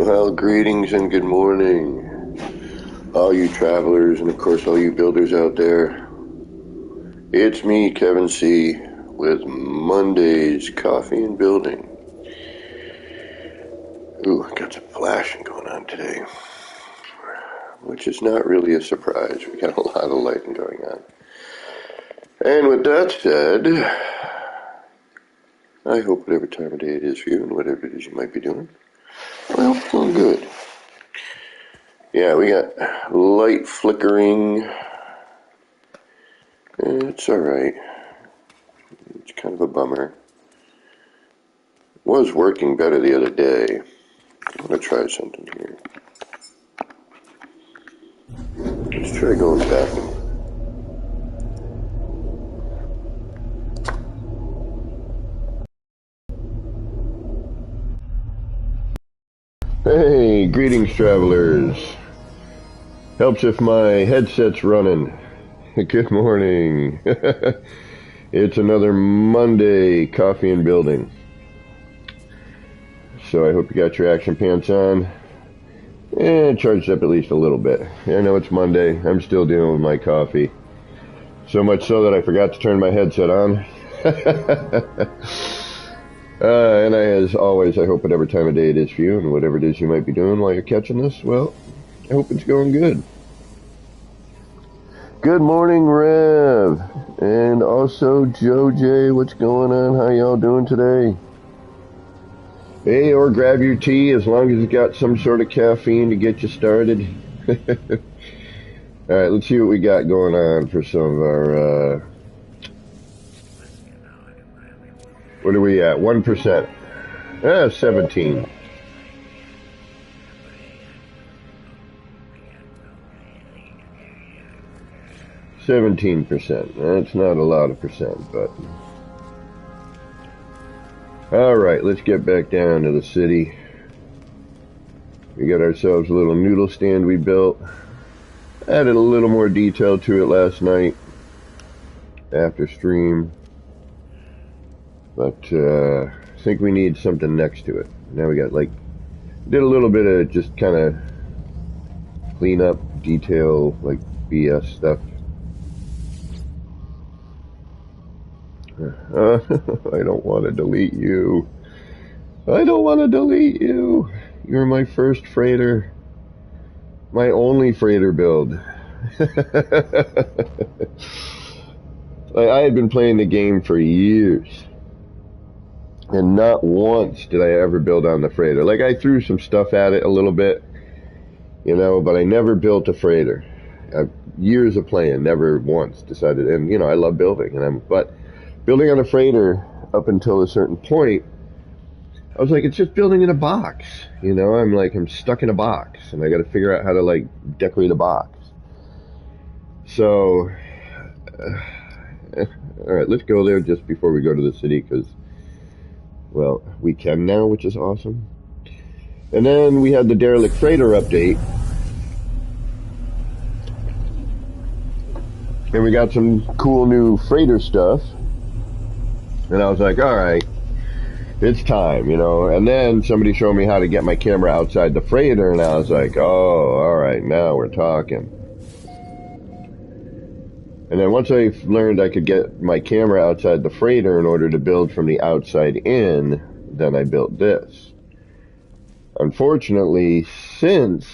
Well, greetings and good morning, all you travelers and of course all you builders out there. It's me, Kevin C, with Monday's Coffee and Building. Ooh, I got some flashing going on today, which is not really a surprise. We got a lot of lighting going on. And with that said, I hope whatever time of day it is for you and whatever it is you might be doing, well, it's all good. Yeah, we got light flickering. It's alright. It's kind of a bummer. It was working better the other day. I'm going to try something here. Let's try going back. Hey, greetings travelers. Helps if my headset's running. Good morning. It's another Monday Coffee and Building. So I hope you got your action pants on and charged up at least a little bit. I know it's Monday. I'm still dealing with my coffee. So much so that I forgot to turn my headset on. And as always, I hope whatever time of day it is for you and whatever it is you might be doing while you're catching this, well, I hope it's going good. Good morning, Rev. And also, Joe J. What's going on? How y'all doing today? Hey, or grab your tea as long as it's got some sort of caffeine to get you started. Alright, let's see what we got going on for some of our, what are we at? 1%. 17. %. That's not a lot of percent, but... Alright, let's get back down to the city. We got ourselves a little noodle stand we built. Added a little more detail to it last night after stream. But I think we need something next to it. Now we got did a little bit of just kind of clean up detail, like BS stuff. I don't want to delete you. I don't want to delete you. You're my first freighter. My only freighter build. I had been playing the game for years. And not once did I ever build on the freighter. I threw some stuff at it a little bit, but I never built a freighter. Years of playing, never once decided, and I love building, but building on a freighter up until a certain point, I was like, it's just building in a box, I'm stuck in a box, and I got to figure out how to decorate a box. So, all right, let's go there just before we go to the city, because, well, we can now, which is awesome. And then we had the derelict freighter update, and we got some cool new freighter stuff. And I was like, all right, it's time, And then somebody showed me how to get my camera outside the freighter, and I was like, oh, all right, now we're talking. And then once I learned I could get my camera outside the freighter in order to build from the outside in, then I built this. Unfortunately, since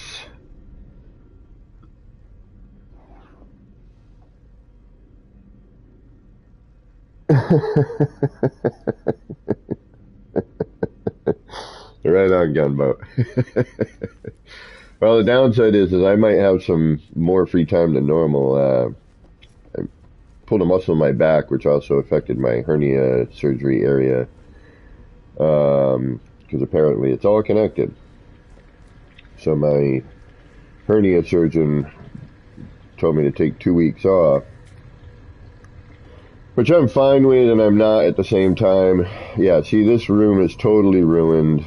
right on, Gunboat. Well, the downside is I might have some more free time than normal. I pulled a muscle in my back, which also affected my hernia surgery area, because apparently it's all connected. So my hernia surgeon told me to take 2 weeks off, which I'm fine with, and I'm not at the same time. Yeah, see, this room is totally ruined.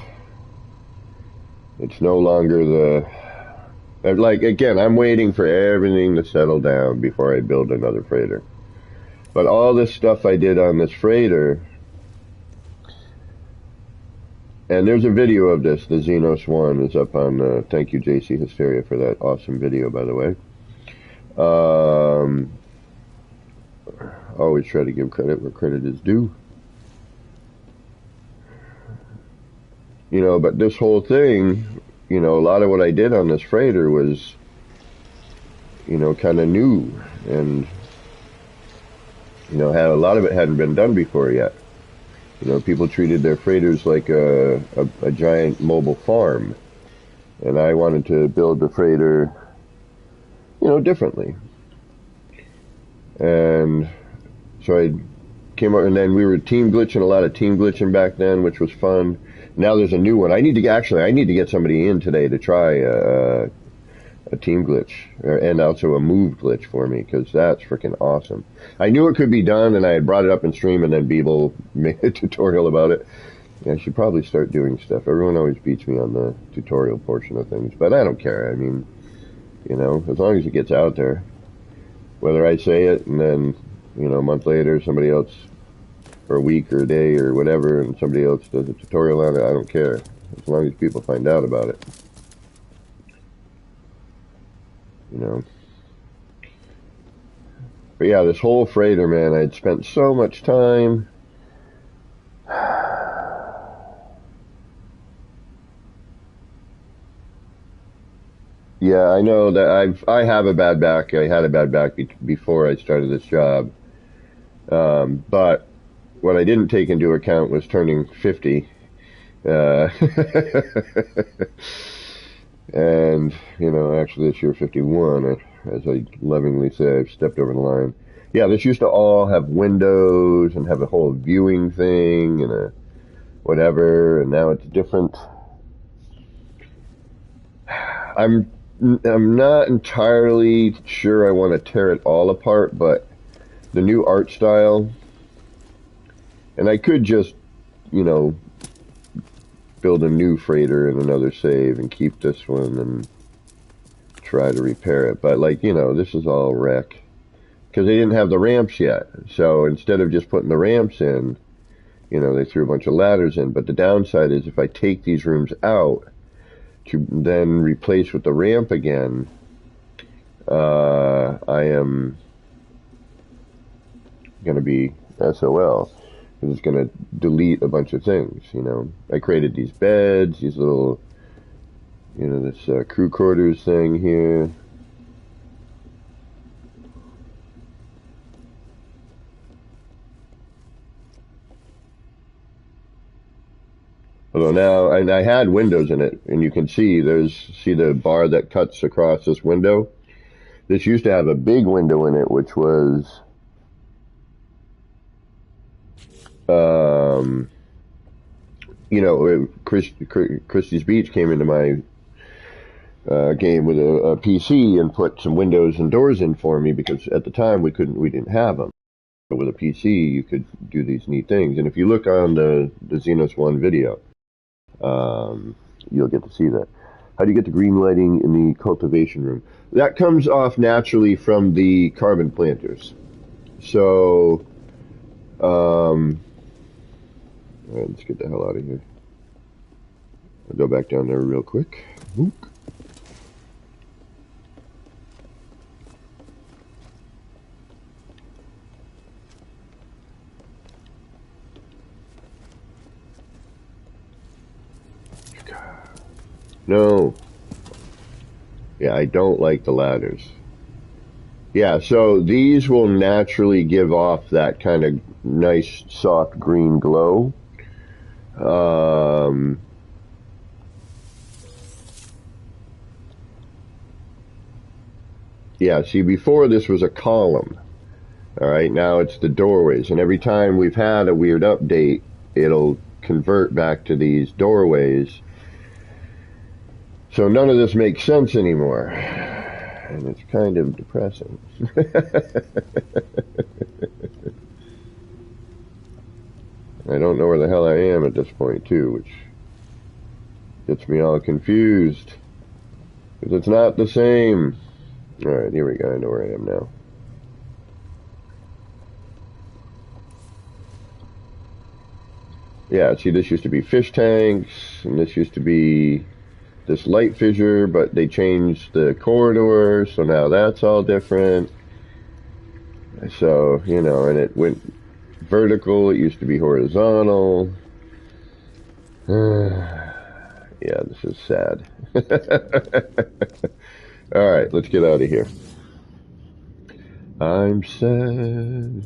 It's no longer again, I'm waiting for everything to settle down before I build another freighter. But all this stuff I did on this freighter, And there's a video of this. The Xenos 1 is up on, thank you JC Hysteria for that awesome video, by the way. Always try to give credit where credit is due. You know, but this whole thing, you know, a lot of what I did on this freighter was, you know, kind of new. And, you know, a lot of it hadn't been done before yet. You know, people treated their freighters like a giant mobile farm. And I wanted to build the freighter, you know, differently. And so I came up, and then we were team glitching, a lot of team glitching back then, which was fun. Now there's a new one. I need to get somebody in today to try a team glitch, and also a move glitch for me, because that's freaking awesome. I knew it could be done, and I had brought it up in stream, and then Beeble made a tutorial about it. Yeah, I should probably start doing stuff. Everyone always beats me on the tutorial portion of things, but I don't care. I mean, you know, as long as it gets out there. Whether I say it, and then, you know, a month later, somebody else, or a week, or a day, or whatever, and somebody else does a tutorial on it, I don't care. As long as people find out about it. You know. But yeah, this whole freighter, man, I'd spent so much time. Yeah, I know that I have a bad back. I had a bad back before I started this job. But what I didn't take into account was turning 50. Uh, and, you know, actually this year 51, as I lovingly say, I've stepped over the line. Yeah, this used to all have windows and have a whole viewing thing and a whatever, and now it's different. I'm not entirely sure I want to tear it all apart, but the new art style, and I could just, you know, build a new freighter and another save and keep this one and try to repair it. But, like, you know, this is all wreck because they didn't have the ramps yet. So instead of just putting the ramps in, you know, they threw a bunch of ladders in. But the downside is if I take these rooms out to then replace with the ramp again, I am going to be SOL. Because it's going to delete a bunch of things, you know. I created these beds, these little, you know, this crew quarters thing here. Although now, and I had windows in it, and you can see see the bar that cuts across this window? This used to have a big window in it, which was, you know, Christie's Beach came into my game with a PC and put some windows and doors in for me because at the time we didn't have them. But with a PC, you could do these neat things. And if you look on the Xenos 1 video, you'll get to see that. How do you get the green lighting in the cultivation room? That comes off naturally from the carbon planters. So, all right, let's get the hell out of here. I'll go back down there real quick. Oop. No. Yeah, I don't like the ladders. Yeah, so these will naturally give off that kind of nice, soft green glow. Yeah, see, before this was a column. All right, now it's the doorways. And every time we've had a weird update, it'll convert back to these doorways. So none of this makes sense anymore. And it's kind of depressing. I don't know where the hell I am at this point, too, which gets me all confused. Because it's not the same. Alright, here we go. I know where I am now. Yeah, see, this used to be fish tanks, and this used to be this light fissure, but they changed the corridor, so now that's all different. So, you know, and it went vertical, it used to be horizontal. Yeah, this is sad. Alright, let's get out of here. I'm sad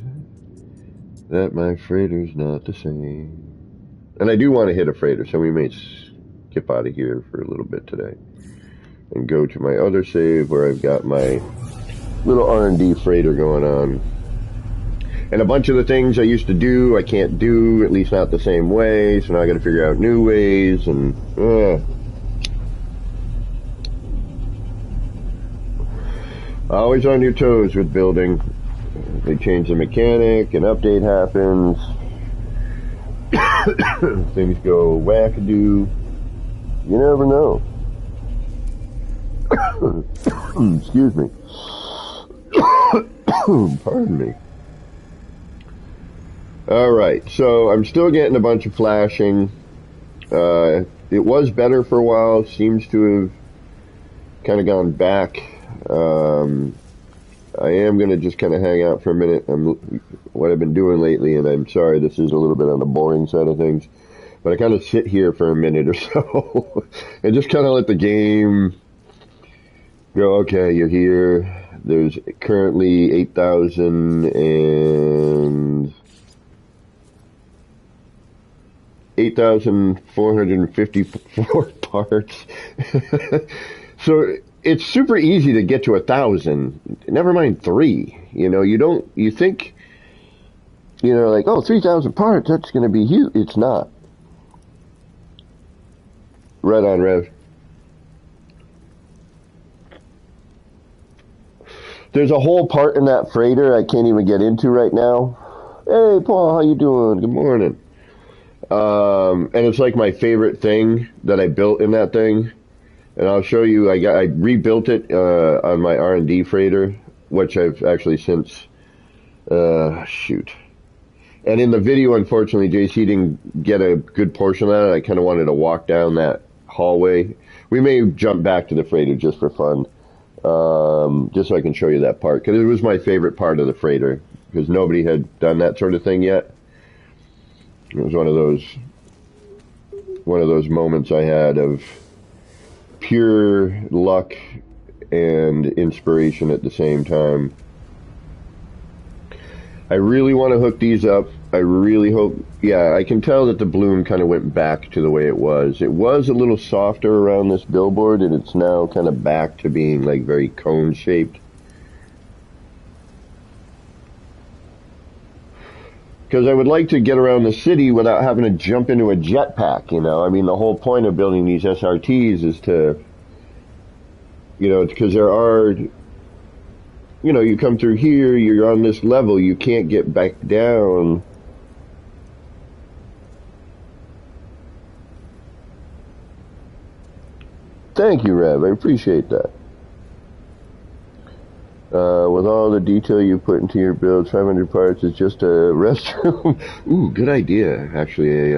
that my freighter's not the same. And I do want to hit a freighter, so we may skip out of here for a little bit today. And go to my other save where I've got my little R&D freighter going on. And a bunch of the things I used to do, I can't do, at least not the same way, so now I gotta figure out new ways, and, always on your toes with building. They change the mechanic, an update happens, things go wackadoo, you never know. Excuse me. Pardon me. Alright, so I'm still getting a bunch of flashing. It was better for a while, seems to have kind of gone back. I am going to just kind of hang out for a minute. What I've been doing lately, and I'm sorry this is a little bit on the boring side of things, but I kind of sit here for a minute or so and just kind of let the game go, okay, you're here. There's currently 8,454 parts. So it's super easy to get to 1,000. Never mind 3. You know, you think, you know, like, oh, 3,000 parts, that's going to be huge. It's not. Right on, Rev. There's a whole part in that freighter I can't even get into right now. Hey, Paul, how you doing? Good morning. And it's like my favorite thing that I built in that thing. And I'll show you, I rebuilt it, on my R&D freighter, which I've actually since, shoot. And in the video, unfortunately, JC didn't get a good portion of that. I kind of wanted to walk down that hallway. We may jump back to the freighter just for fun. Just so I can show you that part, because it was my favorite part of the freighter, because nobody had done that sort of thing yet. It was one of those moments I had of pure luck and inspiration at the same time. I really want to hook these up. I really hope, yeah, I can tell that the bloom kind of went back to the way it was. It was a little softer around this billboard, and it's now kind of back to being like very cone shaped. Because I would like to get around the city without having to jump into a jetpack, you know. I mean, the whole point of building these SRTs is to, you know, because there are, you know, you come through here, you're on this level, you can't get back down. Thank you, Rev. I appreciate that. With all the detail you put into your build, 500 parts is just a restroom. Ooh, good idea. Actually,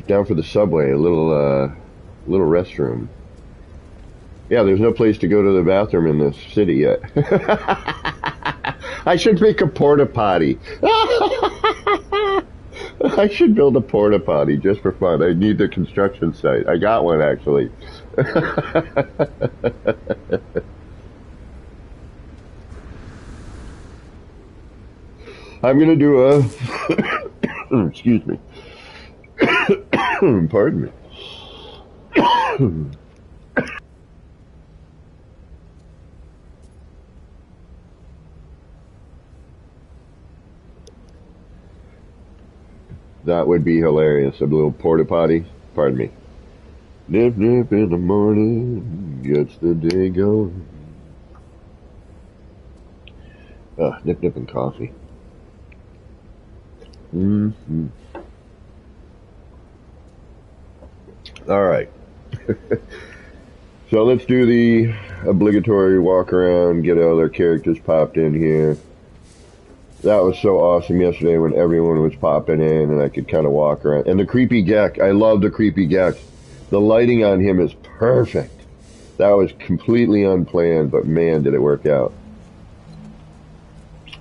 down for the subway, a little restroom. Yeah, there's no place to go to the bathroom in this city yet. I should make a porta potty. I should build a porta potty just for fun. I need the construction site. I got one, actually. I'm going to do a... excuse me. Pardon me. That would be hilarious. A little porta potty. Pardon me. Nip nip in the morning gets the day going. Nip nip and coffee. Mm-hmm. All right. So let's do the obligatory walk around, get all their characters popped in here. That was so awesome yesterday when everyone was popping in and I could kind of walk around. And the creepy Gek, I love the creepy Gek. The lighting on him is perfect. That was completely unplanned, but man, did it work out.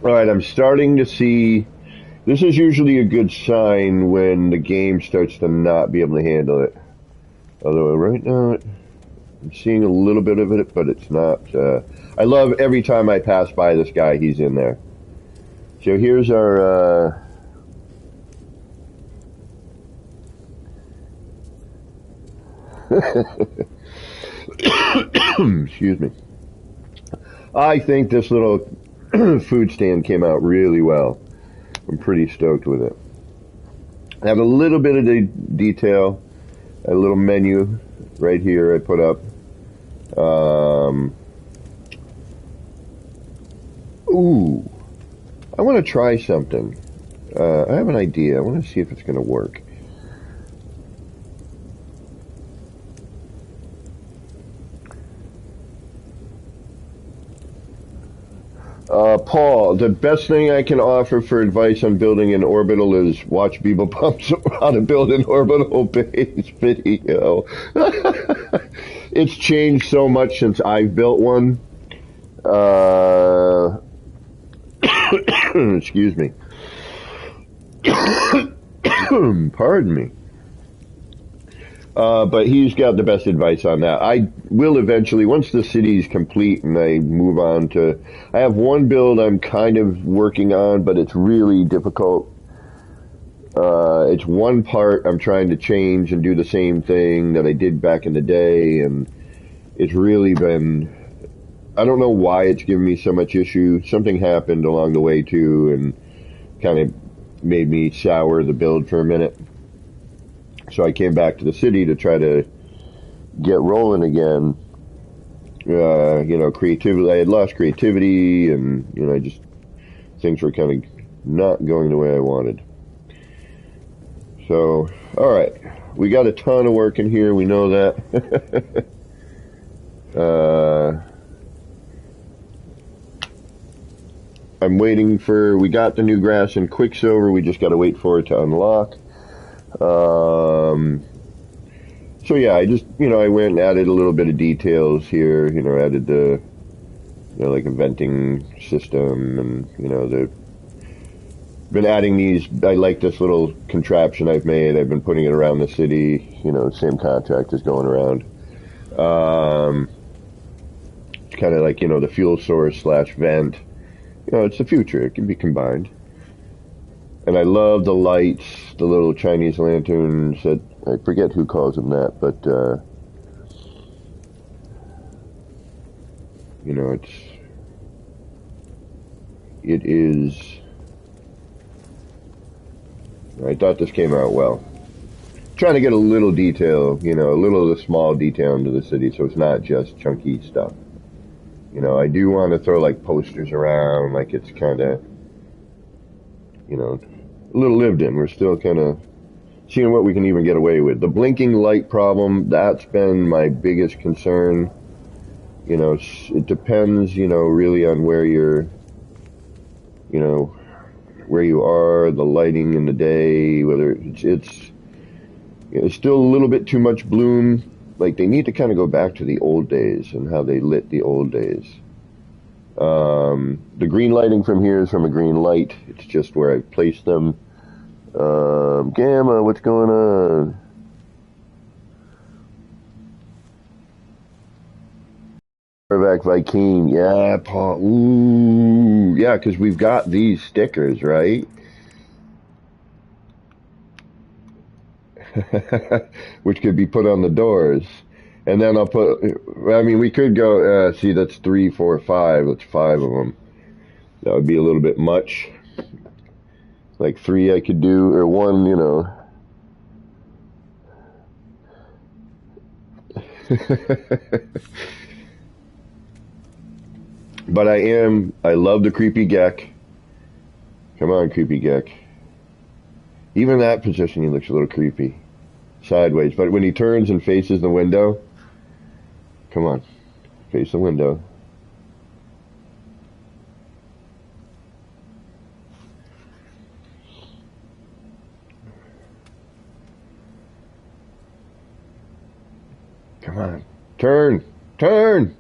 All right, I'm starting to see. This is usually a good sign when the game starts to not be able to handle it. Although right now I'm seeing a little bit of it, but it's not. I love every time I pass by this guy, he's in there. So here's our. Excuse me. I think this little food stand came out really well. I'm pretty stoked with it. I have a little bit of the detail, a little menu right here I put up. Ooh, I want to try something. I have an idea. I want to see if it's going to work. Paul, the best thing I can offer for advice on building an orbital is watch Beeble Pumps how to build an orbital base video. It's changed so much since I've built one. Excuse me. Pardon me. But he's got the best advice on that. I will eventually, once the city's complete and I move on to, I have one build I'm kind of working on, but it's really difficult. It's one part I'm trying to change and do the same thing that I did back in the day, and it's really been, I don't know why it's given me so much issue. Something happened along the way too, and kind of made me sour the build for a minute. So I came back to the city to try to get rolling again. Creativity, I had lost creativity, and, just things were kind of not going the way I wanted. So, alright, we got a ton of work in here, we know that. I'm waiting we got the new grass in Quicksilver, we just gotta wait for it to unlock. So yeah, I just, I went and added a little bit of details here, added the, like a venting system, and, been adding these, I like this little contraption I've made, I've been putting it around the city, same contractors going around. It's kind of like, the fuel source / vent. It's the future, it can be combined. And I love the lights, the little Chinese lanterns that, I forget who calls them that, but, it is, I thought this came out well. Trying to get a little detail, a little of the small detail into the city, so it's not just chunky stuff. I do want to throw, like, posters around, like it's kind of, a little lived in. We're still kind of seeing what we can even get away with. The blinking light problem, that's been my biggest concern. It depends, really on where you're, where you are, the lighting in the day, whether it's still a little bit too much bloom. Like, they need to kind of go back to the old days and how they lit the old days. The green lighting from here is from a green light. It's just where I placed them. Gamma, what's going on? Corvac Viking, yeah, Paul. Ooh, yeah, because we've got these stickers, right? Which could be put on the doors. And then I'll put, we could go, see, that's 3, 4, 5. That's 5 of them. That would be a little bit much. Like 3 I could do, or 1, But I love the creepy Gek. Come on, creepy Gek. Even that position, he looks a little creepy. Sideways. But when he turns and faces the window, come on, face the window. Turn! Turn!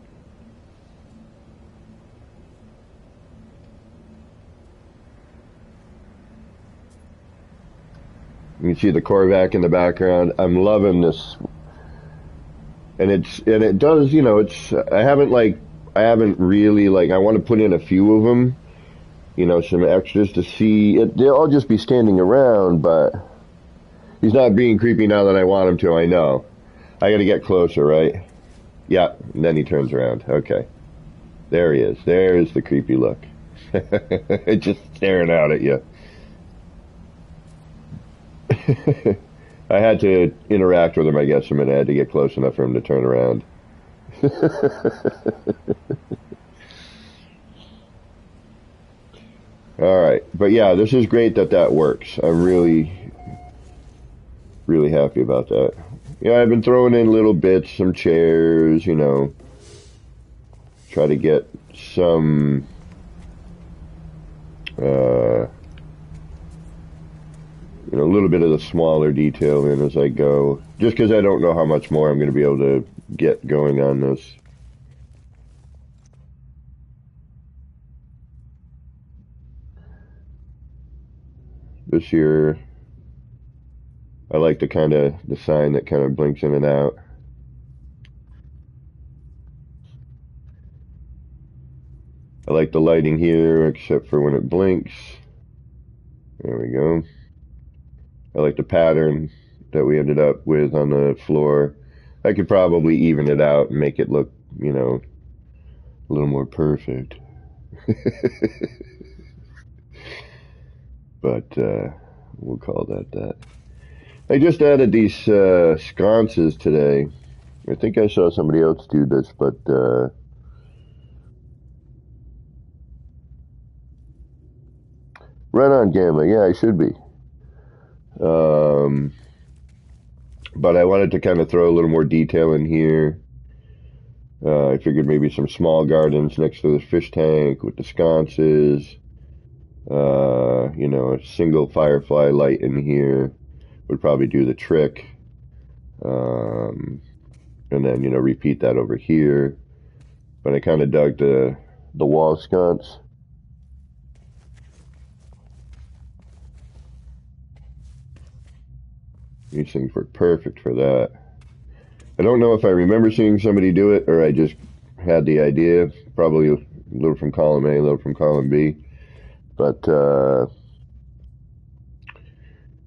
You can see the Corvac in the background. I'm loving this. And it does, you know, I haven't really, I want to put in a few of them, you know, some extras to see it. They'll all just be standing around, but he's not being creepy now that I want him to, I know. I gotta get closer, right? Yeah, and then he turns around. Okay. There he is. There's the creepy look. Just staring out at you. I had to interact with him, I guess, a minute. I had to get close enough for him to turn around. All right. But yeah, this is great that works. I'm really, really happy about that. Yeah, I've been throwing in little bits, some chairs, you know, try to get some, you know, a little bit of the smaller detail in as I go, just because I don't know how much more I'm going to be able to get going on this. This year, I like the sign that kind of blinks in and out. I like the lighting here, except for when it blinks. There we go. I like the pattern that we ended up with on the floor. I could probably even it out and make it look, you know, a little more perfect. But we'll call that. I just added these sconces today. I think I saw somebody else do this, but right on, Gamma. Yeah, I should be. But I wanted to kind of throw a little more detail in here. I figured maybe some small gardens next to the fish tank with the sconces. You know, a single firefly light in here would probably do the trick. And then, you know, repeat that over here. But I kind of dug the wall sconce. These things were perfect for that. I don't know if I remember seeing somebody do it or I just had the idea. Probably a little from column A, a little from column B. But, you know,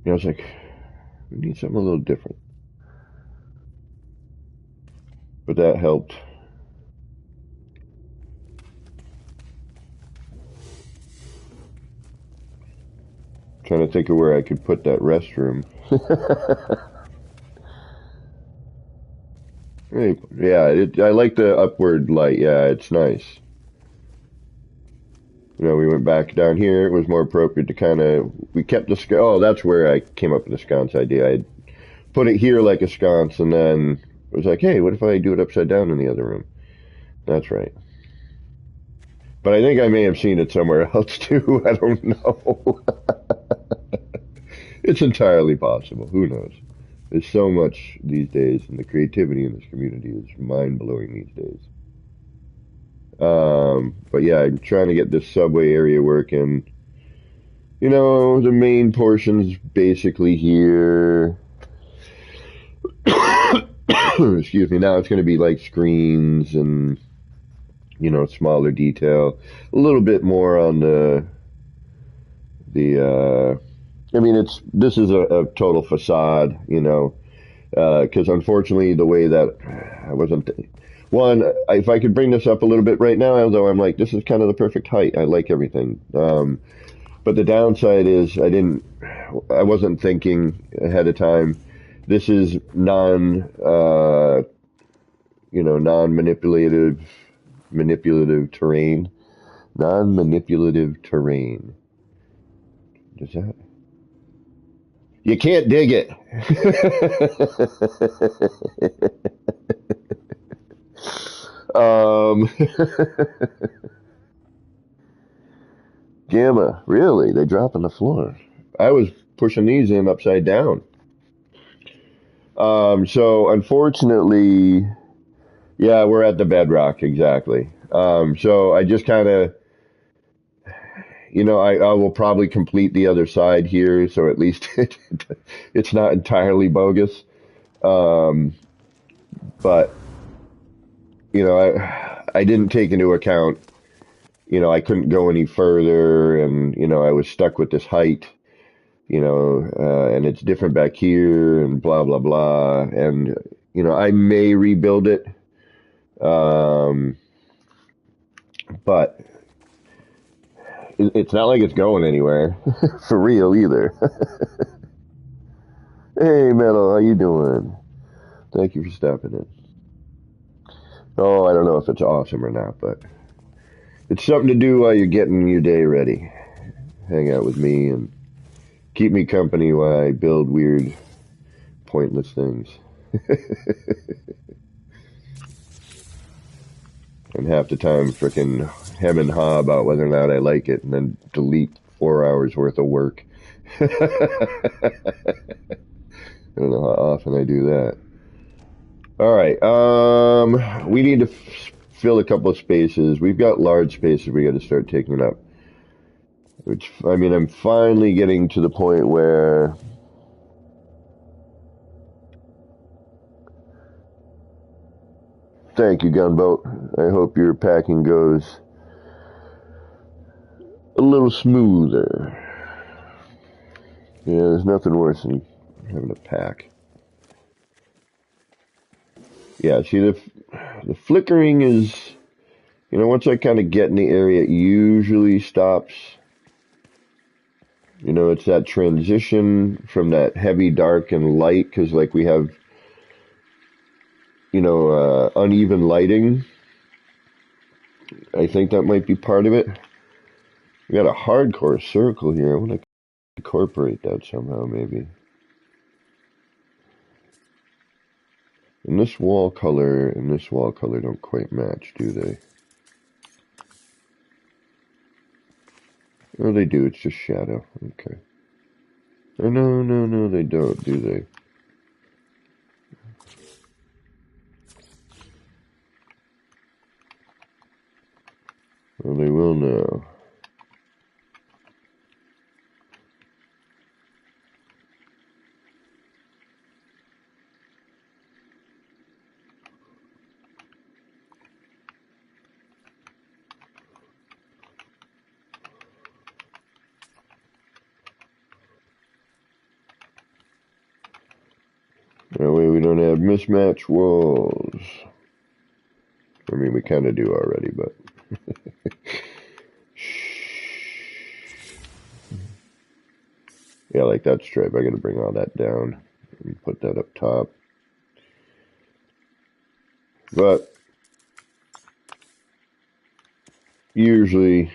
I was like, we need something a little different. But that helped. Trying to think of where I could put that restroom. Yeah, I like the upward light. Yeah, it's nice. You know, we went back down here. It was more appropriate to we kept the, oh, that's where I came up with the sconce idea. I put it here like a sconce and then it was like, hey, what if I do it upside down in the other room? That's right. But I think I may have seen it somewhere else too. I don't know. It's entirely possible. Who knows? There's so much these days, and the creativity in this community is mind-blowing these days. But yeah, I'm trying to get this subway area working. You know, the main portion's basically here. Excuse me. Now it's going to be like screens and, you know, smaller detail. A little bit more on I mean, this is a total facade, you know, because unfortunately the way that I wasn't, if I could bring this up a little bit right now, although I'm like, this is kind of the perfect height. I like everything. But the downside is I wasn't thinking ahead of time. This is non-manipulative terrain. Non-manipulative terrain. Does that? You can't dig it. Gamma, really? They drop on the floor. I was pushing these in upside down. So unfortunately, Yeah, we're at the bedrock, exactly. So I just kind of, I will probably complete the other side here, so at least it's not entirely bogus. Um, but, I didn't take into account, I couldn't go any further, and, I was stuck with this height, and it's different back here, and blah, blah, blah. And, I may rebuild it, um, but it's not like it's going anywhere for real either. Hey, Metal, how you doing? Thank you for stopping in. Oh, I don't know if it's awesome or not, but it's something to do while you're getting your day ready. Hang out with me and keep me company while I build weird, pointless things. And half the time frickin' hem and haw about whether or not I like it and then delete 4 hours worth of work. I don't know how often I do that. All right. We need to fill a couple of spaces. We've got large spaces we got to start taking up. Which, I mean, I'm finally getting to the point where thank you, Gunboat. I hope your packing goes a little smoother. Yeah, there's nothing worse than having to pack. Yeah, see, the flickering is, once I kind of get in the area, it usually stops. It's that transition from that heavy dark and light, because like we have, uneven lighting. I think that might be part of it. We got a hardcore circle here. I want to incorporate that somehow, maybe. And this wall color and this wall color don't quite match, do they? Oh, they do. It's just shadow. Okay. Oh, no, they don't, do they? Well, they will now. That way we don't have mismatched walls. I mean, we kind of do already, but... Yeah, like that stripe. I gotta bring all that down and put that up top. But usually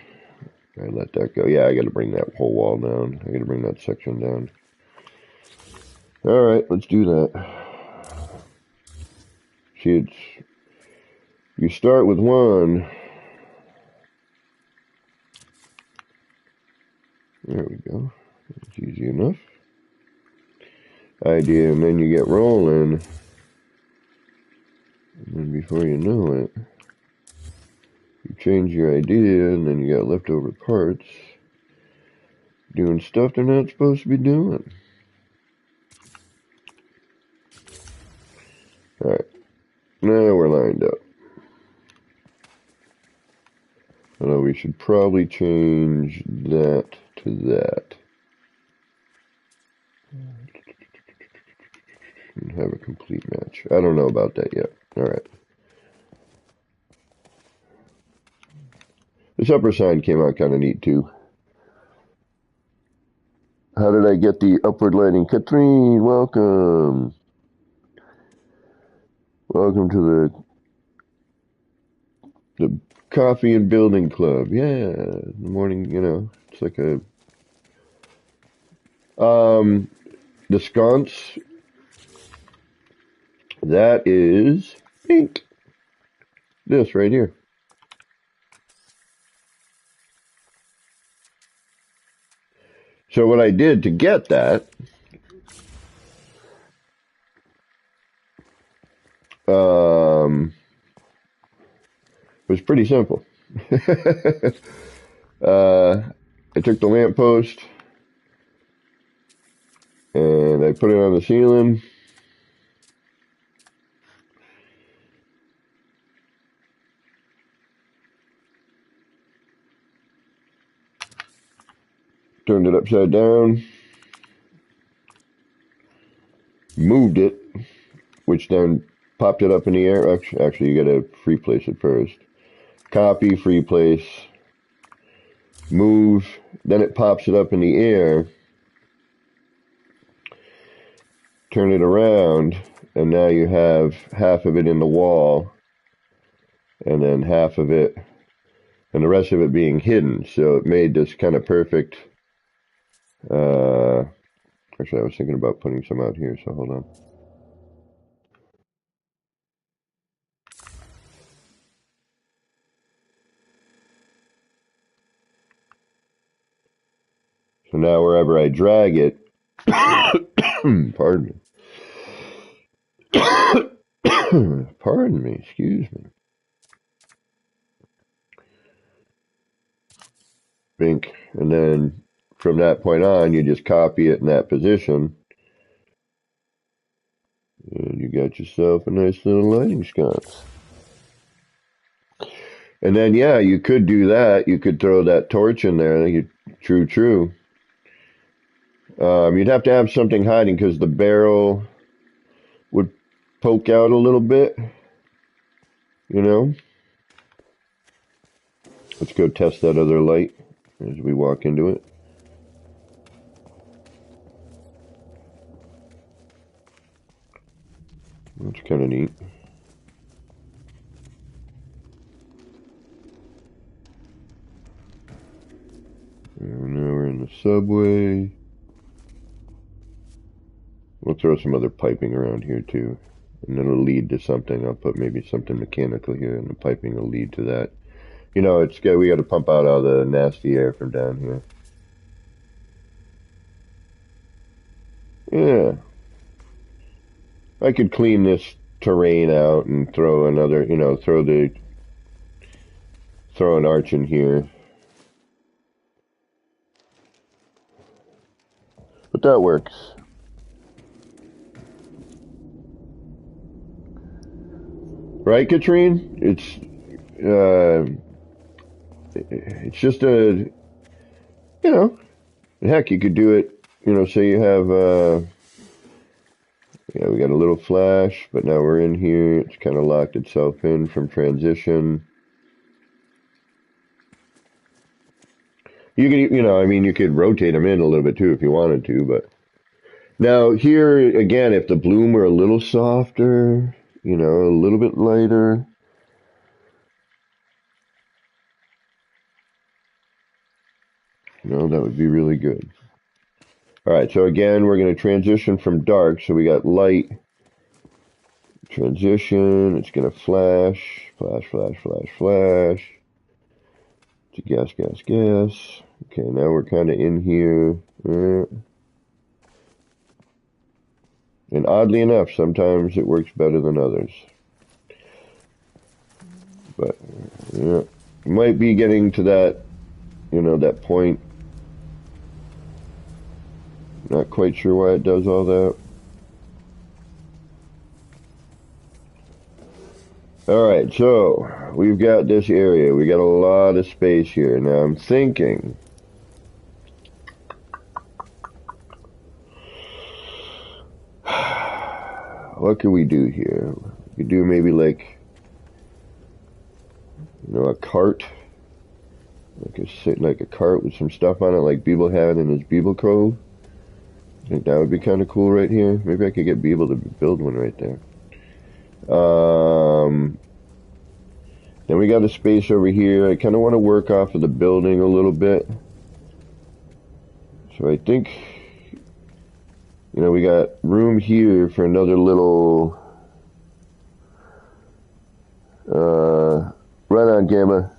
I let that go. Yeah, I gotta bring that whole wall down. I gotta bring that section down. Alright, let's do that. See, it's... You start with one. There we go. It's easy enough. Idea, and then you get rolling. And then before you know it, you change your idea, and then you got leftover parts doing stuff they're not supposed to be doing. Alright. Now we're lined up. Although we should probably change that to that. And have a complete match. I don't know about that yet. Alright. This upper sign came out kind of neat too. How did I get the upward lighting? Katrine, welcome. Welcome to the coffee and building club. Yeah, in the morning, it's like a... the sconce, that is pink. This right here. So what I did to get that, was pretty simple. I took the lamppost and I put it on the ceiling. Turned it upside down. Moved it, which then popped it up in the air. Actually, you gotta free place it first. Copy, free place, move, then it pops it up in the air. Turn it around, and now you have half of it in the wall, and then half of it, and the rest of it being hidden. So it made this kind of perfect. Actually, I was thinking about putting some out here, so hold on. So now wherever I drag it, pardon me. Pardon me, excuse me. Bink. And then from that point on, you just copy it in that position. And you got yourself a nice little lighting sconce. And then, yeah, you could do that. You could throw that torch in there. True. You'd have to have something hiding because the barrel would poke out a little bit, you know. Let's go test that other light as we walk into it. That's kind of neat. And now we're in the subway. We'll throw some other piping around here too. And then it'll lead to something. I'll put maybe something mechanical here and the piping will lead to that. You know, we got to pump out all the nasty air from down here. Yeah. I could clean this terrain out and throw another, you know, throw an arch in here. But that works. Right, Katrine? It's just you know, heck, you could do it, you know, say you have, yeah, we got a little flash, but now we're in here. It's kind of locked itself in from transition. You could, you know, I mean, you could rotate them in a little bit too if you wanted to, but now here again, if the bloom were a little softer, you know, a little bit lighter. You know, that would be really good. All right, so again, we're going to transition from dark. So we got light, transition. It's going to flash. To gas. Okay, now we're kind of in here. And oddly enough, sometimes it works better than others. But, yeah, might be getting to that, you know, that point. Not quite sure why it does all that. Alright, so we've got this area. We got a lot of space here. Now I'm thinking, what can we do here? We could do maybe like, you know, a cart. Like a cart with some stuff on it like Beeble had in his Beeble Cove. I think that would be kind of cool right here. Maybe I could get Beeble to build one right there. Then we got a space over here. I kind of want to work off of the building a little bit. So I think, you know, we got room here for another little, right on, Gamma.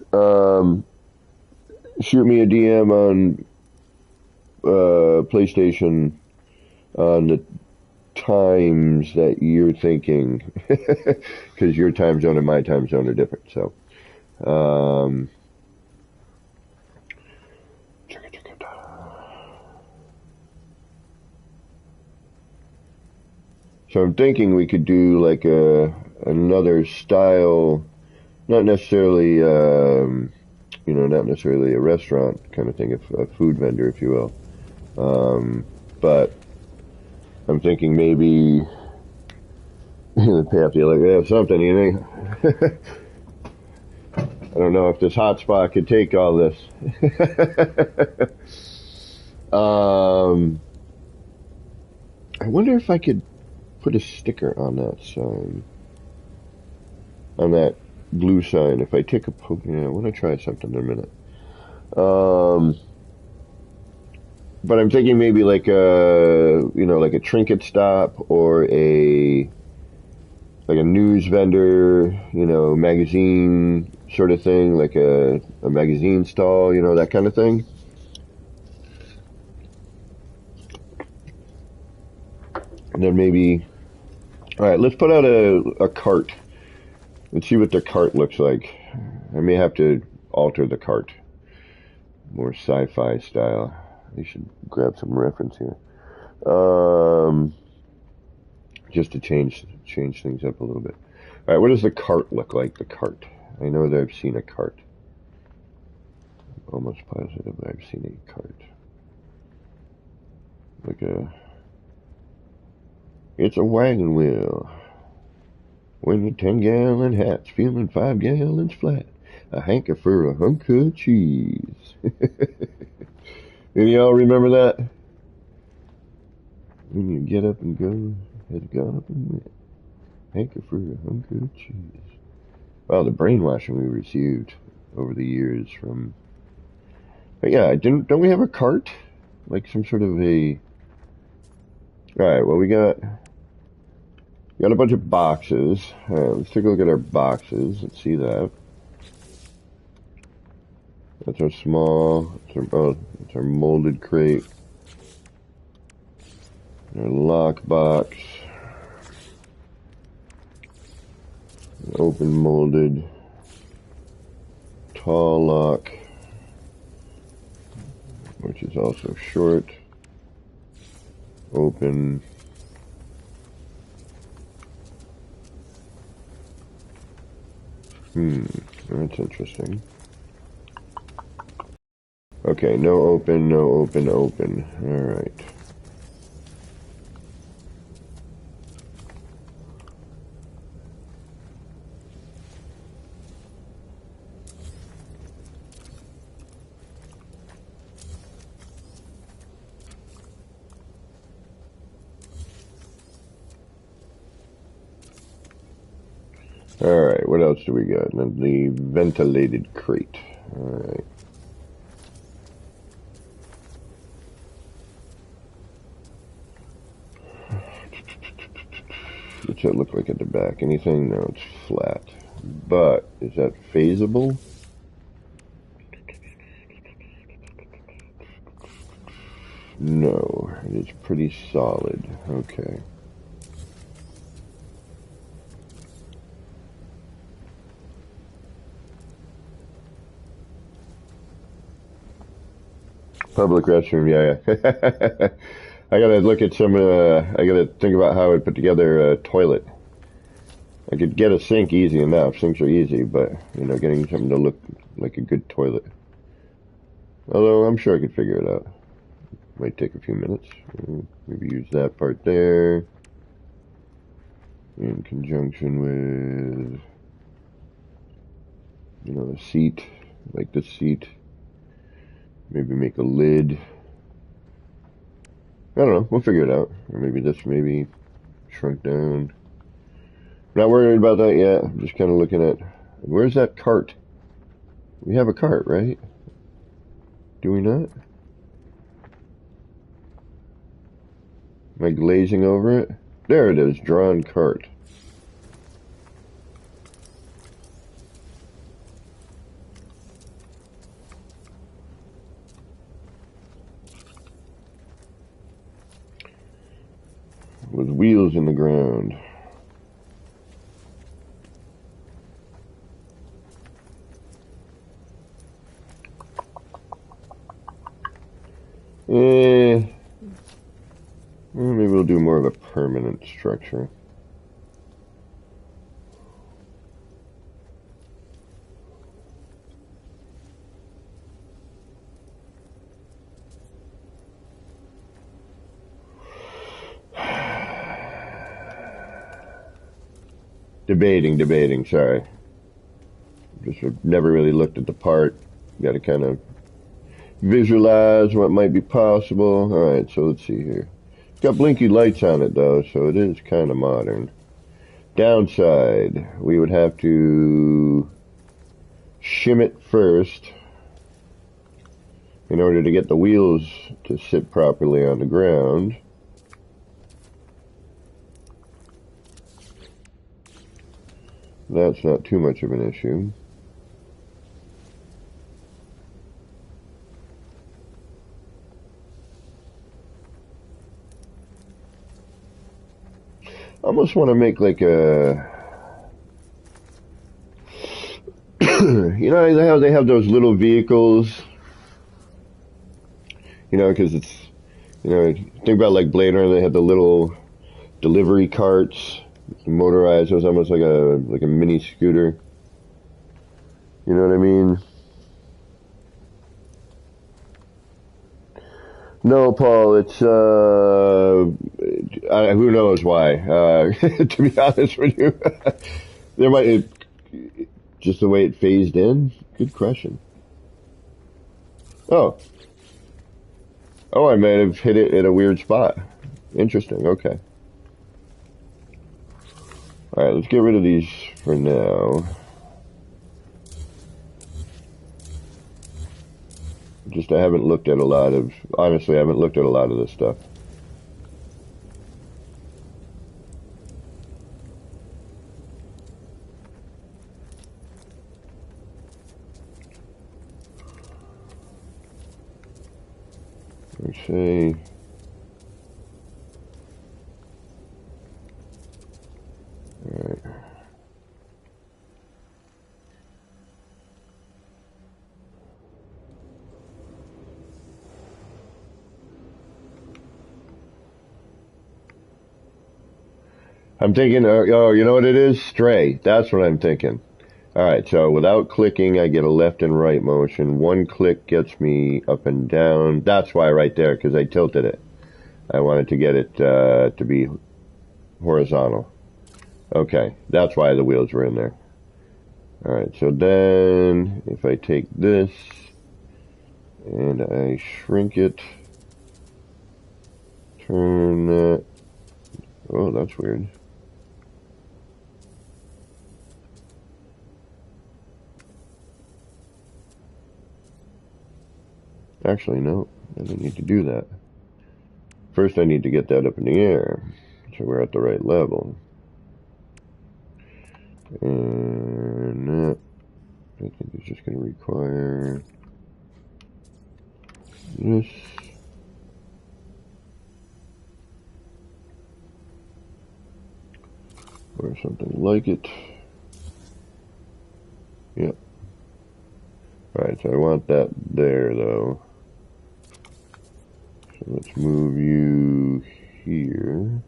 Shoot me a DM on, PlayStation on the times that you're thinking, because your time zone and my time zone are different. So Um, so I'm thinking we could do like another style, not necessarily not necessarily a restaurant kind of thing, a food vendor, if you will. But I'm thinking maybe the path like they have something, you think? I don't know if this hotspot could take all this. I wonder if I could put a sticker on that sign, on that blue sign. If I take a poke, I want to try something in a minute. But I'm thinking maybe like like a trinket stop or like a news vendor, magazine sort of thing, like a magazine stall, that kind of thing. And then maybe, all right, let's put out a cart. Let's see what the cart looks like. I may have to alter the cart. More sci-fi style. I should grab some reference here. Just to change things up a little bit. All right, what does the cart look like? The cart. I know that I've seen a cart. I'm almost positive I've seen a cart. It's a wagon wheel. When your 10-gallon hat's feeling 5 gallons flat. A hanker for a hunk of cheese. Any of y'all remember that? When you get up and go, has gone up and went. Hanker for a hunk of cheese. Wow, the brainwashing we received over the years from... But yeah, don't we have a cart? Like some sort of a... Alright, well we got a bunch of boxes. Alright, let's take a look at our boxes. Let's see that. That's our small... That's our molded crate. Our lock box. Open molded. Tall lock. Which is also short. Open. That's interesting. Okay, no open, no open, open. Alright. Alright, what else do we got? The ventilated crate. Alright. What's that look like at the back? Anything? No, it's flat. But, is that phasable? No, it is pretty solid. Okay. Public restroom, yeah. I gotta look at I gotta think about how I would put together a toilet. I could get a sink easy enough. Sinks are easy, but, getting something to look like a good toilet. Although, I'm sure I could figure it out. Might take a few minutes. Maybe use that part there. In conjunction with, the seat. Like this seat. Maybe make a lid. I don't know. We'll figure it out. Or maybe this shrunk down. Not worried about that yet. I'm just kind of looking at... Where's that cart? We have a cart, right? Do we not? Am I glazing over it? There it is. Drawn cart. With wheels in the ground. Maybe we'll do more of a permanent structure. Debating, sorry. Just never really looked at the part. Got to kind of visualize what might be possible. Alright, so let's see here. It's got blinky lights on it though, so it is kind of modern. Downside, we would have to shim it first in order to get the wheels to sit properly on the ground. That's not too much of an issue. I almost want to make like a, you know how they have those little vehicles, you know, because it's, you know, think about like Blade Runner, they had the little delivery carts, motorized. It was almost like a mini scooter. You know what I mean? No, Paul, it's, who knows why, to be honest with you. There might, just the way it phased in? Good question. Oh, I may have hit it at a weird spot. Interesting, okay. Alright, let's get rid of these for now. Just I haven't looked at a lot of, honestly, I haven't looked at a lot of this stuff. Let's see. Alright. I'm thinking, oh, you know what it is? Stray. That's what I'm thinking. Alright, so without clicking, I get a left and right motion. One click gets me up and down. That's why right there, because I tilted it. I wanted to get it to be horizontal. Okay, that's why the wheels were in there. Alright, so then if I take this and I shrink it, turn that. Oh, that's weird. Actually, no, I don't need to do that. First, I need to get that up in the air, so we're at the right level. And that, I think it's just going to require this. Or something like it. Yep. Alright, so I want that there, though. So let's move you here.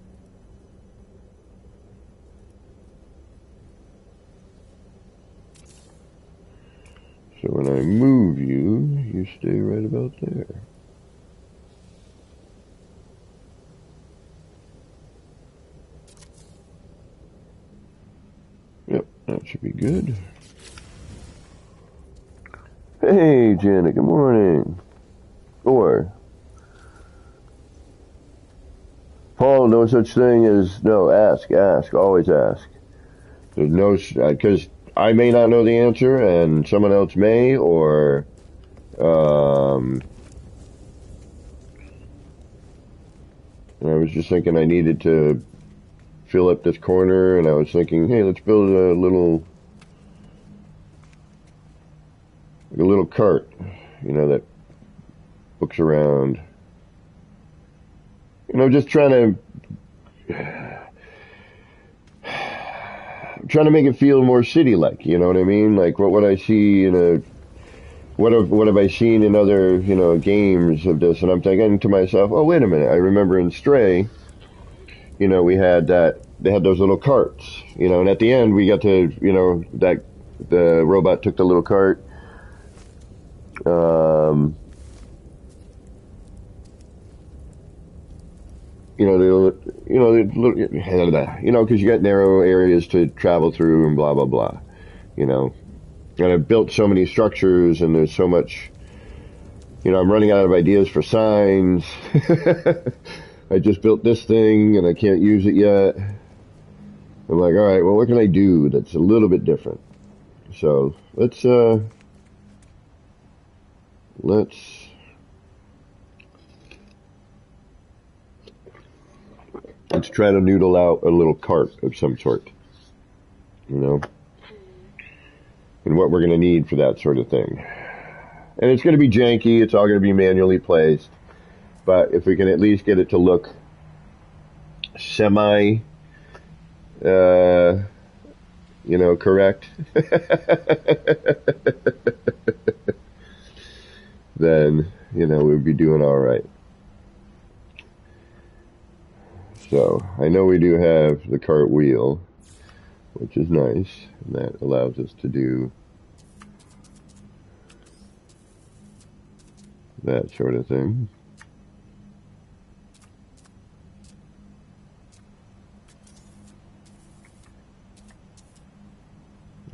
So when I move you, you stay right about there. Yep, that should be good. Hey, Janet, good morning. Or, Paul, no such thing as, no, ask, always ask. There's no, because I may not know the answer, and someone else may, or, I was just thinking I needed to fill up this corner, and I was thinking, hey, let's build a little cart, you know, that books around. You know, just trying to make it feel more city-like, you know what I mean? Like what would I see in a what have I seen in other, games of this? And I'm thinking to myself, oh, wait a minute. I remember in Stray, we had they had those little carts, and at the end we got to, that the robot took the little cart. Because you got narrow areas to travel through and blah, blah, blah, you know. And I've built so many structures and there's so much, I'm running out of ideas for signs. I just built this thing and I can't use it yet. I'm like, all right, well, what can I do that's a little bit different? So let's try to noodle out a little cart of some sort, and what we're going to need for that sort of thing. And it's going to be janky. It's all going to be manually placed. But if we can at least get it to look semi, correct, then, we'd be doing all right. So I know we do have the cart wheel, which is nice, and that allows us to do that sort of thing.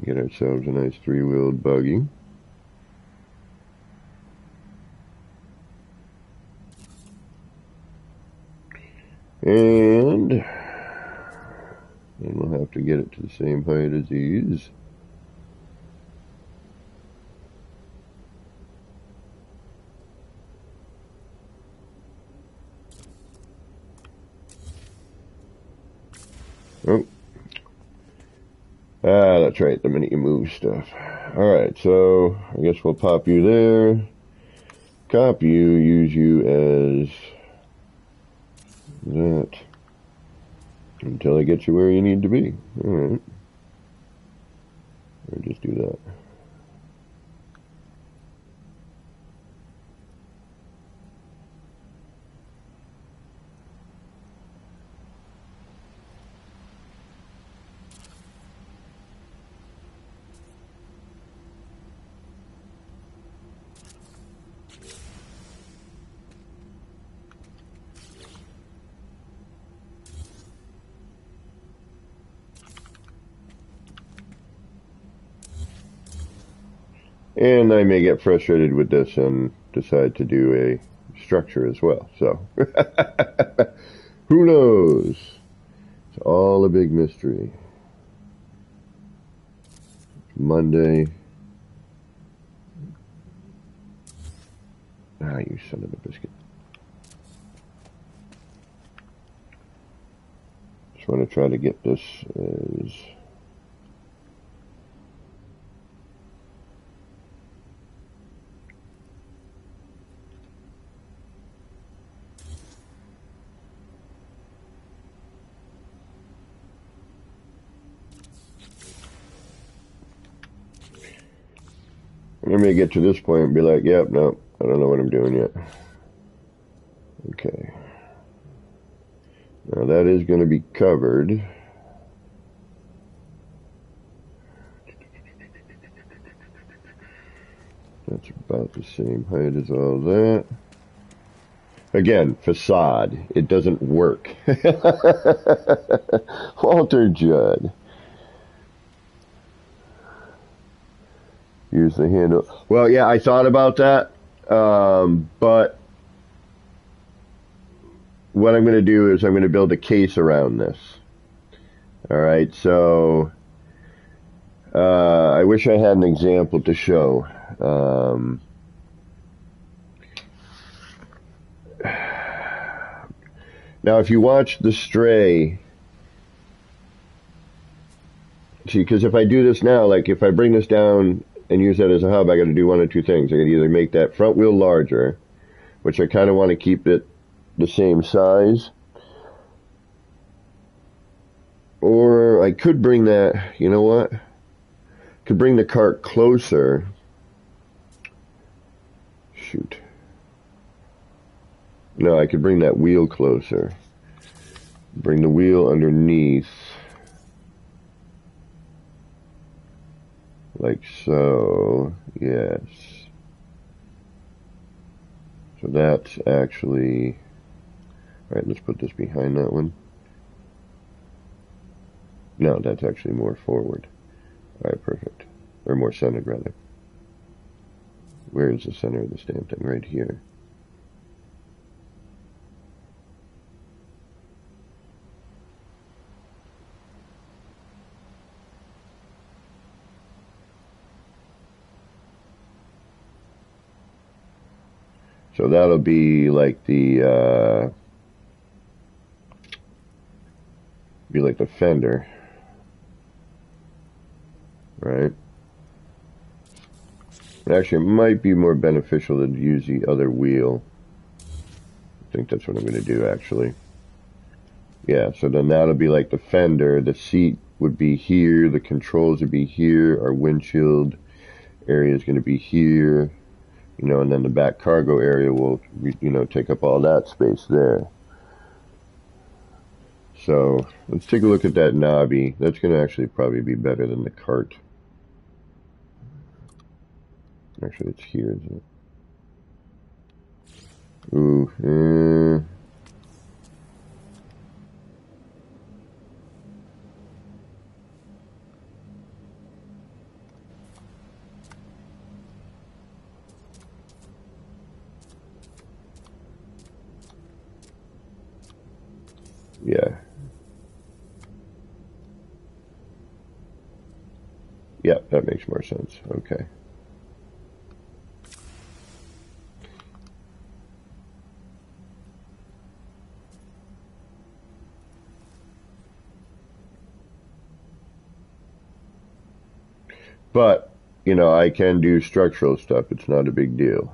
Get ourselves a nice 3-wheeled buggy. And then we'll have to get it to the same height as these. Oh. That's right, the minute you move stuff. Alright, so I guess we'll pop you there. Copy you, use you as that until I get you where you need to be. Alright. Or just do that. And I may get frustrated with this and decide to do a structure as well. So, who knows? It's all a big mystery. Monday. Ah, you son of a biscuit. Just want to try to get this as... I may get to this point and be like, yep, no, I don't know what I'm doing yet. Okay. Now that is going to be covered. That's about the same height as all that. Again, facade. It doesn't work. Walter Judd. Use the handle. Well, yeah, I thought about that. But what I'm going to do is I'm going to build a case around this. All right, so I wish I had an example to show. Now, if you watch The Stray, see, because if I do this now, like if I bring this down and use that as a hub, I got to do one of two things. I got to either make that front wheel larger, which I kind of want to keep it the same size, or I could bring that, you know what? Could bring the cart closer shoot. No, I could bring that wheel closer. Bring the wheel underneath. Like so. Yes. So that's actually... Alright, let's put this behind that one. No, that's actually more forward. Alright, perfect. Or more centered, rather. Where is the center of this damn thing? Right here. So that'll be like the fender, right? But actually, it might be more beneficial to use the other wheel. I think that's what I'm going to do, actually. Yeah, so then that'll be like the fender. The seat would be here. The controls would be here. Our windshield area is going to be here. You know, and then the back cargo area will, you know, take up all that space there. So let's take a look at that knobby. That's going to actually probably be better than the cart. Actually, it's here, isn't it? Ooh, yeah. Yeah, that makes more sense. Okay. But, you know, I can do structural stuff. It's not a big deal.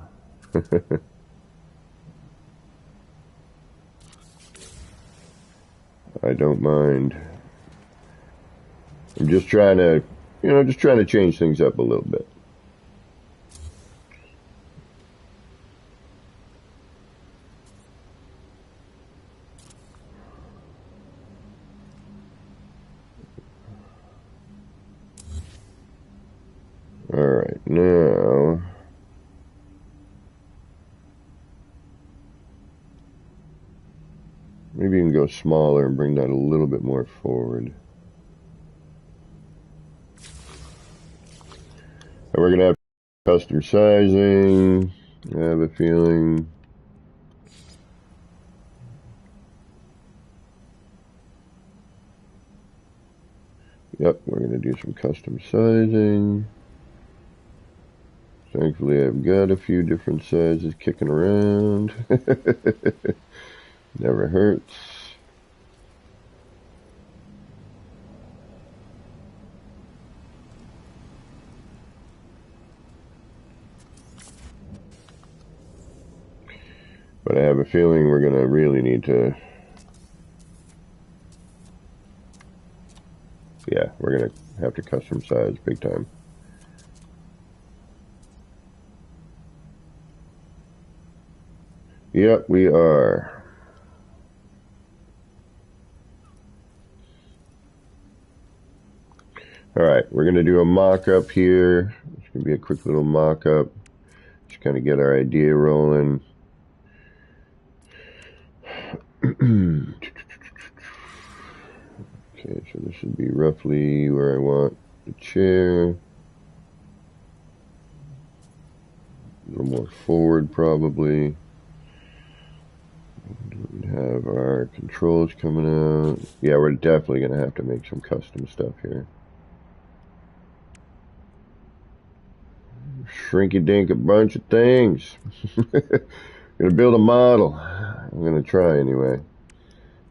I don't mind. I'm just trying to, you know, just trying to change things up a little bit. Alright, now... Maybe you can go smaller and bring that a little bit more forward. And we're going to have custom sizing. I have a feeling. Yep, we're going to do some custom sizing. Thankfully, I've got a few different sizes kicking around. Never hurts. But I have a feeling we're going to really need to... Yeah, we're going to have to custom size big time. Yep, we are. Alright, we're going to do a mock-up here. It's going to be a quick little mock-up. Just kind of get our idea rolling. Okay, so this should be roughly where I want the chair. A little more forward, probably. We have our controls coming out. Yeah, we're definitely going to have to make some custom stuff here. Shrinky-dink a bunch of things. Gonna build a model. I'm gonna try anyway.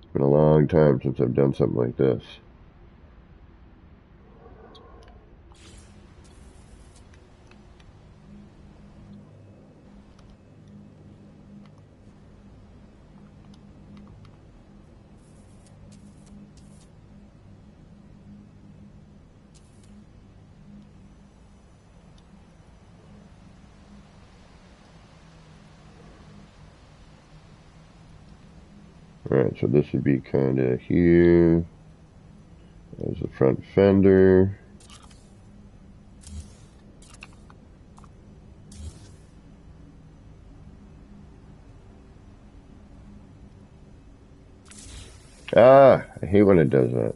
It's been a long time since I've done something like this. Alright, so this would be kind of here as the front fender. Ah, I hate when it does that.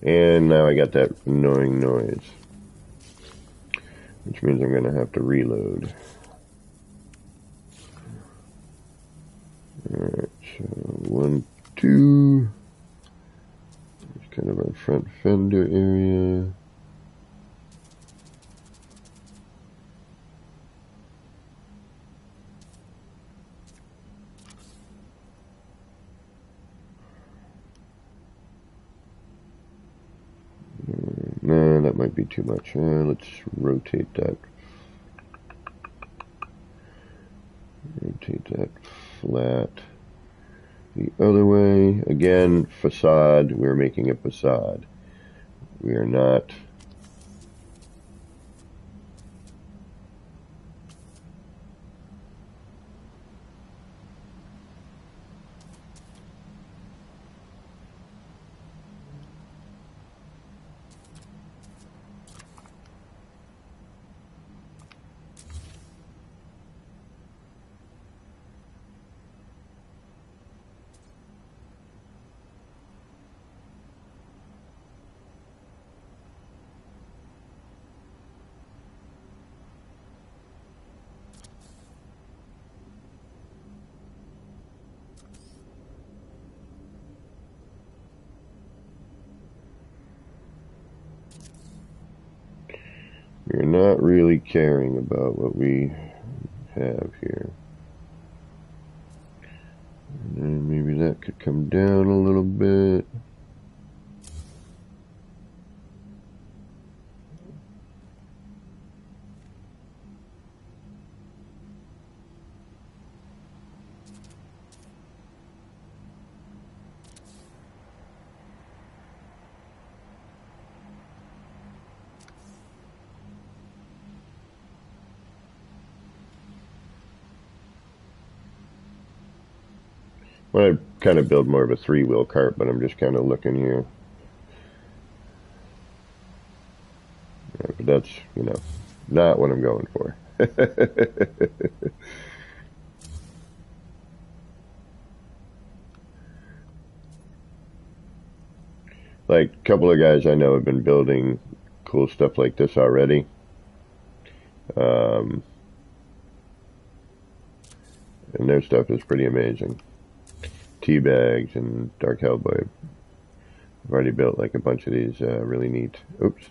And now I got that annoying noise, which means I'm going to have to reload. Alright, so 1, 2. It's kind of our front fender area. No, that might be too much. Let's rotate that. Rotate that flat the other way. Again, facade. We're making a facade. We are not. We're not really caring about what we have here. And then maybe that could come down a little bit. Well, I kind of build more of a 3-wheel cart, but I'm just kind of looking here. Yeah, but that's, you know, not what I'm going for. Like, a couple of guys I know have been building cool stuff like this already. And their stuff is pretty amazing. Teabags and Dark Hellboy. I've already built like a bunch of these really neat. Oops.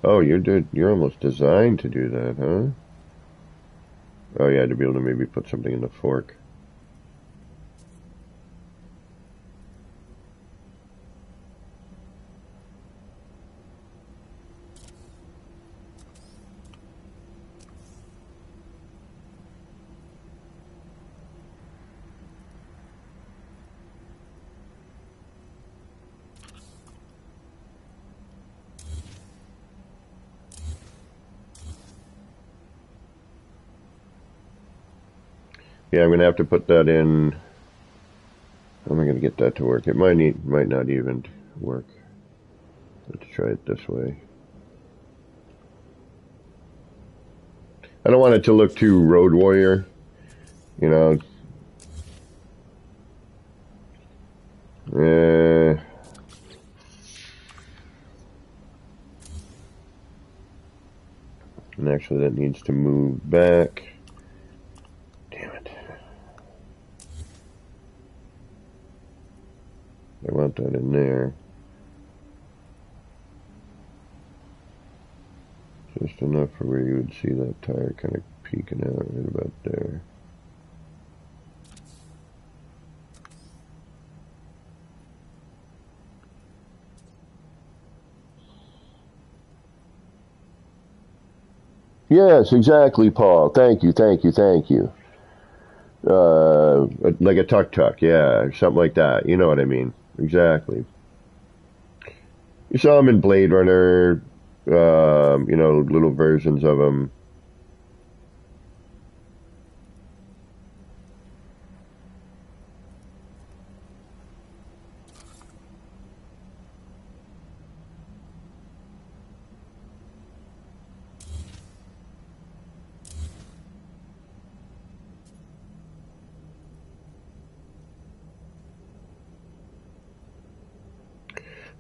Oh, you're almost designed to do that, huh? Oh yeah, to be able to maybe put something in the fork. Yeah, I'm going to have to put that in. How am I going to get that to work? It might not even work. Let's try it this way. I don't want it to look too Road Warrior, you know. And actually that needs to move back. Damn it. I want that in there. Just enough for where you would see that tire kind of peeking out right about there. Yes, exactly, Paul. Thank you, thank you, thank you. Like a tuk-tuk, yeah, something like that. You know what I mean. Exactly. You saw them in Blade Runner, you know, little versions of them.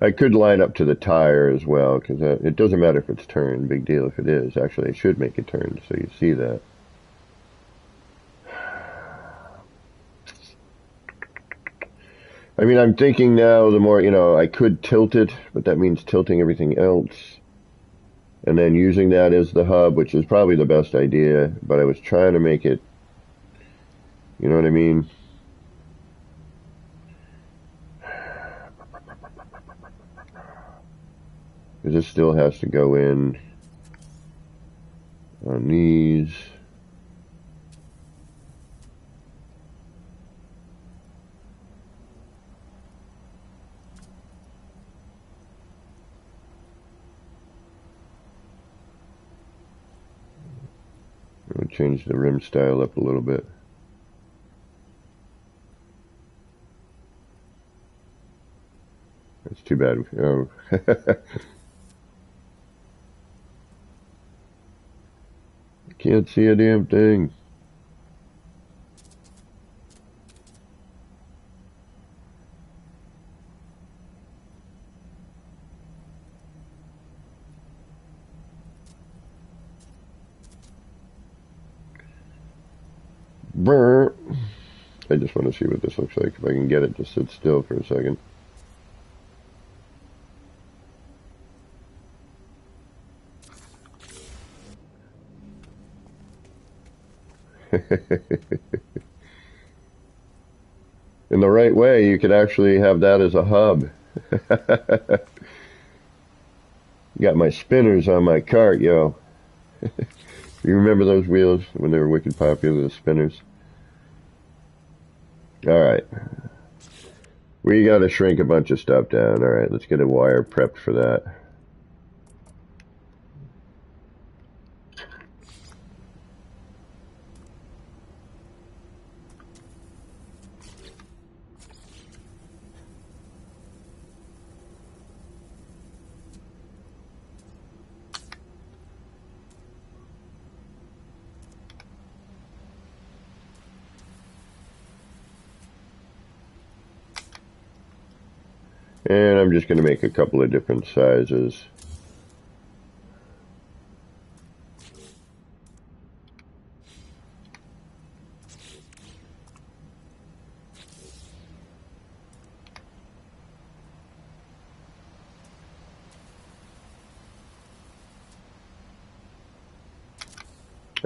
I could line up to the tire as well, because it doesn't matter if it's turned. Big deal if it is. Actually, I should make it turn so you see that. I mean, I'm thinking now, the more, you know, I could tilt it, but that means tilting everything else. And then using that as the hub, which is probably the best idea, but I was trying to make it, you know what I mean? Because this still has to go in on these. I'll change the rim style up a little bit. That's too bad. Oh. Can't see a damn thing. Brr. I just want to see what this looks like. If I can get it to sit still for a second. In the right way, you could actually have that as a hub. Got my spinners on my cart, yo. You remember those wheels when they were wicked popular, the spinners? Alright. We gotta shrink a bunch of stuff down. Alright, let's get a wire prepped for that. And I'm just going to make a couple of different sizes.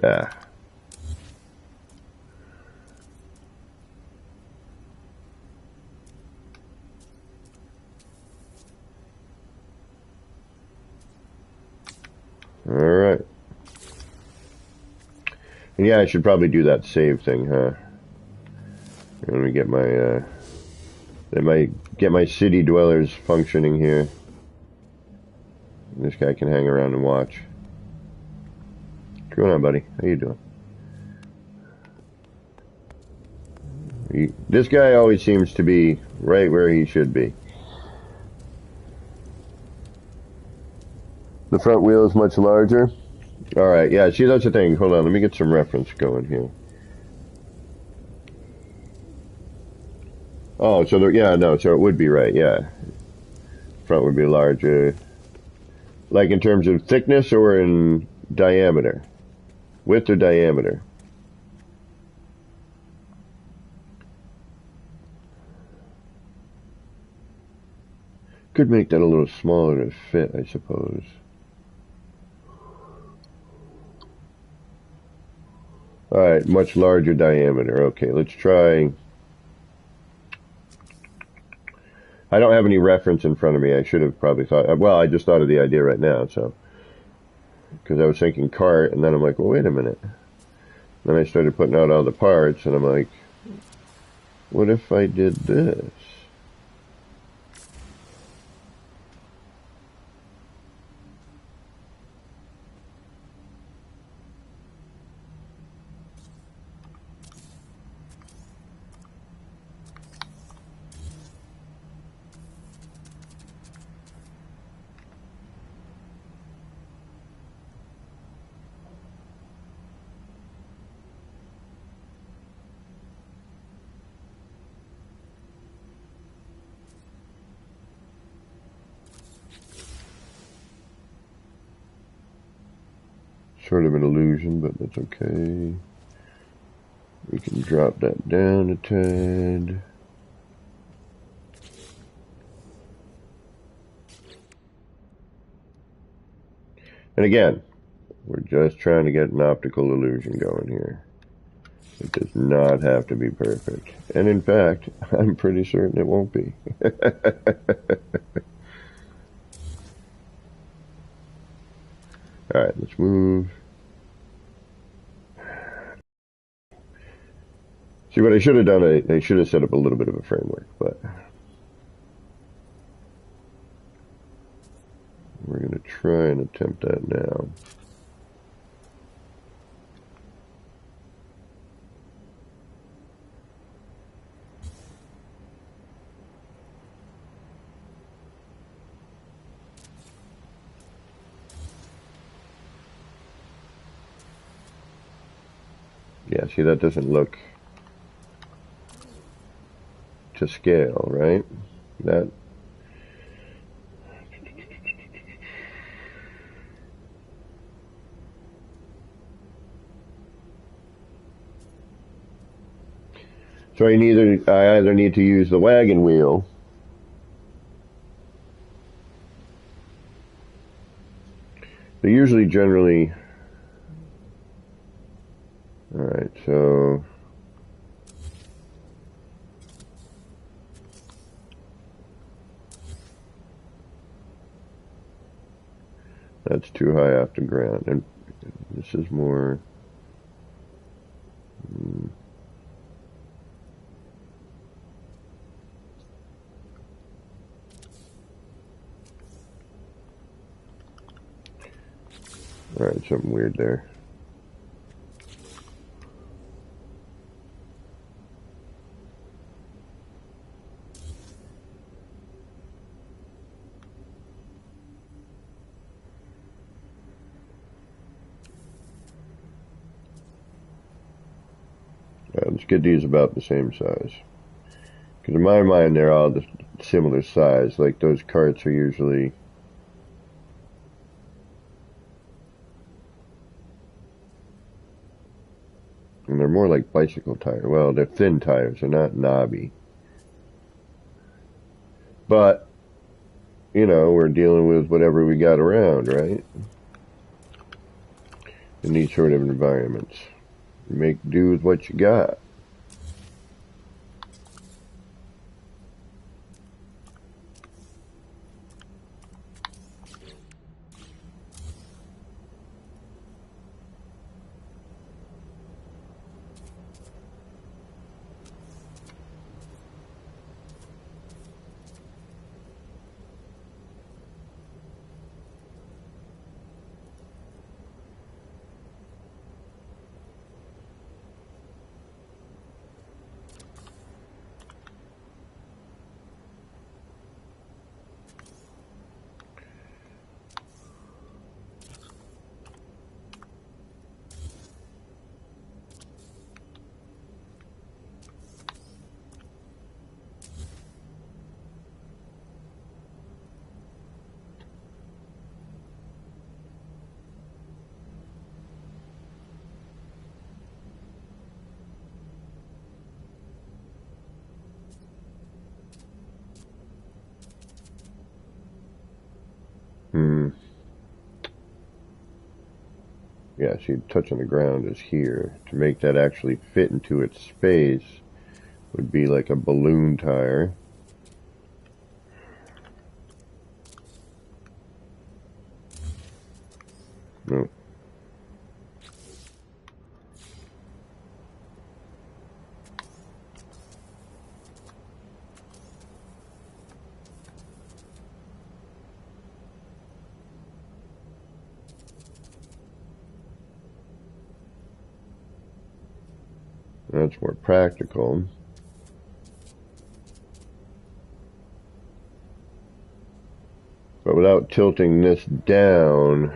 Ah. Alright. Yeah, I should probably do that save thing, huh? Let me get my, get my city dwellers functioning here. This guy can hang around and watch. What's going on, buddy? How you doing? This guy always seems to be right where he should be. The front wheel is much larger. Alright, yeah, see, that's the thing. Hold on, let me get some reference going here. Oh, so yeah, no, so it would be right, yeah. Front would be larger. Like in terms of thickness or in diameter? Width or diameter? Could make that a little smaller to fit, I suppose. Alright, much larger diameter. Okay, let's try. I don't have any reference in front of me. I should have probably thought. Well, I just thought of the idea right now, so. Because I was thinking cart, and then I'm like, well, wait a minute. Then I started putting out all the parts, and I'm like, what if I did this? sort of an illusion, but that's okay. We can drop that down a tad. And again, we're just trying to get an optical illusion going here. It does not have to be perfect. And in fact, I'm pretty certain it won't be. Alright, let's move. See, what I should have done, I should have set up a little bit of a framework, but we're going to try and attempt that now. Yeah, see, that doesn't look to scale, right? That so I either need to use the wagon wheel They usually generally... Alright, so... That's too high off the ground. And this is more... Alright, something weird there. Let's get these about the same size. Because in my mind, they're all the similar size. Like, those carts are usually... And they're more like bicycle tires. Well, they're thin tires. They're not knobby. But, you know, we're dealing with whatever we got around, right? In these sort of environments. You make do with what you got. Yeah, see, touching the ground is here. To make that actually fit into its space would be like a balloon tire. No. That's more practical. But without tilting this down,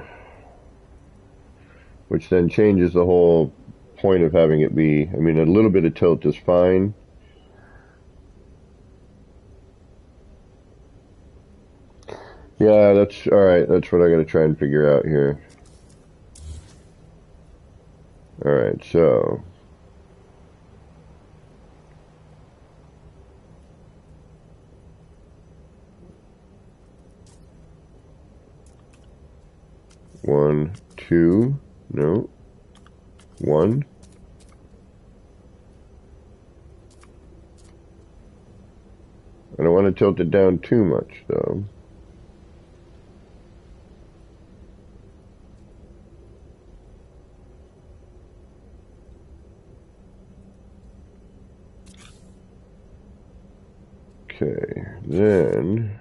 which then changes the whole point of having it be, I mean, a little bit of tilt is fine. Yeah, that's alright. That's what I gotta try and figure out here. Alright, so one, two, no, one. I don't want to tilt it down too much, though. Okay, then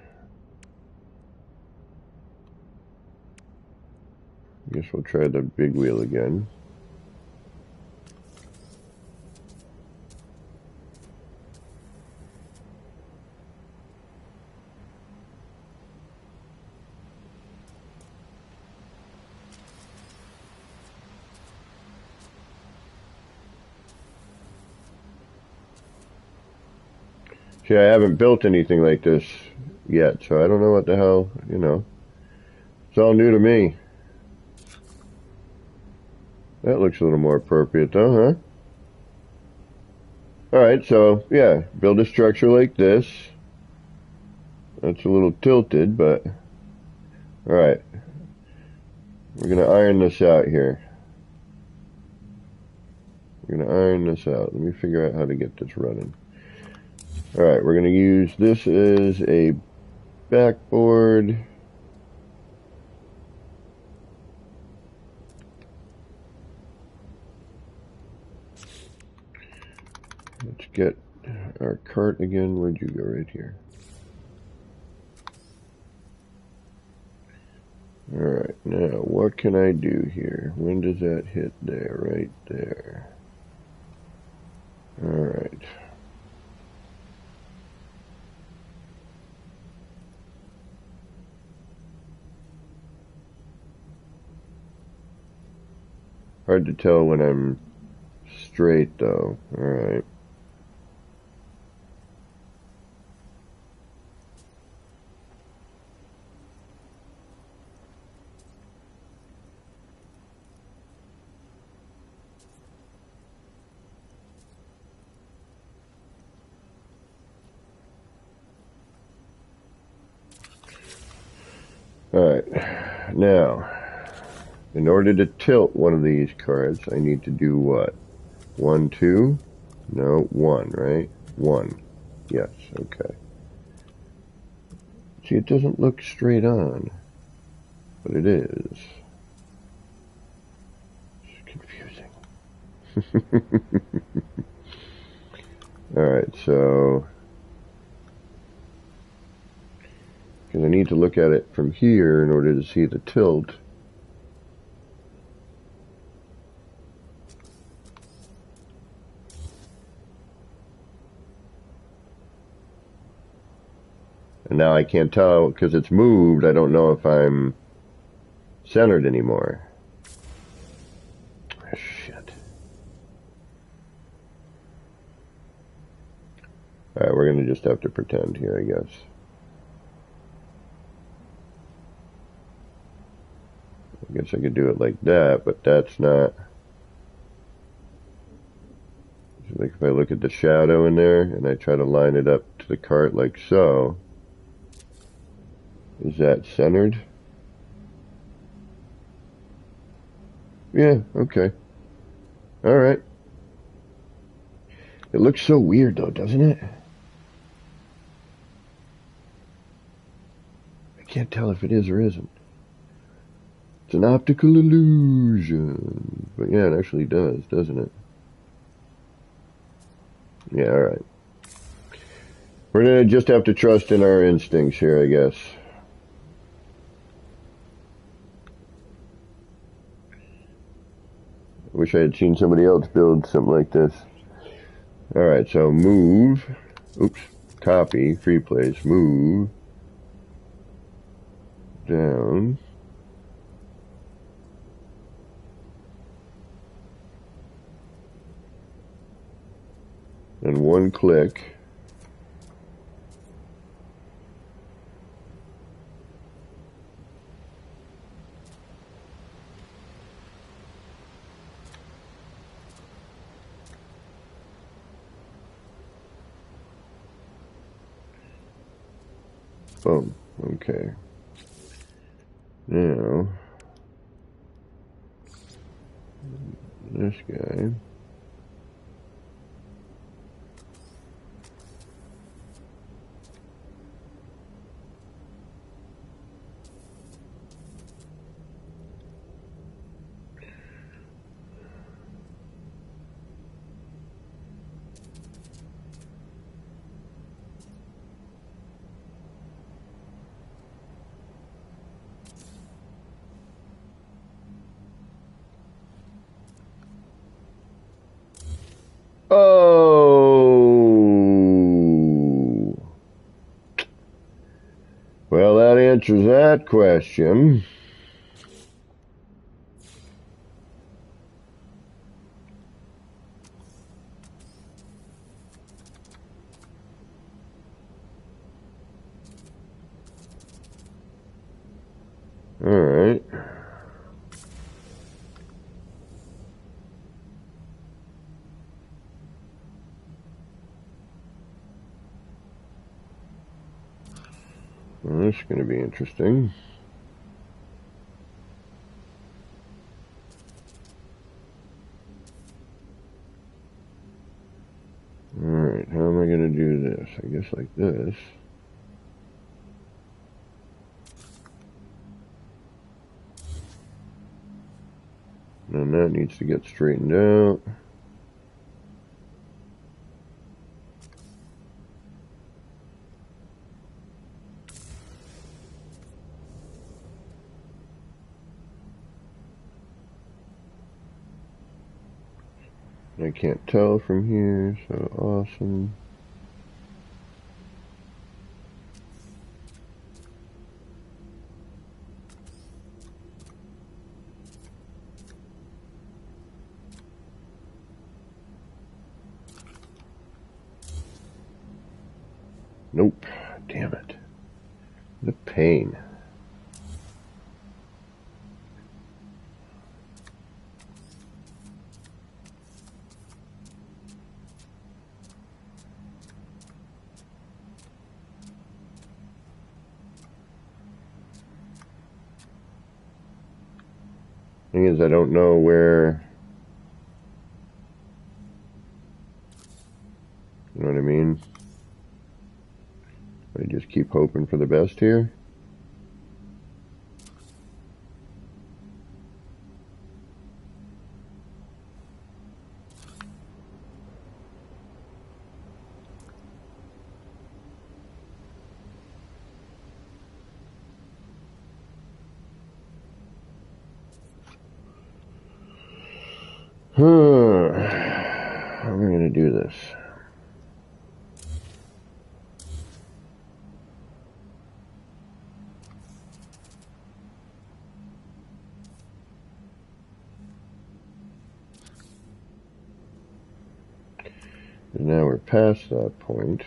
I guess we'll try the big wheel again. See, I haven't built anything like this yet, so I don't know what the hell, you know. It's all new to me. That looks a little more appropriate though, huh? Alright, so, yeah, build a structure like this. That's a little tilted, but... Alright. We're gonna iron this out here. We're gonna iron this out. Let me figure out how to get this running. Alright, we're gonna use this as a backboard. Let's get our cart again. Where'd you go? Right here. Alright, now what can I do here? When does that hit there? Right there. Alright. Hard to tell when I'm straight though. Alright. Alright, now, in order to tilt one of these cards, I need to do what? 1, 2? No, 1, right? 1. Yes, okay. See, it doesn't look straight on, but it is. It's confusing. Alright, so... because I need to look at it from here in order to see the tilt. And now I can't tell, because it's moved, I don't know if I'm centered anymore. Shit. Alright, we're going to just have to pretend here, I guess. I guess I could do it like that, but that's not... like if I look at the shadow in there, and I try to line it up to the cart like so, is that centered? Yeah, okay. Alright. It looks so weird though, doesn't it? I can't tell if it is or isn't. It's an optical illusion. But yeah, it actually does, doesn't it? Yeah, alright. We're gonna just have to trust in our instincts here, I guess. I wish I had seen somebody else build something like this. Alright, so move. Oops. Copy. Free place. Move. Down. And one click. Boom. Okay. Now, this guy. Oh! Well, that answers that question. All right. Well, this is going to be interesting. Alright, how am I going to do this? I guess like this. And that needs to get straightened out. I can't tell from here, so awesome. Nope. Damn it. The pain. Thing is, I don't know where. You know what I mean? I just keep hoping for the best here. How am I going to do this? And now we're past that point.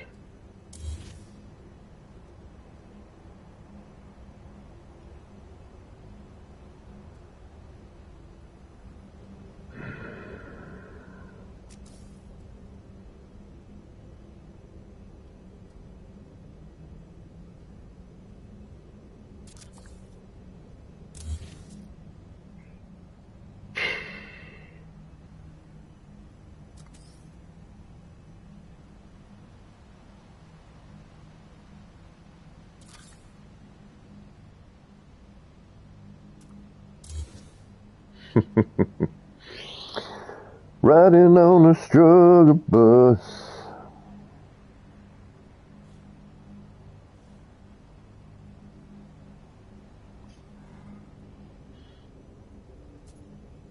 Riding on a struggle bus.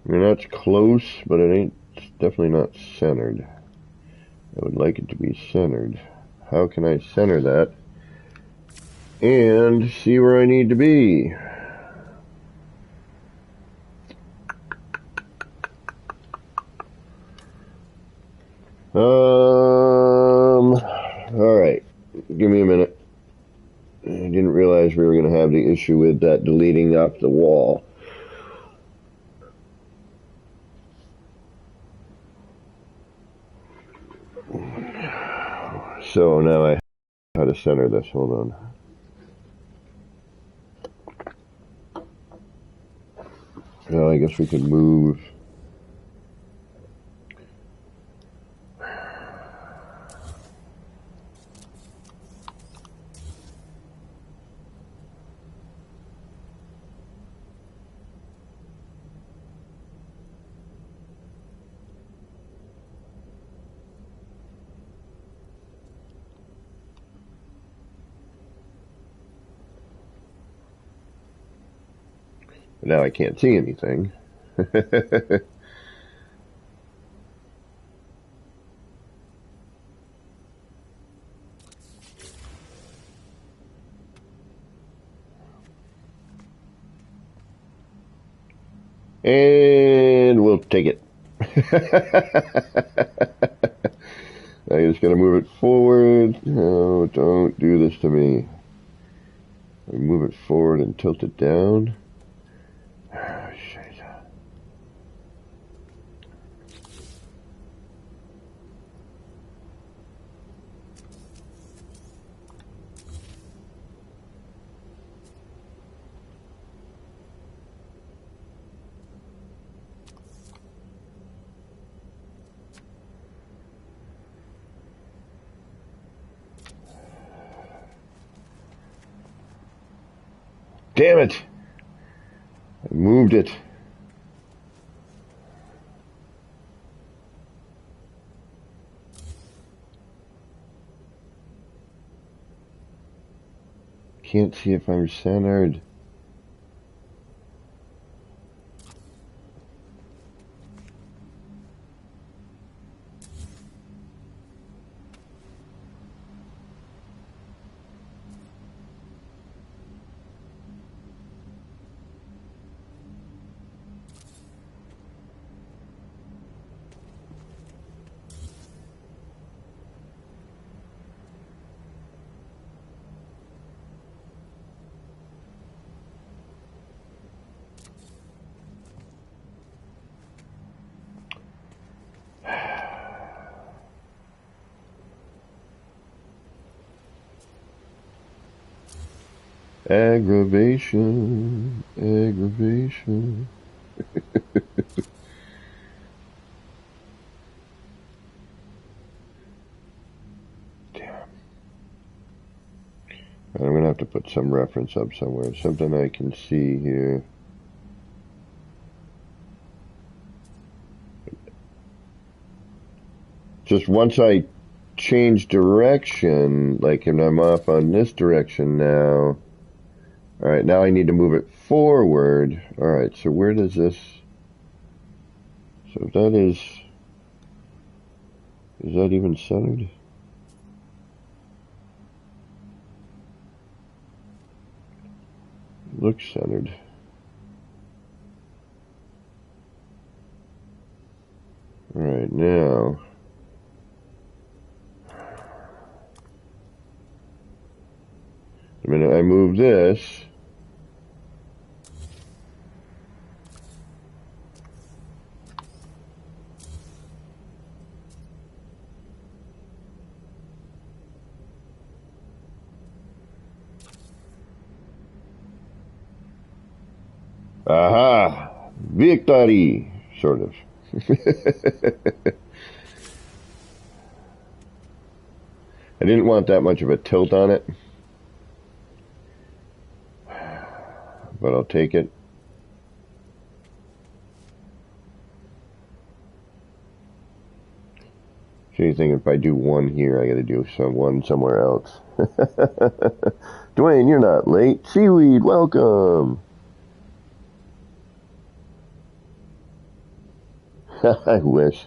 I mean, that's close, but it ain't, it's definitely not centered. I would like it to be centered. How can I center that and see where I need to be? Alright. Give me a minute. I didn't realize we were going to have the issue with that deleting up the wall. So now I know how to center this. Hold on. I guess we could move. Now I can't see anything. And we'll take it. Now you're just going to move it forward. No, don't do this to me. Move it forward and tilt it down. Oh, shit. Damn it! I moved it. Can't see if I'm centered. Aggravation, aggravation. Damn. I'm going to have to put some reference up somewhere, something I can see here. Just once I change direction, like if I'm off on this direction now. Alright, now I need to move it forward. Alright, so where does this... So that is that even centered? Looks centered. Alright, now... The minute I move this... Aha! Victory! Sort of. I didn't want that much of a tilt on it. But I'll take it. So you think if I do one here, I gotta do one somewhere else. Dwayne, you're not late. Seaweed, welcome! I wish.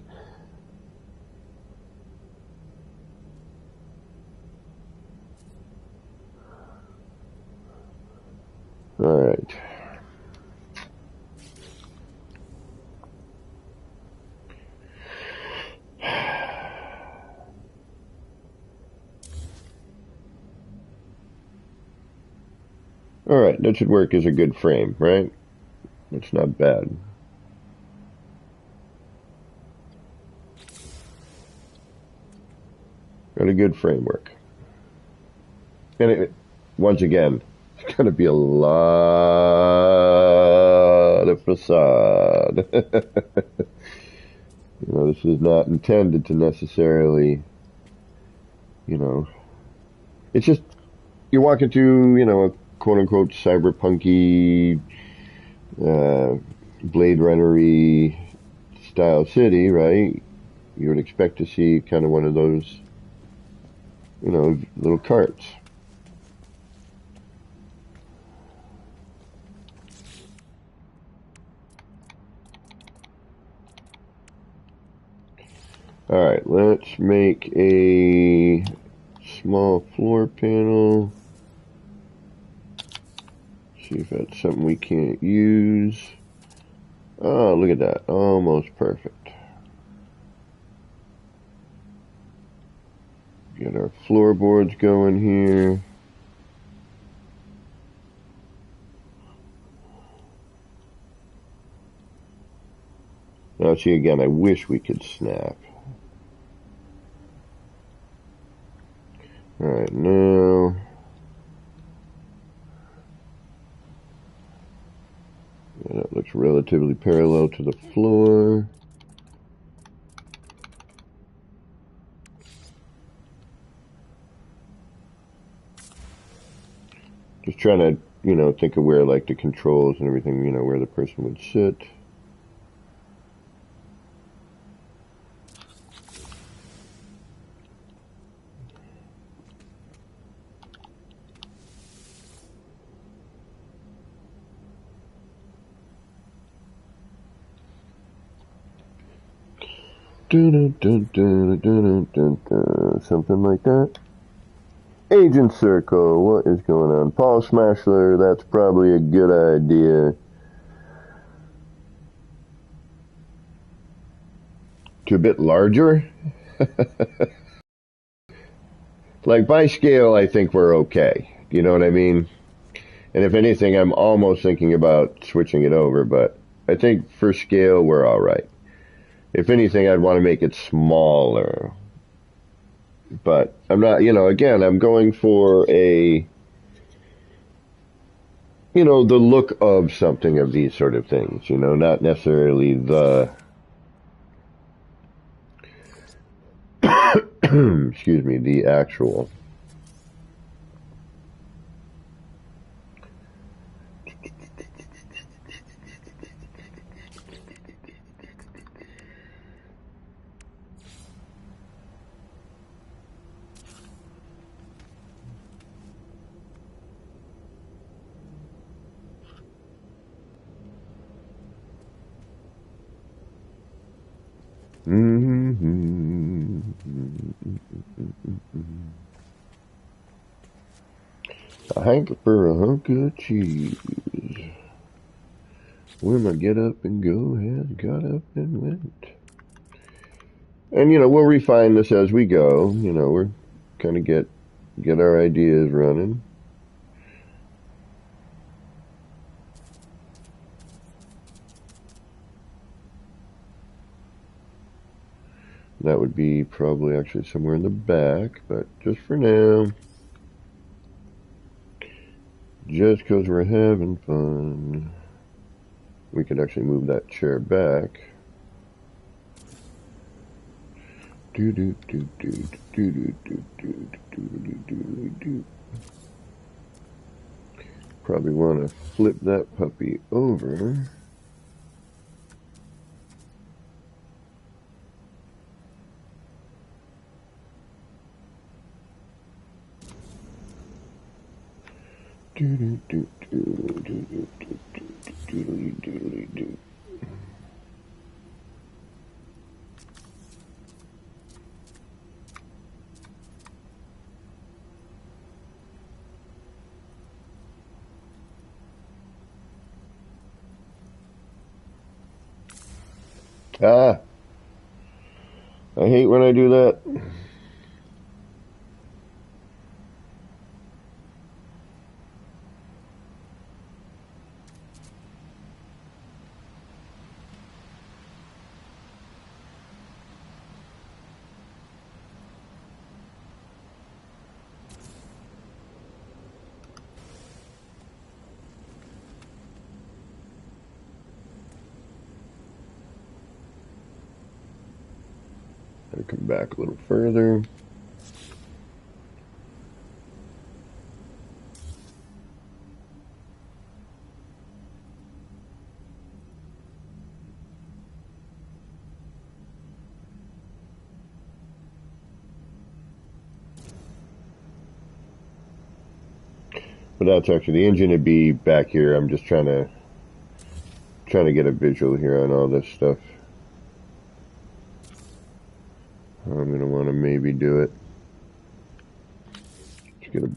Alright. Alright, that should work as a good frame, right? It's not bad. Got a good framework. And once again, it's going to be a lot the facade. You know, this is not intended to necessarily, you know, it's just, you're walking through, you know, a quote-unquote cyberpunky, Blade Runner-y style city, right? You would expect to see kind of one of those, you know, little carts. Alright, let's make a small floor panel. See if that's something we can't use. Oh, look at that. Almost perfect. Get our floorboards going here. Now, see, again, I wish we could snap. Alright, now... yeah, that looks relatively parallel to the floor. Just trying to, you know, think of where, like, the controls and everything, you know, where the person would sit. Something like that. Agent Circle, what is going on? Paul Smashler, that's probably a good idea. To a bit larger? Like, by scale, I think we're okay. You know what I mean? And if anything, I'm almost thinking about switching it over, but I think for scale, we're alright. If anything, I'd want to make it smaller. But I'm not, you know, again, I'm going for a, you know, the look of something of these sort of things, you know, not necessarily the, excuse me, the actual. A hanker for a hunk of cheese. Where my get up and go has got up and went. And, you know, we'll refine this as we go. You know, we're kind of get our ideas running. That would be probably actually somewhere in the back, but just for now, just because we're having fun, we could actually move that chair back. Probably want to flip that puppy over. Ah, I hate when I do that. Gotta come back a little further. But that's actually, the engine would be back here. I'm just trying to get a visual here on all this stuff. I'm going to want to maybe do it. Let's get a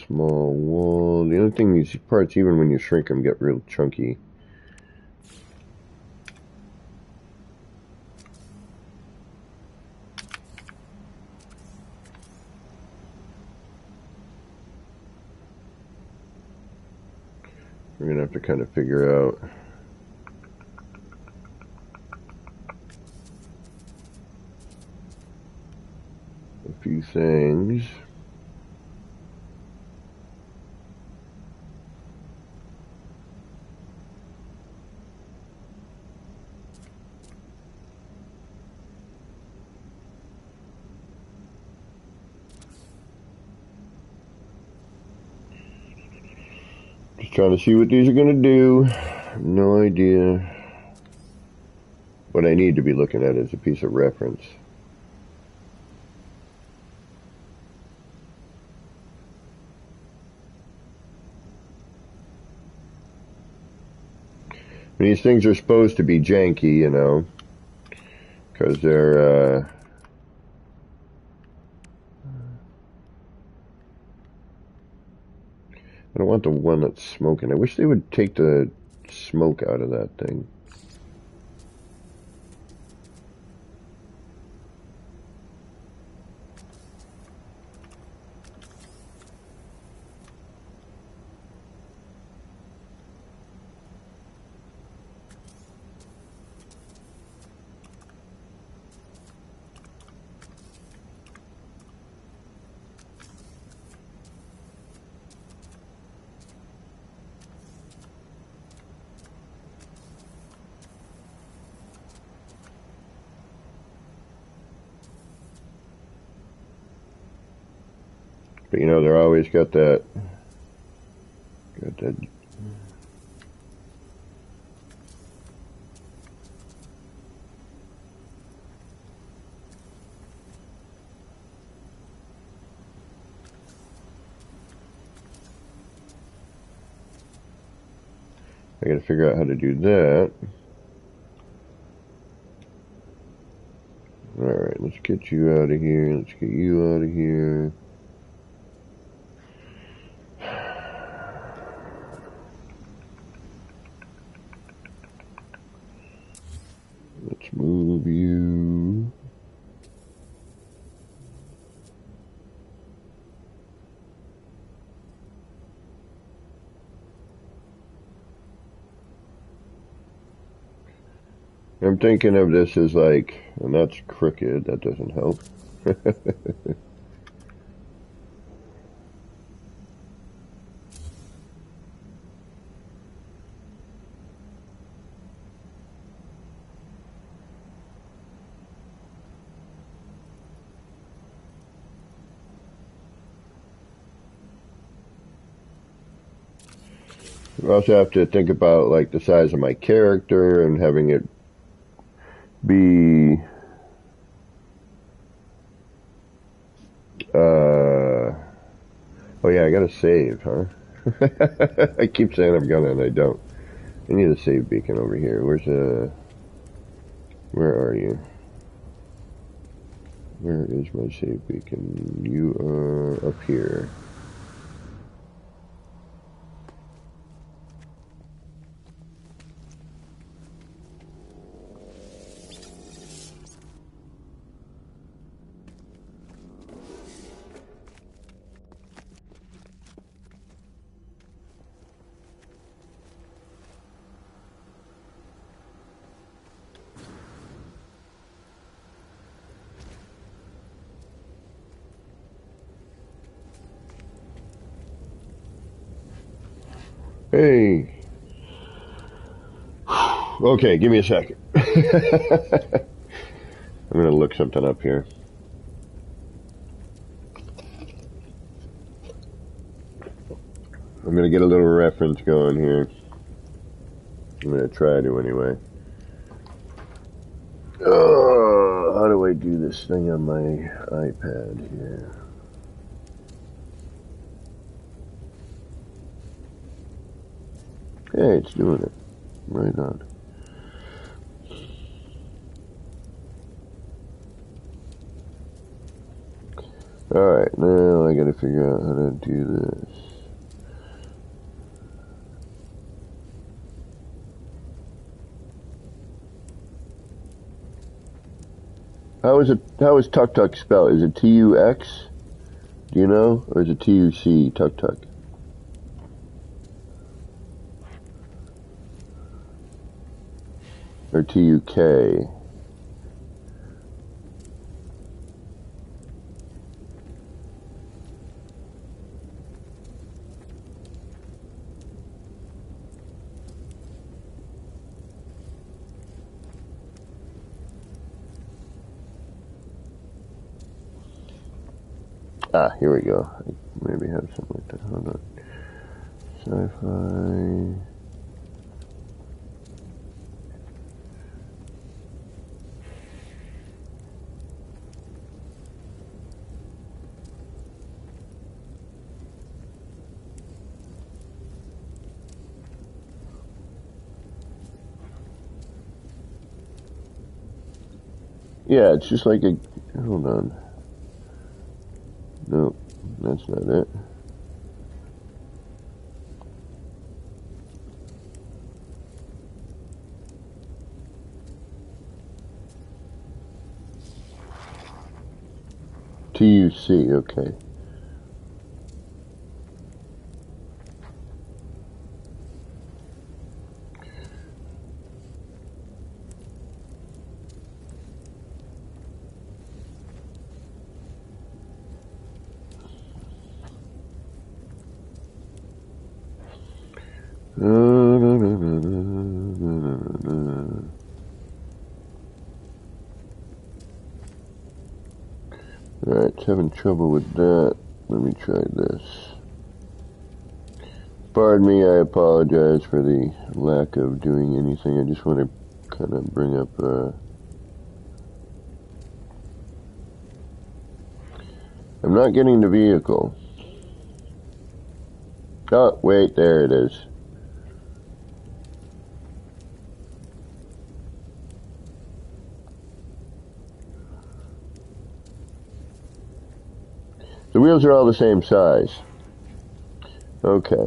small wall. The only thing, these parts, even when you shrink them, get real chunky. We're going to have to kind of figure out a few things. Just trying to see what these are going to do. No idea. What I need to be looking at is a piece of reference. These things are supposed to be janky, you know, because they're, I don't want the one that's smoking. I wish they would take the smoke out of that thing. But you know, they're always got that. I gotta figure out how to do that. Alright, let's get you out of here. Let's get you out of here. Let's move you. I'm thinking of this as like, and that's crooked, that doesn't help. I also have to think about like the size of my character and having it be oh yeah, I gotta save, huh? I keep saying I'm gonna and I don't. I need a save beacon over here. Where are you? Where is my save beacon? You are up here. Hey. Okay, give me a second. I'm going to look something up here. I'm going to get a little reference going here. I'm going to try to anyway. How do I do this thing on my iPad here? Hey, it's doing it. Right on. Alright, now I gotta figure out how to do this. How is Tuk Tuk spelled? Is it T-U-X? Do you know? Or is it T-U-C, Tuk Tuk? Or T-U-K? Ah, here we go. I maybe have something like that. Hold on. Sci-fi. Yeah, it's just like a... Hold on. Nope, that's not it. T-U-C, okay. Alright, it's having trouble with that. Let me try this. Pardon me, I apologize for the lack of doing anything. I just want to kind of bring up, I'm not getting the vehicle. Oh, wait, there it is. The wheels are all the same size. Okay.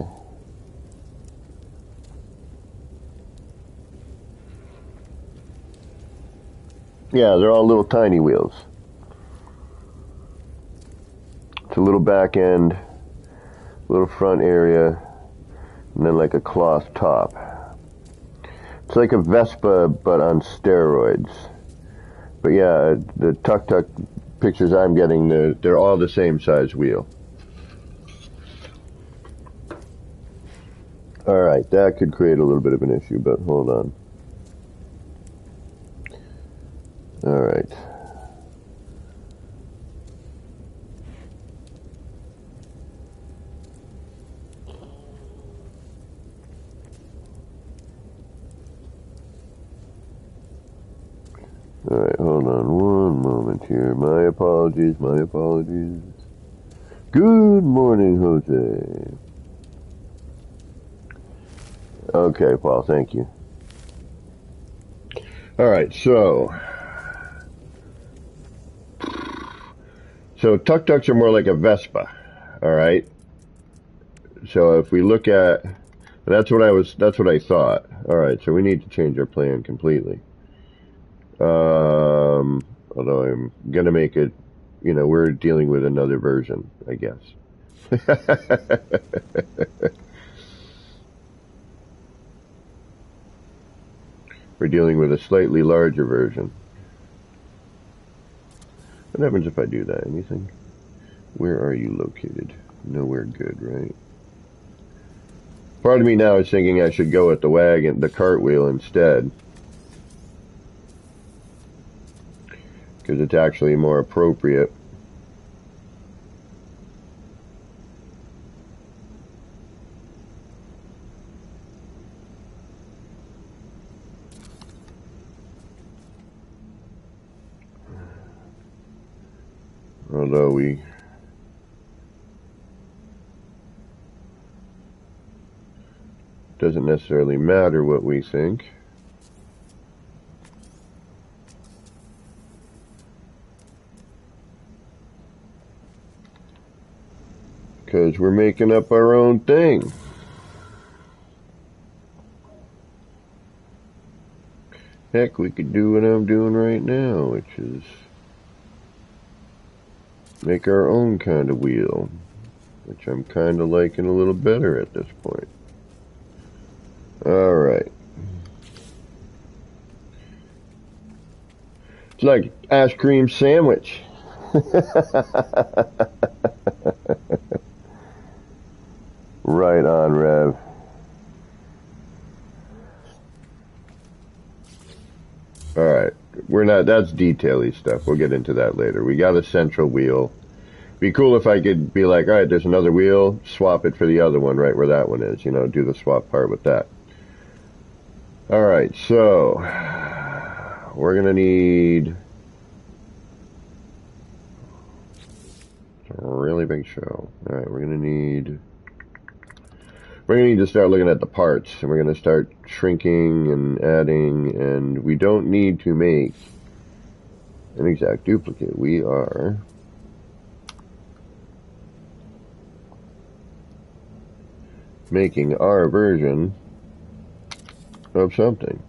Yeah, they're all little tiny wheels. It's a little back end, little front area, and then like a cloth top. It's like a Vespa, but on steroids. But yeah, the Tuk Tuk pictures I'm getting, they're all the same size wheel. Alright, that could create a little bit of an issue, but hold on. Alright. Alright, hold on one moment here. My apologies, my apologies. Good morning, Jose. Okay, Paul, thank you. Alright, so Tuk Tuks are more like a Vespa, alright? So if we look at, that's what I thought. Alright, so we need to change our plan completely. Although I'm gonna make it, we're dealing with another version, I guess. We're dealing with a slightly larger version. What happens if I do that? Anything? Where are you located? Nowhere good, right? Part of me now is thinking I should go with the cartwheel instead. because it's actually more appropriate. Although doesn't necessarily matter what we think. Because we're making up our own thing. Heck, we could do what I'm doing right now, which is make our own kind of wheel, which I'm kind of liking a little better at this point. Alright. It's like ice cream sandwich. Right on, Rev. Alright. That's detail-y stuff. We'll get into that later. We got a central wheel. Be cool if I could be like, alright, there's another wheel, swap it for the other one right where that one is, you know, do the swap part with that. Alright, so we're gonna need a really big show. Alright, we're gonna need to start looking at the parts, and we're gonna start shrinking and adding, and we don't need to make an exact duplicate. We are making our version of something.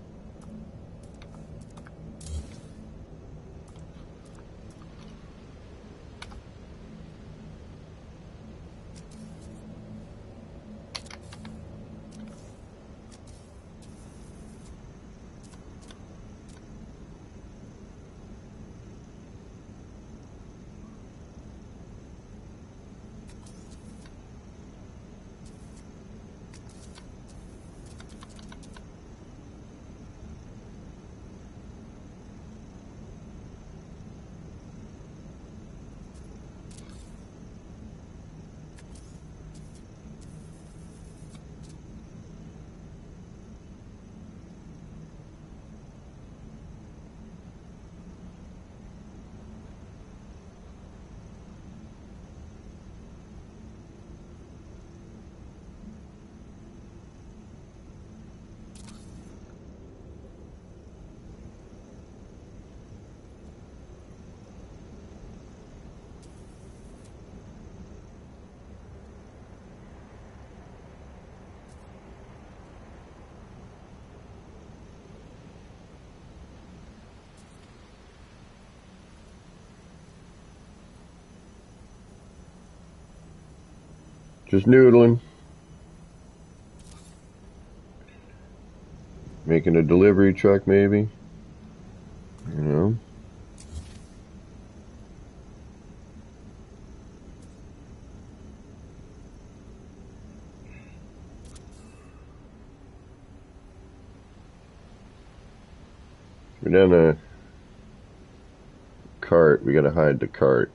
Just noodling. Making a delivery truck, maybe. You know. We're down a cart. We gotta hide the cart.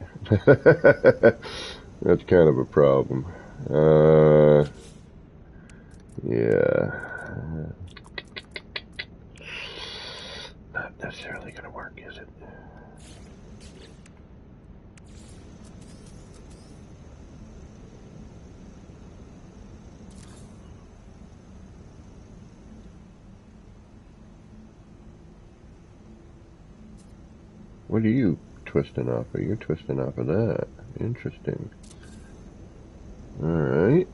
That's kind of a problem. Yeah. Not necessarily gonna work, is it? What are you twisting off of? You're twisting off of that. Interesting. Alright.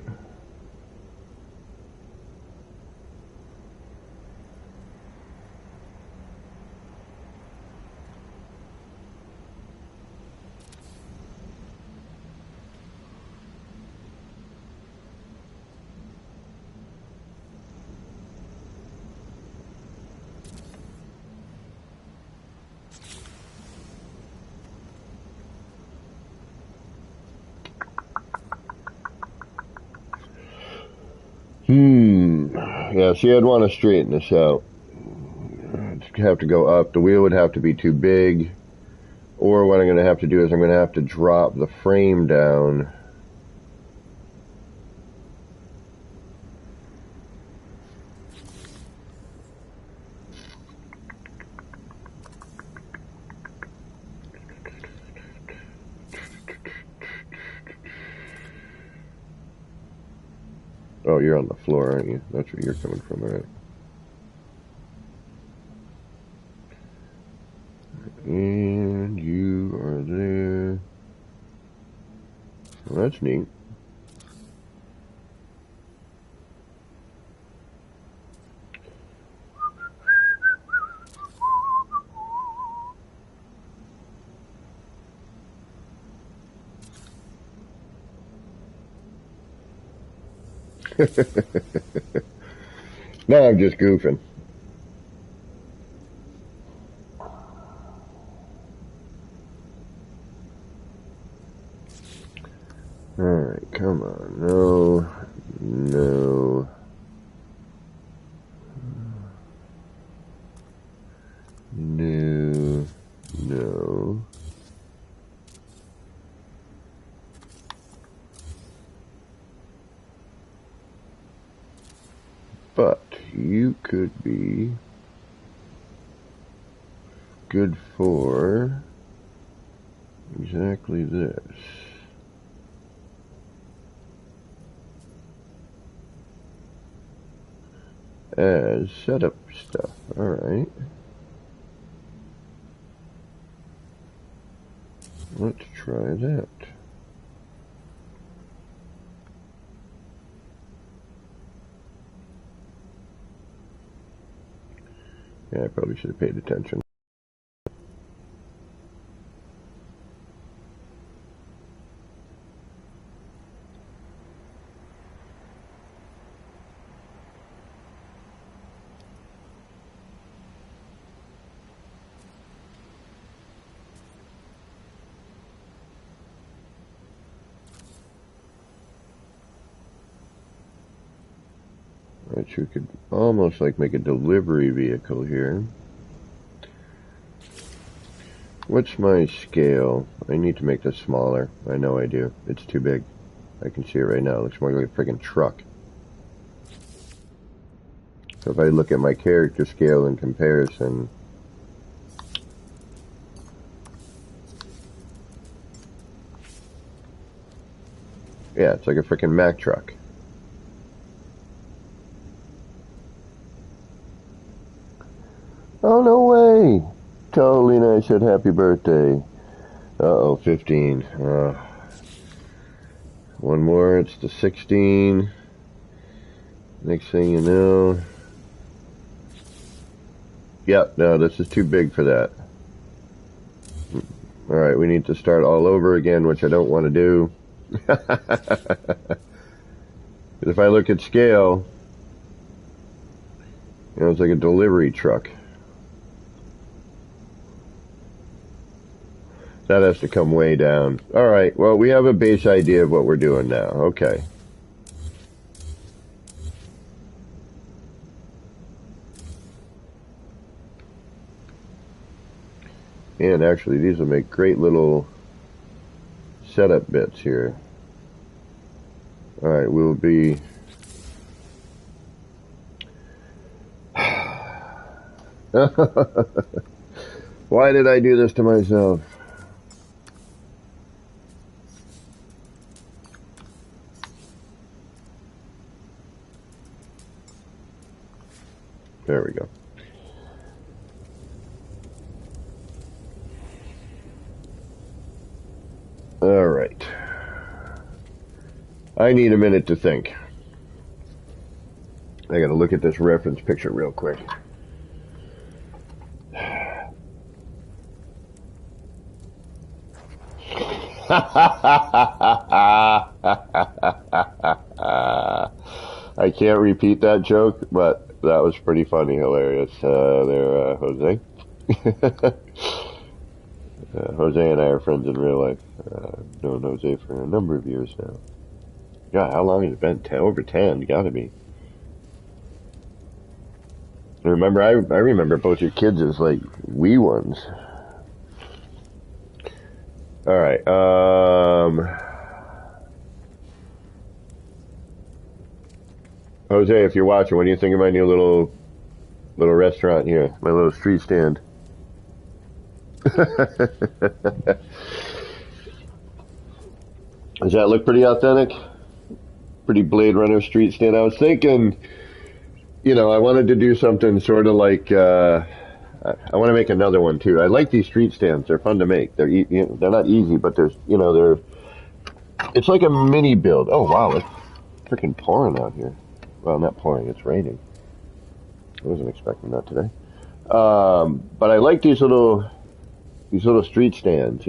Yeah, see, I'd want to straighten this out. I'd have to go up. The wheel would have to be too big. Or what I'm going to have to do is I'm going to have to drop the frame down. Oh, you're on the floor, aren't you? That's where you're coming from, right? And you are there. Well, that's neat. No, I'm just goofing. Alright, come on. No. No. No. No. But you could be good for exactly this. As setup stuff. Alright. Let's try that. Yeah, I probably should have paid attention. Which we could almost like make a delivery vehicle here. What's my scale? I need to make this smaller. I know I do. It's too big. I can see it right now. It looks more like a freaking truck. So if I look at my character scale in comparison, yeah, it's like a freaking Mack truck. Oh, no way! Totally nice. Said happy birthday. Uh-oh, 15. One more, it's the 16. Next thing you know... Yep, no, this is too big for that. Alright, we need to start all over again, which I don't want to do. If I look at scale, you know, it's like a delivery truck. That has to come way down. Alright, well, we have a base idea of what we're doing now. Okay. And actually, these will make great little setup bits here. Alright, we'll be... Why did I do this to myself? There we go. All right. I need a minute to think. I gotta look at this reference picture real quick. I can't repeat that joke, but that was pretty funny, hilarious. There, Jose. Jose and I are friends in real life. I've known Jose for a number of years now. God, how long has it been? Over 10, gotta be. I remember both your kids as like wee ones. All right. Jose, if you're watching, what do you think of my new little restaurant here? My little street stand. Does that look pretty authentic? Pretty Blade Runner street stand. I was thinking, I wanted to do something sort of like, I want to make another one too. I like these street stands. They're fun to make. They're not easy, but it's like a mini build. Oh wow, it's freaking pouring out here. Well, not pouring, it's raining. I wasn't expecting that today. But I like these little street stands,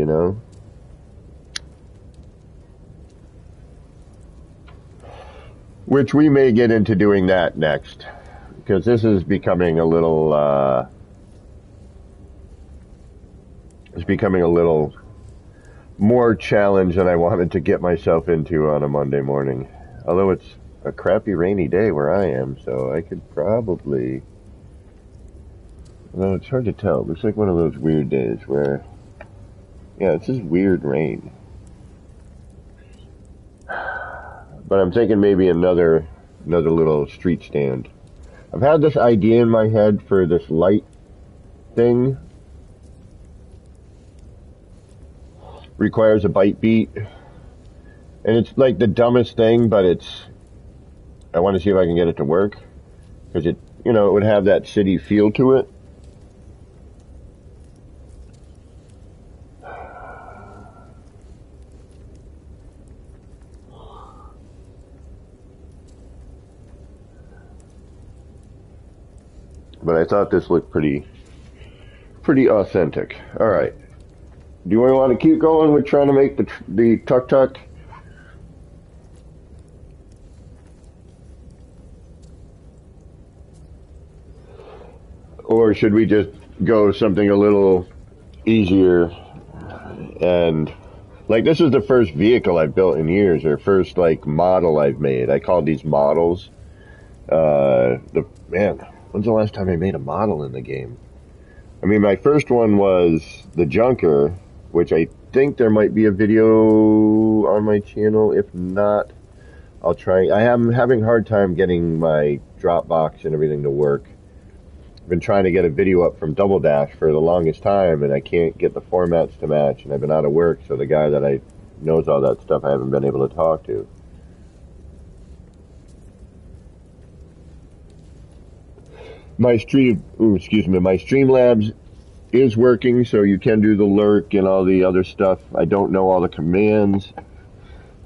which we may get into doing that next, because this is becoming a little, it's becoming a little more challenge than I wanted to get myself into on a Monday morning. Although it's a crappy rainy day where I am, so I could probably, well, it's hard to tell. It looks like one of those weird days where, yeah, it's just weird rain. But I'm thinking maybe another little street stand. I've had this idea in my head for this light thing. Requires a bite beat. And it's like the dumbest thing, but I want to see if I can get it to work. Because it would have that city feel to it. But I thought this looked pretty authentic. All right. Do we want to keep going with trying to make the tuk-tuk? Or should we just go something a little easier? And like, this is the first vehicle I've built in years, or first like model I've made. I call these models. When's the last time I made a model in the game? I mean, my first one was the Junker, which I think there might be a video on my channel. If not, I'll try. I am having a hard time getting my Dropbox and everything to work. I've been trying to get a video up from Double Dash for the longest time, and I can't get the formats to match, and I've been out of work, so the guy that knows all that stuff I haven't been able to talk to. My Streamlabs is working, so you can do the lurk and all the other stuff. I don't know all the commands,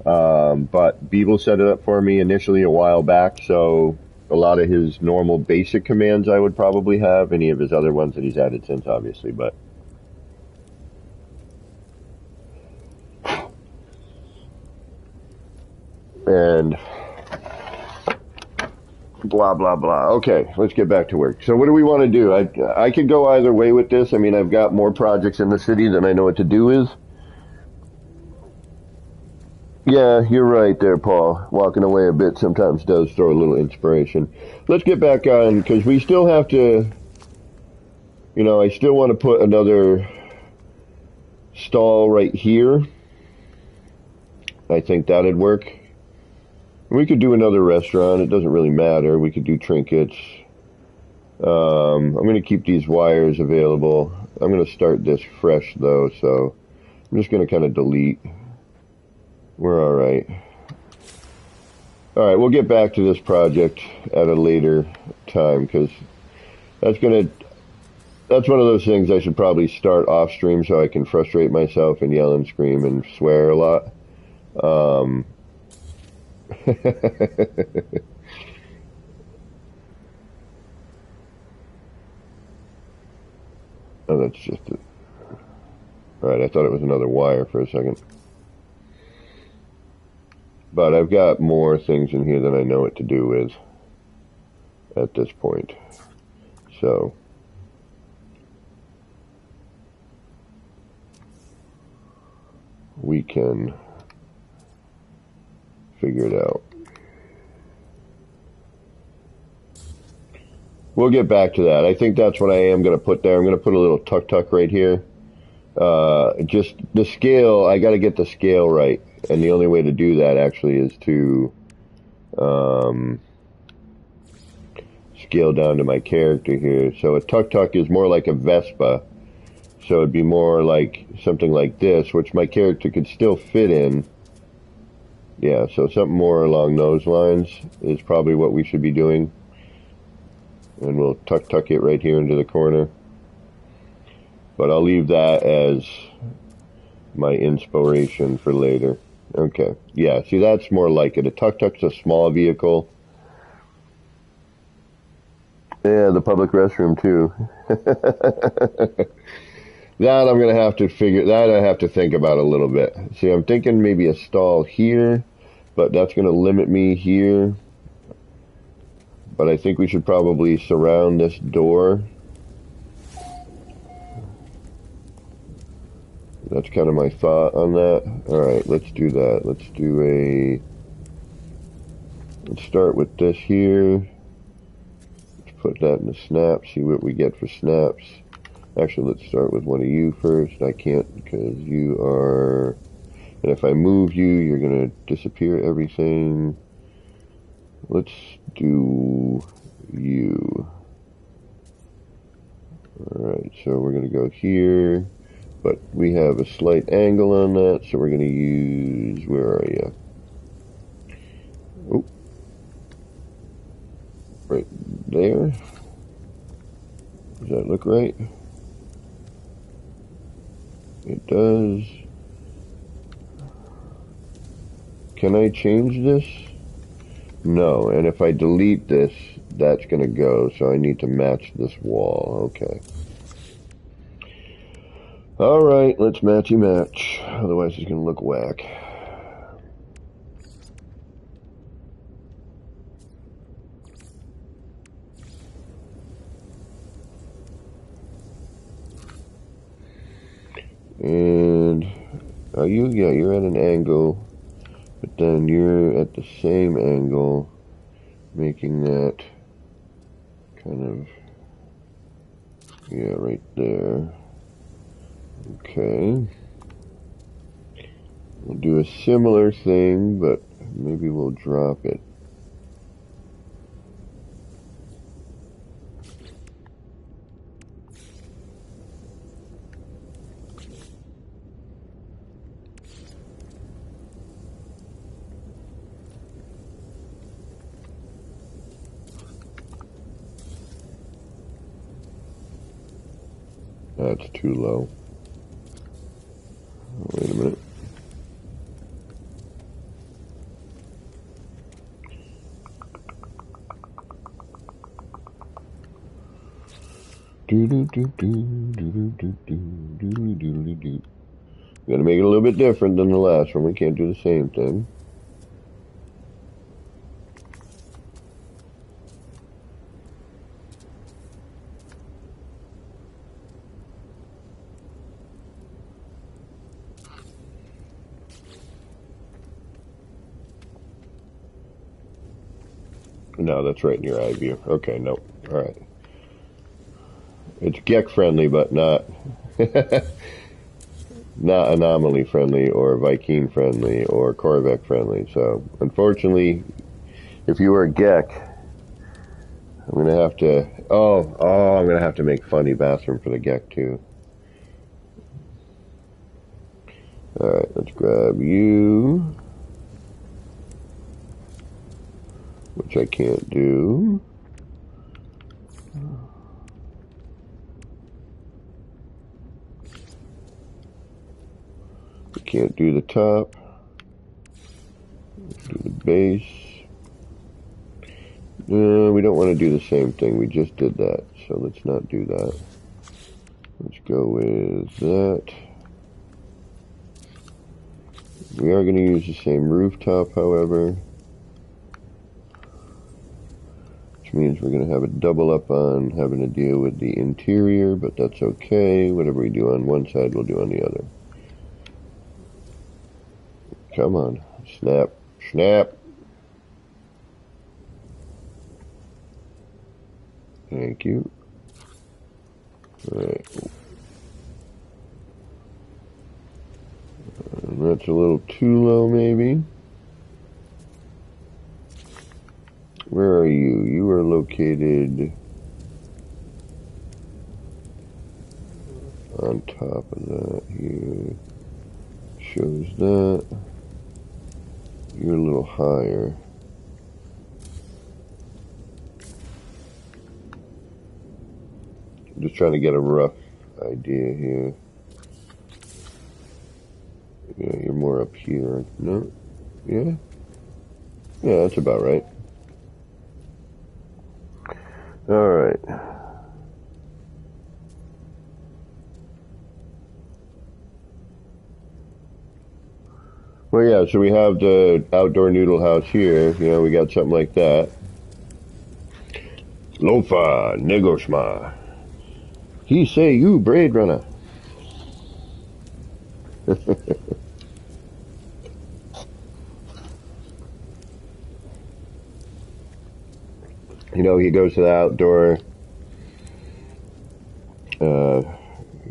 but Beeble set it up for me initially a while back, so a lot of his normal basic commands I would probably have, any of his other ones that he's added since, obviously, but and blah blah blah. Okay, let's get back to work. So what do we want to do? I could go either way with this. I mean, I've got more projects in the city than I know what to do with. Yeah, you're right there, Paul. Walking away a bit sometimes does throw a little inspiration. Let's get back on, because we still have to, I still want to put another stall right here. I think that'd work. We could do another restaurant. It doesn't really matter. We could do trinkets. I'm going to keep these wires available. I'm going to start this fresh, though, so I'm just going to kind of delete. We're all right. All right, we'll get back to this project at a later time, because that's one of those things I should probably start off stream so I can frustrate myself and yell and scream and swear a lot. Oh, that's just it. All right, I thought it was another wire for a second. But I've got more things in here than I know what to do with at this point. So we can figure it out. We'll get back to that. I think that's what I am going to put there. I'm going to put a little tuk-tuk right here. Just the scale, I got to get the scale right. And the only way to do that actually is to scale down to my character here. So a tuk-tuk is more like a Vespa. So it'd be more like something like this, which my character could still fit in. Yeah, so something more along those lines is probably what we should be doing. And we'll tuck it right here into the corner. But I'll leave that as my inspiration for later. Okay, yeah, see, that's more like it. A tuk-tuk's a small vehicle. Yeah, the public restroom too. That I'm gonna have to figure, that I have to think about a little bit. See, I'm thinking maybe a stall here, but that's gonna limit me here. But I think we should probably surround this door. That's kind of my thought on that. Alright, let's do that. Let's start with this here. Let's put that in the snap, see what we get for snaps. Actually, let's start with one of you first. I can't because you are... And if I move you, you're going to disappear everything. Let's do you. Alright, so we're going to go here. But we have a slight angle on that, so we're going to use... Where are you? Oh. Right there. Does that look right? It does. Can I change this? No, and if I delete this, that's going to go, so I need to match this wall. Okay. Alright, let's matchy match. Otherwise it's going to look whack. And are you? Yeah, you're at an angle, but then you're at the same angle, making that kind of, yeah, right there. Okay. We'll do a similar thing, but maybe we'll drop it. That's too low. Wait a minute. Gotta make it a little bit different than the last one. We can't do the same thing. No, that's right in your eye view. Okay, no. Alright. It's Gek friendly, but not not anomaly friendly or Viking friendly or Korvac friendly. So, unfortunately, if you were a Gek, I'm gonna have to. I'm gonna have to make funny bathroom for the Gek too. Alright, let's grab you. Which I can't do. We can't do the top. Let's do the base. No, we don't want to do the same thing. We just did that, so let's not do that. Let's go with that. We are going to use the same rooftop, however. Which means we're going to have a double up on having to deal with the interior, but that's okay. Whatever we do on one side, we'll do on the other. Come on. Snap. Snap. Thank you. Alright. That's a little too low, maybe. Where are you? You are located on top of that here. Shows that. You're a little higher. I'm just trying to get a rough idea here. Yeah, you're more up here. No? Yeah? Yeah, that's about right. Alright. Well, yeah, so we have the outdoor noodle house here. You know, we got something like that. Lofa, Negoshma. He say you, Braid Runner. You know, he goes to the outdoor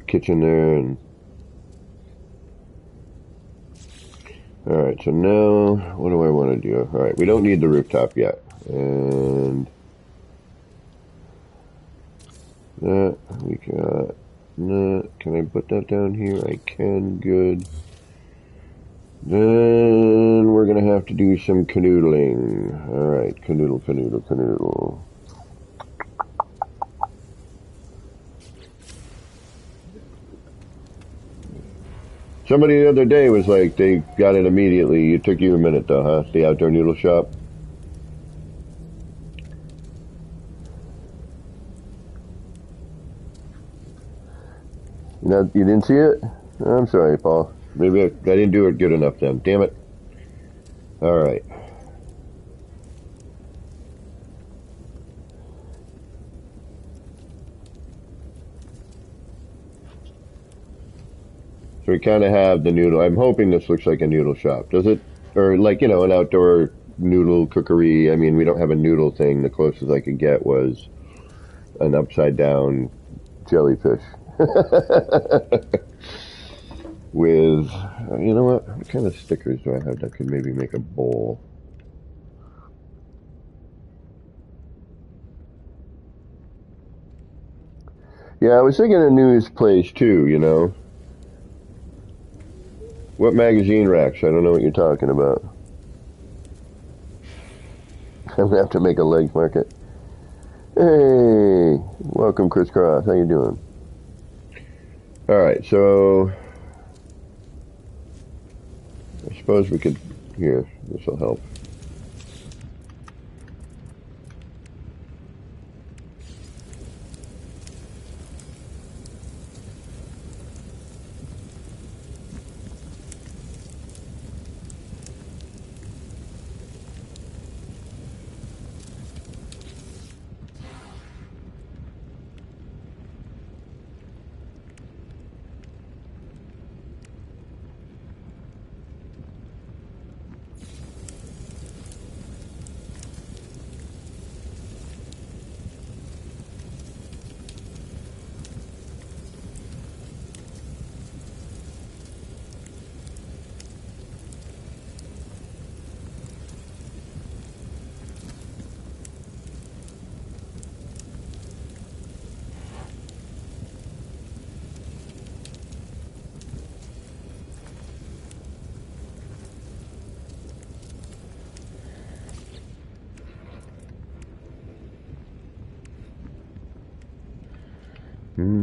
kitchen there, and alright, so now what do I want to do? Alright, we don't need the rooftop yet, and that we got that. Can I put that down here? I can. Good. Then we're gonna have to do some canoodling. Alright, canoodle, canoodle, canoodle. Somebody the other day was like, they got it immediately. It took you a minute though, huh? The outdoor noodle shop. No, you didn't see it? I'm sorry, Paul. Maybe I didn't do it good enough then. Damn it. Alright. So we kind of have the noodle. I'm hoping this looks like a noodle shop. Does it? Or like, you know, an outdoor noodle cookery. I mean, we don't have a noodle thing. The closest I could get was an upside down jellyfish. With, you know what kind of stickers do I have that could maybe make a bowl? Yeah, I was thinking a news place too, you know. What magazine racks? I don't know what you're talking about. I'm gonna have to make a legs market. Hey, welcome, Chris Cross. How you doing? All right, so I suppose we could. Here, this will help. I'm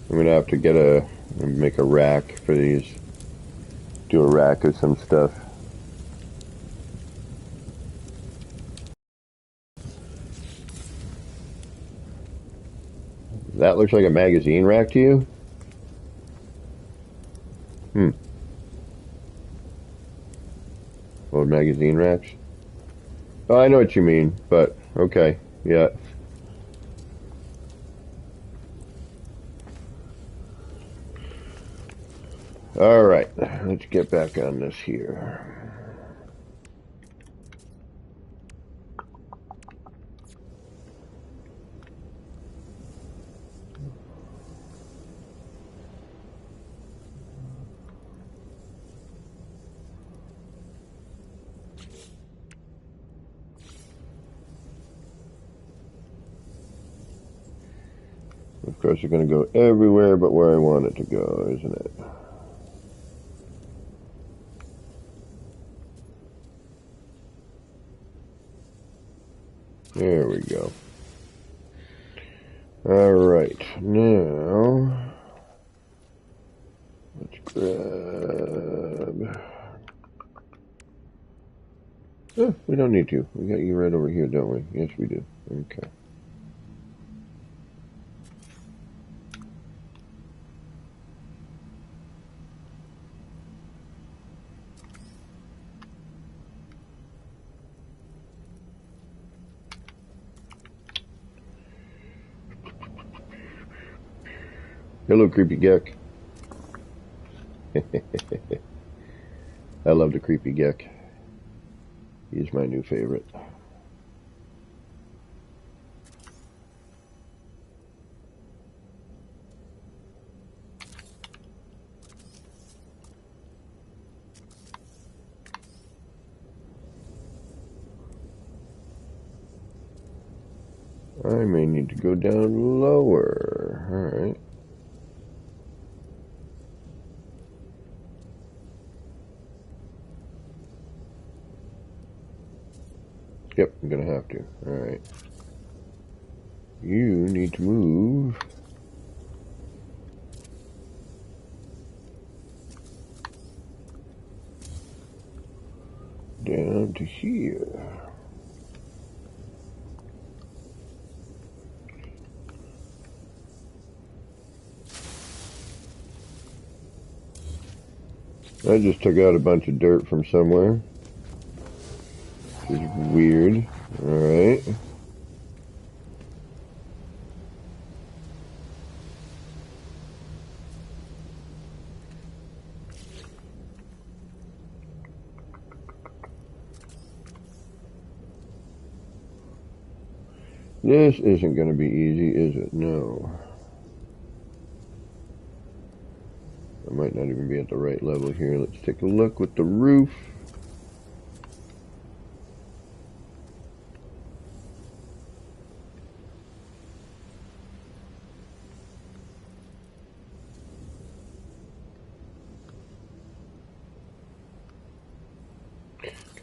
gonna have to make a rack for these. Do a rack of some stuff. That looks like a magazine rack to you? Old magazine racks? Oh, I know what you mean, but okay, yeah. Alright, let's get back on this here. Of course, it's going to go everywhere but where I want it to go, isn't it? There we go. Alright, now let's grab... Oh, we don't need to. We got you right over here, don't we? Yes, we do. Okay. Hello, creepy geck. I love the creepy geck. He's my new favorite. I may need to go down lower. Alright. Yep, I'm gonna have to. Alright. You need to move down to here. I just took out a bunch of dirt from somewhere. Which is weird. Alright. This isn't going to be easy, is it? No. I might not even be at the right level here. Let's take a look with the roof.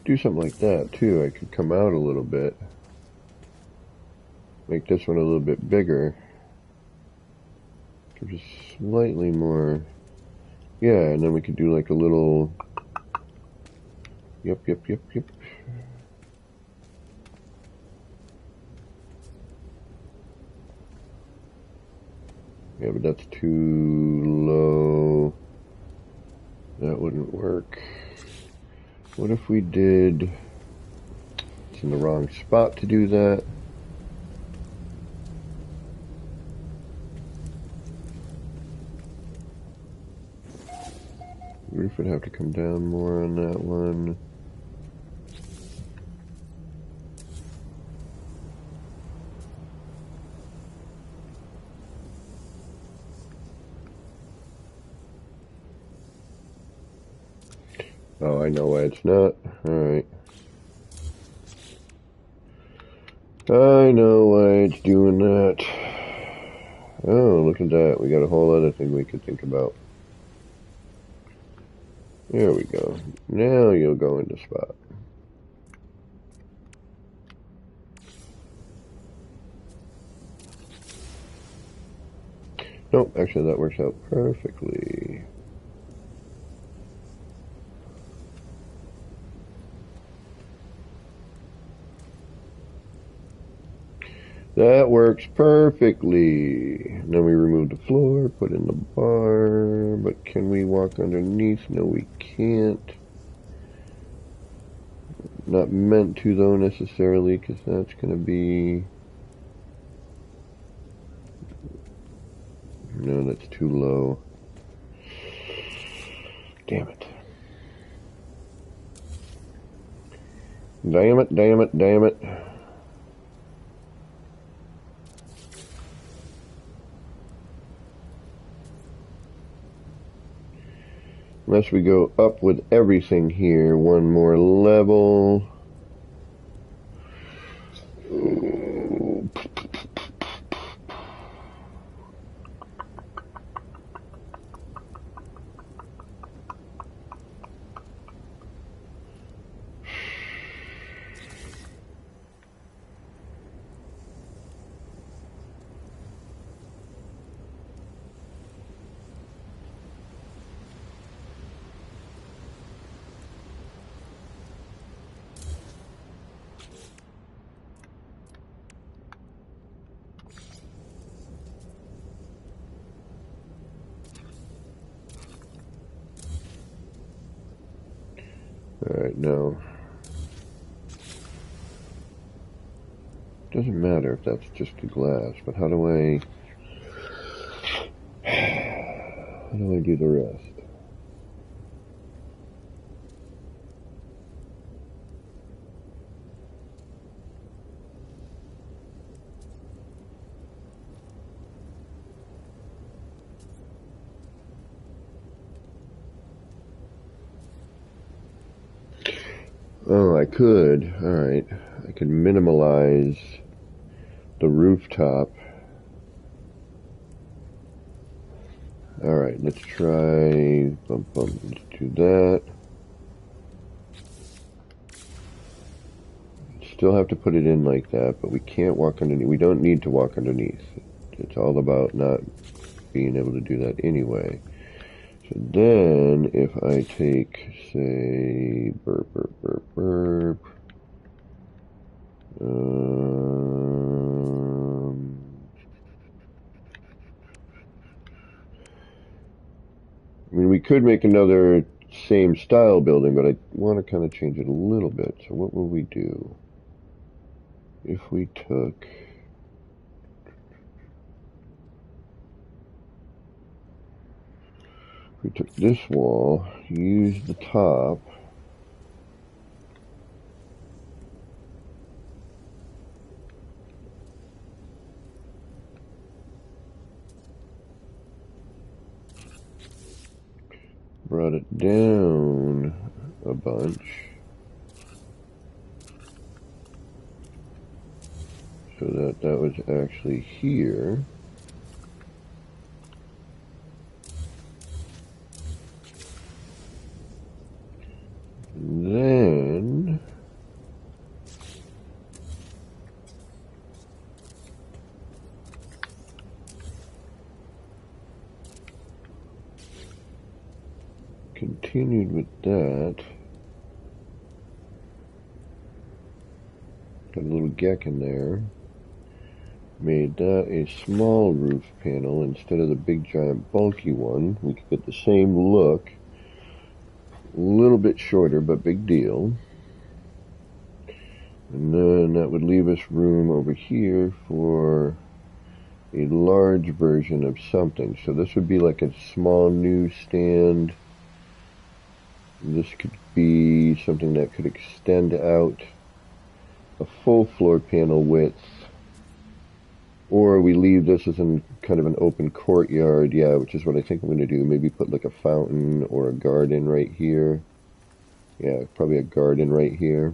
Do something like that too. I could come out a little bit. Make this one a little bit bigger. Just slightly more. Yeah, and then we could do like a little... Yep. Yeah, but that's too low. That wouldn't work. What if we did... It's in the wrong spot to do that. The roof would have to come down more on that one. Oh, I know why it's not. Alright. I know why it's doing that. Oh, look at that. We got a whole other thing we could think about. There we go. Now you'll go into spot. Nope, actually that works out perfectly. That works perfectly. Then we remove the floor, put in the bar, but can we walk underneath? No, we can't. Not meant to though necessarily, because that's going to be... No, that's too low. Damn it. Damn it. Unless we go up with everything here, one more level. Alright, now, doesn't matter if that's just the glass, but how do I do the rest? Oh, I could. Alright. I could minimalize the rooftop. Alright, let's try... let's do that. Still have to put it in like that, but we can't walk underneath. We don't need to walk underneath. It's all about not being able to do that anyway. So then, if I take, say, burp, burp, burp, burp, I mean, we could make another same style building, but I want to kind of change it a little bit. So what will we do if we took... We took this wall, used the top, brought it down a bunch, so that was actually here. Then continued with that. Got a little geck in there. Made that a small roof panel instead of the big giant bulky one. We could get the same look. A little bit shorter, but big deal. And then that would leave us room over here for a large version of something. So this would be like a small newsstand. This could be something that could extend out a full floor panel width. Or we leave this as in kind of an open courtyard, yeah, which is what I think I'm going to do. Maybe put like a fountain or a garden right here. Yeah, probably a garden right here.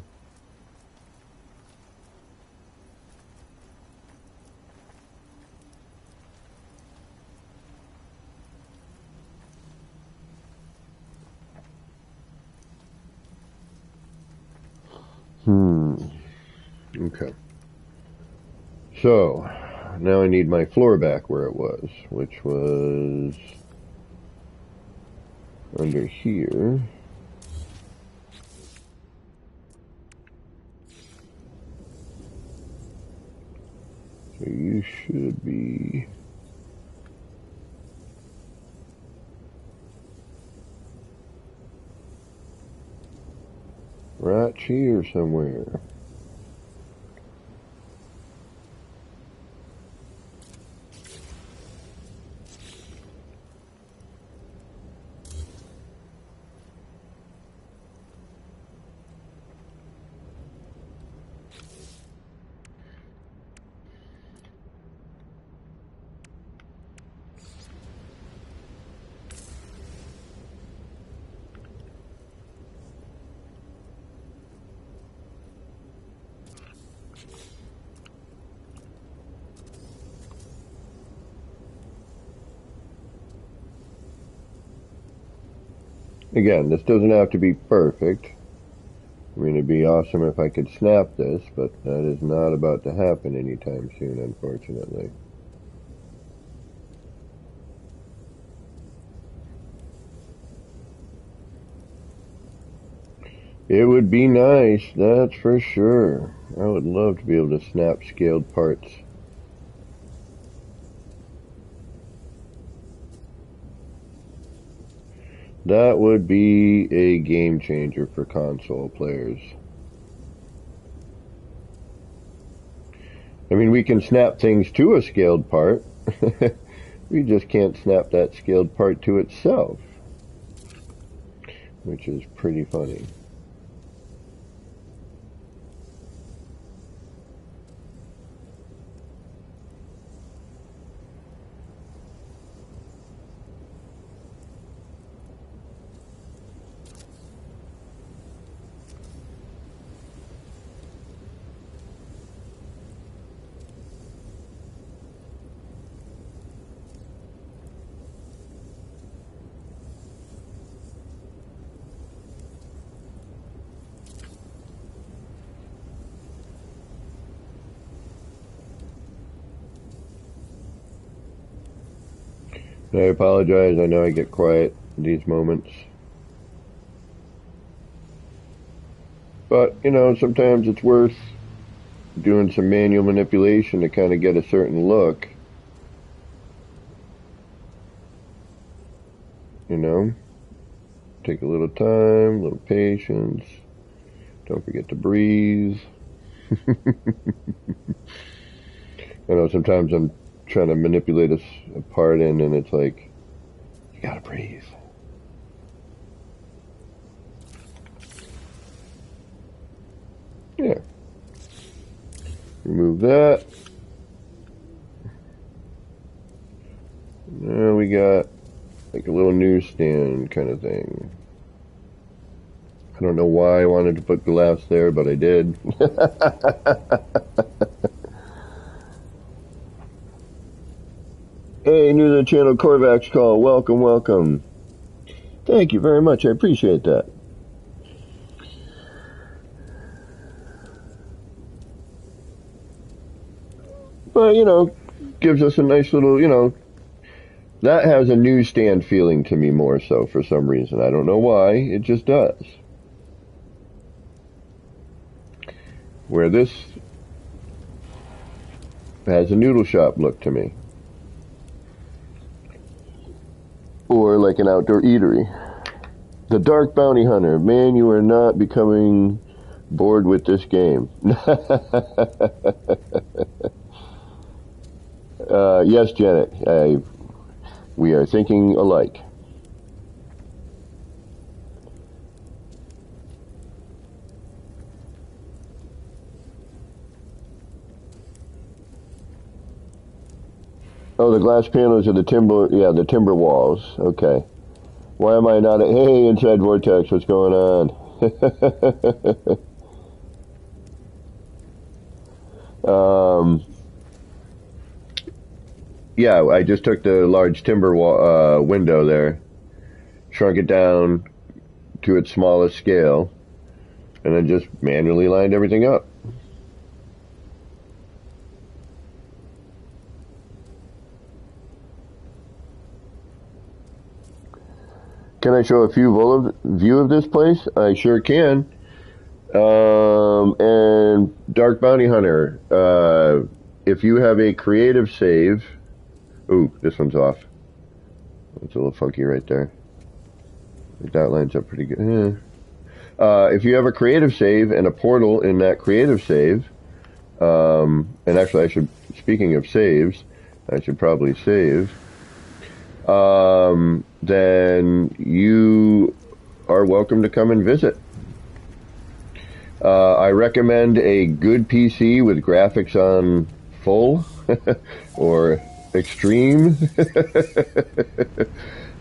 Okay. So, now I need my floor back where it was, which was under here. So you should be right here somewhere. Again, this doesn't have to be perfect. I mean, it'd be awesome if I could snap this, but that is not about to happen anytime soon, unfortunately. It would be nice, that's for sure. I would love to be able to snap scaled parts. That would be a game changer for console players. I mean, we can snap things to a scaled part. We just can't snap that scaled part to itself, which is pretty funny. I apologize, I know I get quiet in these moments. But, you know, sometimes it's worth doing some manual manipulation to kind of get a certain look. You know? Take a little time, a little patience. Don't forget to breathe. I know sometimes I'm trying to manipulate a part in and it's like, you gotta breathe. Yeah. Remove that. Now we got like a little newsstand kind of thing. I don't know why I wanted to put glass there, but I did. Hey, new to the channel, Corvax Call. Welcome, welcome. Thank you very much. I appreciate that. But, you know, gives us a nice little, you know, that has a newsstand feeling to me more so for some reason. I don't know why. It just does. Where this has a noodle shop look to me. Or like an outdoor eatery. The Dark Bounty Hunter. Man, you are not becoming bored with this game. Yes, Janet. We are thinking alike. Oh, the glass panels are the timber, yeah, the timber walls. Okay. Why am I not hey, Inside Vortex, what's going on? Yeah, I just took the large timber window there, shrunk it down to its smallest scale, and then just manually lined everything up. Can I show a view of this place? I sure can. And Dark Bounty Hunter, if you have a creative save, ooh, this one's off. It's a little funky right there. That lines up pretty good. If you have a creative save and a portal in that creative save, and actually speaking of saves, I should probably save, then you are welcome to come and visit. I recommend a good PC with graphics on full or extreme.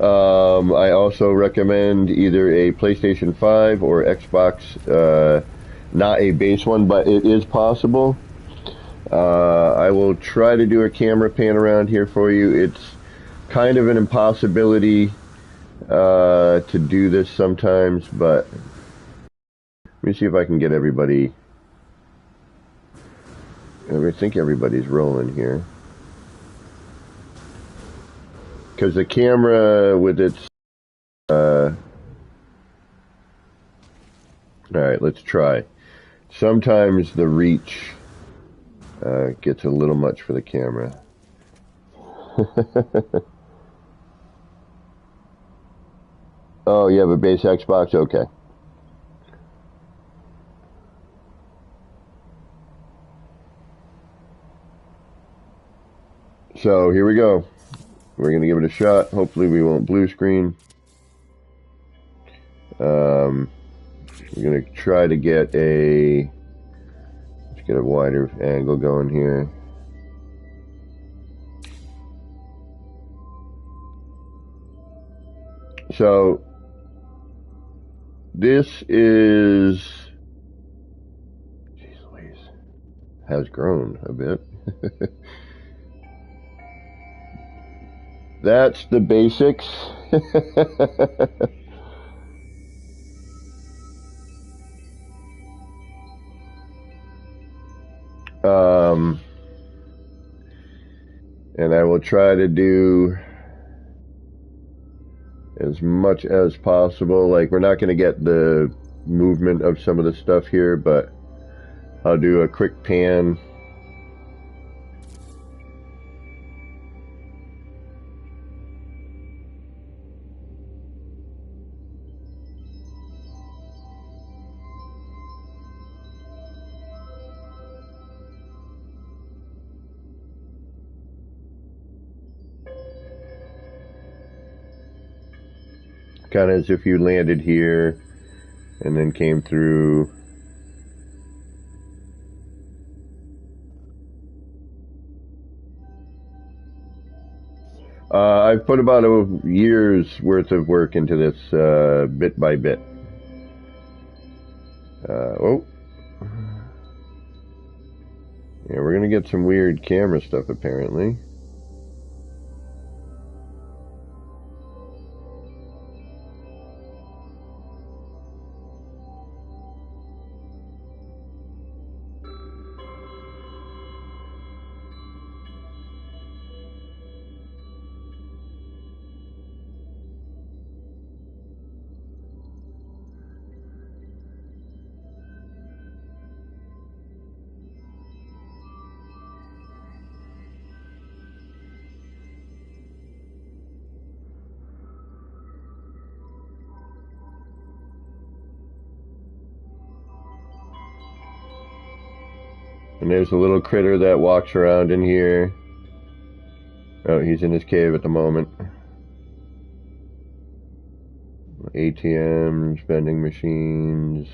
I also recommend either a PlayStation 5 or Xbox, not a base one, but it is possible. I will try to do a camera pan around here for you. It's kind of an impossibility to do this sometimes, but let me see if I can get everybody. I think everybody's rolling here. Because the camera with its... Alright, let's try. Sometimes the reach gets a little much for the camera. Oh, you have a base Xbox? Okay. So here we go. We're going to give it a shot. Hopefully we won't blue screen. We're going to try to get let's get a wider angle going here. So this is, geez Louise, has grown a bit. That's the basics. And I will try to do as much as possible. Like, we're not going to get the movement of some of the stuff here, but I'll do a quick pan. Kind of as if you landed here and then came through. I've put about a year's worth of work into this, bit by bit. Oh. Yeah, we're going to get some weird camera stuff apparently. And there's a little critter that walks around in here. Oh, he's in his cave at the moment. ATMs, vending machines.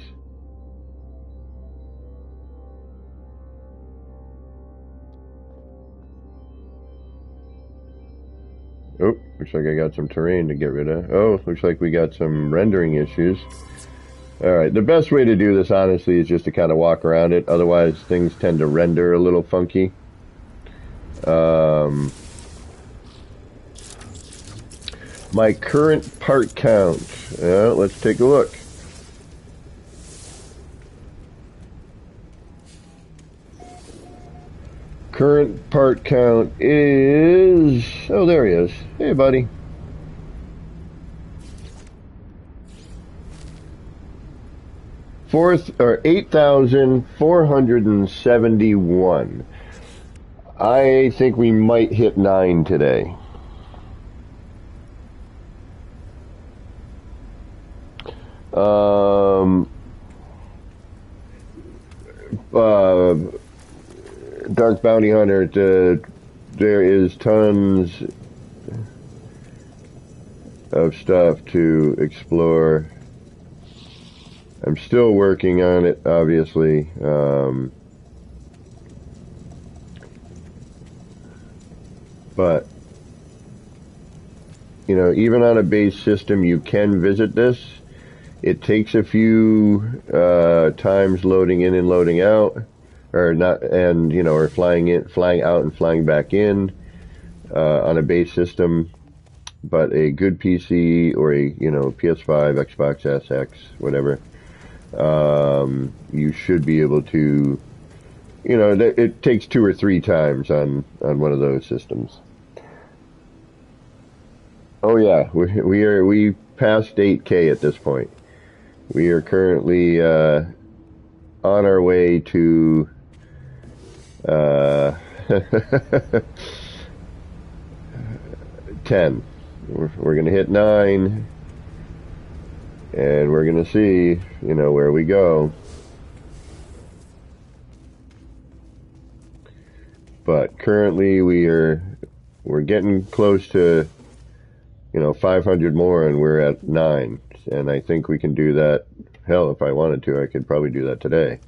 Oh, looks like I got some terrain to get rid of. Oh, looks like we got some rendering issues. Alright, the best way to do this, honestly, is just to kind of walk around it. Otherwise, things tend to render a little funky. My current part count. Let's take a look. Current part count is... Oh, there he is. Hey, buddy. Fourth, or 8,471. I think we might hit 9 today. Dark Bounty Hunter, there is tons of stuff to explore. I'm still working on it, obviously. But, you know, even on a base system, you can visit this. It takes a few times loading in and loading out, or not, and you know, or flying out and flying back in on a base system. But a good PC or a PS5, Xbox SX, whatever. You should be able to, it takes 2 or 3 times on one of those systems. Oh yeah, we passed 8K at this point. We are currently on our way to 10. We're going to hit 9. And we're going to see, you know, where we go. But currently we're getting close to, you know, 500 more, and we're at 9. And I think we can do that. Hell, if I wanted to, I could probably do that today.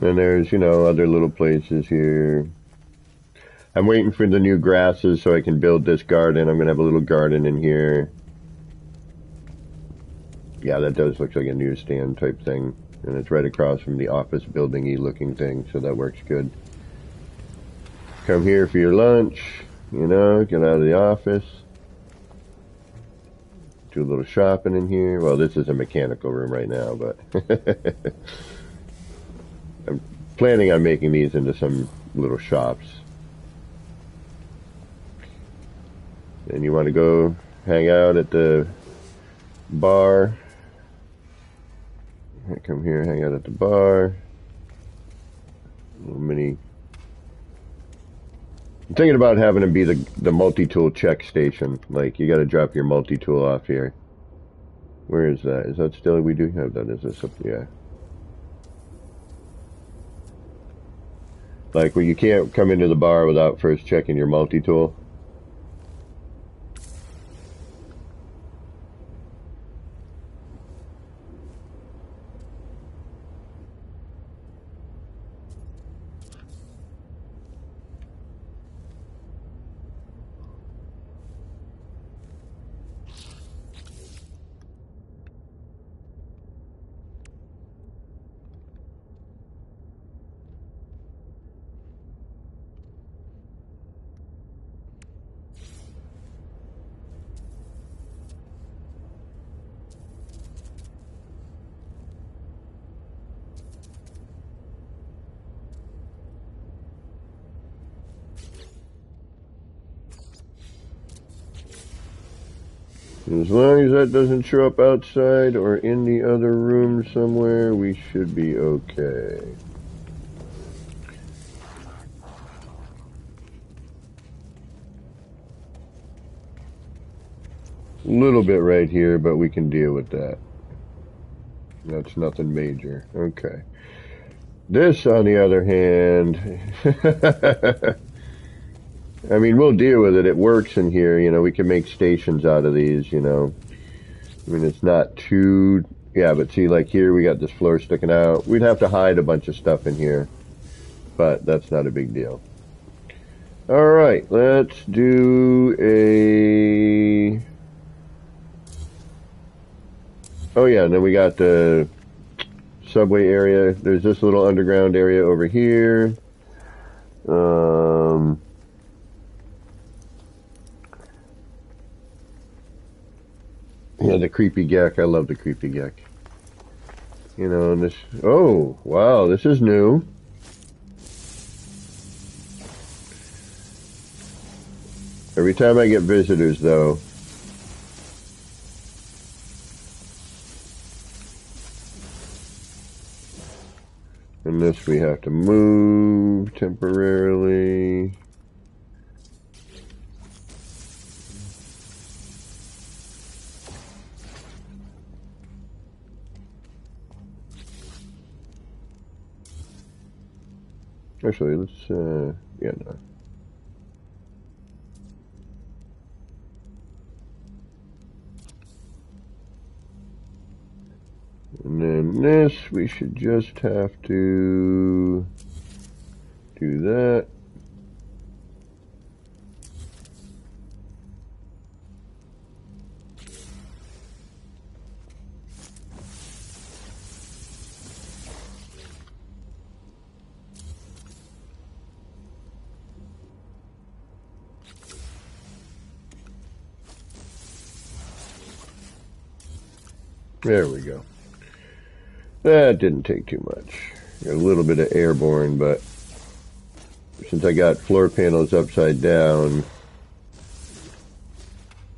And there's, you know, other little places here. I'm waiting for the new grasses so I can build this garden. I'm going to have a little garden in here. Yeah, that does look like a newsstand type thing. And it's right across from the office building-y looking thing, so that works good. Come here for your lunch, you know, get out of the office. Do a little shopping in here. Well, this is a mechanical room right now, but I'm planning on making these into some little shops. And you want to go hang out at the bar. Come here, hang out at the bar. Little mini. I'm thinking about having it be the multi-tool check station. Like, you got to drop your multi-tool off here. Where is that? Is that still? We do have that. Is this? Yeah. Like, where you can't come into the bar without first checking your multi-tool. As long as that doesn't show up outside or in the other room somewhere, we should be okay. A little bit right here, but we can deal with that. That's nothing major. Okay. This, on the other hand, I mean, we'll deal with it. It works in here, you know. We can make stations out of these, you know. I mean, it's not too... Yeah, but see, like here, we got this floor sticking out. We'd have to hide a bunch of stuff in here, but that's not a big deal. All right, let's do a... Oh, yeah, and then we got the subway area. There's this little underground area over here. Yeah, the creepy geck. I love the creepy geck. You know, and this... Oh, wow, this is new. Every time I get visitors, though... And this we have to move temporarily. Actually, let's, yeah, no. And then this, we should just have to do that. There we go. That didn't take too much. Got a little bit of airborne, but since I got floor panels upside down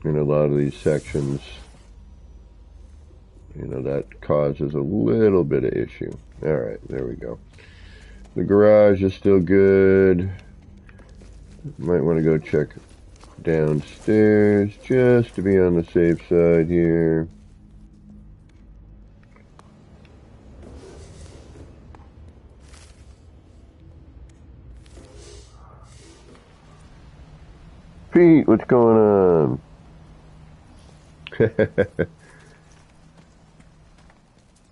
in a lot of these sections, You know, that causes a little bit of issue. All right, there we go. The garage is still good. Might want to go check downstairs just to be on the safe side here. Pete, what's going on?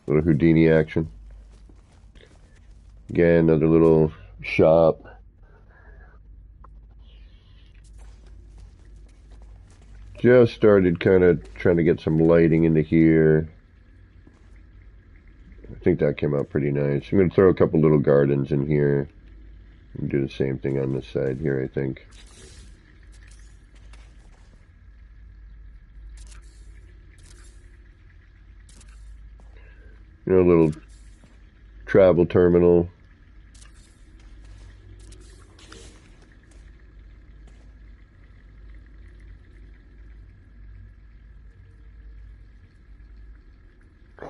Little Houdini action. Again, another little shop. Just started kind of trying to get some lighting into here. I think that came out pretty nice. I'm going to throw a couple little gardens in here. And do the same thing on this side here, I think. You know, a little travel terminal.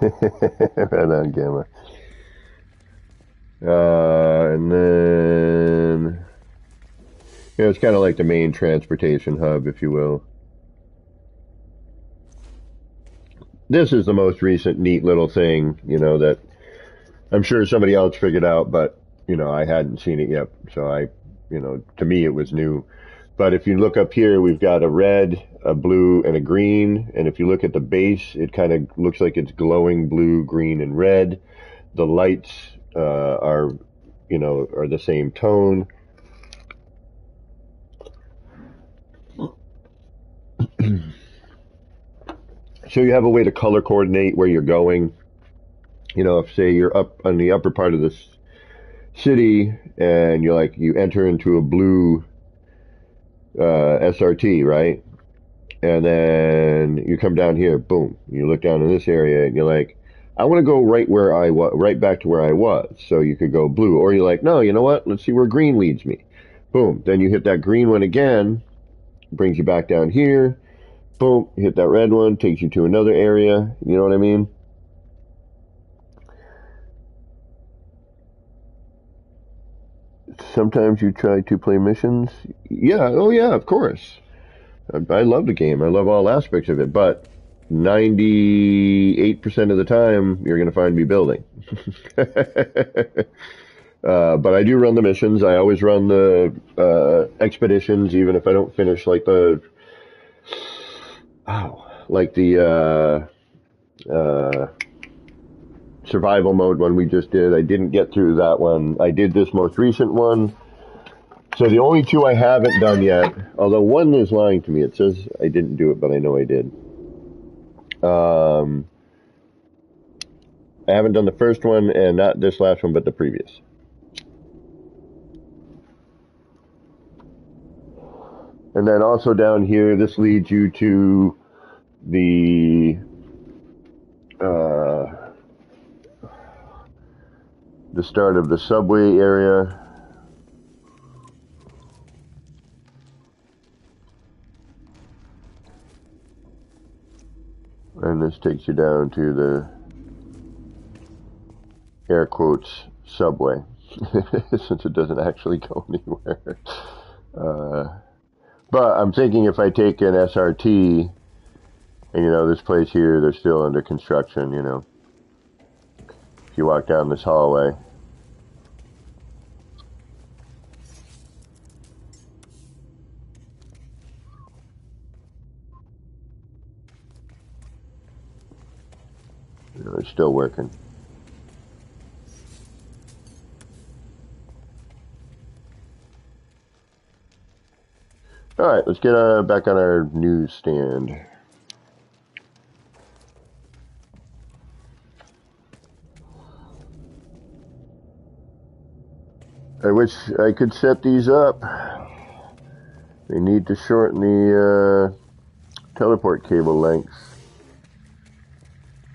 Right on, Gamma. And then, you know, it's kind of like the main transportation hub, if you will. This is the most recent neat little thing, you know, that I'm sure somebody else figured out, but, you know, I hadn't seen it yet. So you know, to me it was new. But if you look up here, we've got a red, a blue, and a green. And if you look at the base, it kind of looks like it's glowing blue, green, and red. The lights are the same tone. So you have a way to color coordinate where you're going. You know, if say you're up on the upper part of this city and you enter into a blue SRT, right? And then you come down here, boom. You look down in this area and you're like, I want to go right back to where I was. So you could go blue, or you're like, no, you know what? Let's see where green leads me. Boom. Then you hit that green one again, brings you back down here. Boom. Hit that red one, takes you to another area. You know what I mean? Sometimes you try to play missions. Yeah. Oh yeah, of course. I love the game. I love all aspects of it, but 98% of the time, you're going to find me building. But I do run the missions. I always run the expeditions, even if I don't finish like the survival mode one we just did. I didn't get through that one. I did this most recent one. So the only two I haven't done yet, although one is lying to me. It says I didn't do it, but I know I did. I haven't done the first one, and not this last one, but the previous. And then also down here, this leads you to the start of the subway area. And this takes you down to the air quotes subway, since it doesn't actually go anywhere. But I'm thinking if I take an SRT, and you know, this place here, they're still under construction, you know. If you walk down this hallway, you know, it's still working. All right, let's get back on our newsstand. I wish I could set these up. They need to shorten the teleport cable lengths.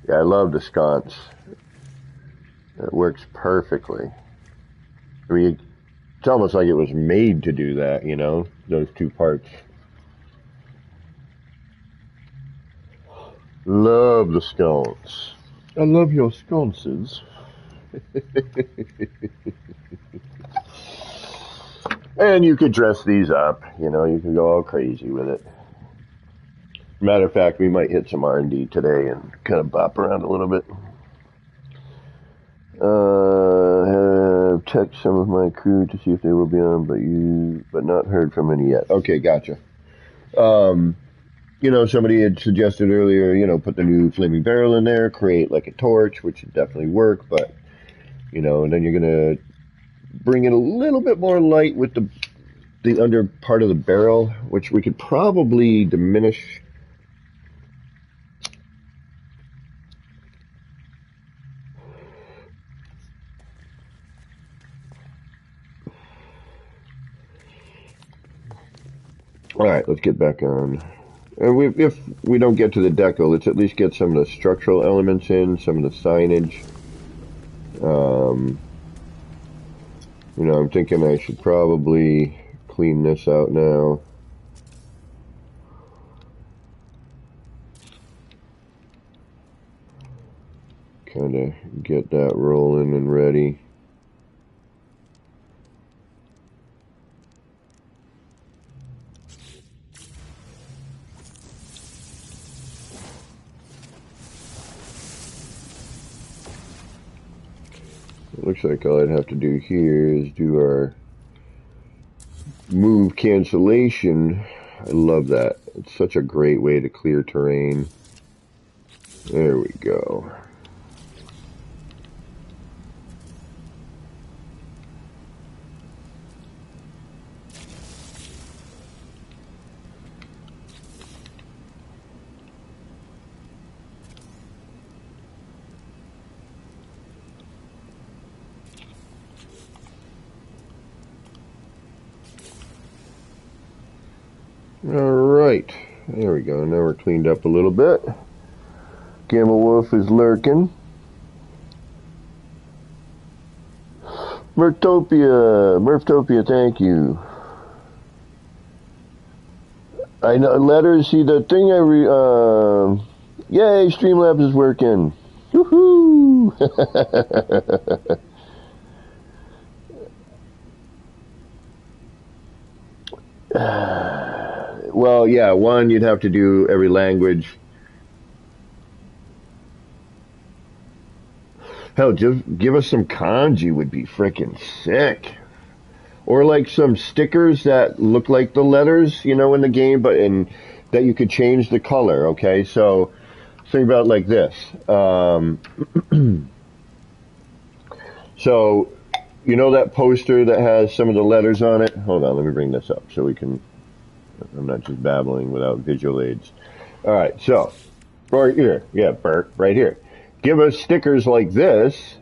Yeah, I love the sconce. It works perfectly. I mean, it's almost like it was made to do that, you know, those two parts. Love the scones. I love your sconces. And you could dress these up. You know, you could go all crazy with it. Matter of fact, we might hit some R&D today and kind of bop around a little bit. Have checked some of my crew to see if they will be on, but not heard from any yet. Okay, gotcha. You know, somebody had suggested earlier, you know, put the new flaming barrel in there, create like a torch, which would definitely work, but, you know, and then you're going to bring in a little bit more light with the under part of the barrel, which we could probably diminish. All right, let's get back on. And if we don't get to the deco, let's at least get some of the structural elements in, some of the signage. You know, I'm thinking I should probably clean this out now. Kind of get that rolling and ready. It looks like all I'd have to do here is do our move cancellation. I love that. It's such a great way to clear terrain. There we go. Alright, there we go. Now we're cleaned up a little bit. Gamma Wolf is lurking. Murftopia, thank you. I know, letters, see the thing yay, Streamlabs is working. Woohoo! Well, yeah, one, you'd have to do every language. Hell, just give us some kanji would be freaking sick. Or like some stickers that look like the letters, you know, in the game, but that you could change the color, okay? So think about it like this. So, you know that poster that has some of the letters on it? Hold on, let me bring this up so we can, I'm not just babbling without visual aids. Alright, so, right here, yeah, Bert, right here. Give us stickers like this.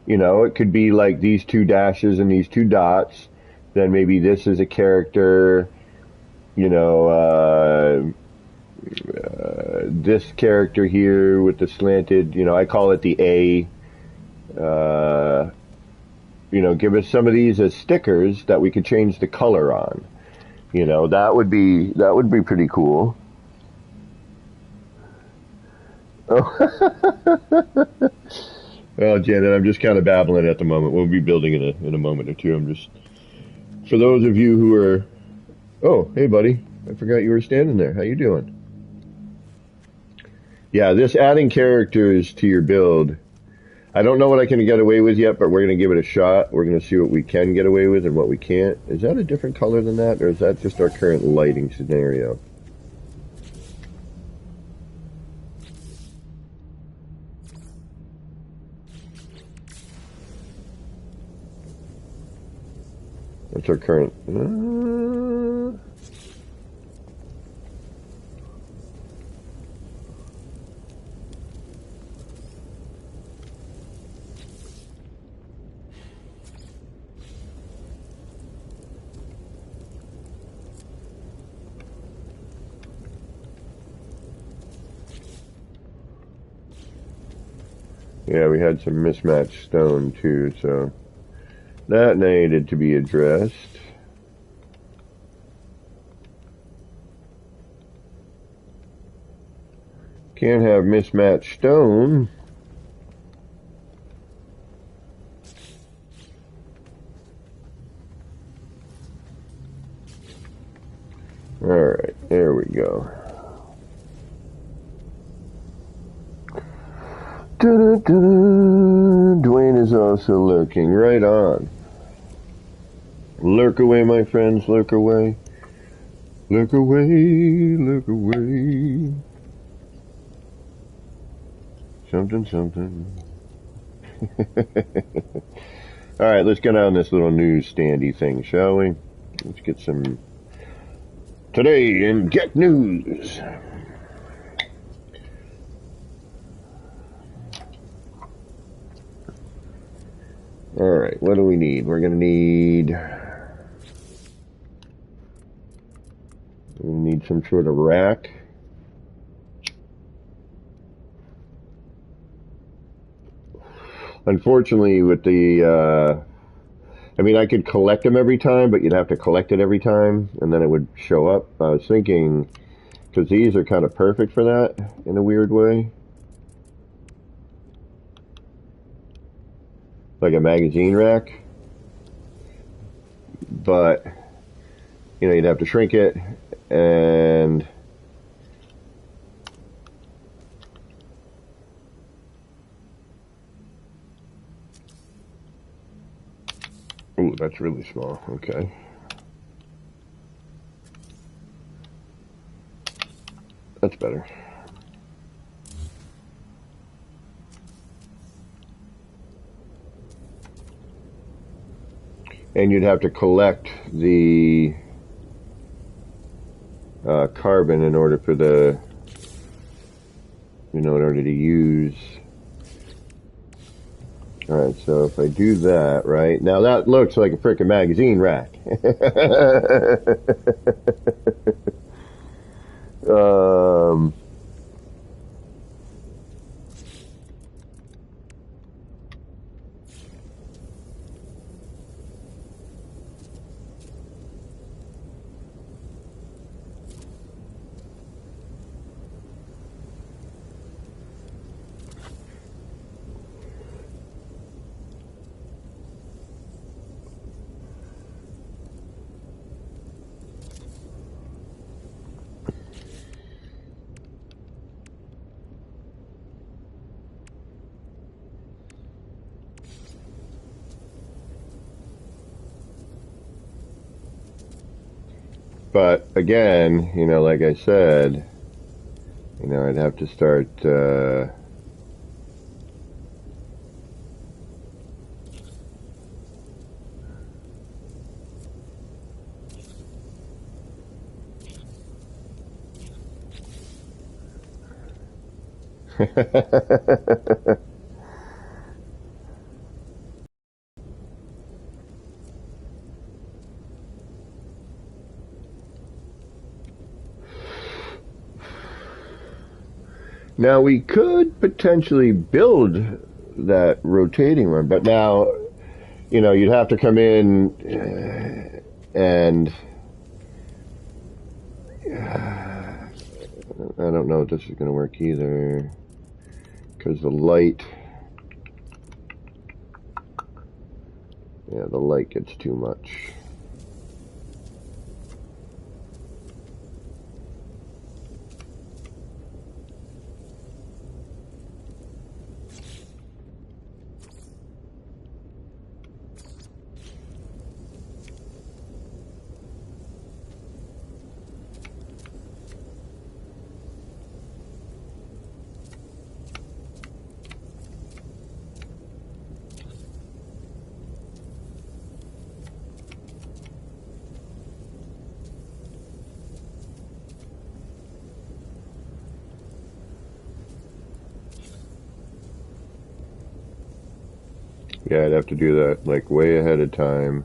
You know, it could be like these two dashes and these two dots. Then maybe this is a character, you know, this character here with the slanted, you know, I call it the A. You know, give us some of these as stickers that we could change the color on. You know, that would be pretty cool. Oh. Well, Janet, I'm just kind of babbling at the moment. We'll be building in a moment or two. I'm just, for those of you who are, oh, hey, buddy, I forgot you were standing there. How you doing? Yeah, this adding characters to your build, I don't know what I can get away with yet, but we're going to give it a shot. We're going to see what we can get away with and what we can't. Is that a different color than that, or is that just our current lighting scenario? That's our current. Yeah, we had some mismatched stone too, so that needed to be addressed. Can't have mismatched stone. Alright, there we go. Dwayne is also lurking. Right on. Lurk away, my friends. Lurk away. Lurk away. Lurk away. Something, something. Alright, let's get on this little newsstandy thing, shall we? Let's get some... Today in Get News. Alright, what do we need? We're going to need... We need some sort of rack. Unfortunately, with the... I mean, I could collect them every time, but you'd have to collect it every time, and then it would show up. I was thinking, because these are kind of perfect for that, in a weird way. Like a magazine rack. But, you know, you'd have to shrink it, and... Ooh, that's really small. Okay. That's better. And you'd have to collect the carbon in order for the, you know, in order to use. Alright, so if I do that, right, now that looks like a frickin' magazine rack. But again, you know, like I said, you know, I'd have to start, Now we could potentially build that rotating one, but now, you know, you'd have to come in and I don't know if this is going to work either, because the light, yeah, the light gets too much. Yeah, I'd have to do that like way ahead of time.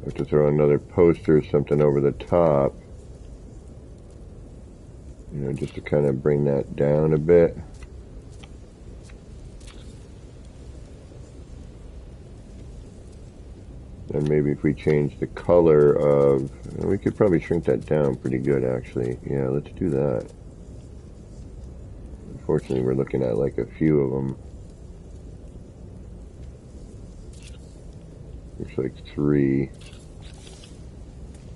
I have to throw another poster or something over the top, you know, just to kind of bring that down a bit. And maybe if we change the color of, we could probably shrink that down pretty good actually. Yeah, let's do that. Unfortunately, we're looking at like a few of them. Looks like 3.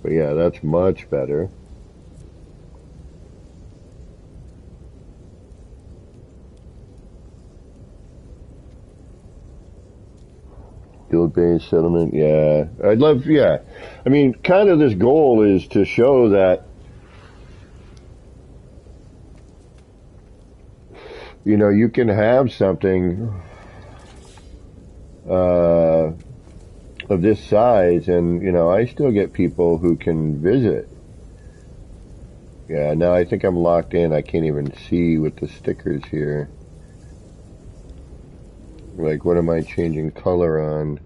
But yeah, that's much better. Guild-based settlement, yeah. I'd love, yeah. I mean, kind of this goal is to show that, you know, you can have something of this size, and, you know, I still get people who can visit. Yeah, now I think I'm locked in. I can't even see with the stickers here. Like, what am I changing color on?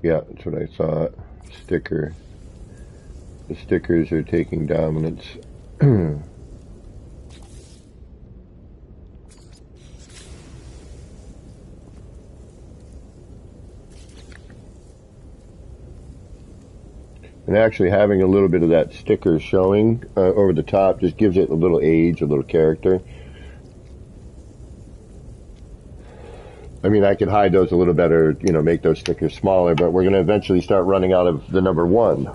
Yeah, that's what I thought. Sticker. The stickers are taking dominance. And actually having a little bit of that sticker showing over the top just gives it a little age, a little character. I mean, I could hide those a little better, you know, make those stickers smaller, but we're going to eventually start running out of the number 1.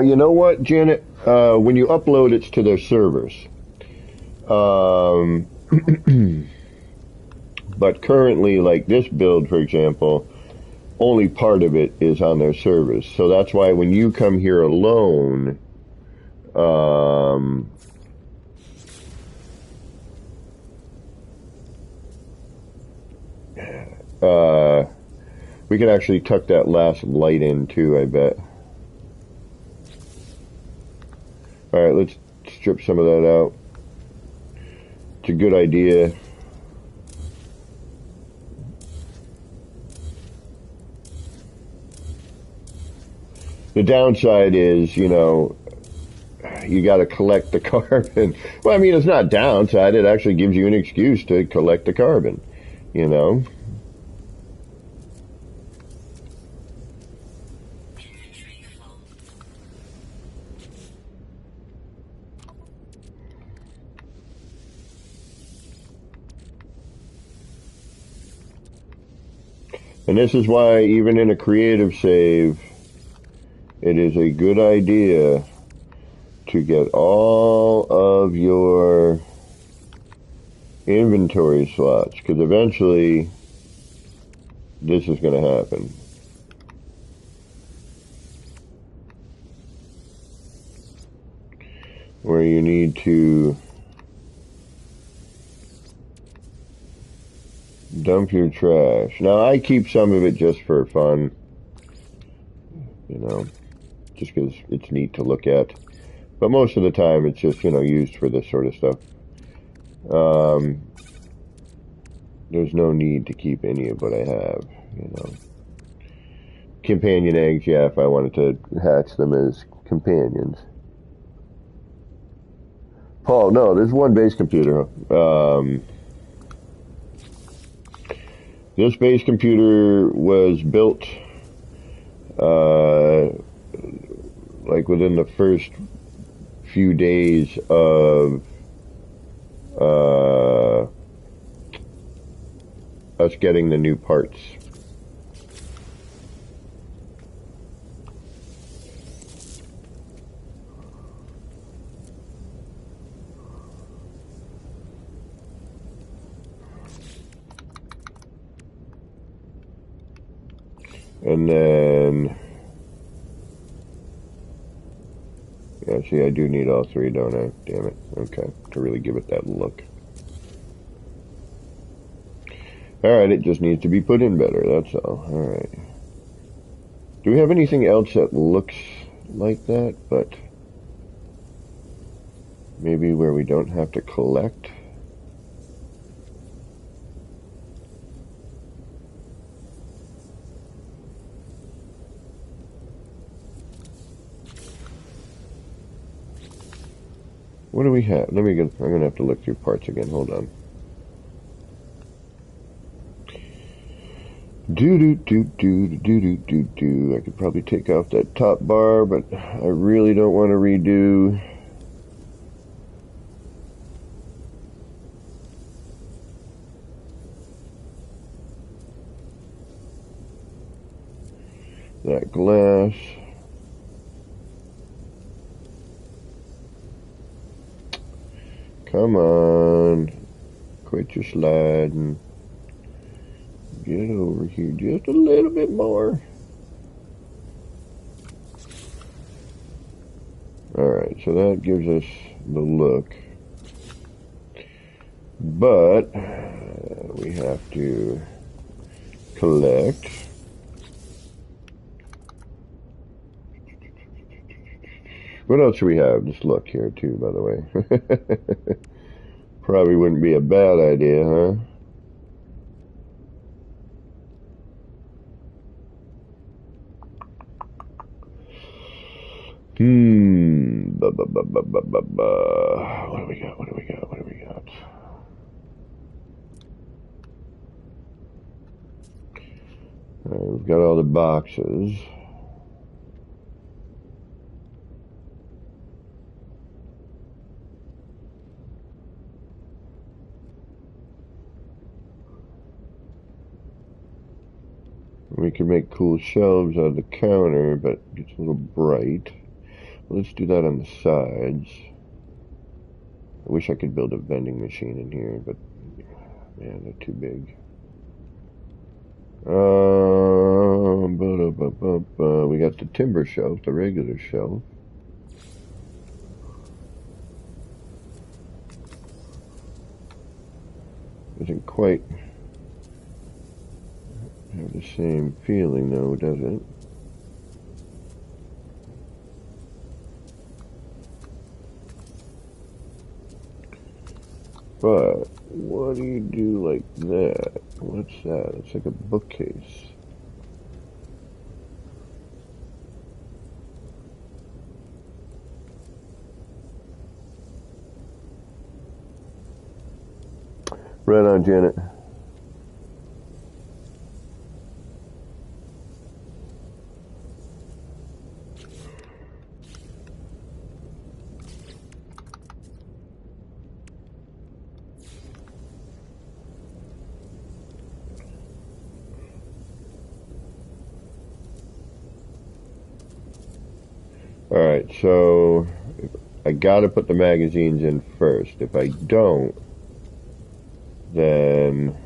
You know what, Janet? When you upload it to their servers. But currently, like this build, for example, only part of it is on their servers. So that's why when you come here alone, we can actually tuck that last light in too, I bet. Alright, let's strip some of that out. It's a good idea. The downside is, you know, you got to collect the carbon. Well, I mean, it's not downside. It actually gives you an excuse to collect the carbon, you know. And this is why, even in a creative save, it is a good idea to get all of your inventory slots, because eventually this is going to happen. Where you need to dump your trash. Now, I keep some of it just for fun, you know, just because it's neat to look at. But most of the time, it's just, you know, used for this sort of stuff. There's no need to keep any of what I have, you know. Companion eggs, yeah, if I wanted to hatch them as companions. Paul, no, there's one base computer. This base computer was built like within the first few days of us getting the new parts. And then, yeah, see, I do need all 3, don't I? Damn it. Okay, to really give it that look. Alright, it just needs to be put in better, that's all. Alright. Do we have anything else that looks like that, but maybe where we don't have to collect? What do we have? Let me get, I'm going to have to look through parts again. Hold on. I could probably take off that top bar, but I really don't want to redo. That glass. Come on. Quit your sliding. Get over here just a little bit more. Alright, so that gives us the look. But we have to collect. What else do we have? Just look here too, by the way. Probably wouldn't be a bad idea, huh? What do we got? What do we got? What do we got? Alright, we've got all the boxes. We can make cool shelves out of the counter, but it's a little bright. Let's do that on the sides. I wish I could build a vending machine in here, but man, they're too big. We got the timber shelf, the regular shelf. Doesn't quite have the same feeling though, does it? But what do you do like that? What's that? It's like a bookcase. Right on, Janet. Alright, so I gotta put the magazines in first. If I don't, then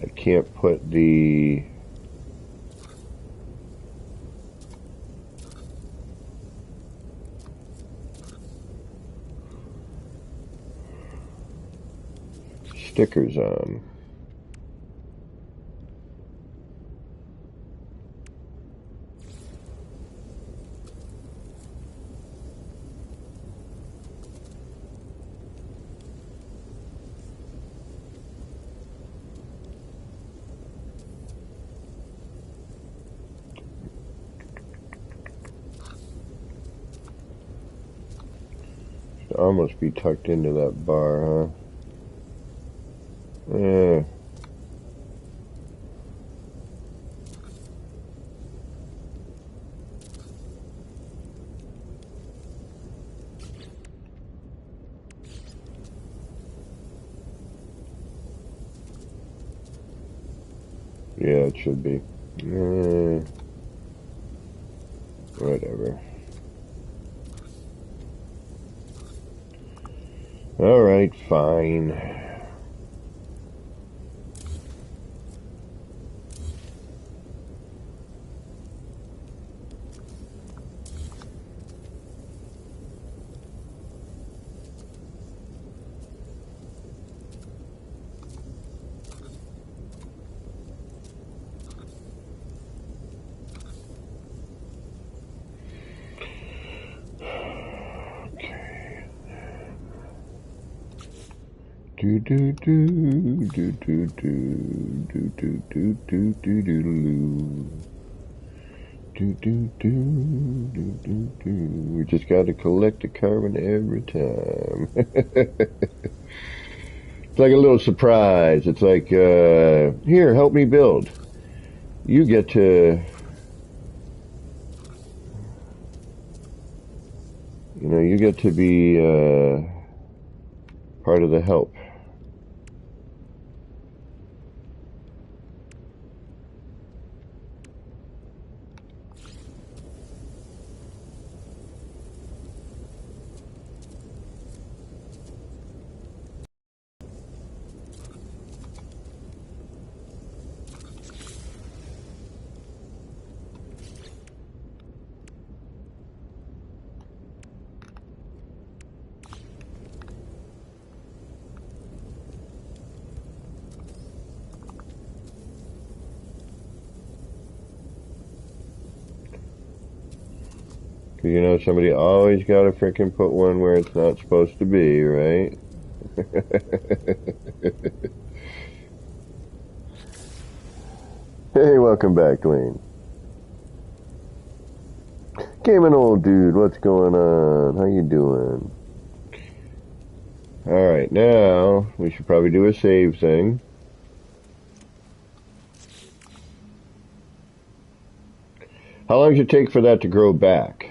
I can't put the stickers on. Should almost be tucked into that bar, huh? Yeah. Yeah, it should be. Whatever. Alright, fine. Do do do do do do do do do do do do do We just got to collect the carbon every time. It's like a little surprise. It's like, here, help me build. You get to, you get to be part of the help. Somebody always got to frickin' put one where it's not supposed to be, right? Hey, welcome back, Dwayne. Gaming old dude, what's going on? How you doing? Alright, now we should probably do a save thing. How long does it take for that to grow back?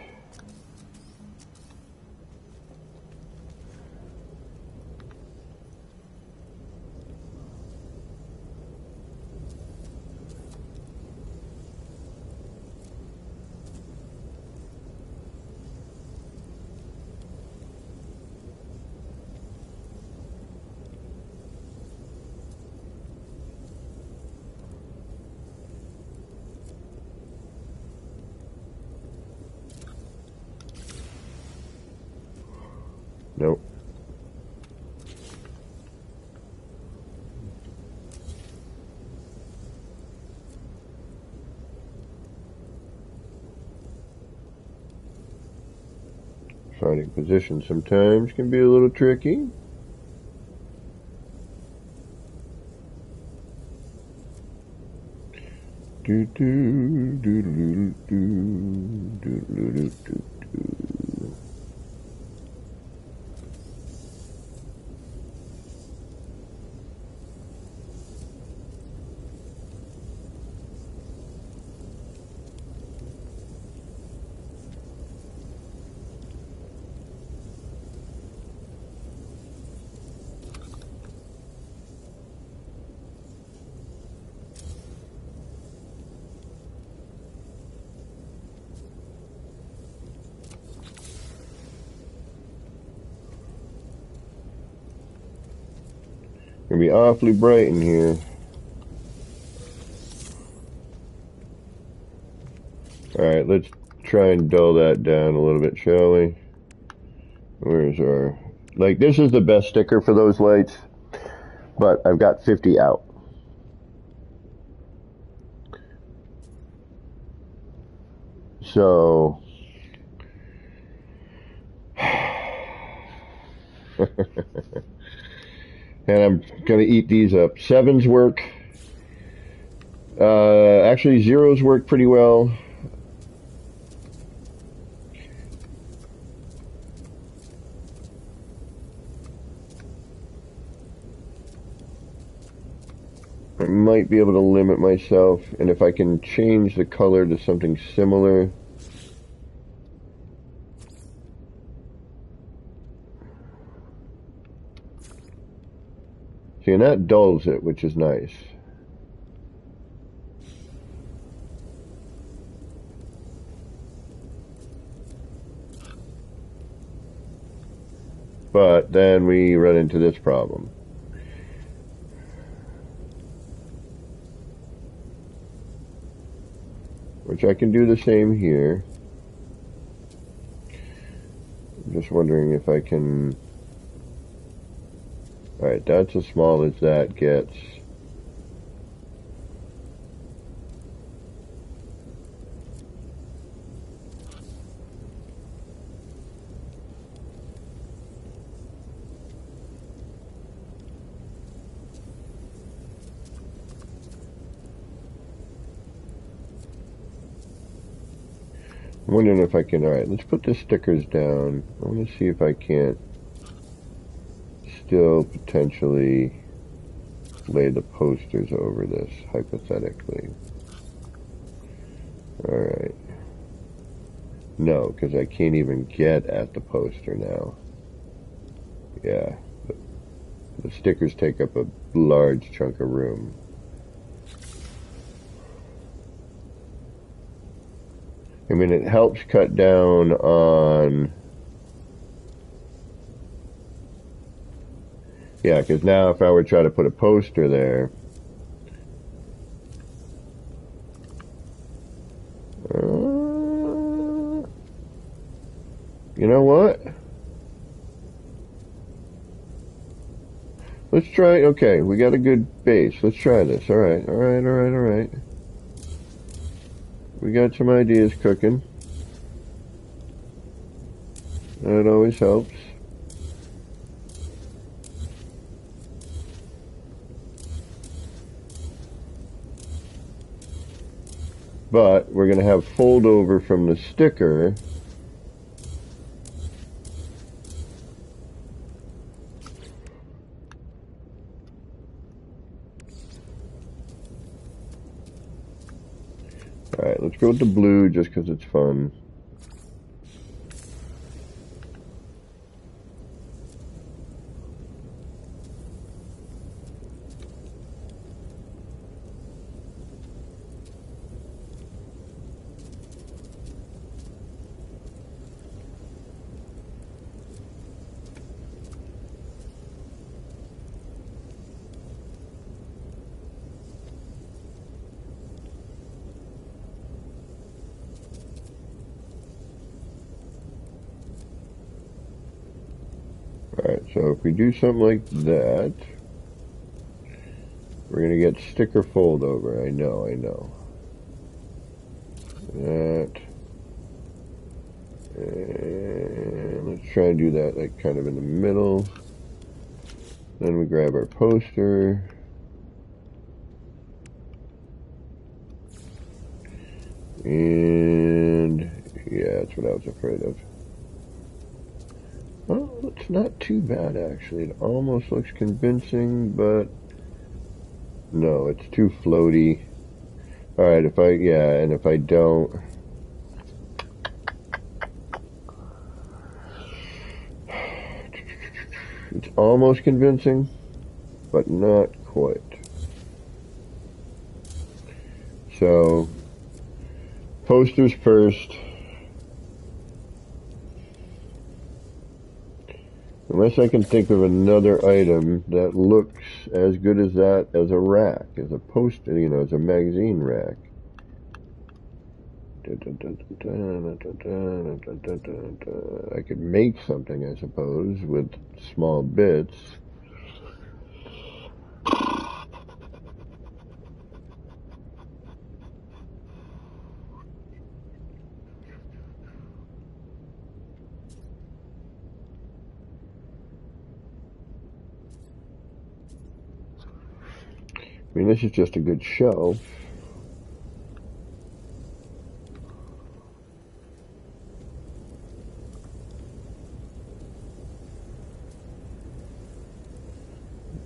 Nope. Finding position sometimes can be a little tricky. Do do do do do do do do do. Gonna be awfully bright in here. Alright, let's try and dull that down a little bit, shall we? Where's our... Like, this is the best sticker for those lights, but I've got 50 out. So... and I'm gonna eat these up. 7s work. Actually, 0s work pretty well. I might be able to limit myself, and if I can change the color to something similar. See, and that dulls it, which is nice. But then we run into this problem. Which I can do the same here. I'm just wondering if I can... Alright, that's as small as that gets. I'm wondering if I can, alright, let's put the stickers down. I want to see if I can't still potentially lay the posters over this, hypothetically. Alright. No, because I can't even get at the poster now. Yeah. The stickers take up a large chunk of room. I mean, it helps cut down on... Yeah, because now if I were to try to put a poster there... you know what? Let's try... Okay, we got a good base. Let's try this. Alright, alright, alright, alright. We got some ideas cooking. That always helps. But we're going to have fold over from the sticker. Alright, let's go with the blue just because it's fun. Alright, so if we do something like that, we're going to get sticker fold over. I know. That. And let's try and do that like kind of in the middle. Then we grab our poster. And yeah, that's what I was afraid of. Well, it's not too bad actually. It almost looks convincing, but no, it's too floaty. Alright, if I don't... It's almost convincing, but not quite. So, posters first. Unless I can think of another item that looks as good as that as a rack, as a poster, as a magazine rack. I could make something, I suppose, with small bits. I mean, this is just a good shelf.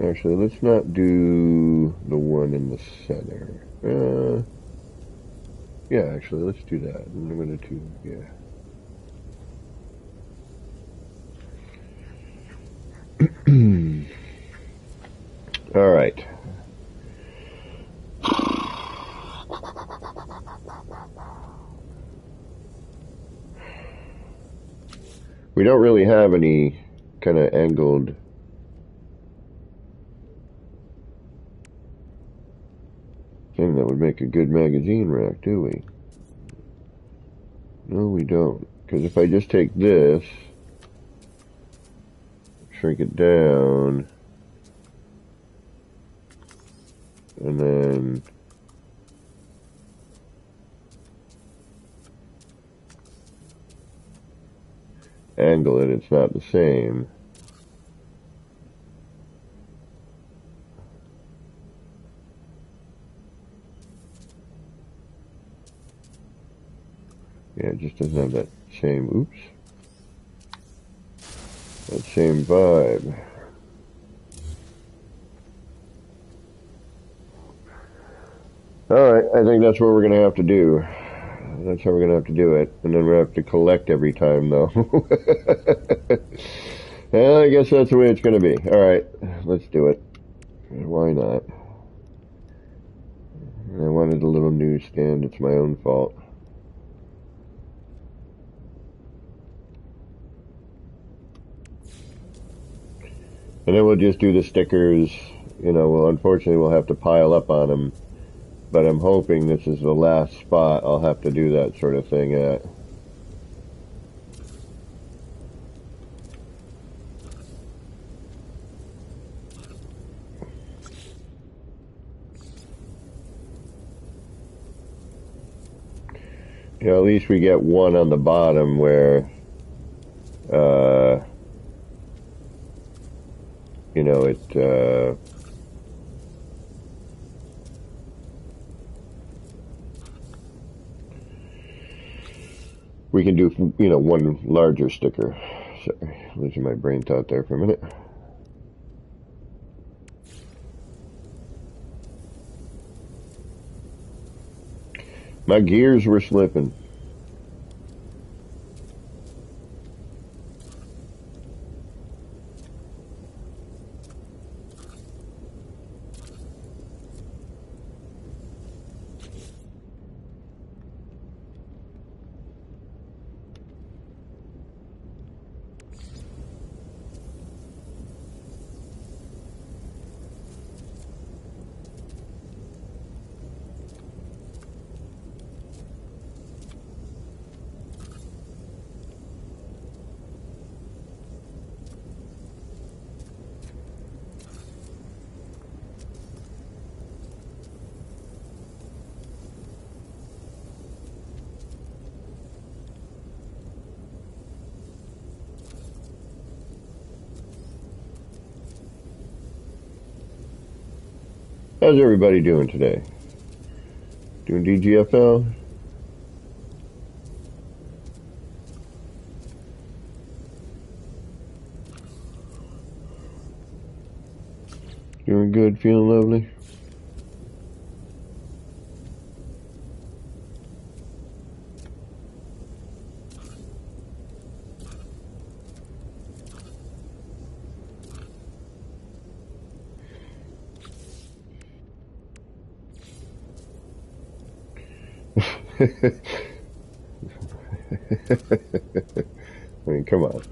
Actually, let's not do the one in the center. Yeah, actually, let's do that. And I'm going to do, yeah. All right. We don't really have any kind of angled thing that would make a good magazine rack, do we? No, we don't. Because if I just take this, shrink it down, and then angle it, it's not the same. Yeah, it just doesn't have that same, oops, that same vibe. Alright, I think that's what we're going to have to do. That's how we're going to have to do it. And then we have to collect every time, though. Well, I guess that's the way it's going to be. Alright, let's do it. Why not? I wanted a little newsstand. It's my own fault. And then we'll just do the stickers. You know, well, unfortunately, we'll have to pile up on them. But I'm hoping this is the last spot I'll have to do that sort of thing at. You know, at least we get one on the bottom where, you know, we can do, you know, one larger sticker. Sorry, losing my brain thought there for a minute. My gears were slipping. How's everybody doing today? Doing DGFL? Doing good, feeling lovely? I mean, come on.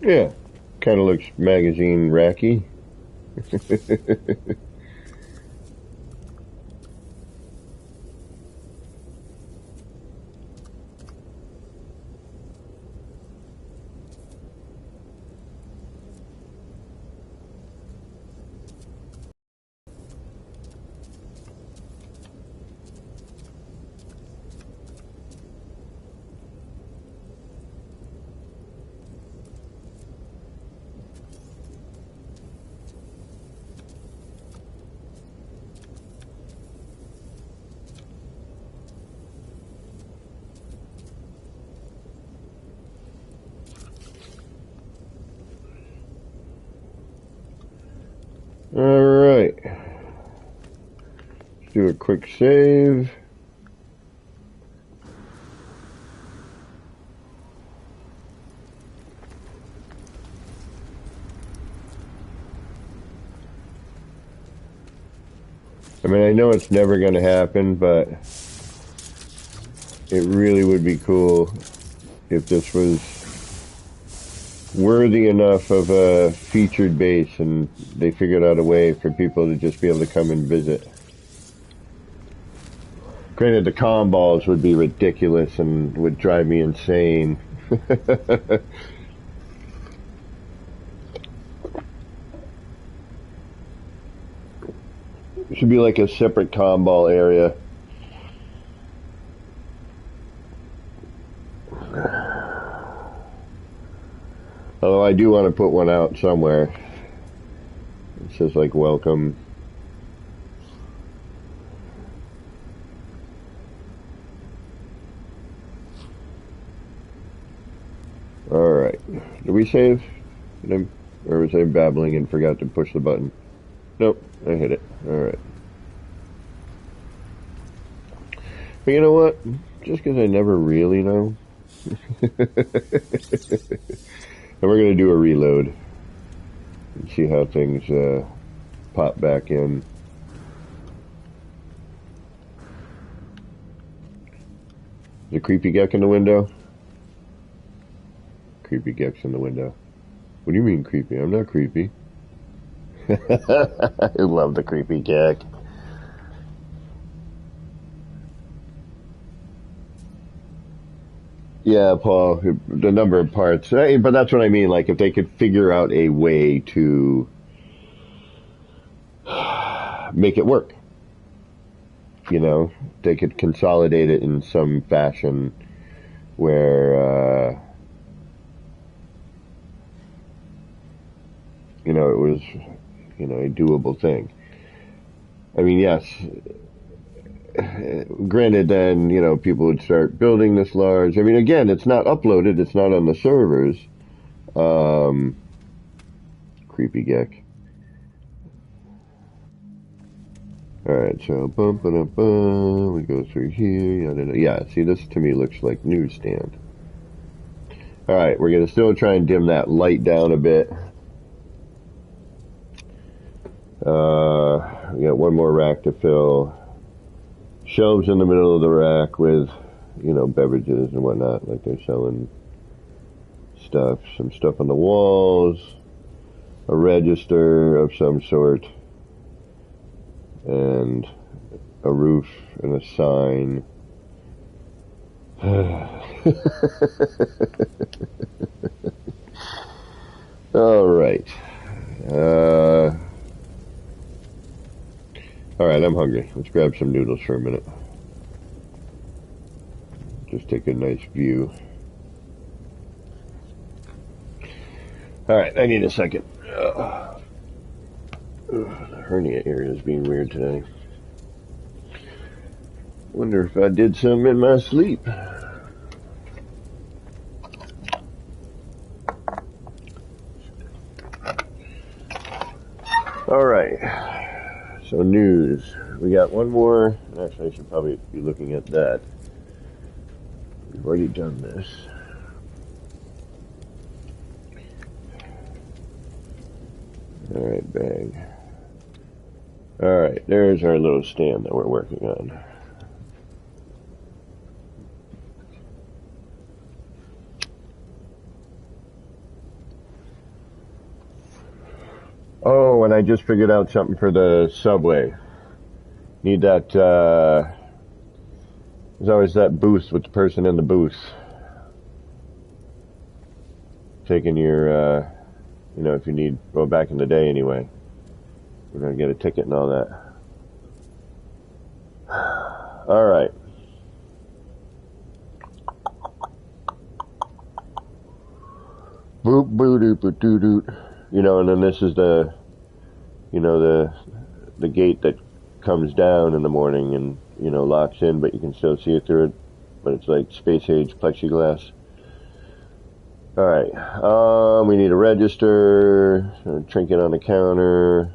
Yeah, kind of looks magazine racky. do a quick save. I mean, I know it's never going to happen, but it really would be cool if this was worthy enough of a featured base and they figured out a way for people to just be able to come and visit. Granted, the comm balls would be ridiculous and would drive me insane. It should be like a separate comm ball area. Although I do want to put one out somewhere. It says like welcome. Alright. Did we save? Or was I babbling and forgot to push the button? Nope, I hit it. Alright. But you know what? Just because I never really know. And we're going to do a reload. And see how things pop back in. Is a creepy geck in the window? Creepy geck's in the window. What do you mean creepy? I'm not creepy. I love the creepy geck. Yeah, Paul, the number of parts. But that's what I mean, like if they could figure out a way to make it work. You know, they could consolidate it in some fashion where, you know, it was, you know, a doable thing. I mean, yes, granted then, you know, people would start building this large. I mean, again, it's not uploaded, it's not on the servers. Creepy geck. Alright, so we go through here, yeah, see, this to me looks like newsstand. Alright, we're gonna still try and dim that light down a bit. We got one more rack to fill. Shelves in the middle of the rack with, you know, beverages and whatnot, like they're selling stuff. Some stuff on the walls, a register of some sort, and a roof and a sign. All right. Alright, I'm hungry. Let's grab some noodles for a minute. Just take a nice view. Alright, I need a second. The hernia area is being weird today. Wonder if I did some in my sleep. Alright. So news. We got one more. Actually, I should probably be looking at that. We've already done this. Alright, bag. Alright, there's our little stand that we're working on. Oh, and I just figured out something for the subway. Need that, there's always that booth with the person in the booth. Taking your, you know, if you need, well, back in the day anyway. We're gonna get a ticket and all that. Alright. Boop, boo, doop, boo, doo, doot. You know, and then this is the, you know, the gate that comes down in the morning and, you know, locks in, but you can still see it through it. But it's like space age plexiglass. Alright, we need a register, a trinket on the counter,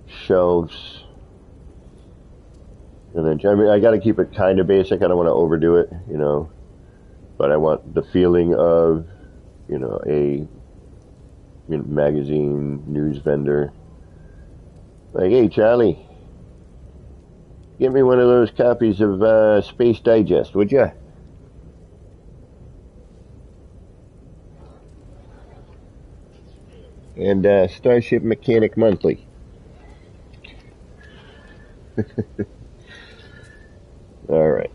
shelves. And then, I mean, I got to keep it kind of basic. I don't want to overdo it, you know. But I want the feeling of, a magazine news vendor. Like, hey, Charlie, get me one of those copies of Space Digest, would ya? And Starship Mechanic Monthly. All right.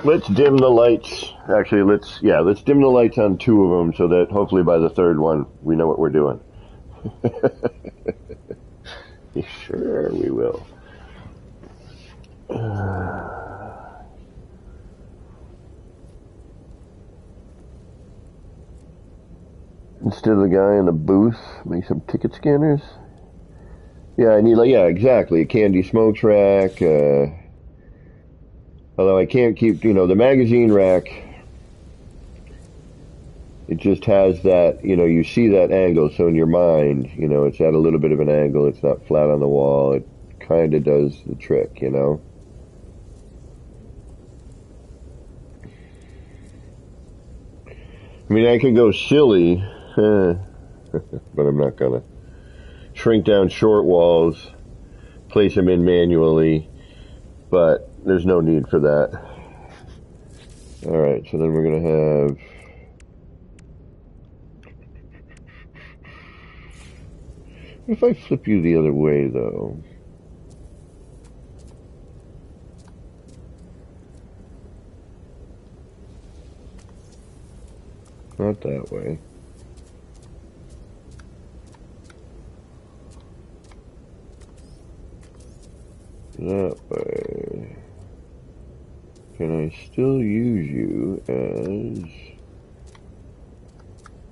Let's dim the lights. Actually, let's dim the lights on two of them so that hopefully by the third one we know what we're doing. Sure, we will. Instead of the guy in the booth, make some ticket scanners. Yeah, I need exactly, a candy smoke rack. Although I can't keep, the magazine rack. It just has that, you see that angle, so in your mind, it's at a little bit of an angle. It's not flat on the wall. It kind of does the trick, I mean, I could go silly, but I'm not gonna. Shrink down short walls, place them in manually, but there's no need for that. Alright, so then we're gonna have... If I flip you the other way, though... Not that way. That way. Can I still use you as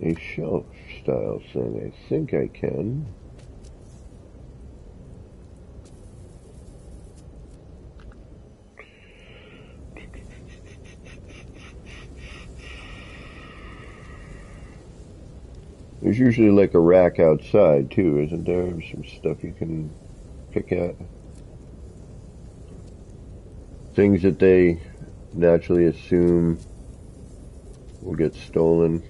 a shelf style thing? I think I can. There's usually like a rack outside too, isn't there? Some stuff you can pick at. Things that they naturally assume will get stolen.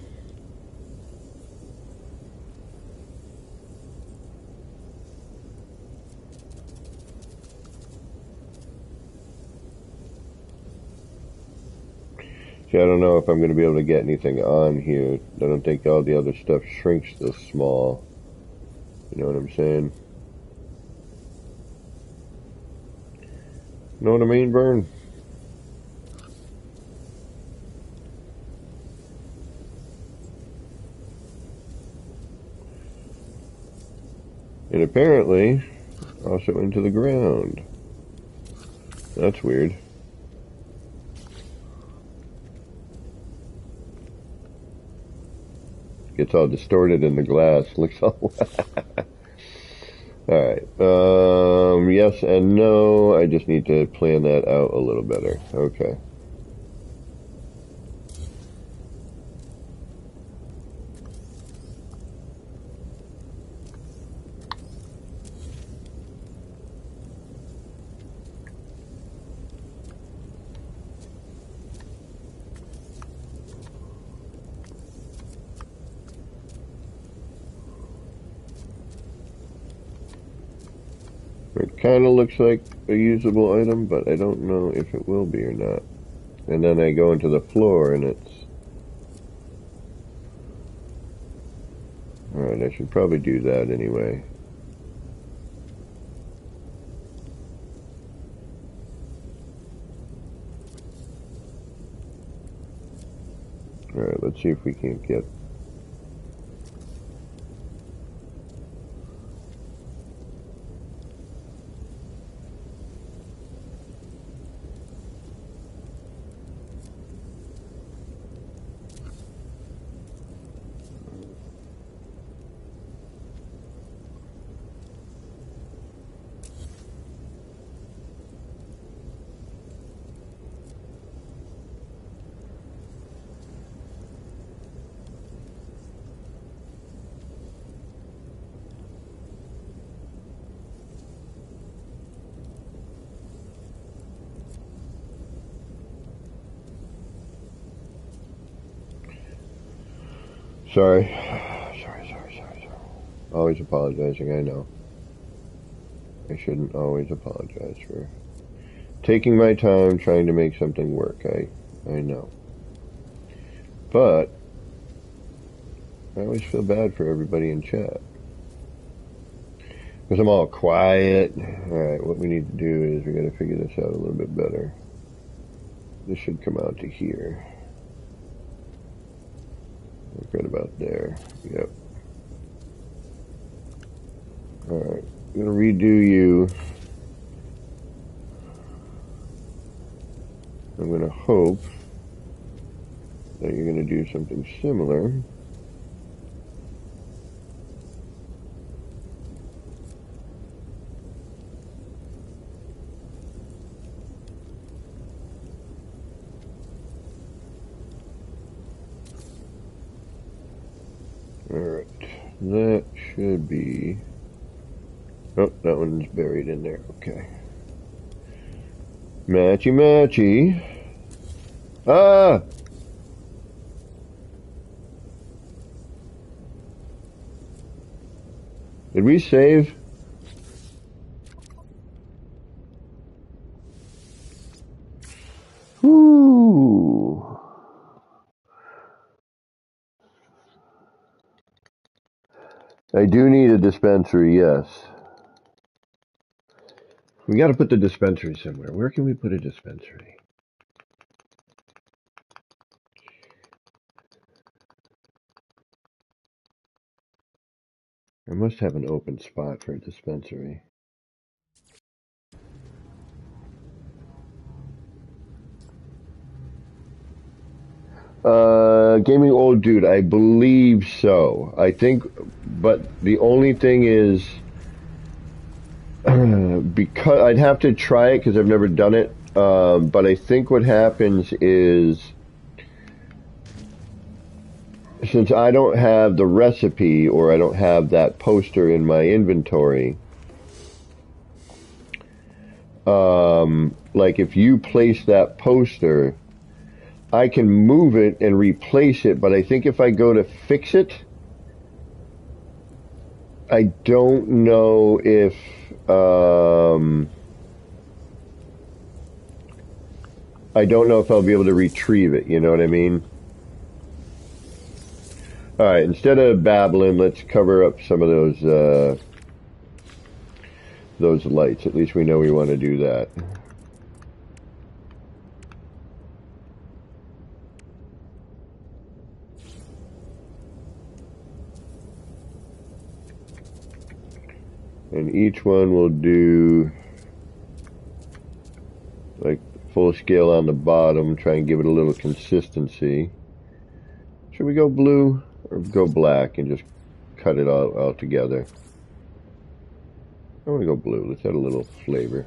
See, I don't know if I'm going to be able to get anything on here. I don't think all the other stuff shrinks this small. You know what I'm saying? Know what I mean, Vern? And apparently, also into the ground. That's weird. Gets all distorted in the glass. Looks all... Alright. Yes and no. I just need to plan that out a little better. Okay. It kind of looks like a usable item, but I don't know if it will be or not. And then I go into the floor and it's... Alright, I should probably do that anyway. Alright, let's see if we can't get... Sorry. Sorry. Always apologizing, I know. I shouldn't always apologize for taking my time trying to make something work. I know. But I always feel bad for everybody in chat. Because I'm all quiet. Alright, what we need to do is we gotta figure this out a little bit better. This should come out to here. Right about there. Yep. Alright, I'm gonna redo you. I'm gonna hope that you're gonna do something similar. Alright, that should be... Oh, that one's buried in there. Okay. Matchy. Ah! Did we save? Whoo! I do need a dispensary, yes. We gotta put the dispensary somewhere. Where can we put a dispensary? I must have an open spot for a dispensary. Gaming old dude, I believe so. I think, but the only thing is, because I'd have to try it because I've never done it. But I think what happens is, since I don't have the recipe or I don't have that poster in my inventory, like if you place that poster, I can move it and replace it, but I think if I go to fix it, I don't know if, I'll be able to retrieve it, you know what I mean? Alright, instead of babbling, let's cover up some of those lights. At least we know we want to do that. And each one will do like full scale on the bottom, try and give it a little consistency. Should we go blue or go black and just cut it all together? I want to go blue. Let's add a little flavor.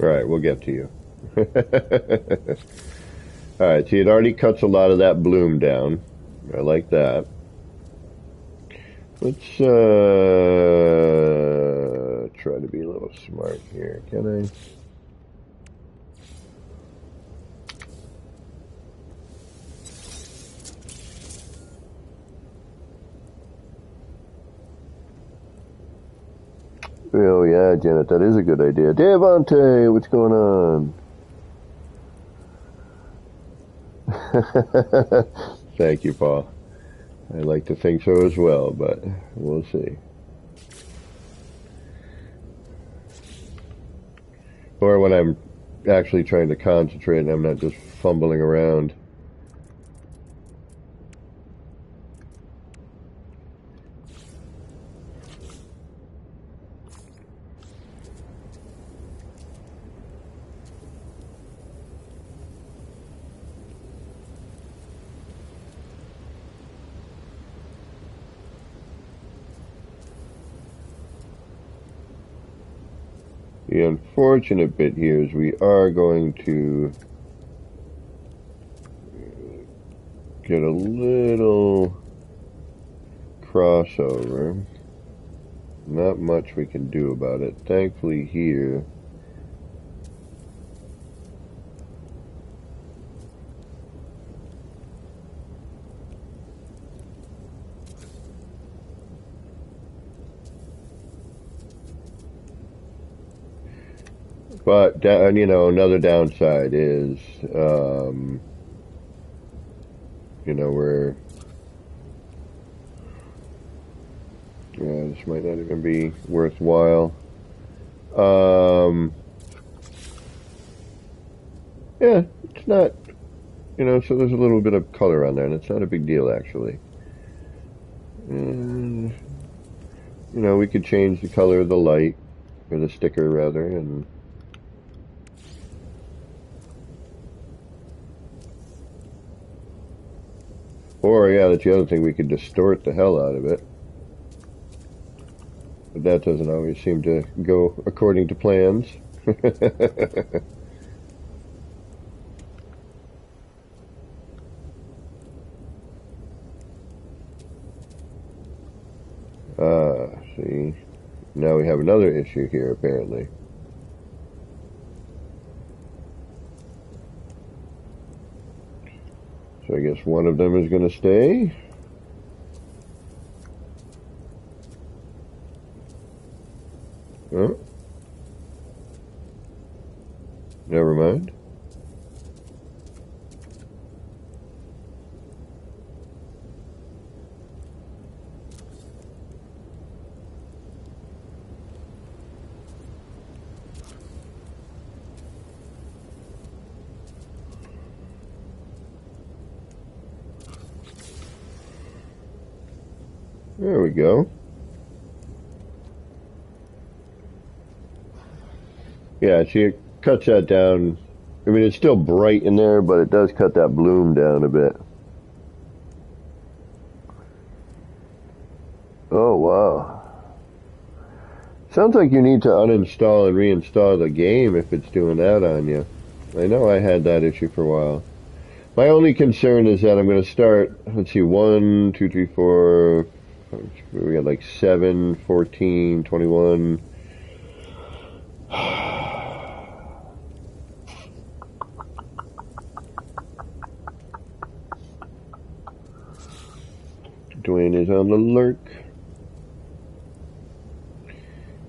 Alright, we'll get to you. Alright, see, it already cuts a lot of that bloom down. I like that. Let's try to be a little smart here. Can I? Oh yeah, Janet, that is a good idea. Devante, what's going on? Thank you, Paul. I like to think so as well, but we'll see. Or when I'm actually trying to concentrate and I'm not just fumbling around. The unfortunate bit here is we are going to get a little crossover. Not much we can do about it. Thankfully here, but you know, another downside is, you know, we're, yeah, this might not even be worthwhile. Yeah, it's not, you know, so there's a little bit of color on there, and it's not a big deal actually. And, you know, we could change the color of the light, or the sticker rather, and or yeah, that's the other thing, we could distort the hell out of it. But that doesn't always seem to go according to plans. See, now we have another issue here apparently. So I guess one of them is going to stay. Oh, never mind. There we go. Yeah, see, it cuts that down. I mean, it's still bright in there, but it does cut that bloom down a bit. Oh, wow. Sounds like you need to uninstall and reinstall the game if it's doing that on you. I know I had that issue for a while. My only concern is that I'm going to start, let's see, 1, 2, 3, 4, we got like 7, 14, 21. Dwayne is on the lurk.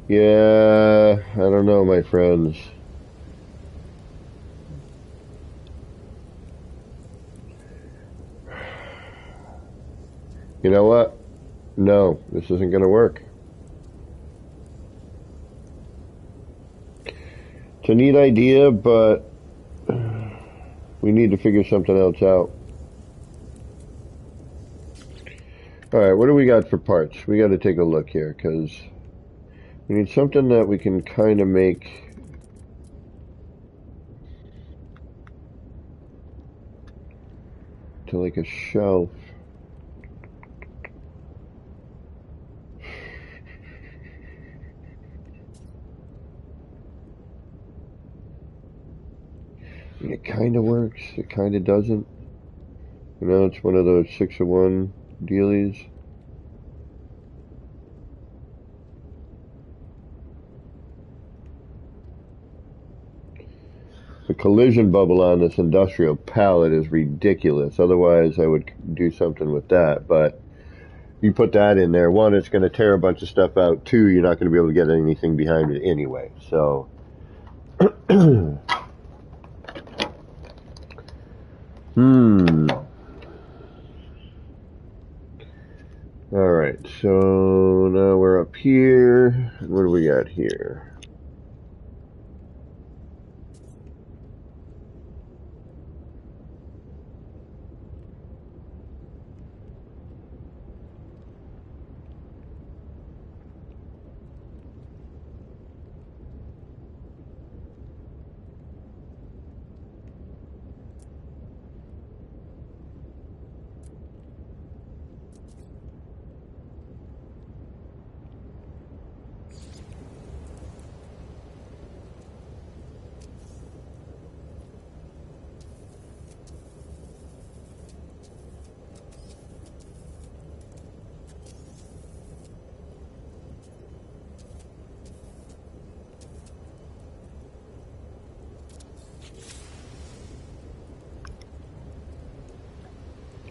Yeah, I don't know, my friends. You know what? No, this isn't going to work. It's a neat idea, but we need to figure something else out. Alright, what do we got for parts? We got to take a look here, because we need something that we can kind of make to like a shelf. It kind of works, it kind of doesn't. You know, it's one of those 6 of 1 dealies. The collision bubble on this industrial pallet is ridiculous. Otherwise, I would do something with that. But you put that in there, one, it's going to tear a bunch of stuff out. Two, you're not going to be able to get anything behind it anyway. So, Alright, so now we're up here. What do we got here?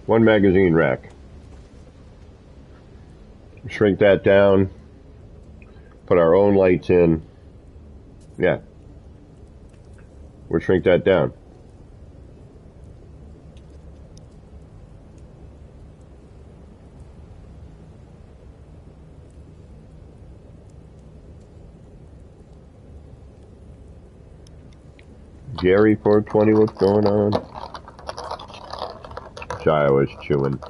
One magazine rack. Shrink that down. Put our own lights in. Yeah. We'll shrink that down. Jerry 420, what's going on? Sorry, I was chewing.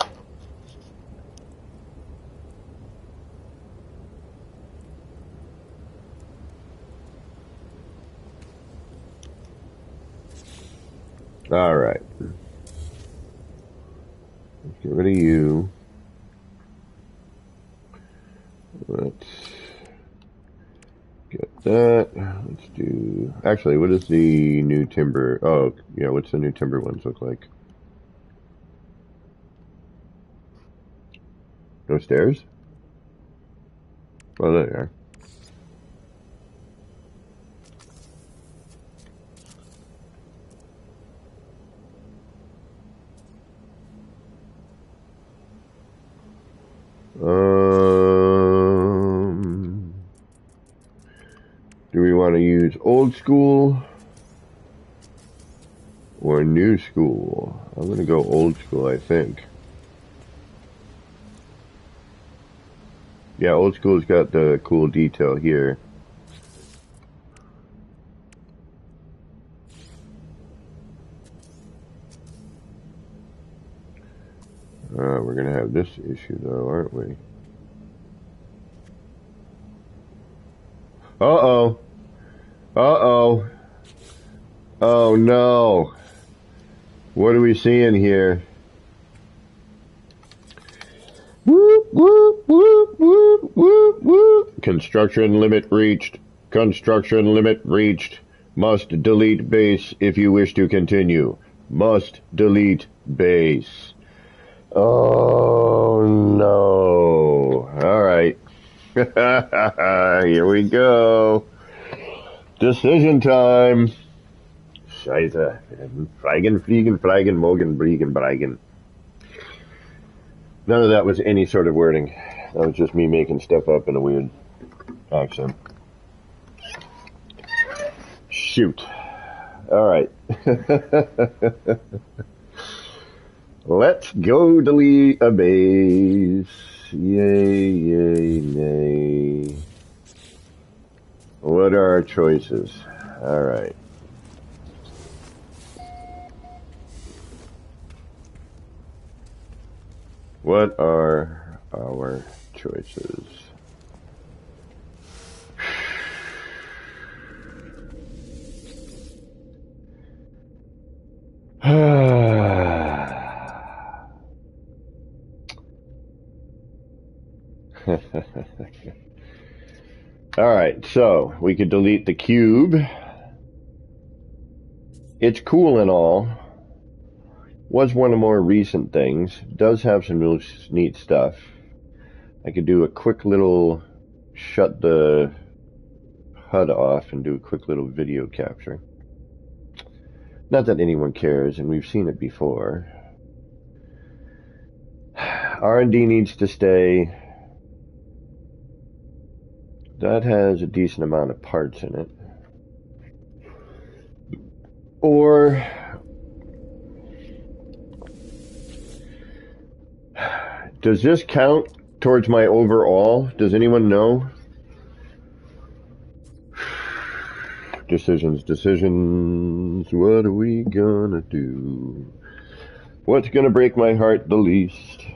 All right. Let's get rid of you. Let's get that. Let's do... Actually, what is the new timber? Oh, yeah, what's the new timber ones look like? No stairs? Oh, there you are. Do we want to use old school or new school? I'm going to go old school, I think. Yeah, old school's got the cool detail here. We're going to have this issue, though, aren't we? Uh-oh. Uh-oh. Oh, no. What are we seeing here? Whoop, whoop, whoop, whoop, whoop, whoop. Construction limit reached. Construction limit reached. Must delete base if you wish to continue. Must delete base. Oh, no. All right. Here we go. Decision time. Scheiße. Fliegen, fliegen, fliegen, mogen, briegen, breigen. None of that was any sort of wording. That was just me making stuff up in a weird accent. Shoot. All right. Let's go delete a base. Yay, yay, nay. What are our choices? All right. What are our choices? All right, so we could delete the cube. It's cool and all. Was one of the more recent things. Does have some real neat stuff. I could do a quick little shut the HUD off and do a quick little video capture. Not that anyone cares, and we've seen it before. R&D needs to stay. That has a decent amount of parts in it. Or does this count towards my overall? Does anyone know? Decisions, decisions. What are we gonna do? What's gonna break my heart the least?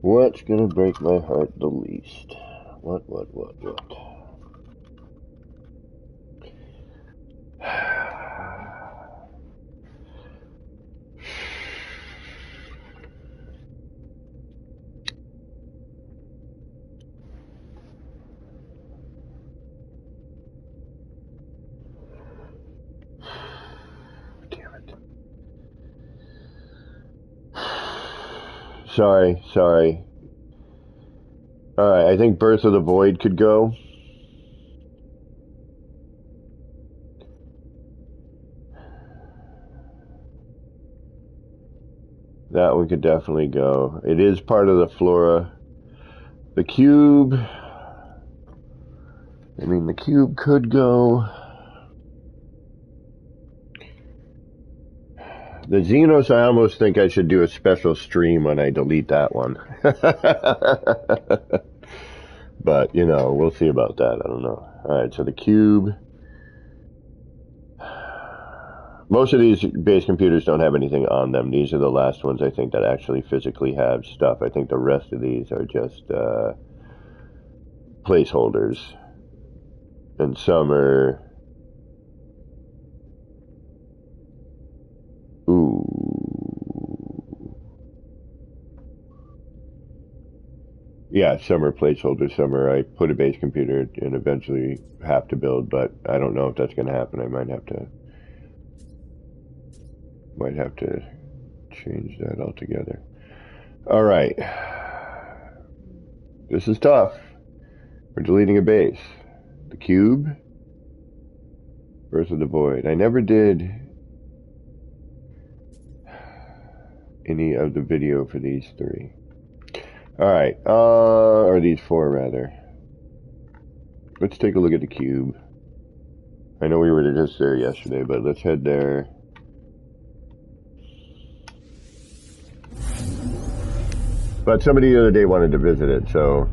What's gonna break my heart the least? What? Sorry. Alright, I think Birth of the Void could go. That one could definitely go. It is part of the flora. The cube. I mean, the cube could go. The Xenos, I almost think I should do a special stream when I delete that one. But, you know, we'll see about that. I don't know. Alright, so the cube. Most of these base computers don't have anything on them. These are the last ones, I think, that actually physically have stuff. I think the rest of these are just placeholders. And some are... Ooh. Yeah, some are placeholders, some are I put a base computer and eventually have to build, but I don't know if that's going to happen. I might have to change that altogether. All right. This is tough. We're deleting a base. The cube versus the void. I never did any of the video for these three. All right, or these four rather. Let's take a look at the cube. I know we were just there yesterday, but let's head there. But somebody the other day wanted to visit it, so...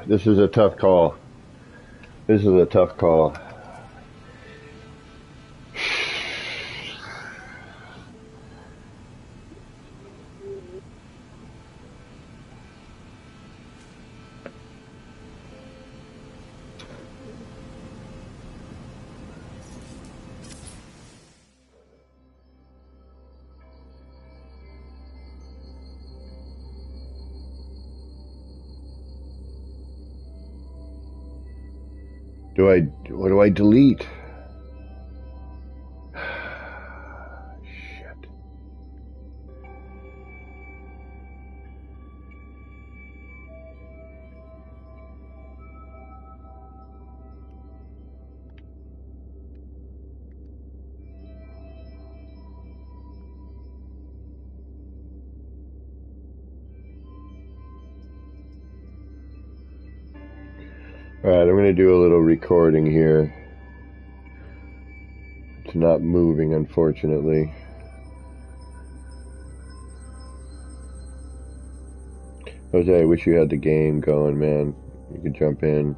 This is a tough call. This is a tough call. What do I delete? Shit. Alright, I'm going to do a little recording here. It's not moving, unfortunately. Jose, I wish you had the game going, man. You could jump in.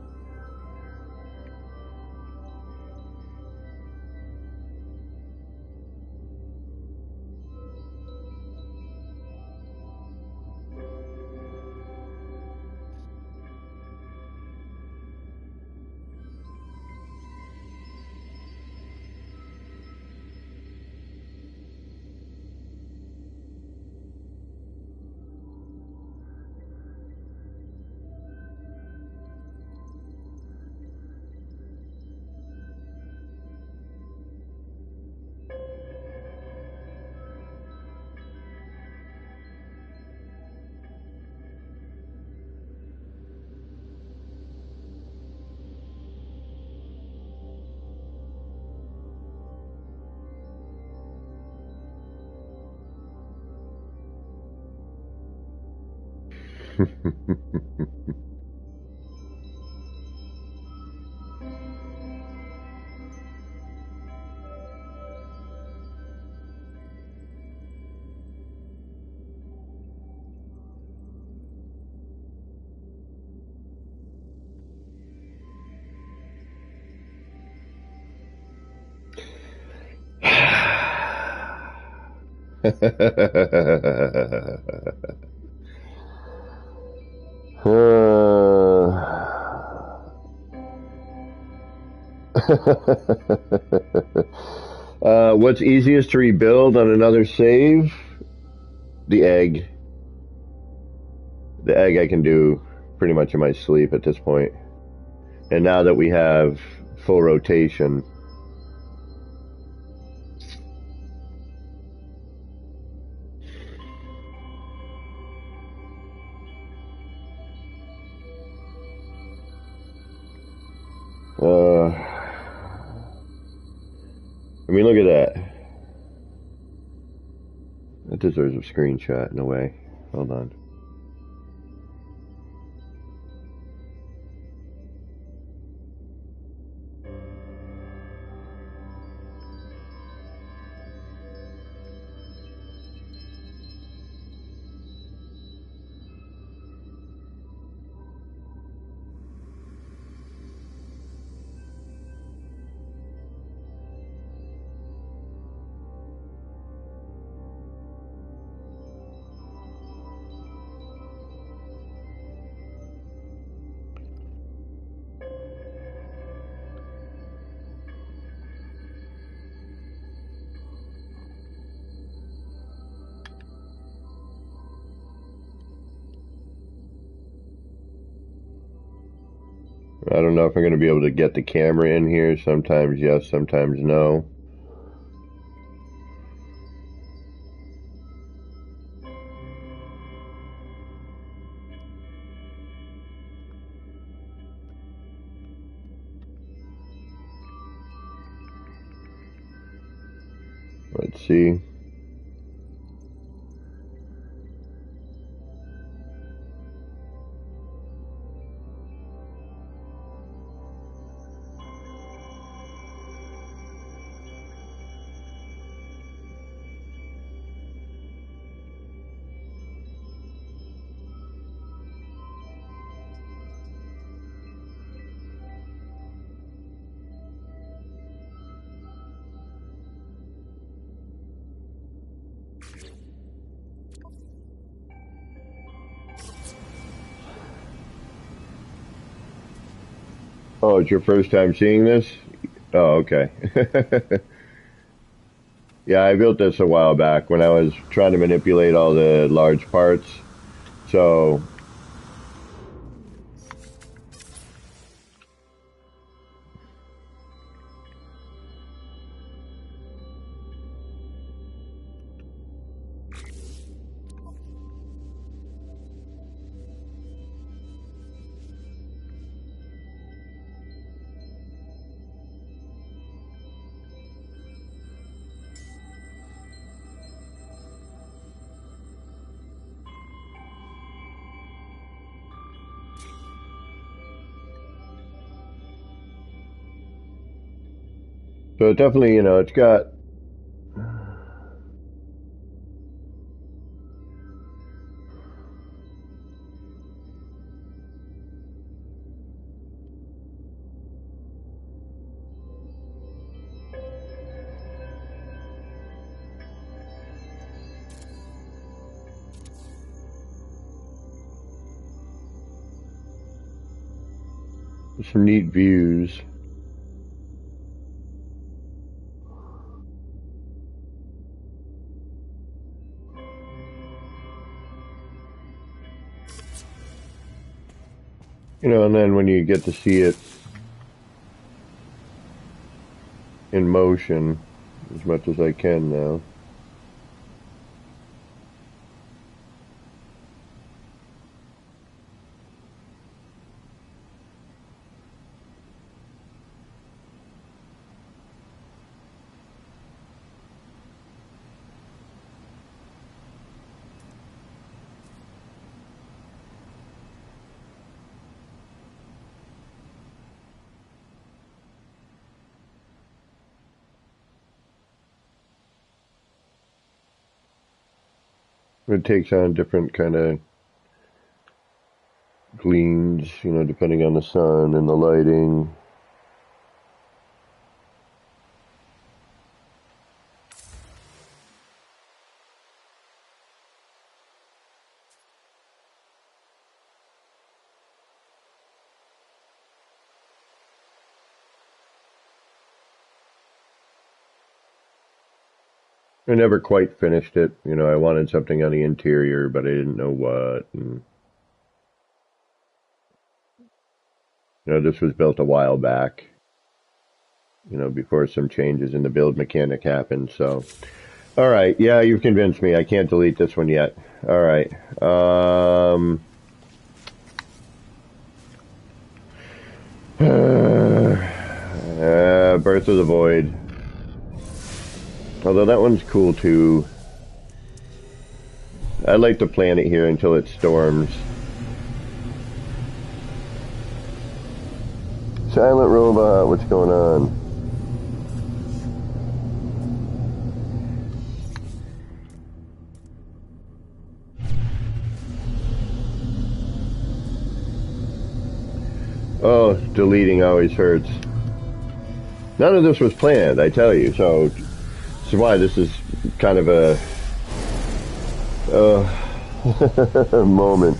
What's easiest to rebuild on another save? The egg. The egg I can do pretty much in my sleep at this point. And now that we have full rotation, I mean, look at that. That deserves a screenshot in a way. Hold on. I don't know if I'm going to be able to get the camera in here. Sometimes yes, sometimes no. Let's see. Oh, it's your first time seeing this? Oh, okay. Yeah, I built this a while back when I was trying to manipulate all the large parts. So, so it definitely, it's got some neat views. And then when you get to see it in motion as much as I can now. It takes on different kind of gleams, depending on the sun and the lighting. I never quite finished it. You know, I wanted something on the interior, but I didn't know what. And, you know, this was built a while back, you know, before some changes in the build mechanic happened. So, all right. Yeah, you've convinced me. I can't delete this one yet. All right. Birth of the Void. Although that one's cool too. I like to plant it here until it storms. Silent Robot, what's going on? Oh, deleting always hurts. None of this was planned, I tell you, so this is why this is kind of a moment.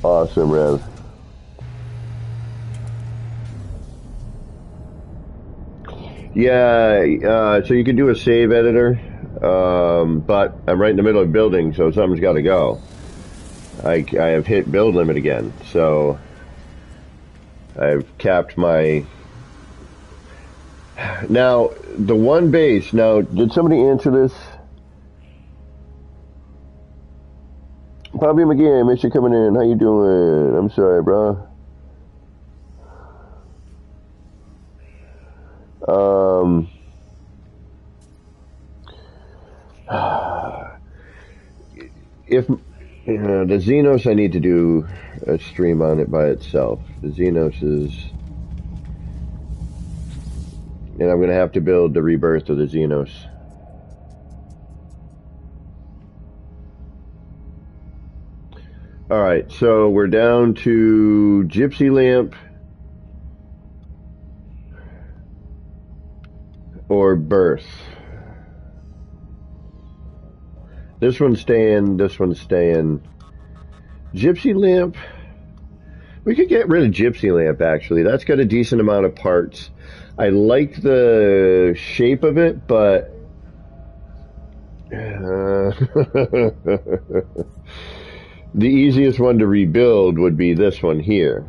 Awesome, Rev. Yeah, so you can do a save editor, but I'm right in the middle of building, so something's got to go. I have hit build limit again, so I've capped my... Now, the one base, now, did somebody answer this? Bobby McGee, I miss you coming in. How you doing? I'm sorry, bro. If the Xenos, I need to do a stream on it by itself. The Xenos is, and I'm going to have to build the rebirth of the Xenos. All right, so we're down to Gypsy Lamp or Birth. This one's staying, this one's staying. Gypsy Lamp. We could get rid of Gypsy Lamp, actually. That's got a decent amount of parts. I like the shape of it, but... the easiest one to rebuild would be this one here.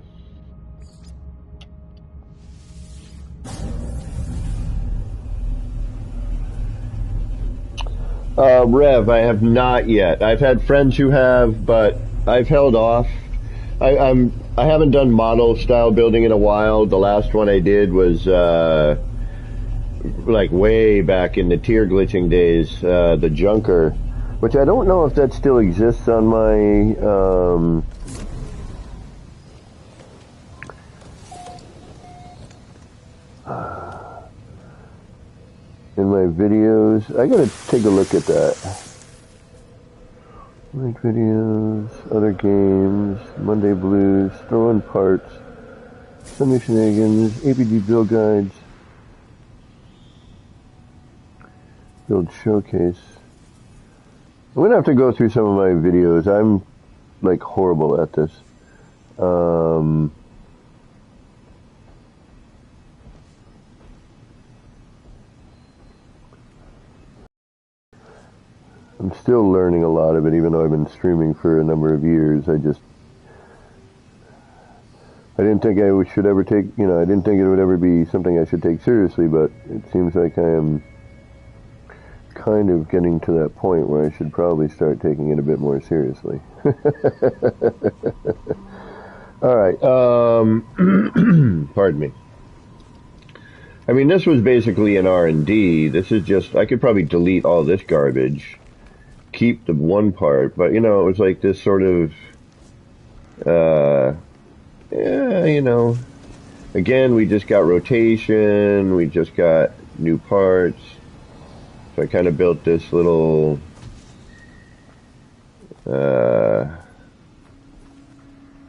Rev, I have not yet. I've had friends who have, but I've held off. I haven't done model style building in a while. The last one I did was like way back in the tier glitching days, the Junker, which I don't know if that still exists on my in my videos. I gotta take a look at that. Like videos, other games, Monday Blues, throw-in parts, Sunday Shenanigans, APG build guides, build showcase. I'm gonna have to go through some of my videos. I'm like horrible at this. I'm still learning a lot of it, even though I've been streaming for a number of years. I didn't think I should ever take, I didn't think it would ever be something I should take seriously, but it seems like I am kind of getting to that point where I should probably start taking it a bit more seriously. All right. Pardon me. I mean, this was basically an R&D. This is just, I could probably delete all this garbage, keep the one part, but, it was like this sort of, again, we just got rotation, we just got new parts. So I kind of built this little, yeah,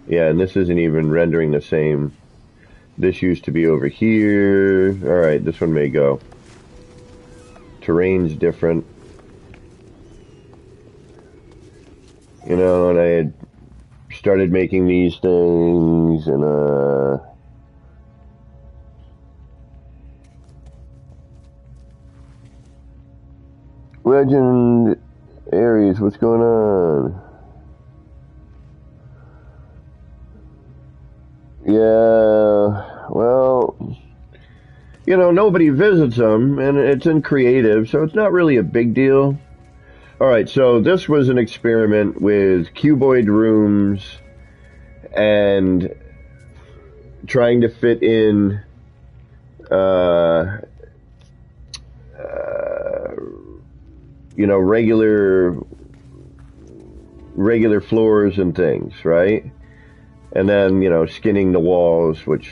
and this isn't even rendering the same. This used to be over here. All right, this one may go. Terrain's different. And I had started making these things, and Legend Aries, what's going on? Yeah, well, you know, nobody visits them, and it's in creative, so it's not really a big deal. Alright, so this was an experiment with cuboid rooms and trying to fit in you know, regular floors and things, right? And then, you know, skinning the walls, which,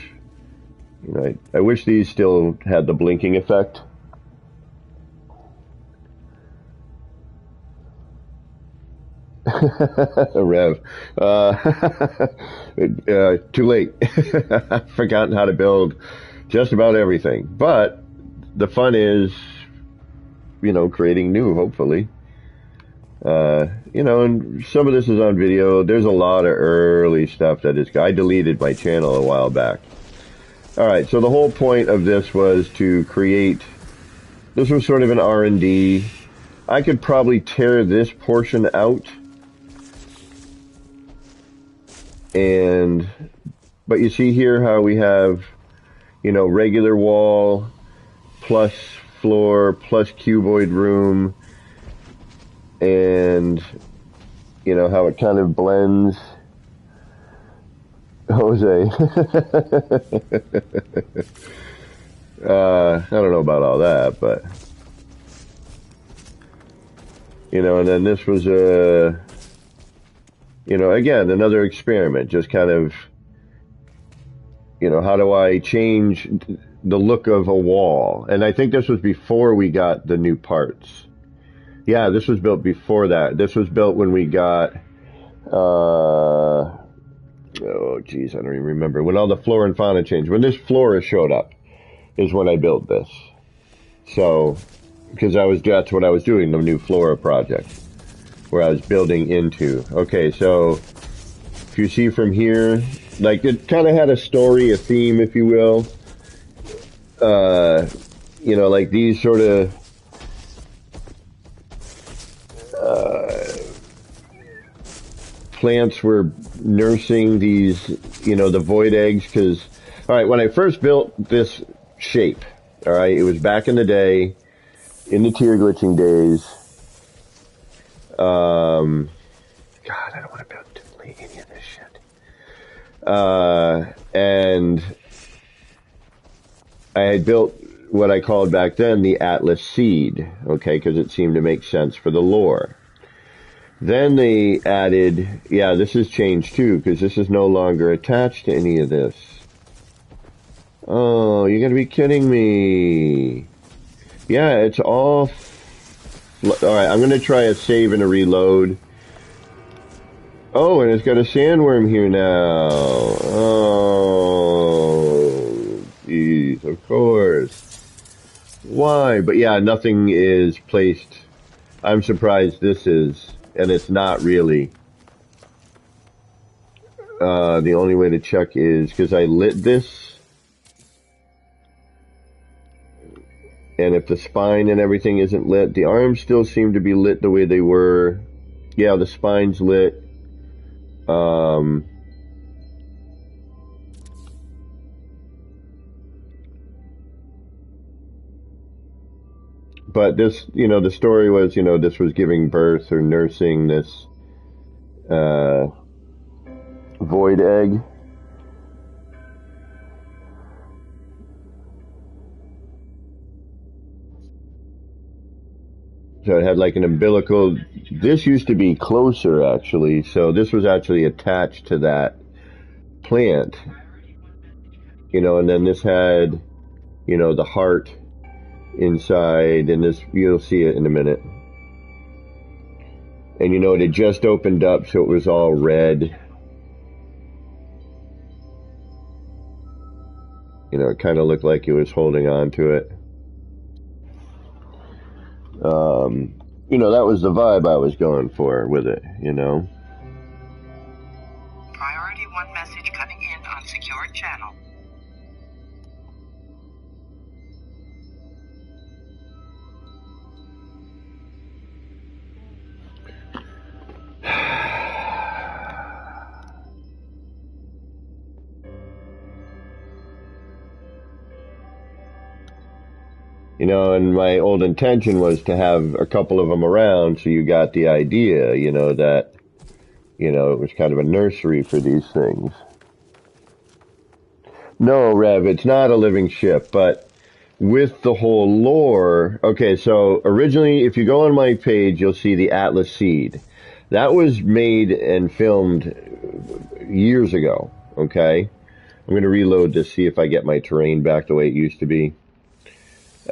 you know, I wish these still had the blinking effect. Rev. Too late. I've forgotten how to build just about everything. But the fun is, you know, creating new, hopefully. You know, and some of this is on video. There's a lot of early stuff that is... I deleted my channel a while back. Alright, so the whole point of this was to create... This was sort of an R&D. I could probably tear this portion out. But you see here how we have, you know, regular wall, plus floor, plus cuboid room, and, you know, how it kind of blends. Jose. I don't know about all that, but, you know, and then this was a, you know, again, another experiment, just kind of, you know, how do I change the look of a wall? And I think this was before we got the new parts. Yeah, this was built before that. This was built when we got, oh geez, I don't even remember. When all the flora and fauna changed. When this flora showed up is when I built this. So, because that's what I was doing, the new flora project, where I was building into. Okay, so if you see from here, like it kind of had a story, a theme, if you will. You know, like these sort of plants were nursing these, you know, the void eggs. Because, all right, when I first built this shape, all right, it was back in the day, in the tier glitching days. God, I don't want to build any of this shit. And I had built what I called back then the Atlas Seed, okay, because it seemed to make sense for the lore. Then they added, yeah, this has changed too, because this is no longer attached to any of this. Oh, you're gonna be kidding me. Yeah, it's all... Alright, I'm gonna try a save and a reload. Oh, and it's got a sandworm here now. Oh, geez, of course. Why? But yeah, nothing is placed. I'm surprised this is, and it's not really. The only way to check is, because I lit this, and if the spine and everything isn't lit, the arms still seem to be lit the way they were. Yeah, the spine's lit. But this, you know, the story was, you know, this was giving birth or nursing this void egg. So it had like an umbilical. This used to be closer, actually. So this was actually attached to that plant. You know, and then this had, you know, the heart inside, and this, you'll see it in a minute. And you know, it had just opened up, so it was all red. You know, it kind of looked like it was holding on to it. You know, that was the vibe I was going for with it, you know. Priority 1 message coming in on secured channel. You know, and my old intention was to have a couple of them around so you got the idea, you know, that, you know, it was kind of a nursery for these things. No, Rev, it's not a living ship, but with the whole lore, okay, so originally, if you go on my page, you'll see the Atlas Seed. That was made and filmed years ago, okay? I'm going to reload to see if I get my terrain back the way it used to be.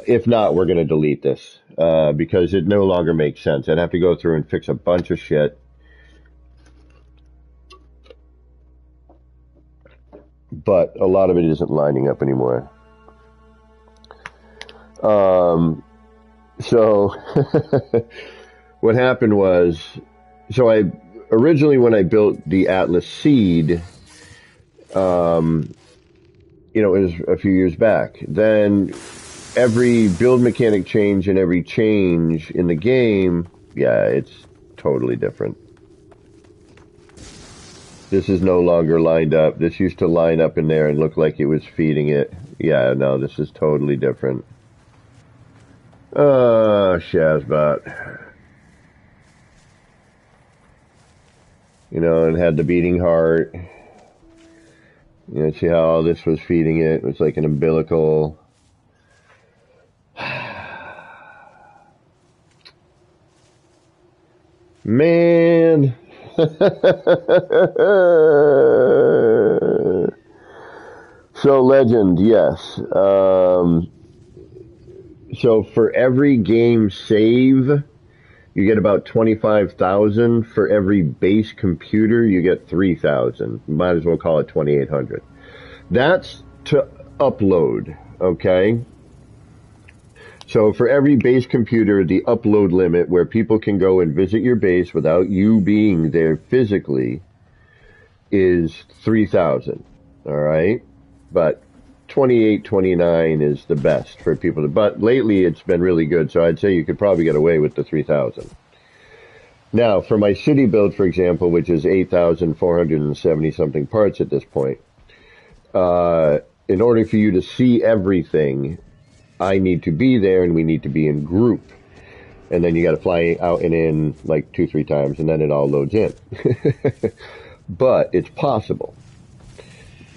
If not, we're going to delete this because it no longer makes sense. I'd have to go through and fix a bunch of shit. But a lot of it isn't lining up anymore. So what happened was, so I originally when I built the Atlas Seed, you know, it was a few years back. Then every build mechanic change and every change in the game, yeah, it's totally different. This is no longer lined up. This used to line up in there and look like it was feeding it. Yeah, no, this is totally different. Shazbot. You know, it had the beating heart. You know, see how all this was feeding it? It was like an umbilical. Man. So Legend, yes. So for every game save, you get about 25,000. For every base computer, you get 3,000. Might as well call it 2,800. That's to upload, okay? So for every base computer, the upload limit where people can go and visit your base without you being there physically is 3,000, all right? But 28, 29 is the best for people to, but lately it's been really good, so I'd say you could probably get away with the 3,000. Now, for my city build, for example, which is 8,470 something parts at this point, in order for you to see everything, I need to be there and we need to be in group. And then you got to fly out and in like 2-3 times and then it all loads in. But it's possible.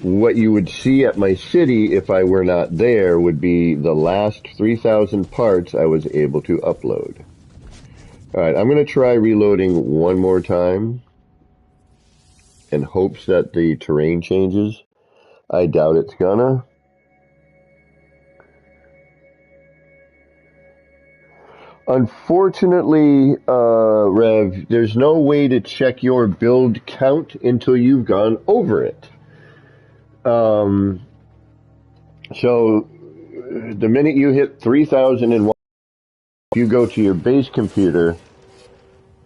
What you would see at my city if I were not there would be the last 3,000 parts I was able to upload. Alright, I'm going to try reloading one more time in hopes that the terrain changes. I doubt it's gonna. Unfortunately, Rev, there's no way to check your build count until you've gone over it. So the minute you hit 3,001, if you go to your base computer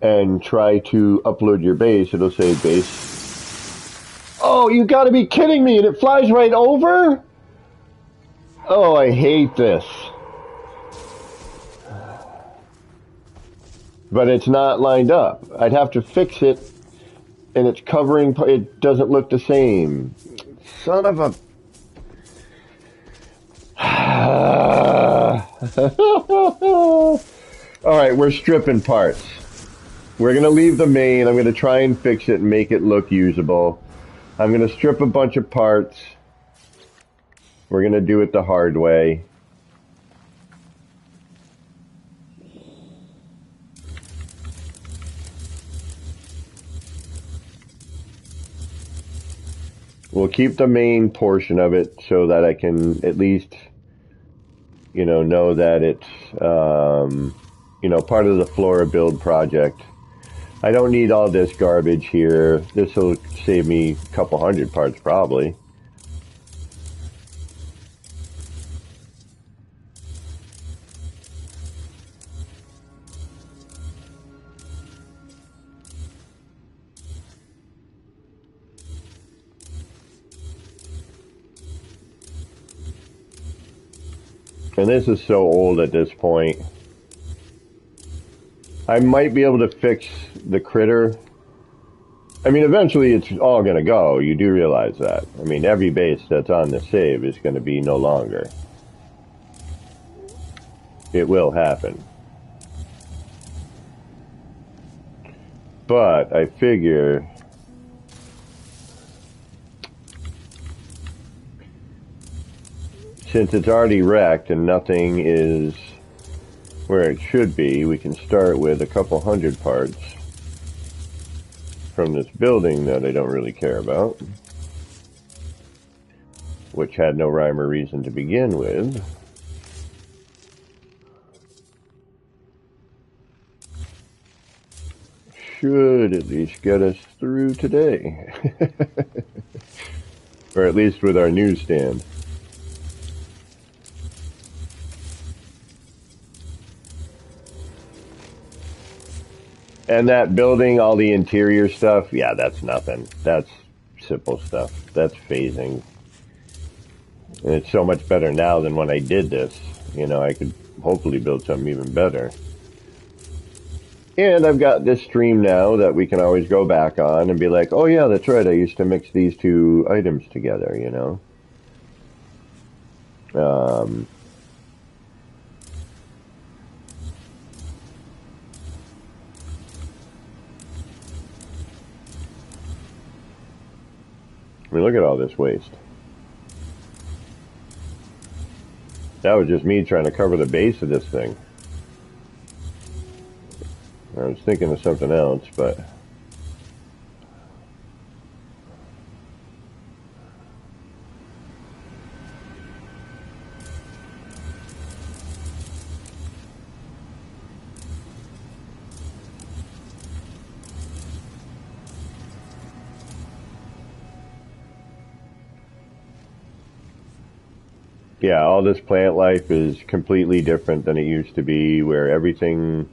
and try to upload your base, it'll say base. Oh, you gotta be kidding me, and it flies right over? Oh, I hate this. But it's not lined up. I'd have to fix it, and it's covering, it doesn't look the same. Son of a... Alright, we're stripping parts. We're going to leave the main. I'm going to try and fix it and make it look usable. I'm going to strip a bunch of parts. We're going to do it the hard way. We'll keep the main portion of it so that I can at least, you know that it's, part of the Flora build project. I don't need all this garbage here. This will save me a couple hundred parts probably. And this is so old at this point. I might be able to fix the critter. I mean, eventually it's all going to go. You do realize that. I mean, every base that's on the save is going to be no longer. it will happen. But I figure since it's already wrecked and nothing is where it should be, we can start with a couple hundred parts from this building that I don't really care about, which had no rhyme or reason to begin with. Should at least get us through today. Or at least with our newsstand. And that building, all the interior stuff, yeah, that's nothing. That's simple stuff. That's phasing. And it's so much better now than when I did this. You know, I could hopefully build something even better. And I've got this stream now that we can always go back on and be like, oh yeah, that's right, I used to mix these two items together, you know. I mean, look at all this waste. That was just me trying to cover the base of this thing. I was thinking of something else, but... yeah, all this plant life is completely different than it used to be, where everything,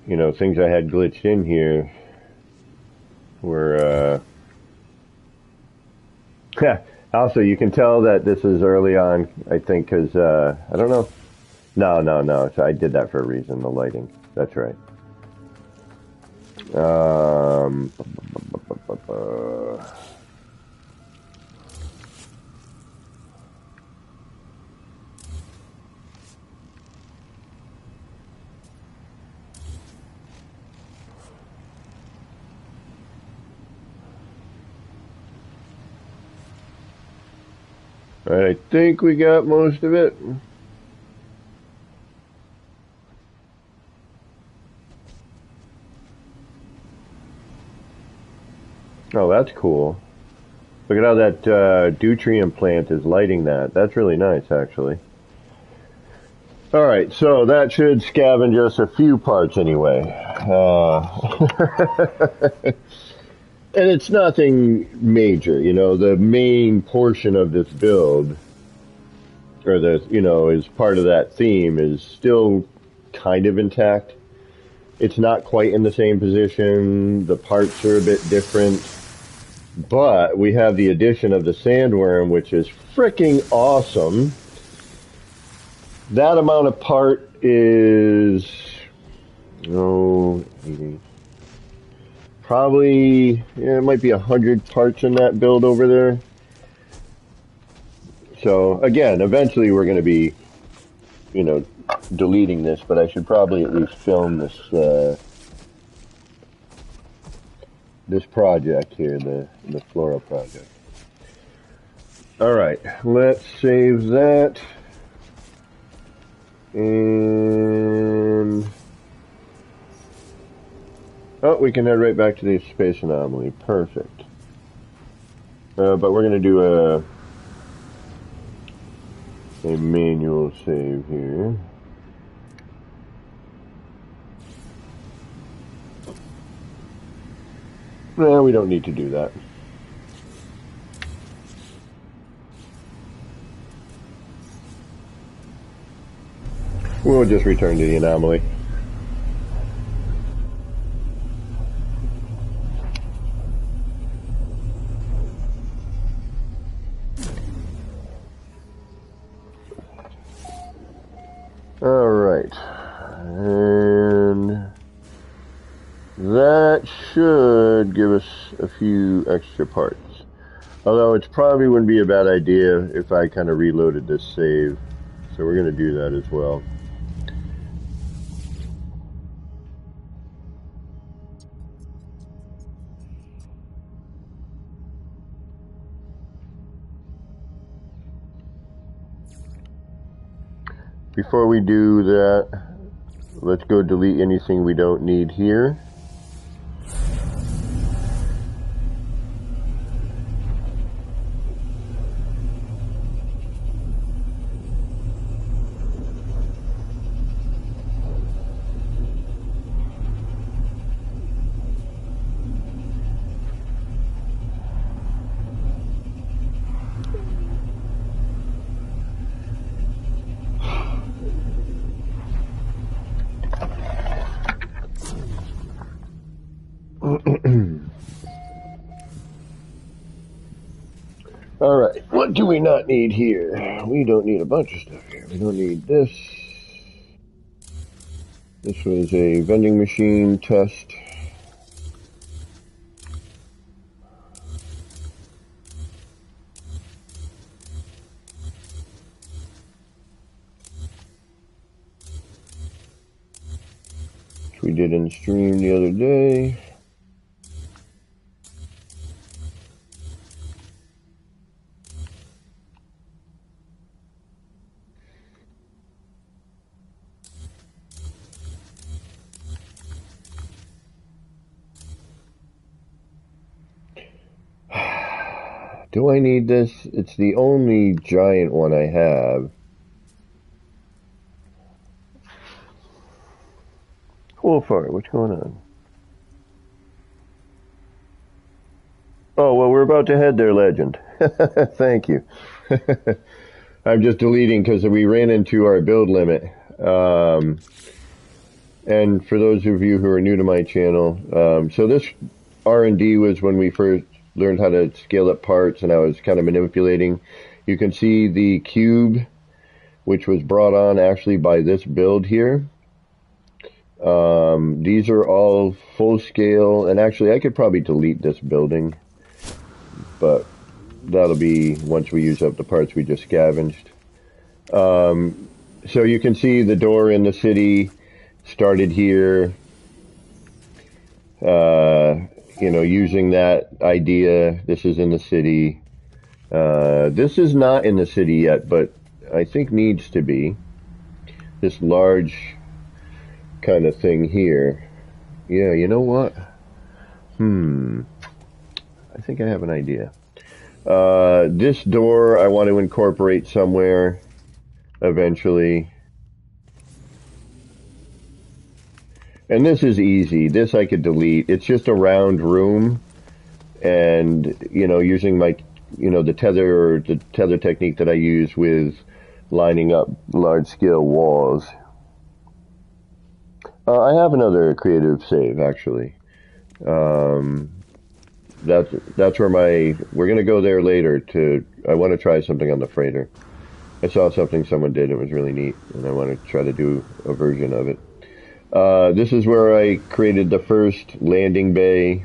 you know, things I had glitched in here were, also, you can tell that this is early on, I think, because, I don't know. No. So I did that for a reason, the lighting. That's right. I think we got most of it. Oh, that's cool. Look at how that deuterium plant is lighting that. That's really nice, actually. Alright, so that should scavenge us a few parts anyway. And it's nothing major, you know, the main portion of this build, or the, you know, is part of that theme, is still kind of intact. It's not quite in the same position, the parts are a bit different, but we have the addition of the sandworm, which is freaking awesome. That amount of part is, probably, yeah, it might be 100 parts in that build over there. So, again, eventually we're going to be, you know, deleting this, but I should probably at least film this, this project here, the Flora project. Alright, let's save that. And... oh, we can head right back to the space anomaly. Perfect. But we're going to do a manual save here. No, we don't need to do that. We'll just return to the anomaly. Alright, and that should give us a few extra parts. Although it probably wouldn't be a bad idea if I kind of reloaded this save So we're going to do that as well. Before we do that, let's go delete anything we don't need here. Alright, what do we not need here? We don't need a bunch of stuff here. We don't need this. This was a vending machine test. Which we did in stream the other day. Do I need this? It's the only giant one I have. Cool fart, what's going on? Oh, well, we're about to head there, Legend. Thank you. I'm just deleting because we ran into our build limit. And for those of you who are new to my channel, so this R&D was when we first learned how to scale up parts, and I was kind of manipulating. You can see the cube, which was brought on actually by this build here. These are all full scale, and actually I could probably delete this building, but that'll be once we use up the parts we just scavenged. So you can see the door in the city started here. You know, using that idea. This is in the city. This is not in the city yet, but I think needs to be. This large kind of thing here. Yeah, you know what? I think I have an idea. This door I want to incorporate somewhere eventually. And this is easy. This I could delete. It's just a round room, and you know, using my, you know, the tether technique that I use with lining up large scale walls. I have another creative save actually. That's where we're gonna go there later. I want to try something on the freighter. I saw something someone did. It was really neat, and I want to try to do a version of it. This is where I created the first landing bay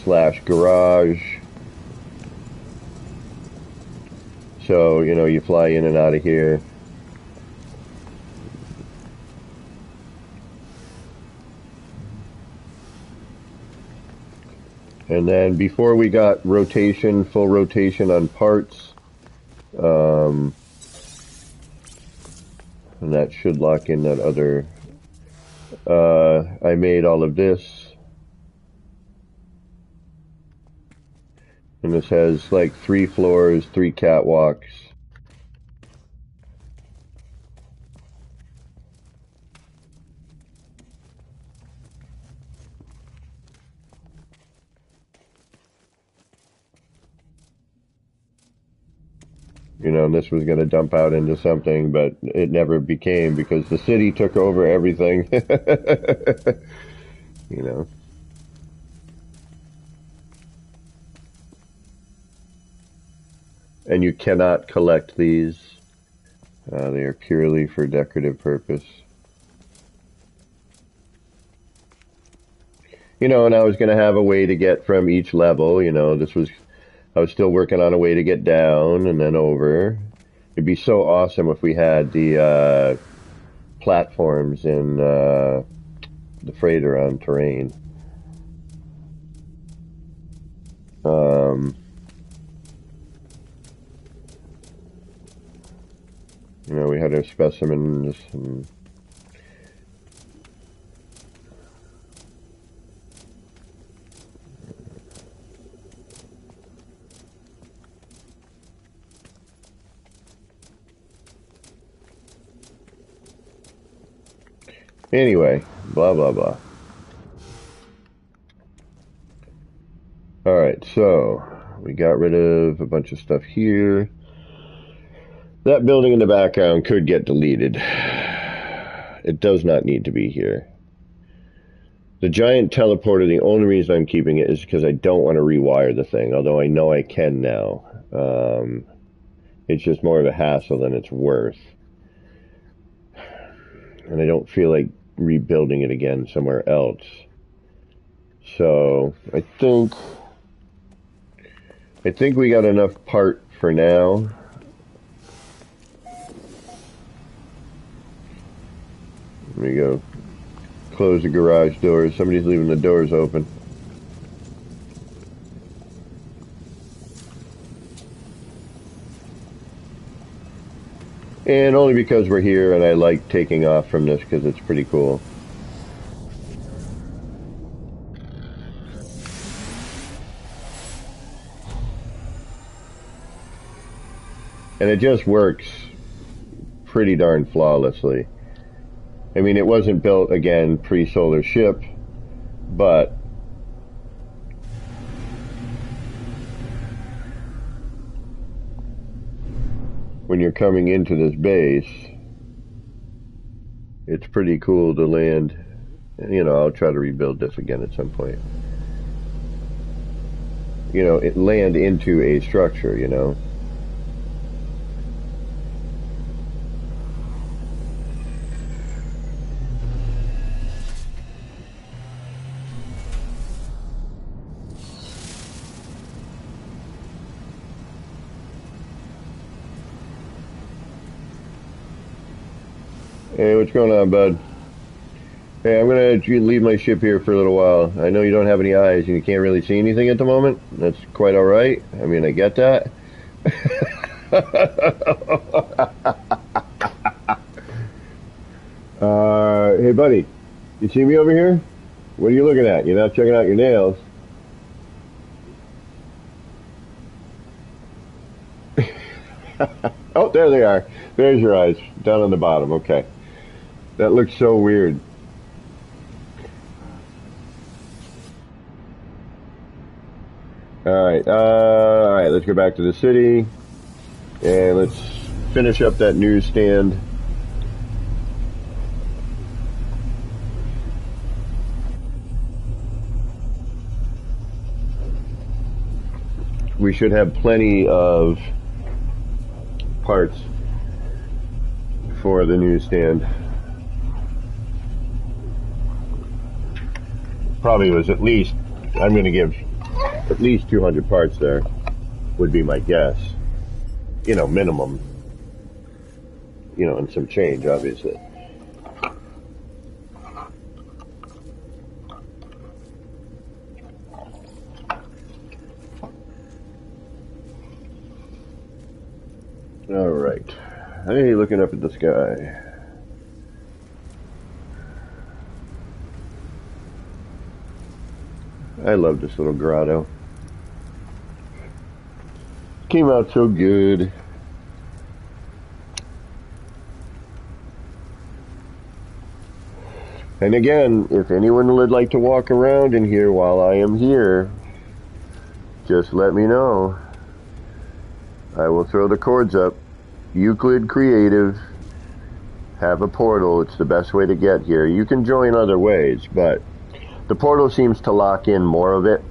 / garage. So, you know, you fly in and out of here. And then before we got full rotation on parts, and that should lock in that other, I made all of this. And this has like 3 floors, 3 catwalks. You know, and this was going to dump out into something, but it never became because the city took over everything. You know. And you cannot collect these. They are purely for decorative purpose. You know, and I was going to have a way to get from each level, you know, I was still working on a way to get down and then over. It'd be so awesome if we had the platforms in the freighter on terrain. You know, we had our specimens and anyway, blah, blah, blah. Alright, so we got rid of a bunch of stuff here. That building in the background could get deleted. It does not need to be here. The giant teleporter, the only reason I'm keeping it is because I don't want to rewire the thing, although I know I can now. It's just more of a hassle than it's worth. And I don't feel like rebuilding it again somewhere else. So, I think we got enough part for now. There we go. Close the garage doors. Somebody's leaving the doors open. And only because we're here and I like taking off from this because it's pretty cool. And it just works pretty darn flawlessly. I mean, it wasn't built, again, pre-solar ship, but when you're coming into this base, it's pretty cool to land. You know, I'll try to rebuild this again at some point. You know, it land into a structure, you know. Hey, what's going on, bud? Hey, I'm gonna leave my ship here for a little while. I know you don't have any eyes and you can't really see anything at the moment. That's quite alright. I mean, I get that. Hey, buddy. You see me over here? What are you looking at? You're not checking out your nails. Oh, there they are. There's your eyes. Down on the bottom. Okay. That looks so weird. Alright, let's go back to the city. And let's finish up that newsstand. We should have plenty of parts for the newsstand. Probably was at least, I'm going to give at least 200 parts there, would be my guess. You know, minimum. You know, and some change, obviously. Alright. Hey, looking up at the sky. I love this little grotto. Came out so good. And again, if anyone would like to walk around in here while I am here, just let me know. I will throw the cords up. Euclid Creative. Have a portal. It's the best way to get here. You can join other ways, but the portal seems to lock in more of it.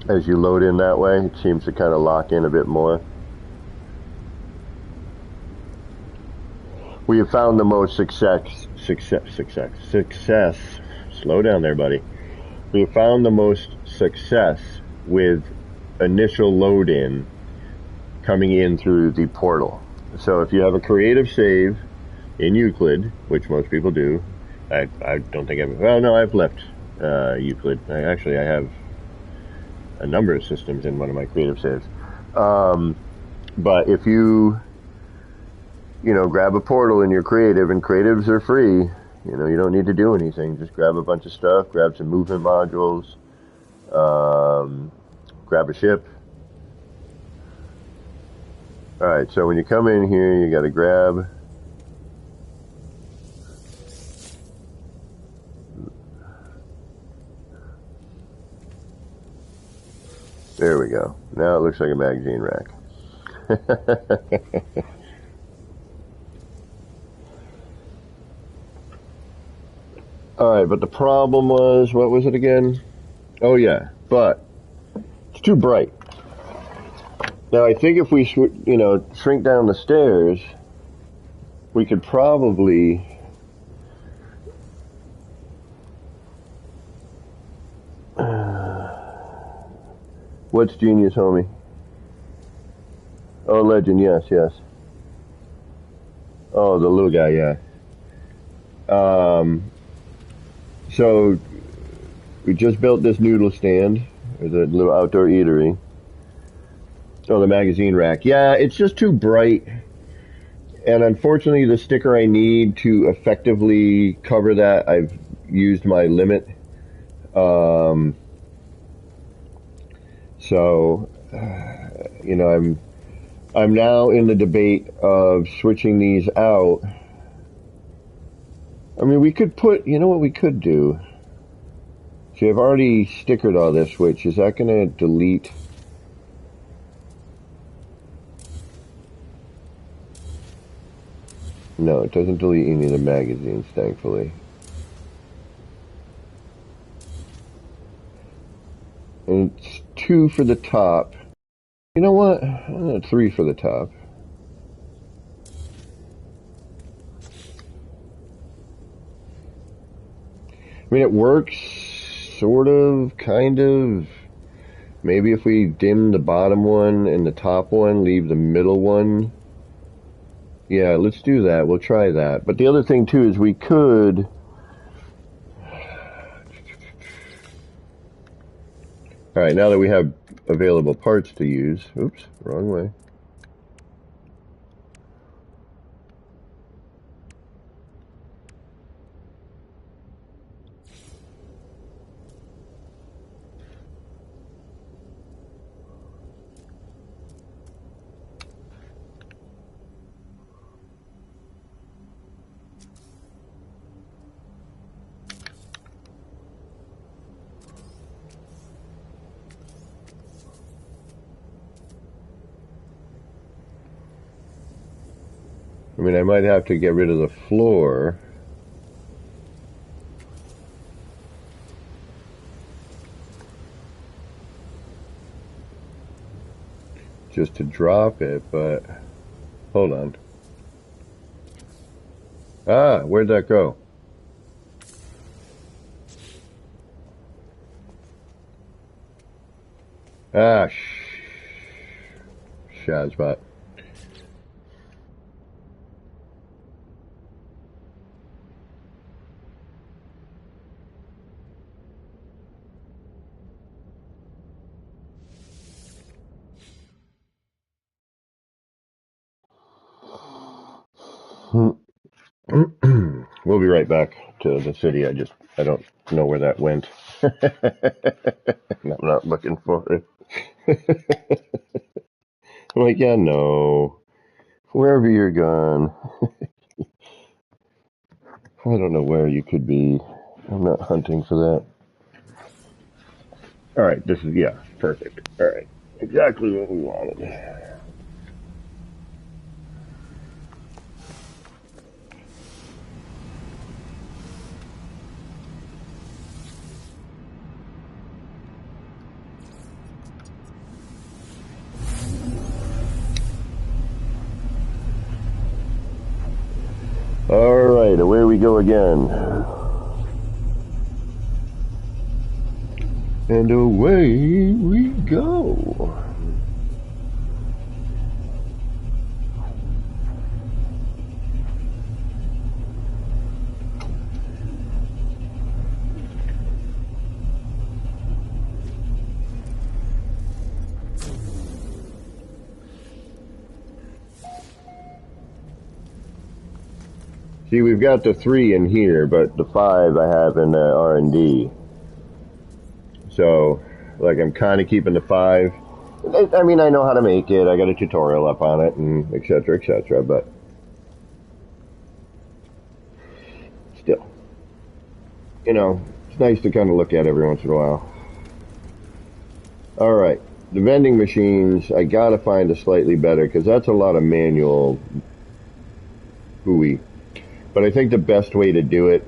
As you load in that way, it seems to kind of lock in a bit more. We have found the most success. Slow down there, buddy. We have found the most success with initial load in coming in through the portal. So if you have a creative save in Euclid, which most people do, I don't think I've left Euclid. I have a number of systems in one of my creative saves. But if you grab a portal in your creative, and creatives are free, you don't need to do anything. Just grab a bunch of stuff, grab some movement modules, grab a ship. Alright, so when you come in here, you gotta grab there we go. Now it looks like a magazine rack. Alright, but the problem was, what was it again? Oh yeah, but it's too bright. Now I think if we, shrink down the stairs, we could probably what's genius, homie? Oh, legend, yes. Oh, the little guy, yeah. So we just built this noodle stand, or the little outdoor eatery. Oh, the magazine rack. Yeah, it's just too bright. And unfortunately, the sticker I need to effectively cover that, I've used my limit. So, I'm now in the debate of switching these out. I mean, we could put, what we could do? See, I've already stickered all this, which is that going to delete? No, it doesn't delete any of the magazines, thankfully. And it's 2 for the top. You know what? 3 for the top. I mean, it works, sort of, kind of. Maybe if we dim the bottom one and the top one, leave the middle one. Yeah, let's do that. We'll try that. But the other thing, too, is we could... Alright, now that we have available parts to use... Oops, wrong way. I mean, I might have to get rid of the floor. Just to drop it, but... Hold on. Ah, where'd that go? Ah, Shazbot. We'll be right back to the city. I don't know where that went. I'm not looking for it. I'm like, yeah, no. Wherever you're gone. I don't know where you could be. I'm not hunting for that. Alright, this is, yeah, perfect. Alright, exactly what we wanted. Alright, away we go again. And away we go. See, we've got the 3 in here, but the 5 I have in R&D. So, like, I'm kind of keeping the 5. I mean, I know how to make it. I got a tutorial up on it, and et cetera, but still, you know, it's nice to kind of look at every once in a while. All right, the vending machines, I gotta find a slightly better, because that's a lot of manual hooey. But I think the best way to do it,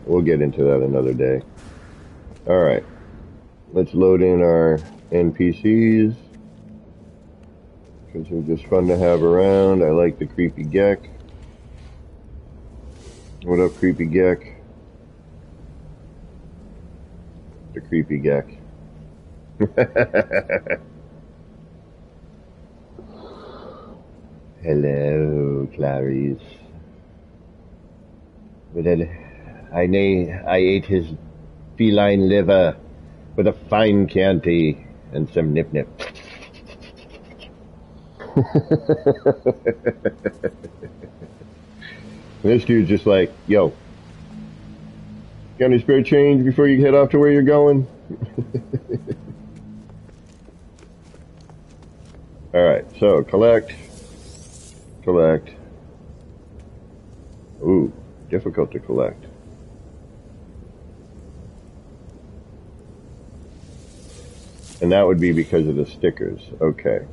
we'll get into that another day. All right, let's load in our NPCs, because they're just fun to have around. I like the creepy Gek. What up, creepy Gek? The creepy Gek. Hello, Clarice. I ate his feline liver with a fine Chianti and some nip-nip. This dude's just like, yo, got any spare change before you head off to where you're going? Alright, so collect. Ooh, difficult to collect. And that would be because of the stickers. Okay.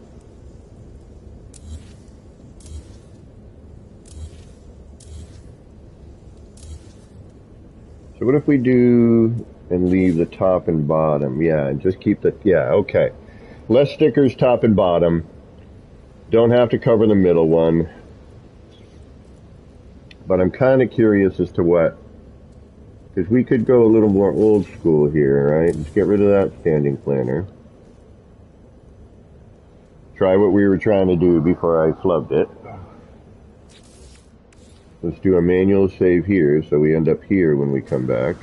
So what if we do and leave the top and bottom? Yeah, and just keep the, yeah, okay. Less stickers top and bottom. Don't have to cover the middle one. But I'm kind of curious as to what, because we could go a little more old school here, right? Let's get rid of that standing planner. Try what we were trying to do before I flubbed it. Let's do a manual save here, so we end up here when we come back.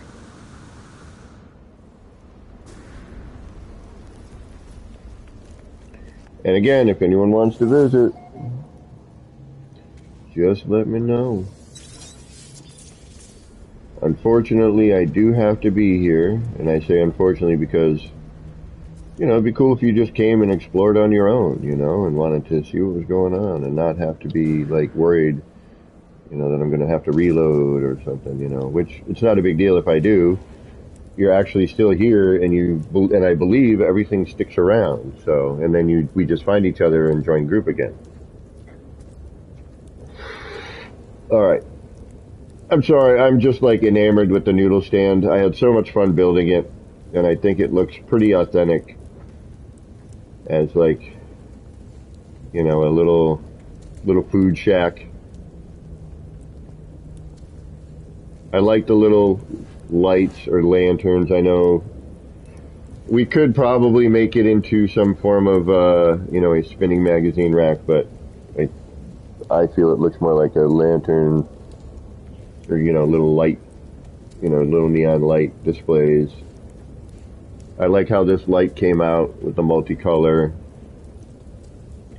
And again, if anyone wants to visit, just let me know. Unfortunately, I do have to be here, and I say unfortunately because, you know, it'd be cool if you just came and explored on your own, you know, and wanted to see what was going on and not have to be, like, worried, you know, that I'm going to have to reload or something, you know, which it's not a big deal if I do. You're actually still here, and I believe everything sticks around, so, and then we just find each other and join group again. Alright. I'm sorry, I'm just like enamored with the noodle stand. I had so much fun building it, and I think it looks pretty authentic as, like, you know, a little food shack. I like the little lights or lanterns. I know we could probably make it into some form of, you know, a spinning magazine rack, but I feel it looks more like a lantern or, you know, little light, you know, little neon light displays. I like how this light came out with the multicolor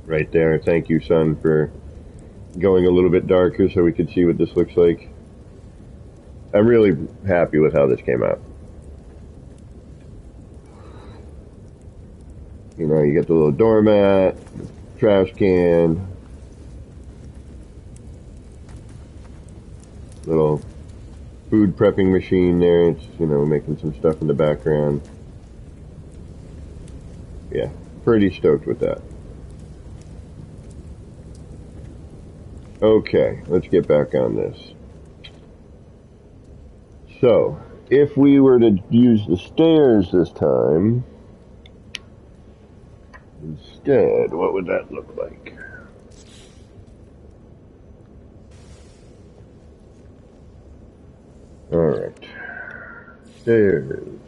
right there. Thank you, son, for going a little bit darker so we could see what this looks like. I'm really happy with how this came out. You know, you get the little doormat, trash can, little food prepping machine there. It's, you know, making some stuff in the background. Yeah, pretty stoked with that. Okay, let's get back on this. So, if we were to use the stairs this time, instead, what would that look like? Alright. Stairs.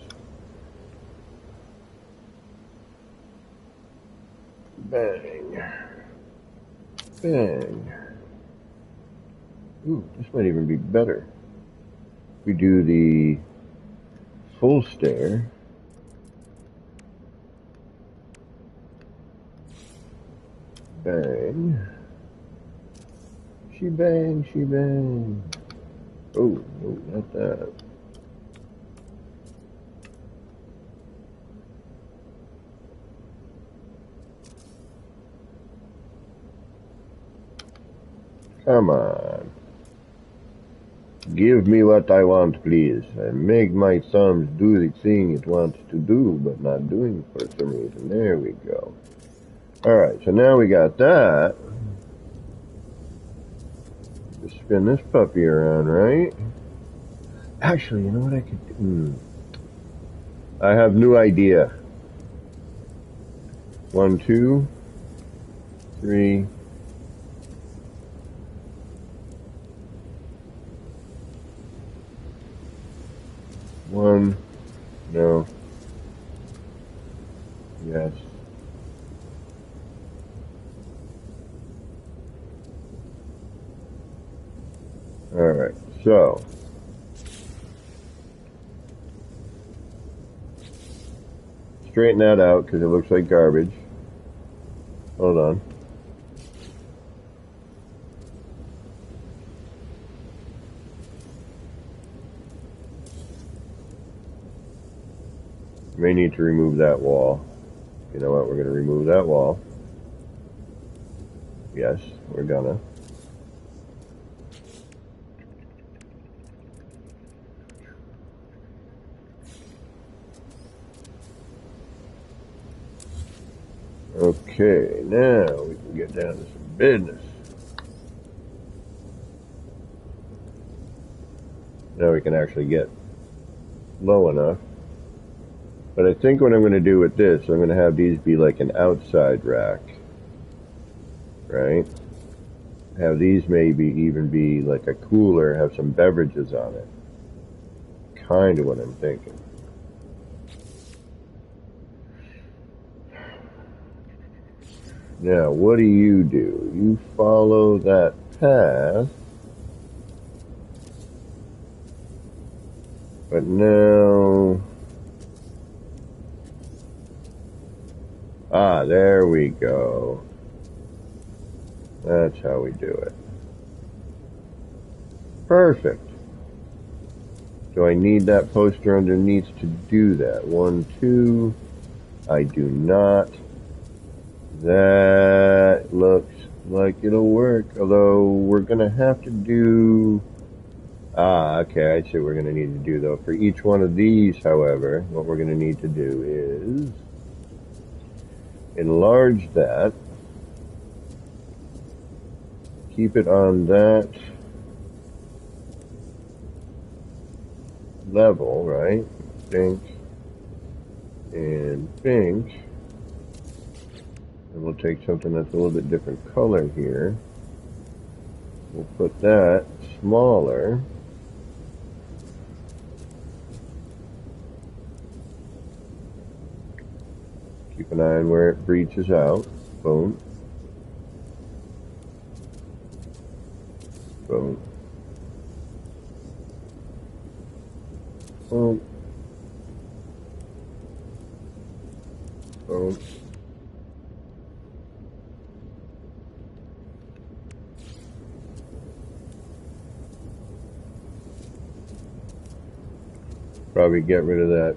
Bang. Bang. Ooh, this might even be better. We do the full stair. bang. She bang, she bang. Oh, no, not that. Come on. Give me what I want, please. I make my thumbs do the thing it wants to do, but not doing for some reason. There we go. Alright, so now we got that. Just spin this puppy around, right? Actually, you know what I could do? I have new idea. 1, 2, 3. One, no, yes. Alright, so. Straighten that out because it looks like garbage. Hold on. May need to remove that wall. You know what? We're going to remove that wall. Yes, we're gonna. Okay, now we can get down to some business. Now we can actually get low enough. But I think what I'm going to do with this, I'm going to have these be like an outside rack. Right? Have these maybe even be like a cooler, have some beverages on it. Kind of what I'm thinking. Now, what do? You follow that path. But now... Ah, there we go. That's how we do it. Perfect. Do I need that poster underneath to do that? 1, 2. I do not. That looks like it'll work. Although we're going to have to do... Ah, okay, I see what we're going to need to do though. For each one of these, however, what we're going to need to do is enlarge that. Keep it on that level, right? Pink and pink. And we'll take something that's a little bit different color here. We'll put that smaller. Keep an eye on where it breaches out. Boom. Boom. Boom. Boom. Probably get rid of that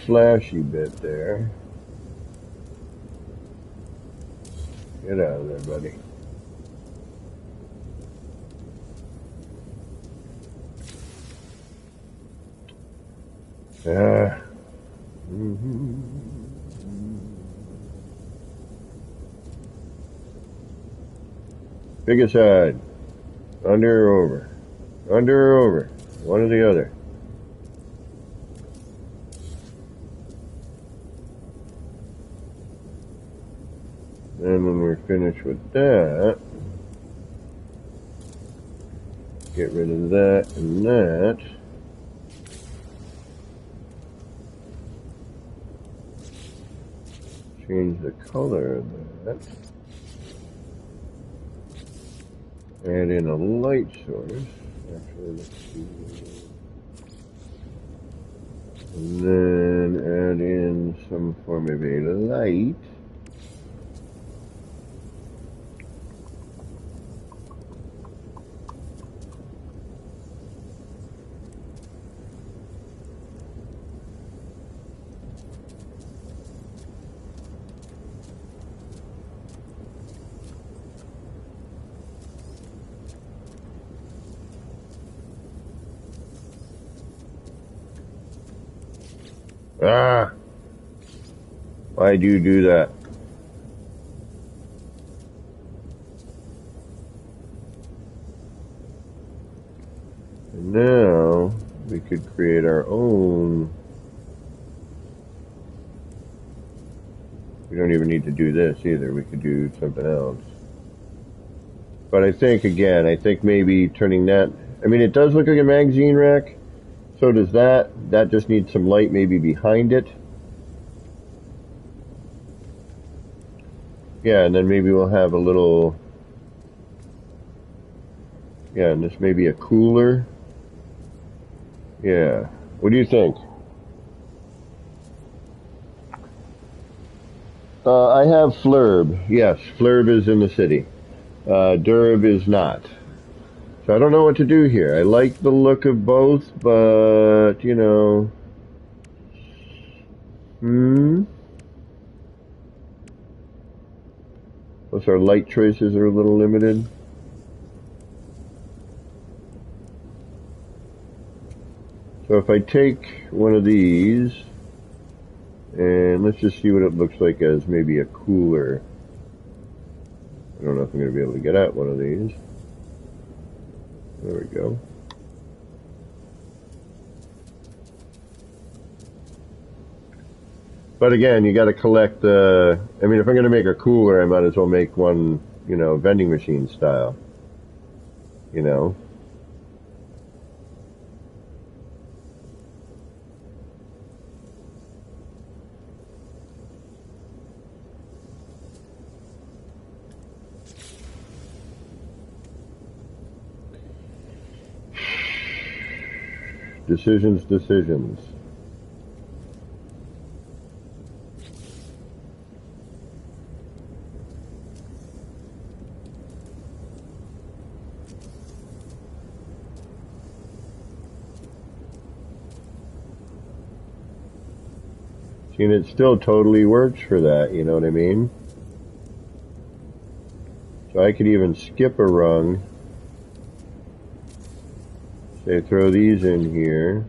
flashy bit there. Get out of there, buddy. Pick a side. Under or over. Under or over. One or the other. And when we're finished with that, get rid of that and that. Change the color of that. Add in a light source. Actually, let's see. And then add in some form of a light. Ah! Why do you do that? And now we could create our own. We don't even need to do this either. We could do something else. But I think, again, maybe turning that... I mean, it does look like a magazine rack. So does that. That just needs some light maybe behind it. Yeah, and then maybe we'll have a little... Yeah, and this may be a cooler. Yeah. What do you think? I have Flurb. Yes, Flurb is in the city. Durb is not. So I don't know what to do here. I like the look of both, but, you know... Plus our light choices are a little limited. So if I take one of these, and let's just see what it looks like as maybe a cooler. I don't know if I'm going to be able to get at one of these. There we go. But again, you got to collect the... I mean, if I'm going to make a cooler, I might as well make one, you know, vending machine style. You know? Decisions. See, and it still totally works for that, you know what I mean? So I could even skip a rung. Say, throw these in here.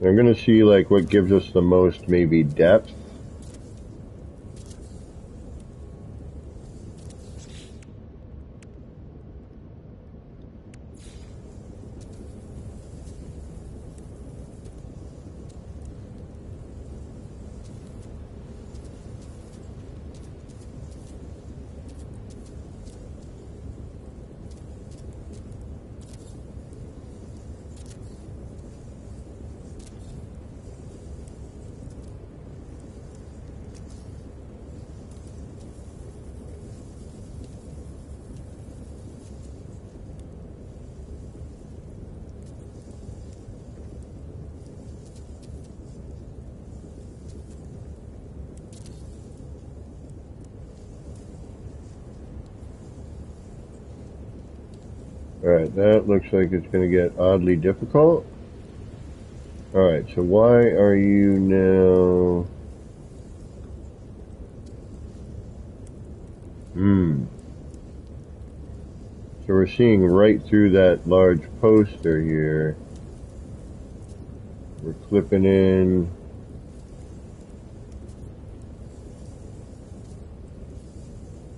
I'm going to see like what gives us the most maybe depth. Alright, that looks like it's going to get oddly difficult. Alright, so why are you now... So we're seeing right through that large poster here. We're clipping in...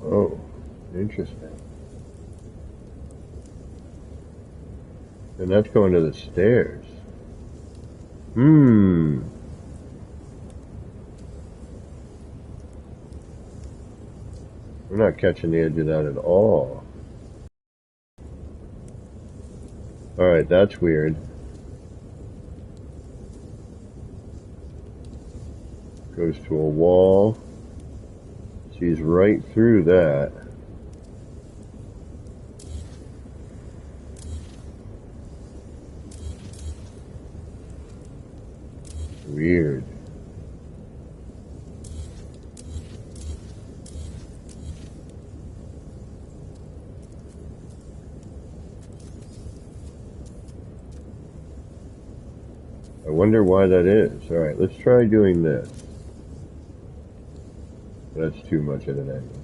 Oh, interesting. And that's going to the stairs. We're not catching the edge of that at all. Alright, that's weird. Goes to a wall. Sees right through that. Weird. I wonder why that is. Alright, let's try doing this. That's too much at an angle.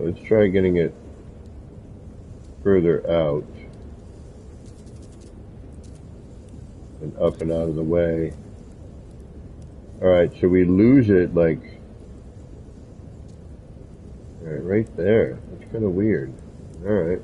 Let's try getting it further out and up and out of the way. Alright, so we lose it like right there. That's kind of weird. Alright.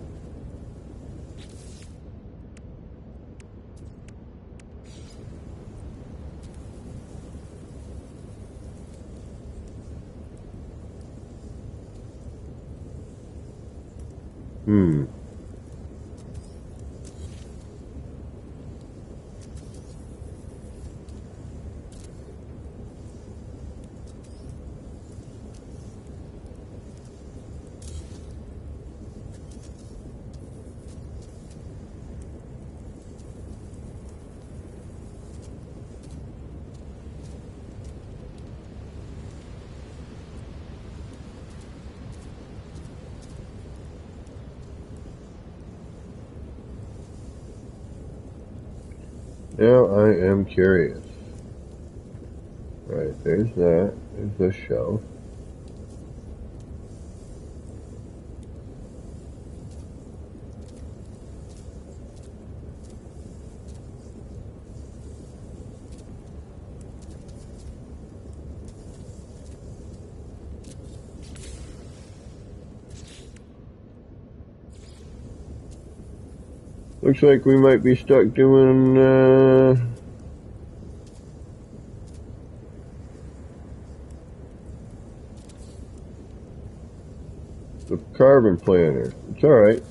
Now I am curious. Right, there's that. There's the shelf. Looks like we might be stuck doing, the carbon planter. It's alright.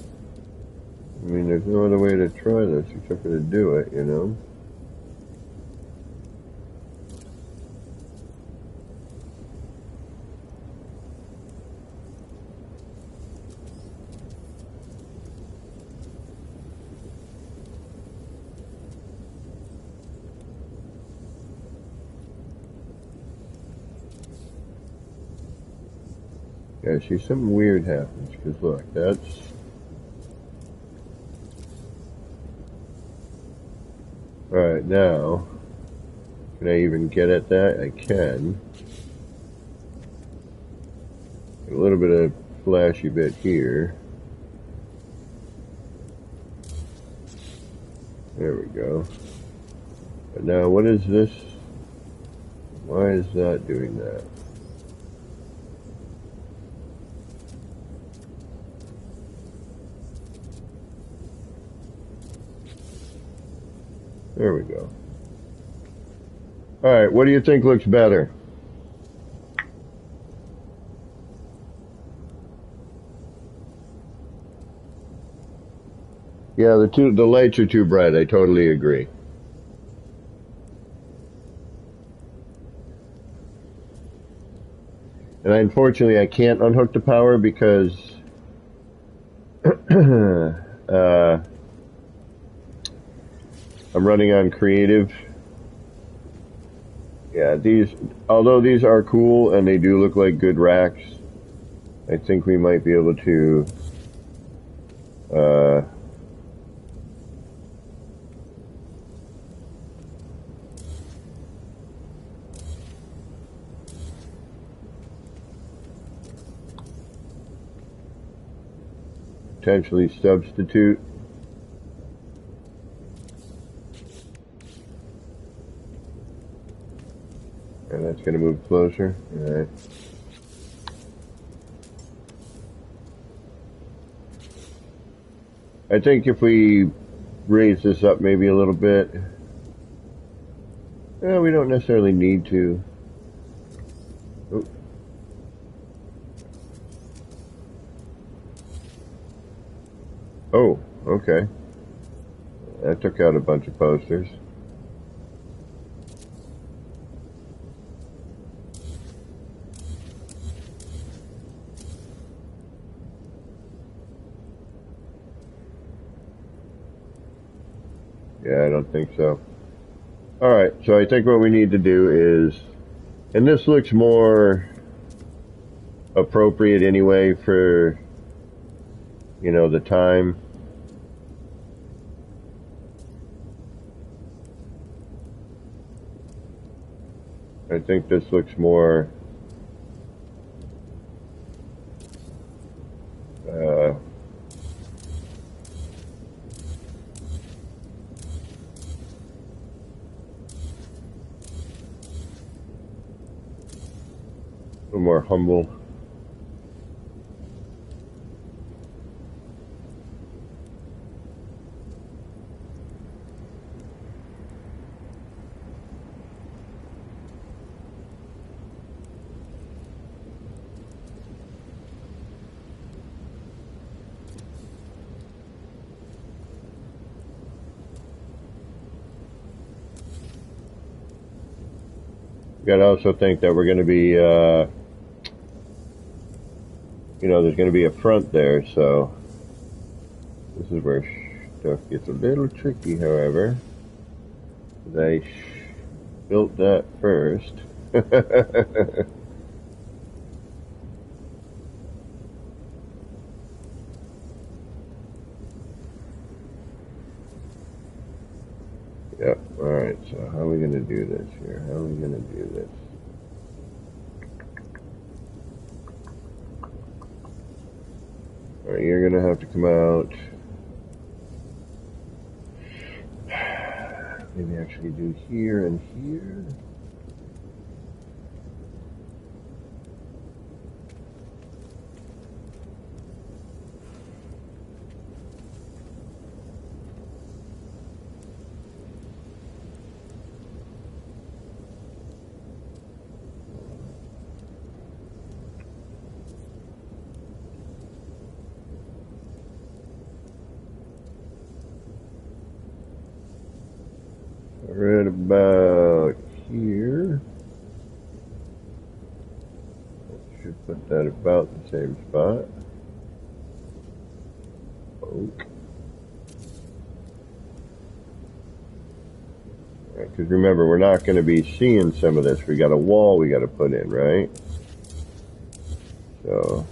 I mean, there's no other way to try this except for to do it, you know? Yeah, see, something weird happens, because look, that's... Alright, now, can I even get at that? I can. A little bit of flashy bit here. There we go. But now, what is this? Why is that doing that? There we go. Alright, what do you think looks better? Yeah, the lights are too bright, I totally agree. And unfortunately I can't unhook the power because I'm running on creative. Yeah, although these are cool and they do look like good racks, I think we might be able to potentially substitute. And that's going to move closer. All right. I think if we raise this up maybe a little bit, we don't necessarily need to. Oh, okay. That took out a bunch of posters. Yeah, I don't think so. Alright, so I think what we need to do is, and this looks more appropriate anyway for, you know, the time. I think this looks more more humble. You gotta also think that we're going to be, there's going to be a front there, so this is where stuff gets a little tricky, however. I built that first. Yep, alright, so how are we going to do this here? How are we going to do this? Alright, you're going to have to come out. Maybe actually do here and here. Right about here. Should put that about the same spot. Because remember, we're not going to be seeing some of this. We got a wall we got to put in, right? So.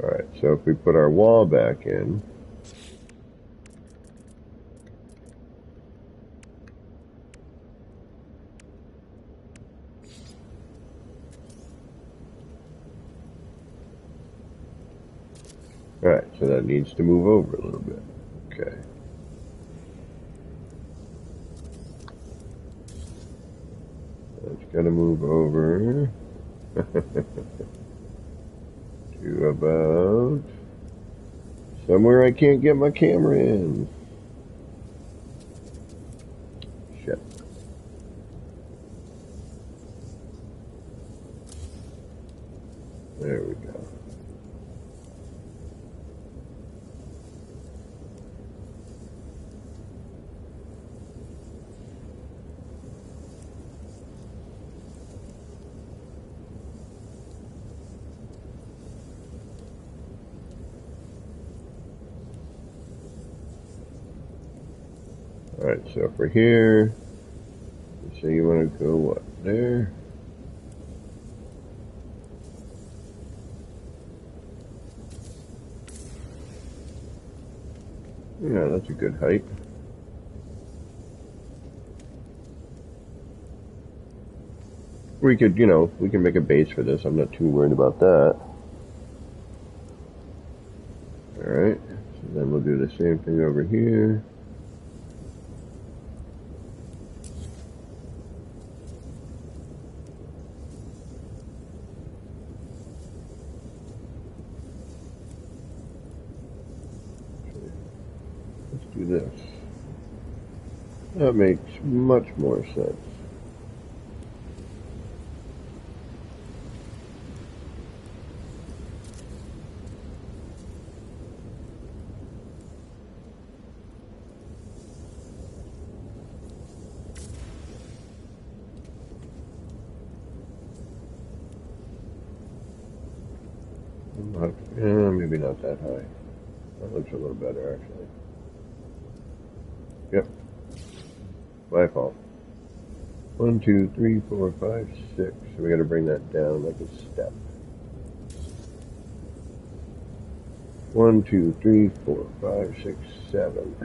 Alright, so if we put our wall back in. Alright, so that needs to move over a little bit. Okay. That's gonna move over to about somewhere I can't get my camera in. Shit. There we go. Alright, so for here, so you want to go what, there? Yeah, that's a good height. We could, we can make a base for this. I'm not too worried about that. Alright, so then we'll do the same thing over here. Let's do this. That makes much more sense. Maybe not that high. That looks a little better, actually. Yep. My fault. 1, 2, 3, 4, 5, 6. So we got to bring that down like a step. 1, 2, 3, 4, 5, 6, 7.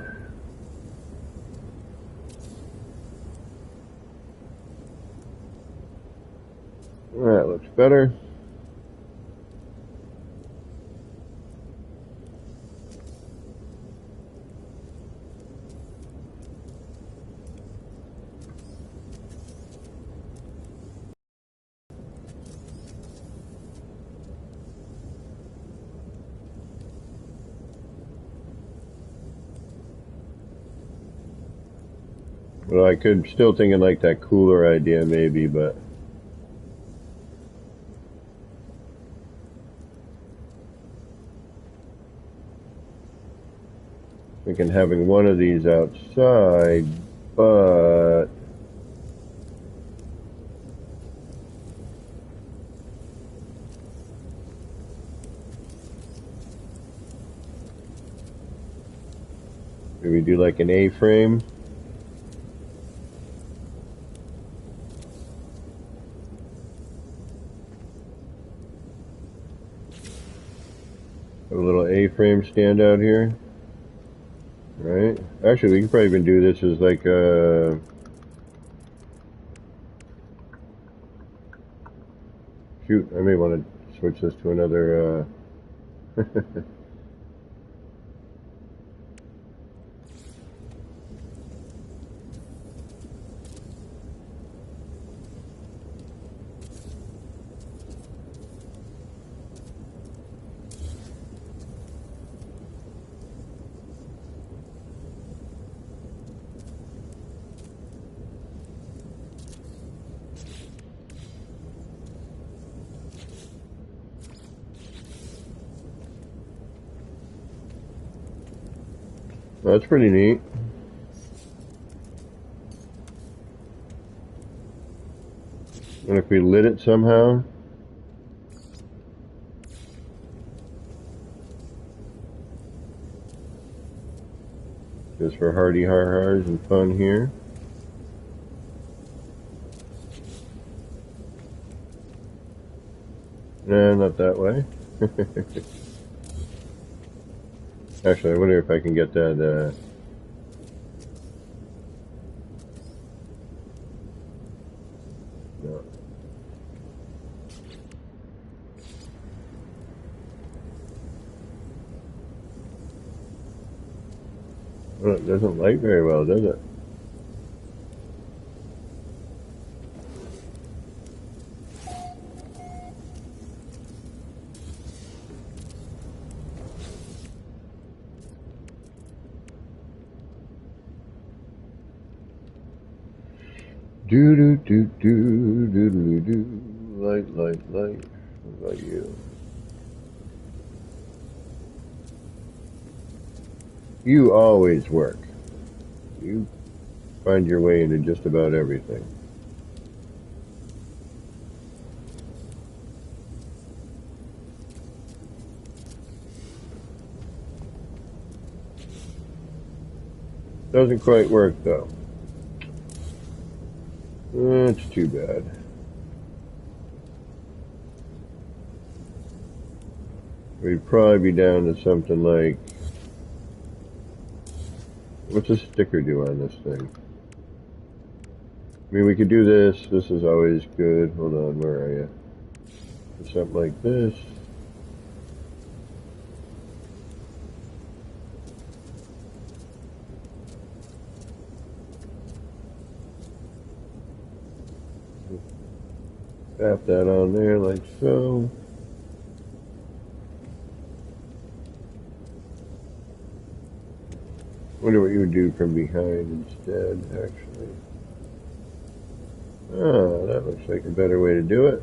That looks better. Well, I could still thinking like that cooler idea maybe, but thinking having one of these outside, but maybe do like an A-frame. Have a little A-frame stand out here. Right? Actually, we can probably even do this as like a... Shoot, I may want to switch this to another... That's pretty neat. And if we lit it somehow... Just for hardy har-hars and fun here. Nah, not that way. Actually, I wonder if I can get that, no. Well, it doesn't light very well, does it? Do do do do do do do. Light, light, light. What about you? You always work. You find your way into just about everything. Doesn't quite work though. That's too bad. We'd probably be down to something like... What's a sticker do on this thing? I mean, we could do this. This is always good. Hold on, where are you? Something like this. Tap that on there like so. Wonder what you would do from behind instead, actually. Oh, that looks like a better way to do it.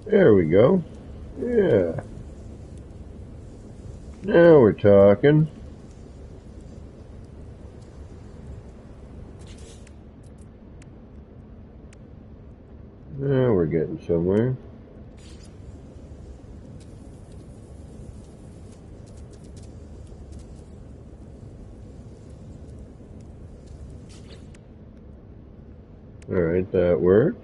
There we go. Yeah. Now we're talking. Now we're getting somewhere. Alright, that works.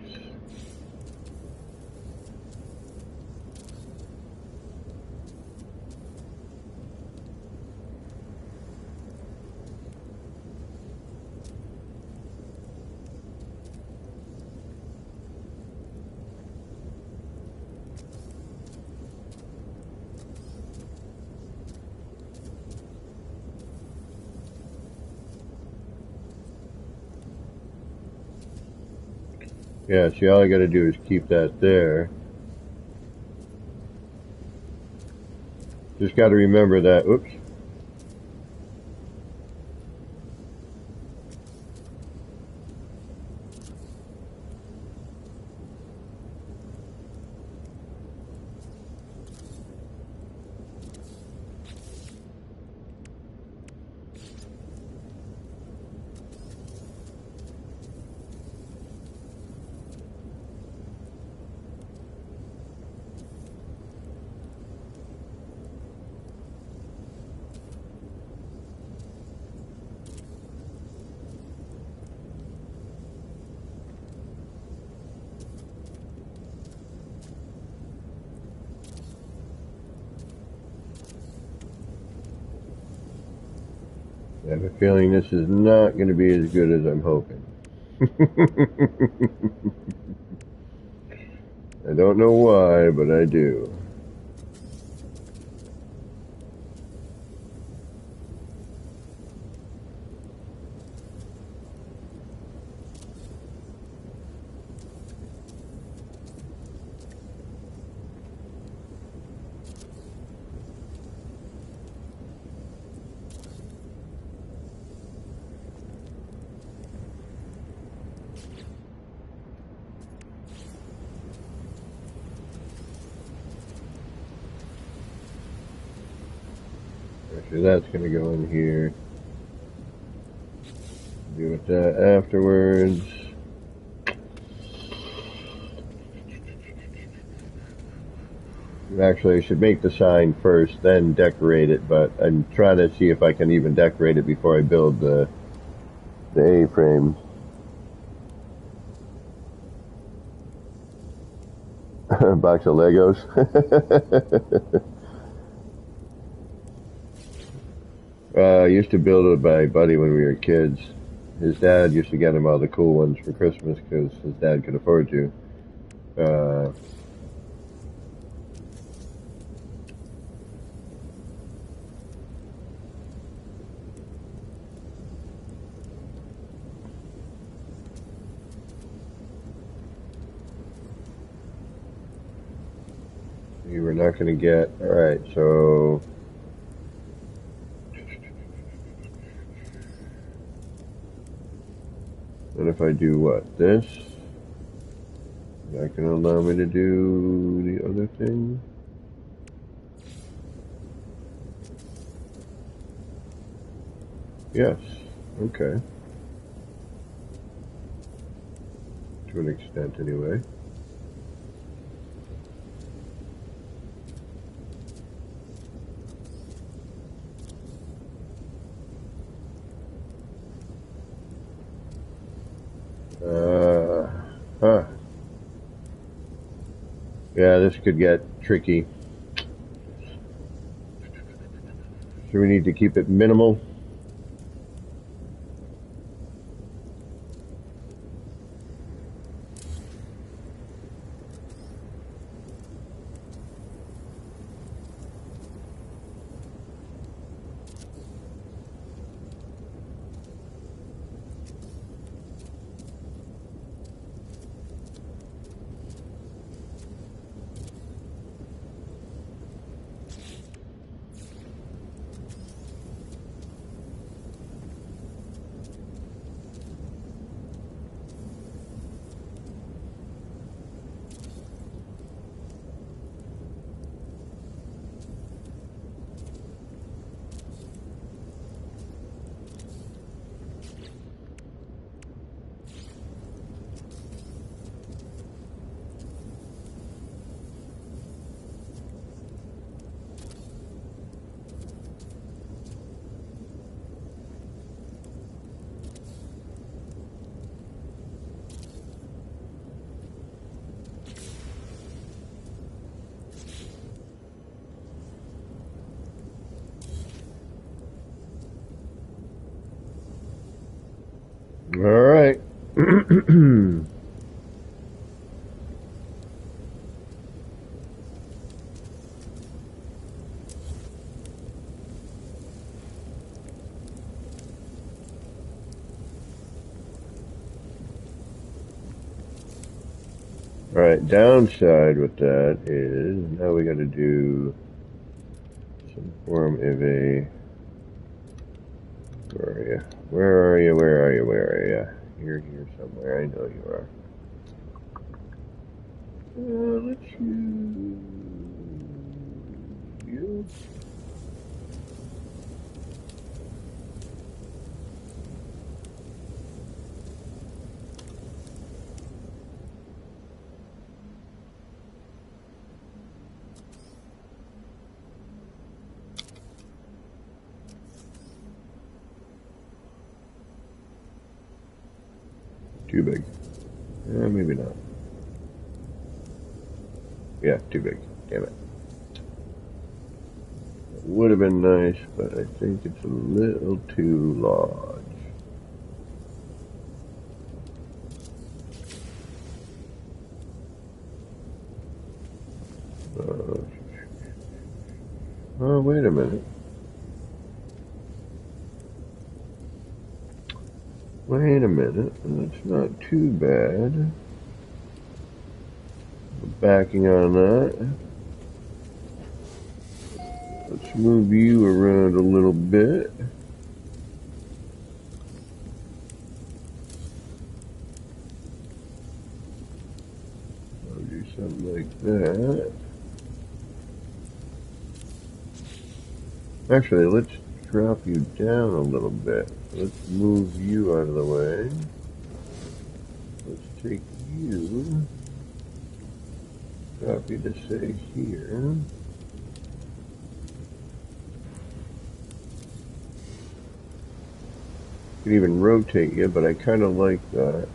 Yeah, see, all I gotta do is keep that there. Just got to remember that. Oops. I have a feeling this is not going to be as good as I'm hoping. I don't know why, but I do. Actually, that's going to go in here. Deal with that afterwards. Actually, I should make the sign first, then decorate it, but I'm trying to see if I can even decorate it before I build the A-frame. A box of Legos. I used to build it by buddy when we were kids. His dad used to get him all the cool ones for Christmas because his dad could afford to. We were not going to get... Alright, so... What if I do what? This? Is that going to allow me to do the other thing? Yes. Okay. To an extent, anyway. Yeah, this could get tricky. So we need to keep it minimal. All right. Alright, downside with that is now we got to do some form of a... Where are you? Where are you? Where are you? Where are you? You're here somewhere. I know you are. Let's use you. Too big. Maybe not. Yeah, too big. Damn it. It would have been nice, but I think it's a little too large. Oh, wait a minute. Wait a minute. That's not too bad. Backing on that. Let's move you around a little bit. I'll do something like that. Actually, let's drop you down a little bit. Let's move you out of the way. Let's take you. Drop you to say here. Could even rotate you, but I kind of like that.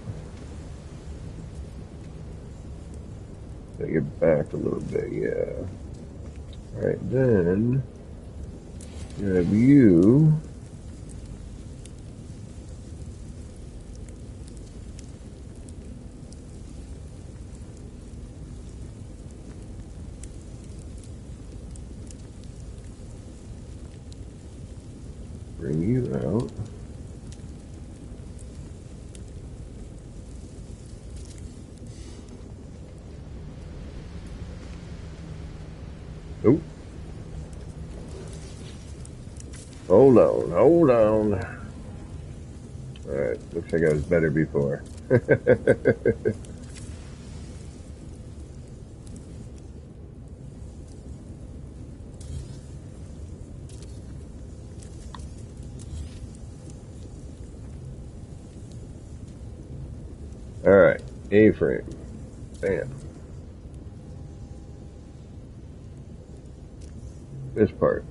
Get you back a little bit, yeah. Alright, then grab you. Bring you out. Oh. Hold on, hold on. Alright, looks like I was better before. Alright, A-frame. Bam. This part.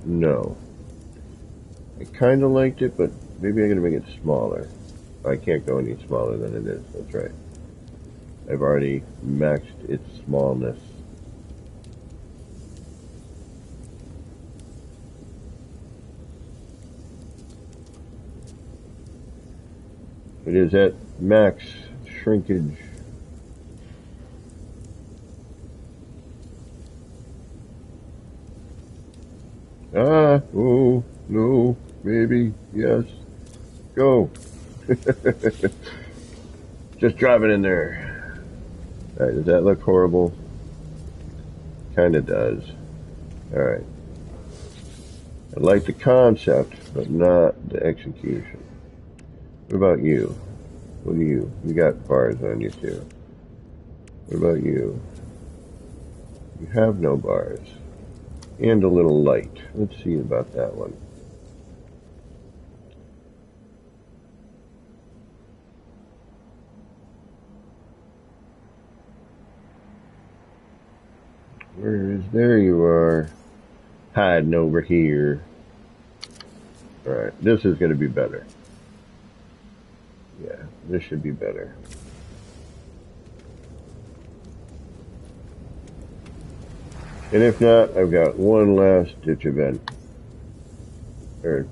No. I kind of liked it, but maybe I'm going to make it smaller. I can't go any smaller than it is. That's right. I've already maxed its smallness. It is at max shrinkage. Oh, no, maybe, yes. Go. Just drive it in there. Alright, does that look horrible? Kinda does. Alright. I like the concept, but not the execution. What about you? What do you? You got bars on you too. What about you? You have no bars. And a little light. Let's see about that one. Where is... There you are. Hiding over here. Alright, this is going to be better. Yeah, this should be better. And if not, I've got one last ditch event. Or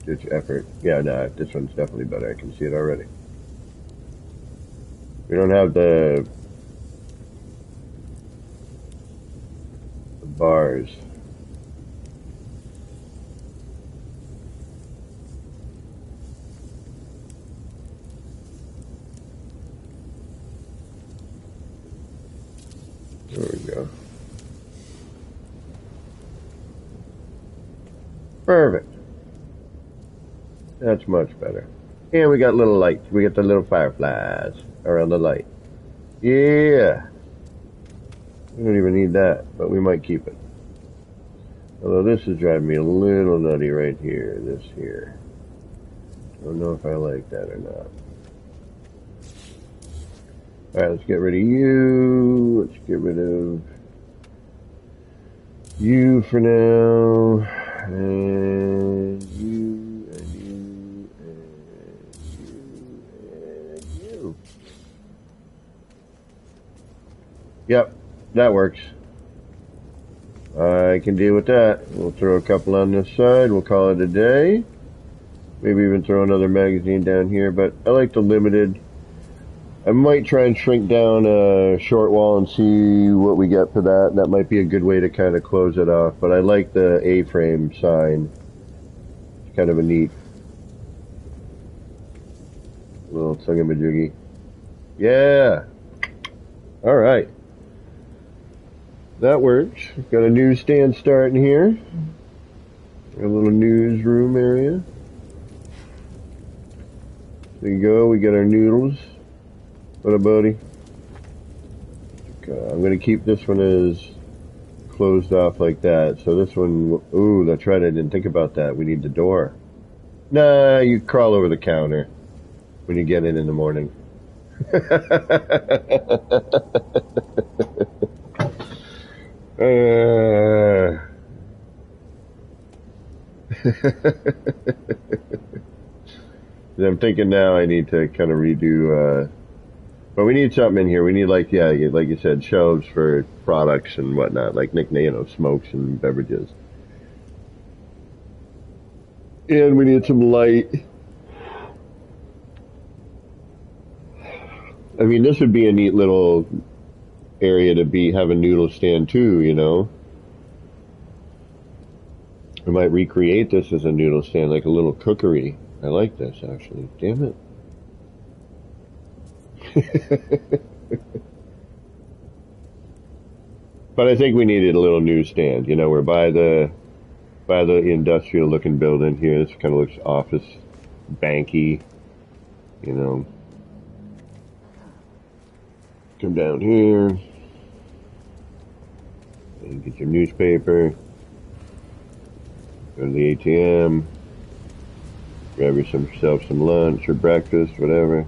ditch effort. Yeah, no, this one's definitely better. I can see it already. We don't have the bars. There we go. Perfect. That's much better. And we got little lights. We got the little fireflies around the light. Yeah. We don't even need that, but we might keep it. Although this is driving me a little nutty right here. This here. Don't know if I like that or not. Alright, let's get rid of you. Let's get rid of you for now. And you, and you, and you, and you. Yep, that works. I can deal with that. We'll throw a couple on this side. We'll call it a day. Maybe even throw another magazine down here, but I like the limited. I might try and shrink down a short wall and see what we get for that. That might be a good way to kind of close it off, but I like the A-frame sign. It's kind of a neat little thingamajiggy. Yeah! Alright. That works. Got a newsstand starting here. A little newsroom area. There you go, we got our noodles. What up, buddy? Okay, I'm going to keep this one as closed off like that. So this one, ooh, that's right, I didn't think about that. We need the door. Nah, you crawl over the counter when you get in the morning. I'm thinking now I need to kind of redo, but we need something in here. We need like you said, shelves for products and whatnot, like smokes and beverages. And we need some light. I mean, this would be a neat little area to have a noodle stand too, you know. I might recreate this as a noodle stand, like a little cookery. I like this, actually. Damn it. But I think we needed a little newsstand. You know, we're by the industrial looking building here. This kind of looks office banky, you know. Come down here and get your newspaper. Go to the ATM. Grab yourself some lunch or breakfast, whatever.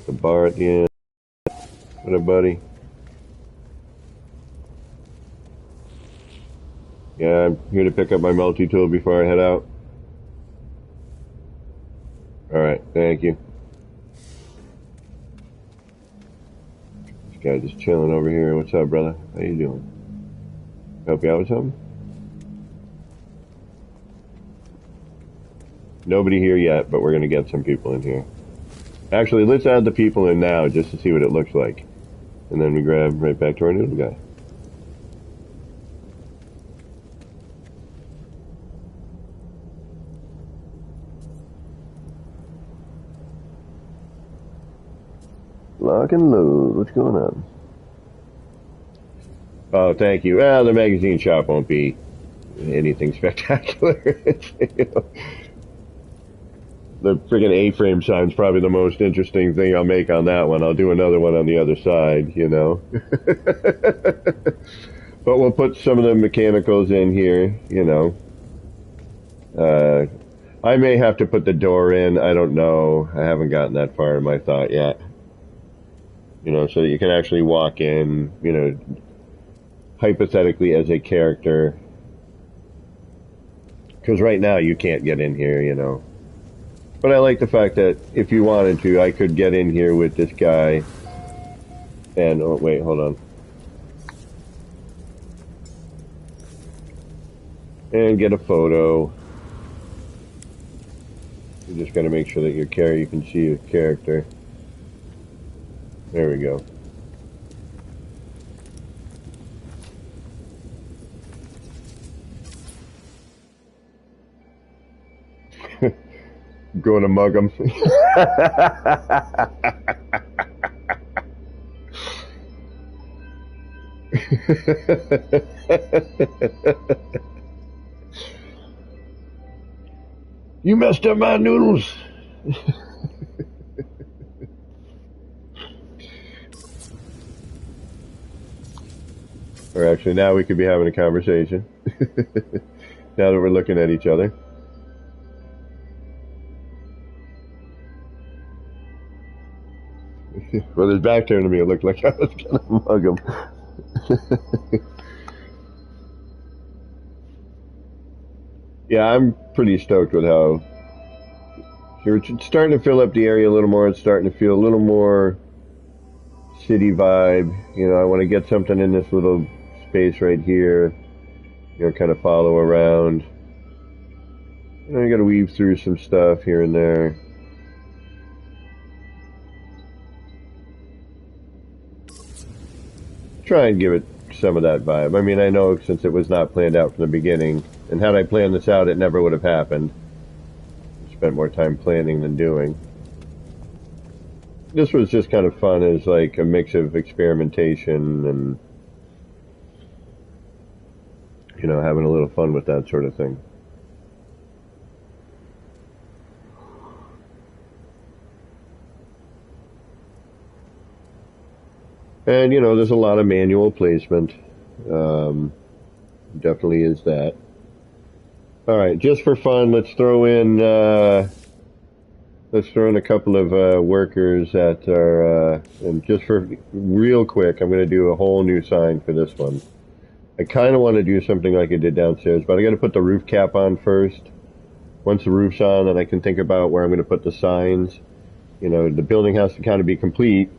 The bar at the end. What up, buddy? Yeah, I'm here to pick up my multi-tool before I head out. Alright, thank you. This guy just chilling over here. What's up, brother? How you doing? Help you out with something? Nobody here yet, but we're gonna get some people in here. Actually, let's add the people in now just to see what it looks like. And then we grab right back to our noodle guy. Lock and load. What's going on? Oh, thank you. Well, the magazine shop won't be anything spectacular. You know, the friggin' A-frame sign's probably the most interesting thing I'll make on that one. I'll do another one on the other side, you know. But we'll put some of the mechanicals in here, you know. I may have to put the door in. I don't know. I haven't gotten that far in my thought yet. You know, so that you can actually walk in, you know, hypothetically as a character. Because right now you can't get in here, you know. But I like the fact that if you wanted to, I could get in here with this guy. And, oh, wait, hold on. And get a photo. You just got to make sure that you can see your character. There we go. Going to mug them. You messed up my noodles. Or actually, now we could be having a conversation. Now that we're looking at each other. Well, his back turned to me, it looked like I was going to mug him. Yeah, I'm pretty stoked with how you're starting to fill up the area a little more. It's starting to feel a little more city vibe. You know, I want to get something in this little space right here. You know, kind of follow around. You know, you got to weave through some stuff here and there. Try and give it some of that vibe. I mean, I know since it was not planned out from the beginning, and had I planned this out, it never would have happened. I spent more time planning than doing. This was just kind of fun as like a mix of experimentation and, you know, having a little fun with that sort of thing. And, you know, there's a lot of manual placement. Definitely is that. All right, just for fun, let's throw in a couple of workers that are, and just for real quick, I'm going to do a whole new sign for this one. I kind of want to do something like I did downstairs, but I got to put the roof cap on first. Once the roof's on, then I can think about where I'm going to put the signs. You know, the building has to kind of be complete,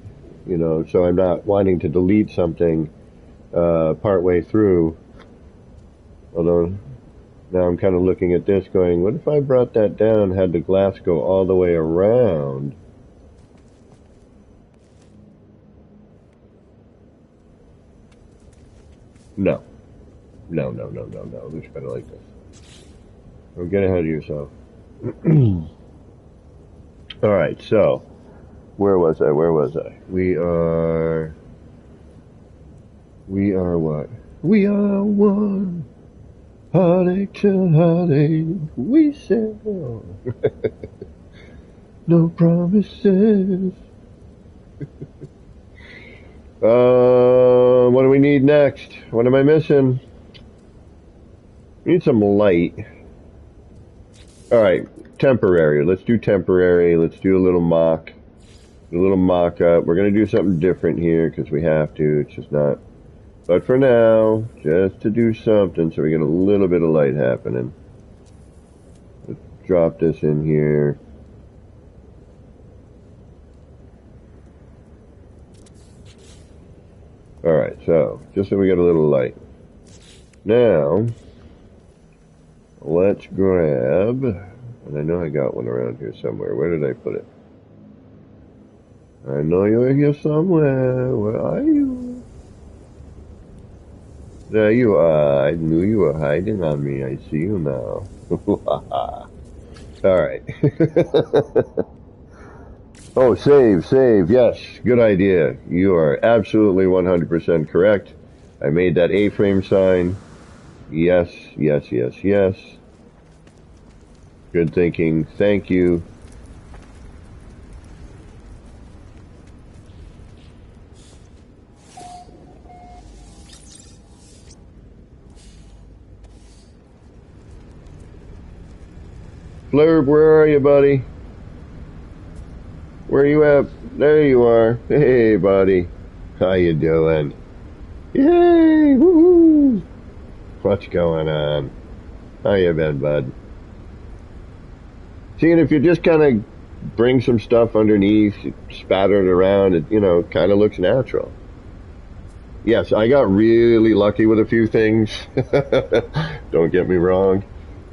you know, so I'm not wanting to delete something partway through. Although now I'm kind of looking at this going, what if I brought that down, had the glass go all the way around? No. No. Looks better like this. Don't get ahead of yourself. Alright, so, where was I? We are what? We are one. Heartache to heartache, we sail. No promises. What do we need next? What am I missing? We need some light. Alright, temporary. Let's do temporary. Let's do a little mock up. We're going to do something different here because we have to. It's just not. But for now, just to do something so we get a little bit of light happening. Let's drop this in here. Alright, so, just so we get a little light. Now, let's grab, and I know I got one around here somewhere. Where did I put it? I know you're here somewhere. Where are you? There you are. I knew you were hiding on me. I see you now. Alright. Oh, save. Yes, good idea. You are absolutely 100% correct. I made that A-frame sign. Yes. Good thinking. Thank you. Flurb, where are you, buddy? Where you at? There you are. Hey, buddy. How you doing? Yay! Woohoo! What's going on? How you been, bud? Seeing if you just kind of bring some stuff underneath, spatter it around, it, you know, kind of looks natural. Yes, I got really lucky with a few things. Don't get me wrong.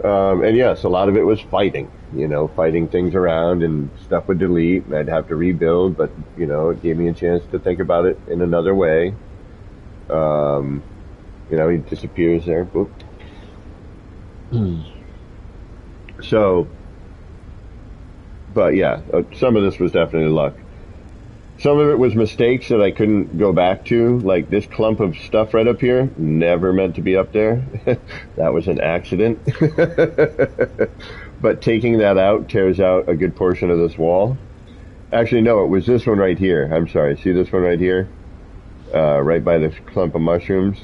And yes, a lot of it was fighting, you know, fighting things around and stuff would delete and I'd have to rebuild, but, you know, it gave me a chance to think about it in another way. You know, he disappears there. Boop. So, But yeah, some of this was definitely luck. Some of it was mistakes that I couldn't go back to, like this clump of stuff right up here, never meant to be up there. That was an accident. But taking that out tears out a good portion of this wall. Actually, no, it was this one right here. I'm sorry. See this one right here? Right by this clump of mushrooms.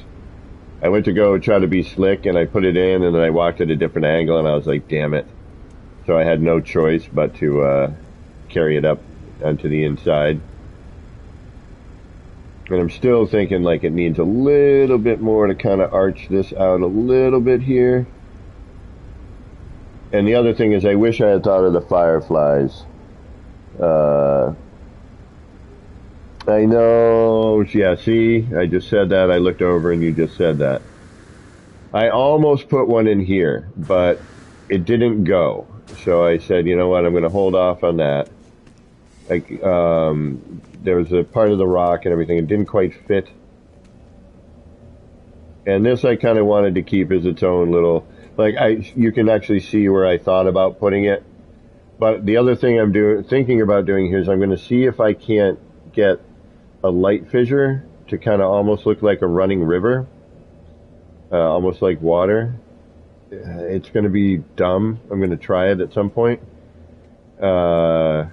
I went to go try to be slick, and I put it in, and then I walked at a different angle, and I was like, damn it. So I had no choice but to carry it up onto the inside. And I'm still thinking like it needs a little bit more to kind of arch this out a little bit here. And the other thing is I wish I had thought of the fireflies. I know, yeah, see, I just said that. I looked over and you just said that. I almost put one in here, but it didn't go. So I said, you know what, I'm going to hold off on that. Like, there was a part of the rock and everything. It didn't quite fit. And this I kind of wanted to keep as its own little, like you can actually see where I thought about putting it. But the other thing I'm thinking about doing here is I'm going to see if I can't get a light fissure to kind of almost look like a running river, almost like water. It's going to be dumb. I'm going to try it at some point. But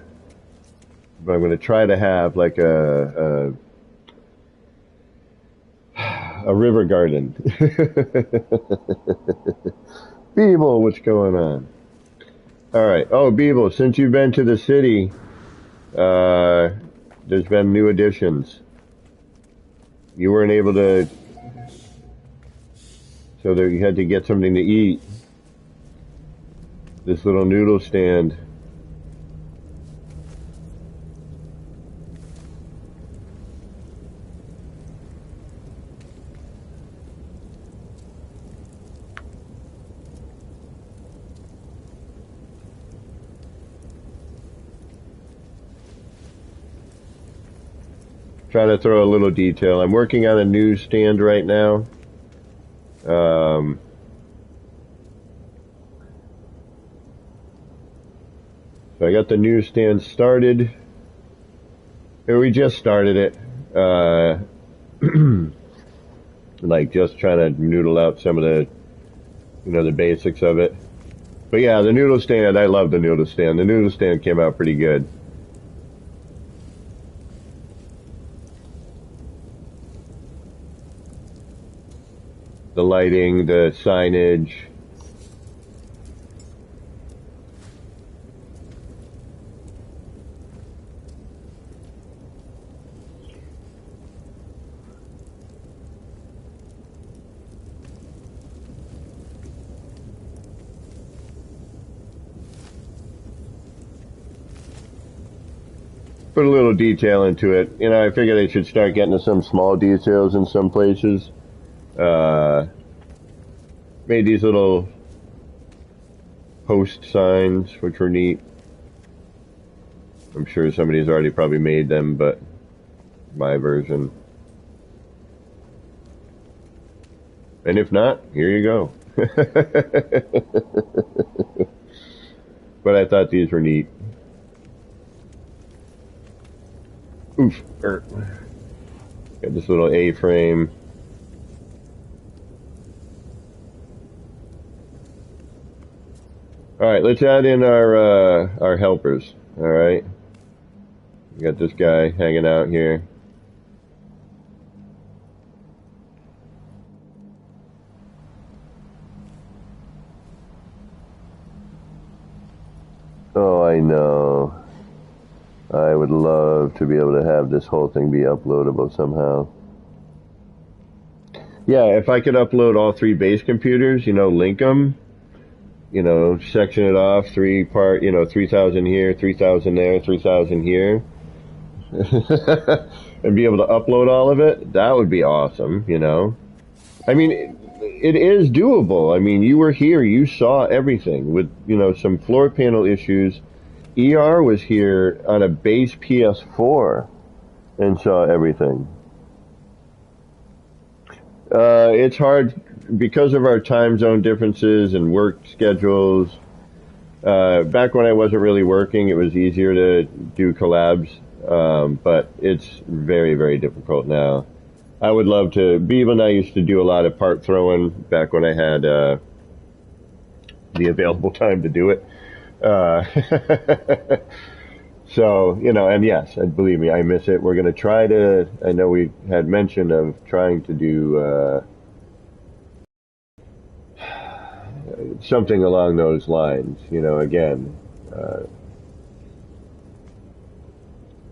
I'm going to try to have like a river garden. Beeble, what's going on? All right. Oh, Beeble, since you've been to the city, there's been new additions. You weren't able to, so that you had to get something to eat. This little noodle stand. Trying to throw a little detail. I'm working on a newsstand right now. So I got the newsstand started. Or we just started it. Like just trying to noodle out some of the, the basics of it. But yeah, the noodle stand, I love the noodle stand. The noodle stand came out pretty good. The lighting, the signage. Put a little detail into it. I figured I should start getting to some small details in some places. Made these little post signs, which were neat. I'm sure somebody's already probably made them, but my version. And if not, here you go. But I thought these were neat. Oof. Got this little A-frame. All right, let's add in our helpers. All right, we got this guy hanging out here. Oh, I know. I would love to be able to have this whole thing be uploadable somehow. Yeah, if I could upload all 3 base computers, link them. Section it off, 3,000 here, 3,000 there, 3,000 here. And be able to upload all of it, that would be awesome, I mean, it is doable. I mean, you were here, you saw everything with, some floor panel issues. ER was here on a base PS4 and saw everything. It's hard because of our time zone differences and work schedules. Back when I wasn't really working, it was easier to do collabs, but it's very, very difficult now. I would love to. Beav and I used to do a lot of part throwing back when I had the available time to do it. Uh, so, and yes, and believe me, I miss it. We're going to try to, I know we had mentioned of trying to do something along those lines, again. Uh,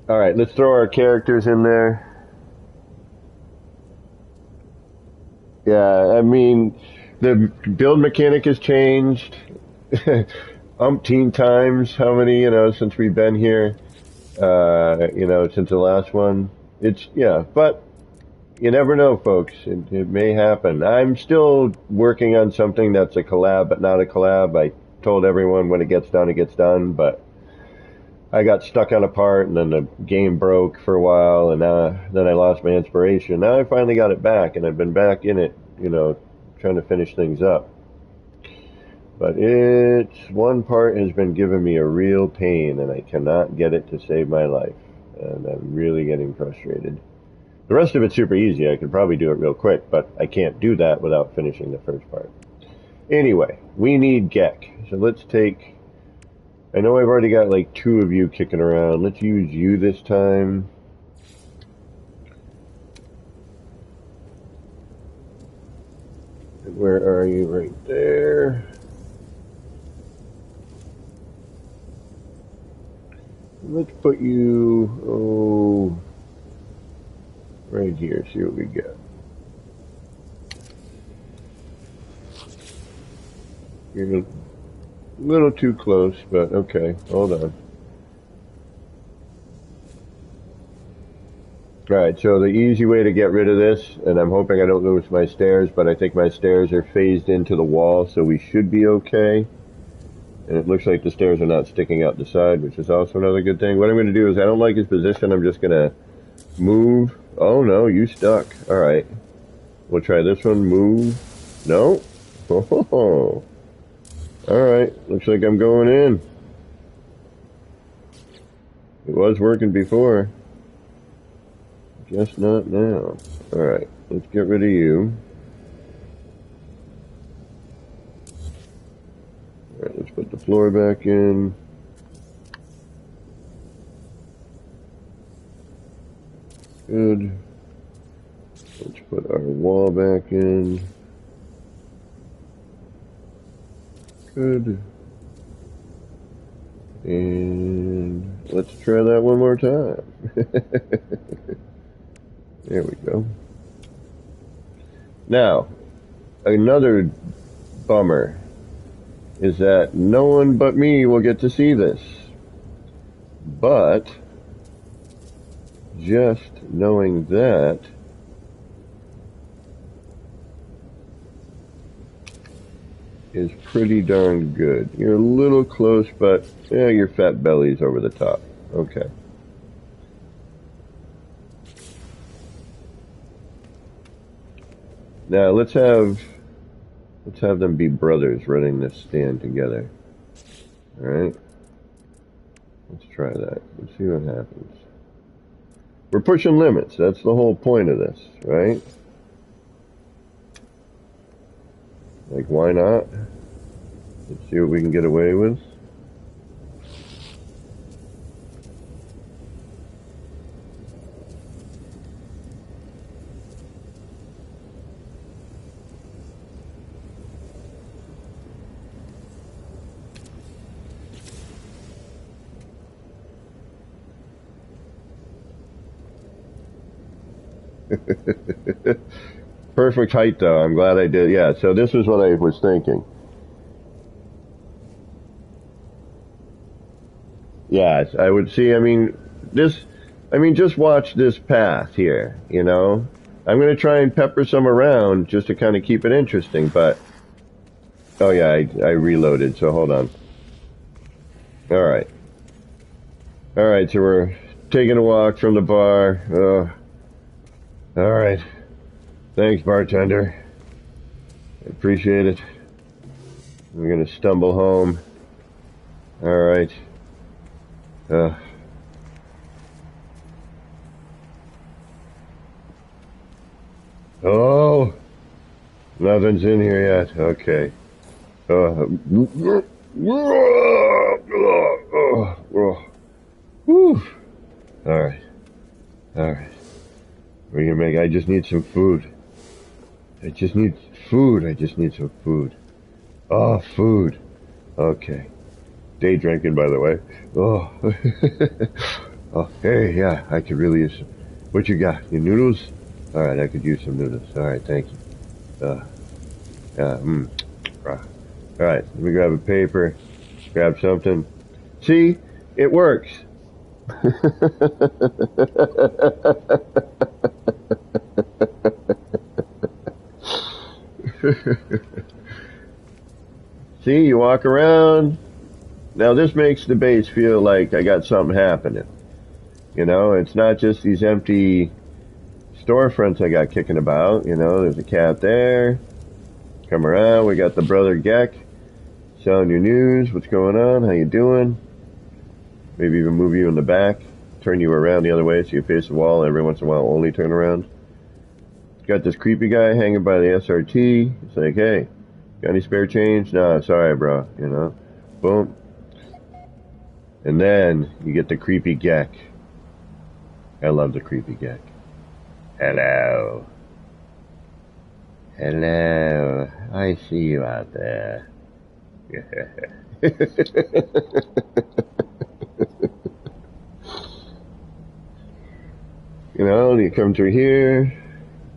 all right, let's throw our characters in there. Yeah, I mean, the build mechanic has changed umpteen times. How many, since we've been here, since the last one. Yeah, but you never know, folks. It may happen. I'm still working on something that's a collab, but not a collab. I told everyone when it gets done, but I got stuck on a part, and then the game broke for a while, and then I lost my inspiration. Now I finally got it back, and I've been back in it, trying to finish things up. But one part has been giving me a real pain, and I cannot get it to save my life, and I'm really getting frustrated. The rest of it's super easy. I could probably do it real quick, but I can't do that without finishing the first part. Anyway, we need Gek. So let's take... I know I've already got like 2 of you kicking around. Let's use you this time. Where are you? Right there. Let's put you... right here. See what we get. You're a little too close, but okay. Hold on. Alright, so the easy way to get rid of this, and I'm hoping I don't lose my stairs, but I think my stairs are phased into the wall, so we should be okay. And it looks like the stairs are not sticking out the side, which is also another good thing. What I'm going to do is, I don't like his position, I'm just going to move. Oh no, you stuck. Alright. We'll try this one. Move. No? Oh. Alright, looks like I'm going in. It was working before. Just not now. Alright, let's get rid of you. Alright, let's put the floor back in. Good. Let's put our wall back in. Good. And let's try that one more time. There we go. Now, another bummer is that no one but me will get to see this. But just knowing that is pretty darn good. You're a little close, but yeah, your fat belly's over the top. Okay. Now let's have them be brothers running this stand together. All right. Let's try that. Let's see what happens. We're pushing limits. That's the whole point of this, right? Like, why not? Let's see what we can get away with. Perfect height, though. I'm glad I did. Yeah, so this is what I was thinking. Yes, I would see. I mean, just watch this path here, I'm going to try and pepper some around just to kind of keep it interesting, but... Oh, yeah, I reloaded, so hold on. Alright. Alright, so we're taking a walk from the bar. Alright. Thanks, bartender. I appreciate it. We're gonna stumble home. Alright. Oh! Nothing's in here yet. Okay. Whew. Alright. Alright. We're gonna make, I just need some food. I just need food. I just need some food. Oh, food. Okay. Day drinking, by the way. Oh. Oh, hey, yeah, I could really use some. What you got? Your noodles? Alright, I could use some noodles. Alright, thank you. Alright, let me grab a paper. Grab something. See? It works. See, you walk around. Now this makes the base feel like I got something happening. You know, it's not just these empty storefronts I got kicking about. You know, there's a cat there. Come around, we got the brother Geck selling your news. What's going on? How you doing? Maybe even move you in the back. Turn you around the other way so you face the wall. Every once in a while, only turn around. Got this creepy guy hanging by the SRT. It's like, hey, got any spare change? No, sorry, bro. You know, boom. And then you get the creepy Geck. I love the creepy Geck. Hello. Hello. I see you out there. You know, you come through here,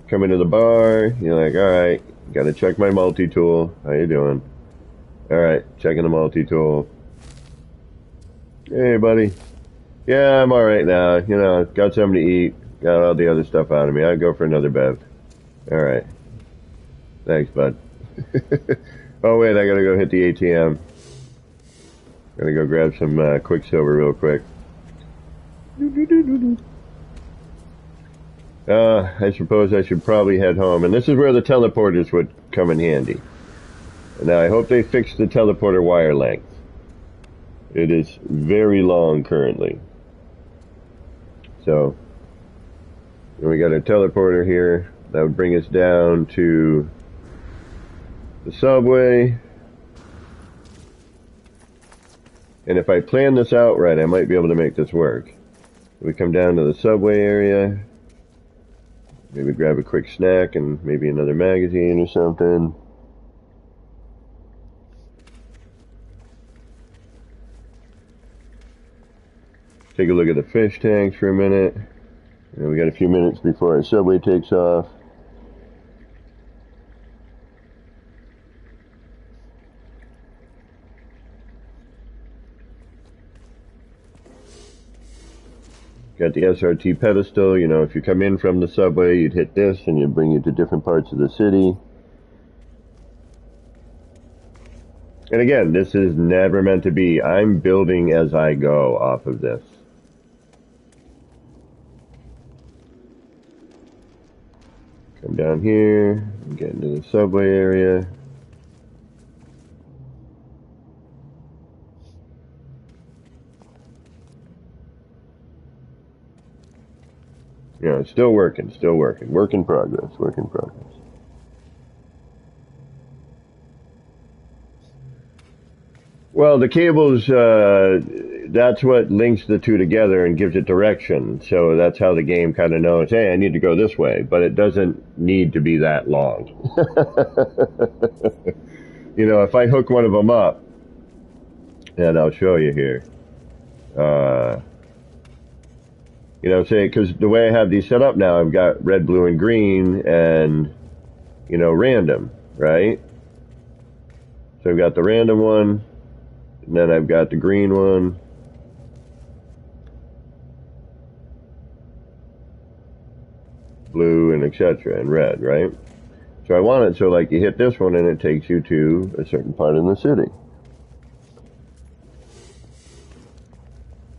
come into the bar, you're like, alright, gotta check my multi-tool. How you doing? Alright, checking the multi-tool. Hey, buddy. Yeah, I'm alright now. You know, got something to eat. Got all the other stuff out of me. I'll go for another bev. Alright. Thanks, bud. Oh, wait, I gotta go hit the ATM. Gotta go grab some Quicksilver real quick. I suppose I should probably head home. And this is where the teleporters would come in handy. Now, I hope they fix the teleporter wire length. It is very long currently. So, we got a teleporter here. That would bring us down to the subway. And if I plan this out right, I might be able to make this work. We come down to the subway area. Maybe grab a quick snack and maybe another magazine or something. Take a look at the fish tanks for a minute. And we got a few minutes before our subway takes off. Got the SRT pedestal. You know, if you come in from the subway, you'd hit this and it'd bring you to different parts of the city. And again, this is never meant to be. I'm building as I go off of this. Come down here and get into the subway area. Yeah, it's still working, still working. Work in progress, work in progress. Well, the cables, that's what links the two together and gives it direction. So that's how the game kind of knows, hey, I need to go this way. But it doesn't need to be that long. You know, if I hook one of them up, and I'll show you here. You know, say, because the way I have these set up now, I've got red, blue, and green, and, you know, random, right? So I've got the random one, and then I've got the green one. Blue, and etc., and red, right? So I want it so, like, you hit this one, and it takes you to a certain part in the city.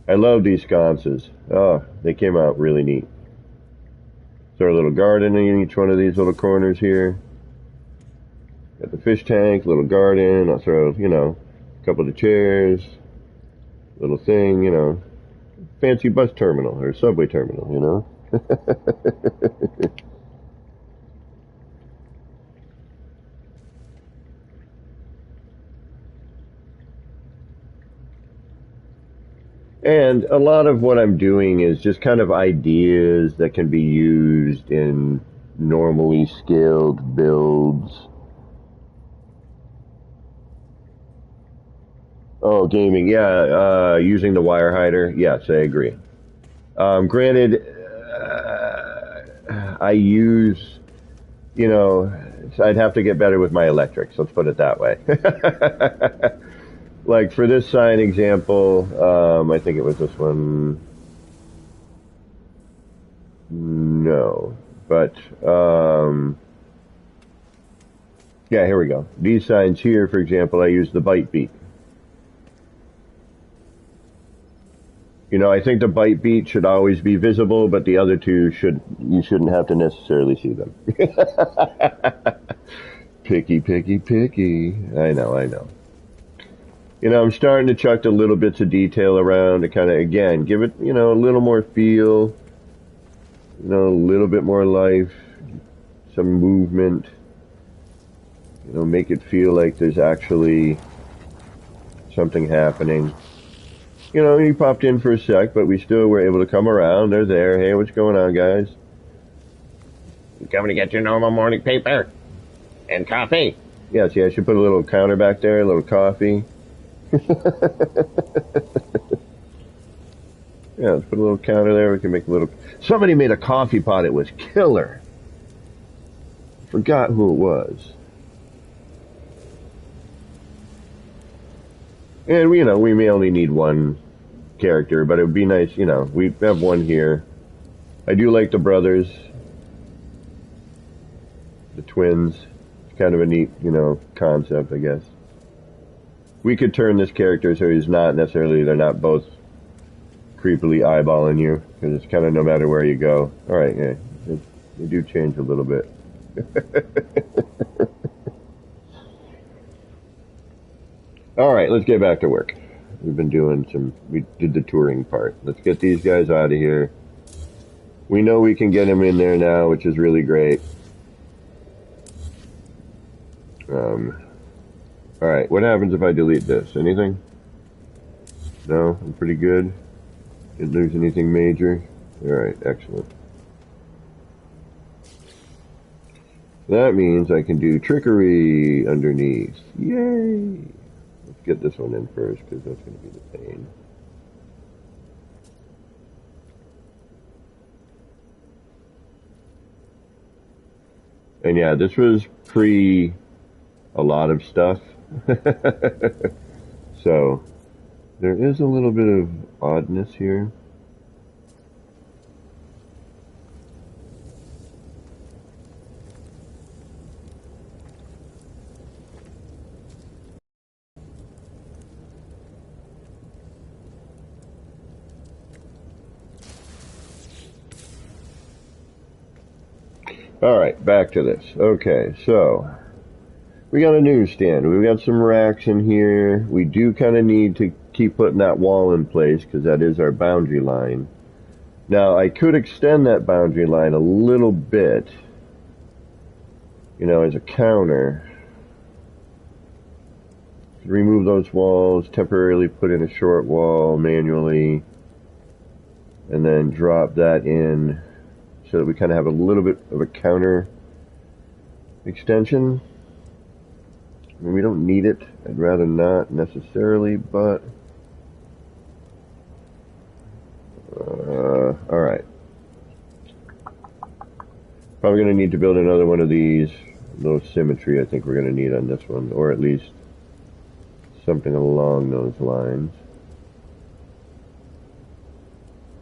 I love these sconces. Oh, they came out really neat. Throw a little garden in each one of these little corners here. Got the fish tank, little garden. I'll throw, you know, a couple of chairs. Little thing, you know, fancy bus terminal or subway terminal, you know. And a lot of what I'm doing is just kind of ideas that can be used in normally scaled builds. Oh, gaming, yeah, using the wire hider, yes, I agree. Granted, I use, you know, I'd have to get better with my electrics, let's put it that way. Like for this sign example, I think it was this one. No, but yeah, here we go. These signs here, for example, I use the bite beat. You know, I think the bite beat should always be visible, but the other two you shouldn't have to necessarily see them. Picky, picky, picky. I know, I know. You know, I'm starting to chuck the little bits of detail around to kind of, again, give it, you know, a little more feel, you know, a little bit more life, some movement, you know, make it feel like there's actually something happening. You know, he popped in for a sec, but we still were able to come around. They're there. Hey, what's going on, guys? You coming to get your normal morning paper and coffee? Yes, yeah, I should put a little counter back there, a little coffee. Yeah, let's put a little counter there. We can make a little... Somebody made a coffee pot. It was killer. Forgot who it was. And, you know, we may only need one character, but it would be nice, you know, we have one here. I do like the brothers. The twins. It's kind of a neat, you know, concept, I guess. We could turn this character so he's not necessarily, they're not both creepily eyeballing you, because it's kind of no matter where you go. Alright, yeah, they do change a little bit. Alright, let's get back to work. We did the touring part. Let's get these guys out of here. We know we can get them in there now, which is really great. Alright, what happens if I delete this? Anything? No? I'm pretty good. Didn't lose anything major. Alright, excellent. That means I can do trickery underneath. Yay! Let's get this one in first, because that's going to be the pain. And yeah, this was pre a lot of stuff. So, there is a little bit of oddness here. Alright, back to this. Okay, so we got a newsstand. We've got some racks in here. We do kind of need to keep putting that wall in place because that is our boundary line. Now, I could extend that boundary line a little bit, you know, as a counter. Remove those walls, temporarily put in a short wall manually, and then drop that in so that we kind of have a little bit of a counter extension. I mean, we don't need it. I'd rather not necessarily, but alright. Probably going to need to build another one of these. A little symmetry I think we're going to need on this one, or at least something along those lines.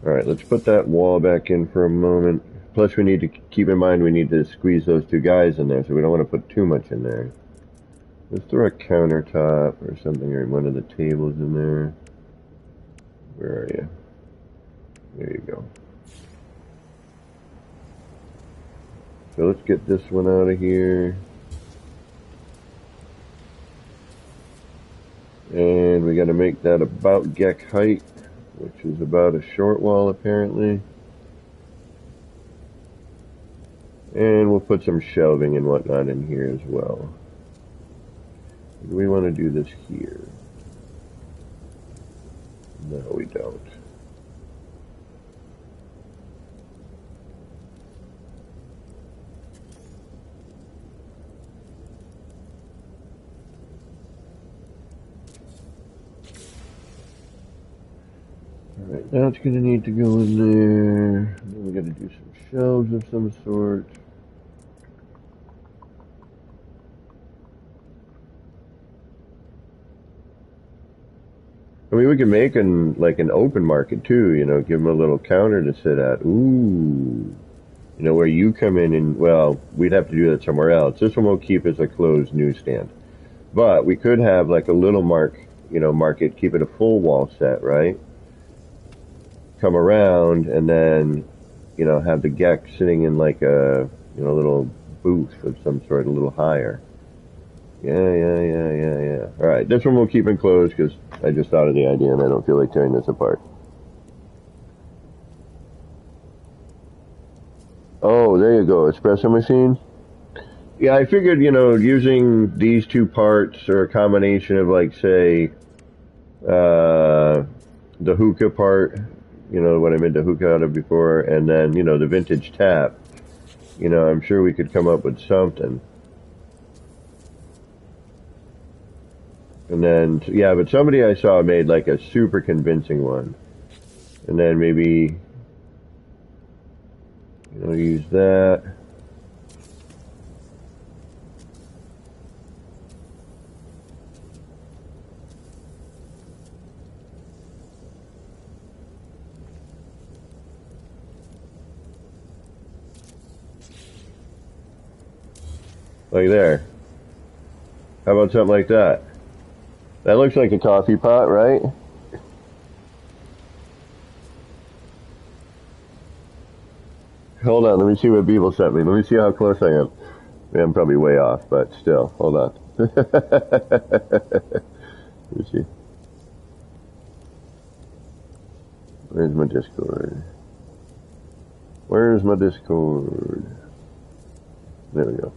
Alright, let's put that wall back in for a moment. Plus we need to keep in mind we need to squeeze those two guys in there, so we don't want to put too much in there. Let's throw a countertop or something, or one of the tables in there. Where are you? There you go. So let's get this one out of here. And we got to make that about geck height, which is about a short wall apparently. And we'll put some shelving and whatnot in here as well. Do we want to do this here? No, we don't. Alright, that's going to need to go in there. Then we got to do some shelves of some sort. I mean, we can make an open market too, you know, give them a little counter to sit at. Ooh. You know, where you come in and, well, we'd have to do that somewhere else. This one we'll keep as a closed newsstand. But we could have like a little market, keep it a full wall set, right? Come around and then, you know, have the geck sitting in like a, you know, little booth of some sort, a little higher. Yeah. Alright, this one we'll keep enclosed because I just thought of the idea and I don't feel like tearing this apart. Oh, there you go, espresso machine. Yeah, I figured, you know, using these two parts or a combination of like, say, the hookah part, you know, what I made the hookah out of before, and then, you know, the vintage tap, you know, I'm sure we could come up with something. And then, yeah, but somebody I saw made like a super convincing one. And then maybe, you know, use that. Like there. How about something like that? That looks like a coffee pot, right? Hold on, let me see what people sent me. Let me see how close I am. I'm probably way off, but still, hold on. Let me see. Where's my Discord? Where's my Discord? There we go.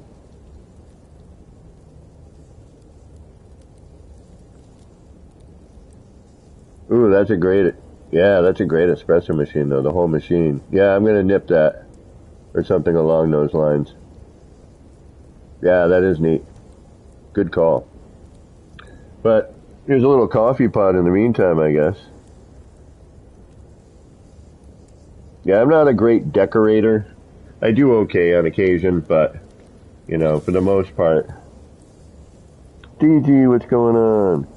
Ooh, that's a great espresso machine though, the whole machine. Yeah, I'm gonna nip that. Or something along those lines. Yeah, that is neat. Good call. But here's a little coffee pot in the meantime, I guess. Yeah, I'm not a great decorator. I do okay on occasion, but, you know, for the most part. DG, what's going on?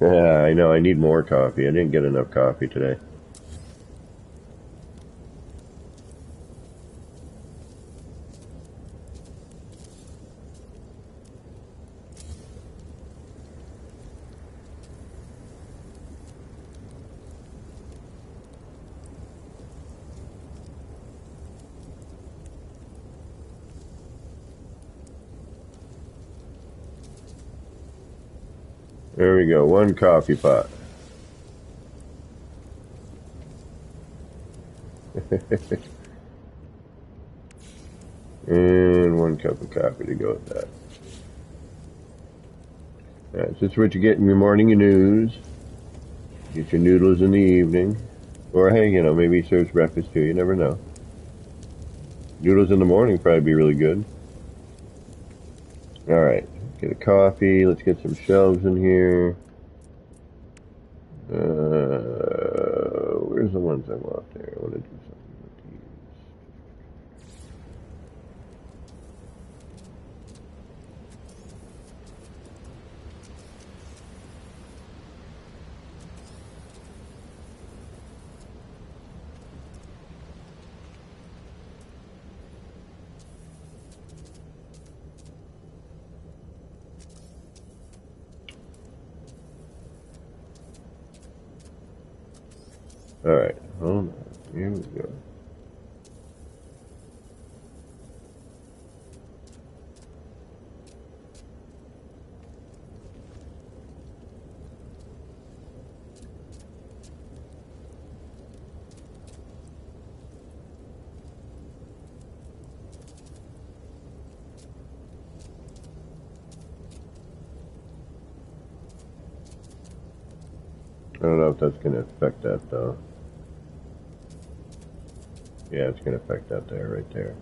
Yeah, I know, I need more coffee. I didn't get enough coffee today. There we go, one coffee pot. And one cup of coffee to go with that. Alright, so that's what you get in your morning news. Get your noodles in the evening. Or hey, you know, maybe he serves breakfast too, you never know. Noodles in the morning probably be really good. Alright, get a coffee, let's get some shelves in here. Where's the ones I want there? I want to do something with these. Alright, hold on. Here we go. don't know if that's going to affect that, though. Yeah, it's going to affect that there, right there.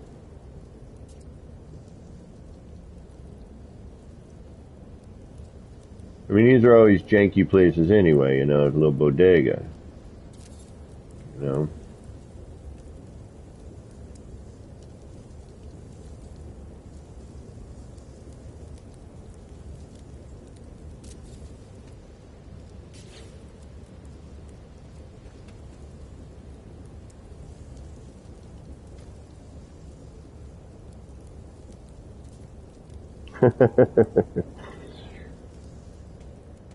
I mean, these are always janky places anyway, you know, a little bodega. You know?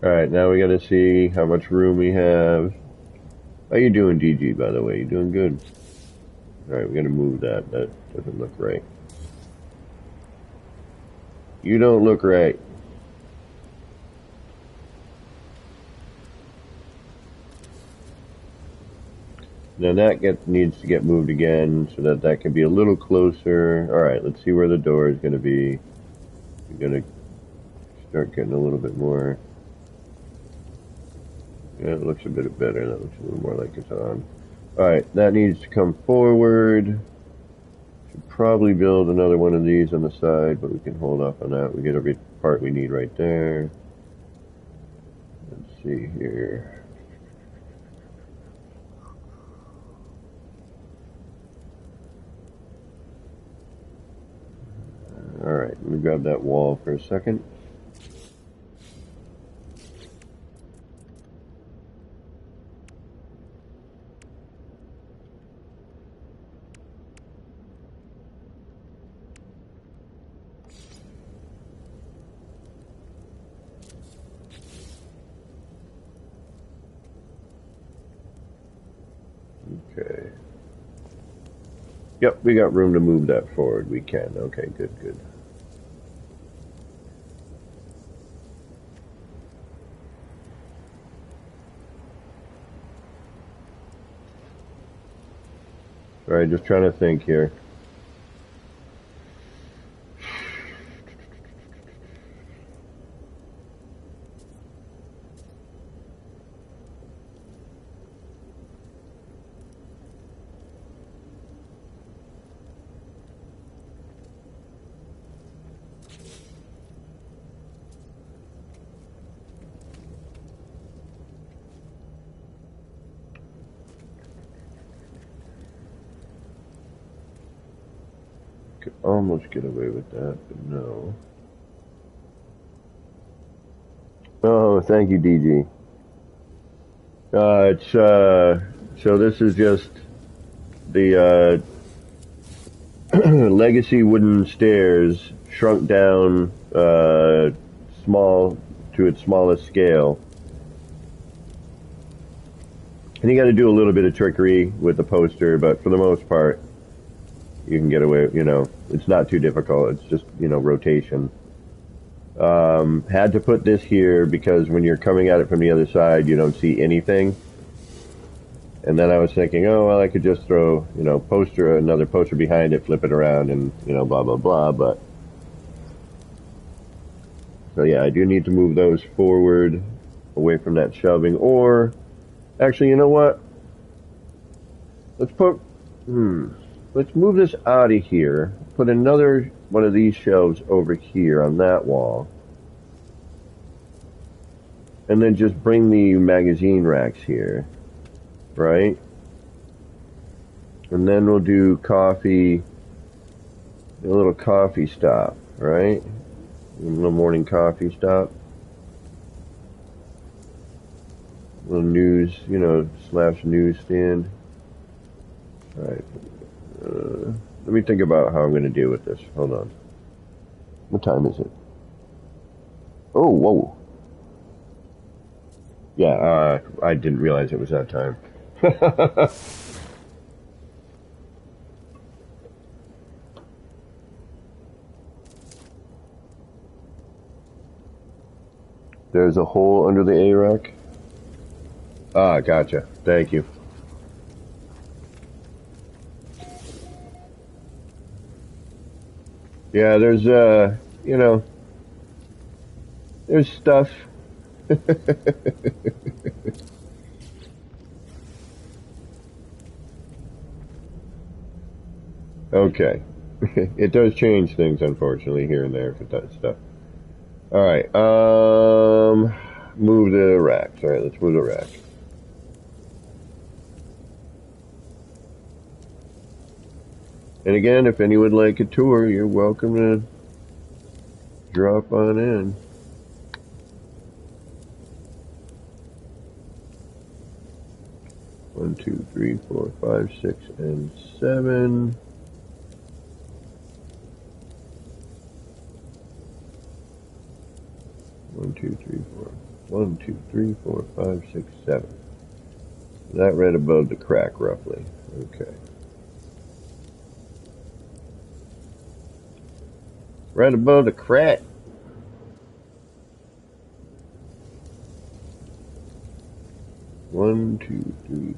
Alright, now we gotta see how much room we have. How you doing, DG, by the way? You doing good? Alright, we gotta move that. That doesn't look right. You don't look right. Now that needs to get moved again so that that can be a little closer. Alright, let's see where the door is gonna be. We're gonna start getting a little bit more. Yeah, it looks a bit better. That looks a little more like it's on. Alright, that needs to come forward. Should probably build another one of these on the side, but we can hold off on that. We get every part we need right there. Let's see here. Alright, let me grab that wall for a second. Okay. Yep, we got room to move that forward. We can. Okay, good, good. Alright, just trying to think here. Could almost get away with that, but no. Oh, thank you, DG. So this is just the legacy wooden stairs shrunk down small to its smallest scale. And you got to do a little bit of trickery with the poster, but for the most part, you can get away, you know, it's not too difficult. It's just, you know, rotation. Had to put this here because when you're coming at it from the other side, you don't see anything. And then I was thinking, oh, well, I could just throw, you know, another poster behind it, flip it around, and, you know, blah, blah, blah. But, so yeah, I do need to move those forward away from that shelving. Or, actually, you know what? Let's move this out of here. Put another one of these shelves over here on that wall. And then just bring the magazine racks here. Right? And then we'll do coffee, a little coffee stop, right? A little morning coffee stop. A little news, you know, / newsstand. Alright. Let me think about how I'm going to deal with this. Hold on. What time is it? Oh, whoa. Yeah, I didn't realize it was that time. There's a hole under the A rack. Ah, gotcha. Thank you. Yeah, there's you know, there's stuff. Okay. It does change things, unfortunately, here and there if it does stuff. Alright, move the racks. Alright, let's move the rack. And again, if anyone would like a tour, you're welcome to drop on in. One, two, three, four, five, six, and 7. One, two, three, four. 1, 2, 3, 4, 5, 6, 7. That right above the crack, roughly. Okay. Right above the crack. One, two, three,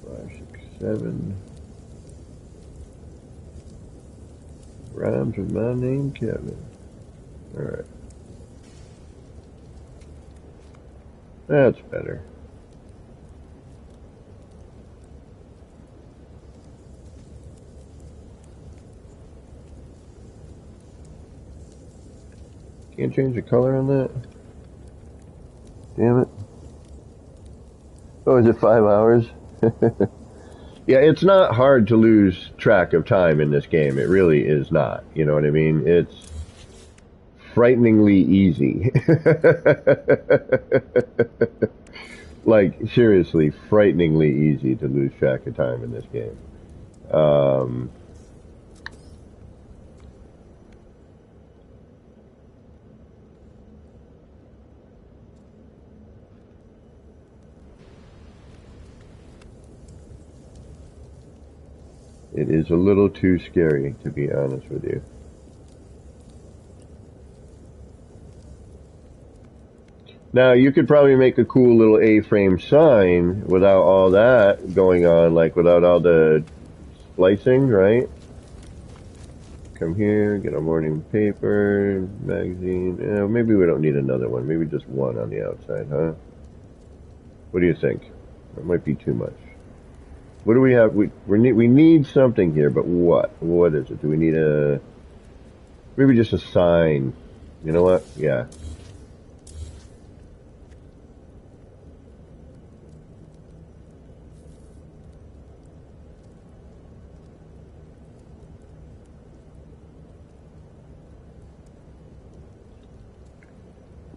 four, 5, 6, 7. Rhymes with my name, Kevin. Alright. That's better. Can't change the color on that? Damn it. Oh, is it 5 hours? Yeah, it's not hard to lose track of time in this game. It really is not. You know what I mean? It's frighteningly easy. Like, seriously, frighteningly easy to lose track of time in this game. It is a little too scary, to be honest with you. Now, you could probably make a cool little A-frame sign without all that going on, like without all the splicing, right? Come here, get a morning paper, magazine. Maybe we don't need another one. Maybe just one on the outside, huh? What do you think? That might be too much. What do we have? We need something here, but what? What is it? Do we need maybe just a sign? You know what? Yeah.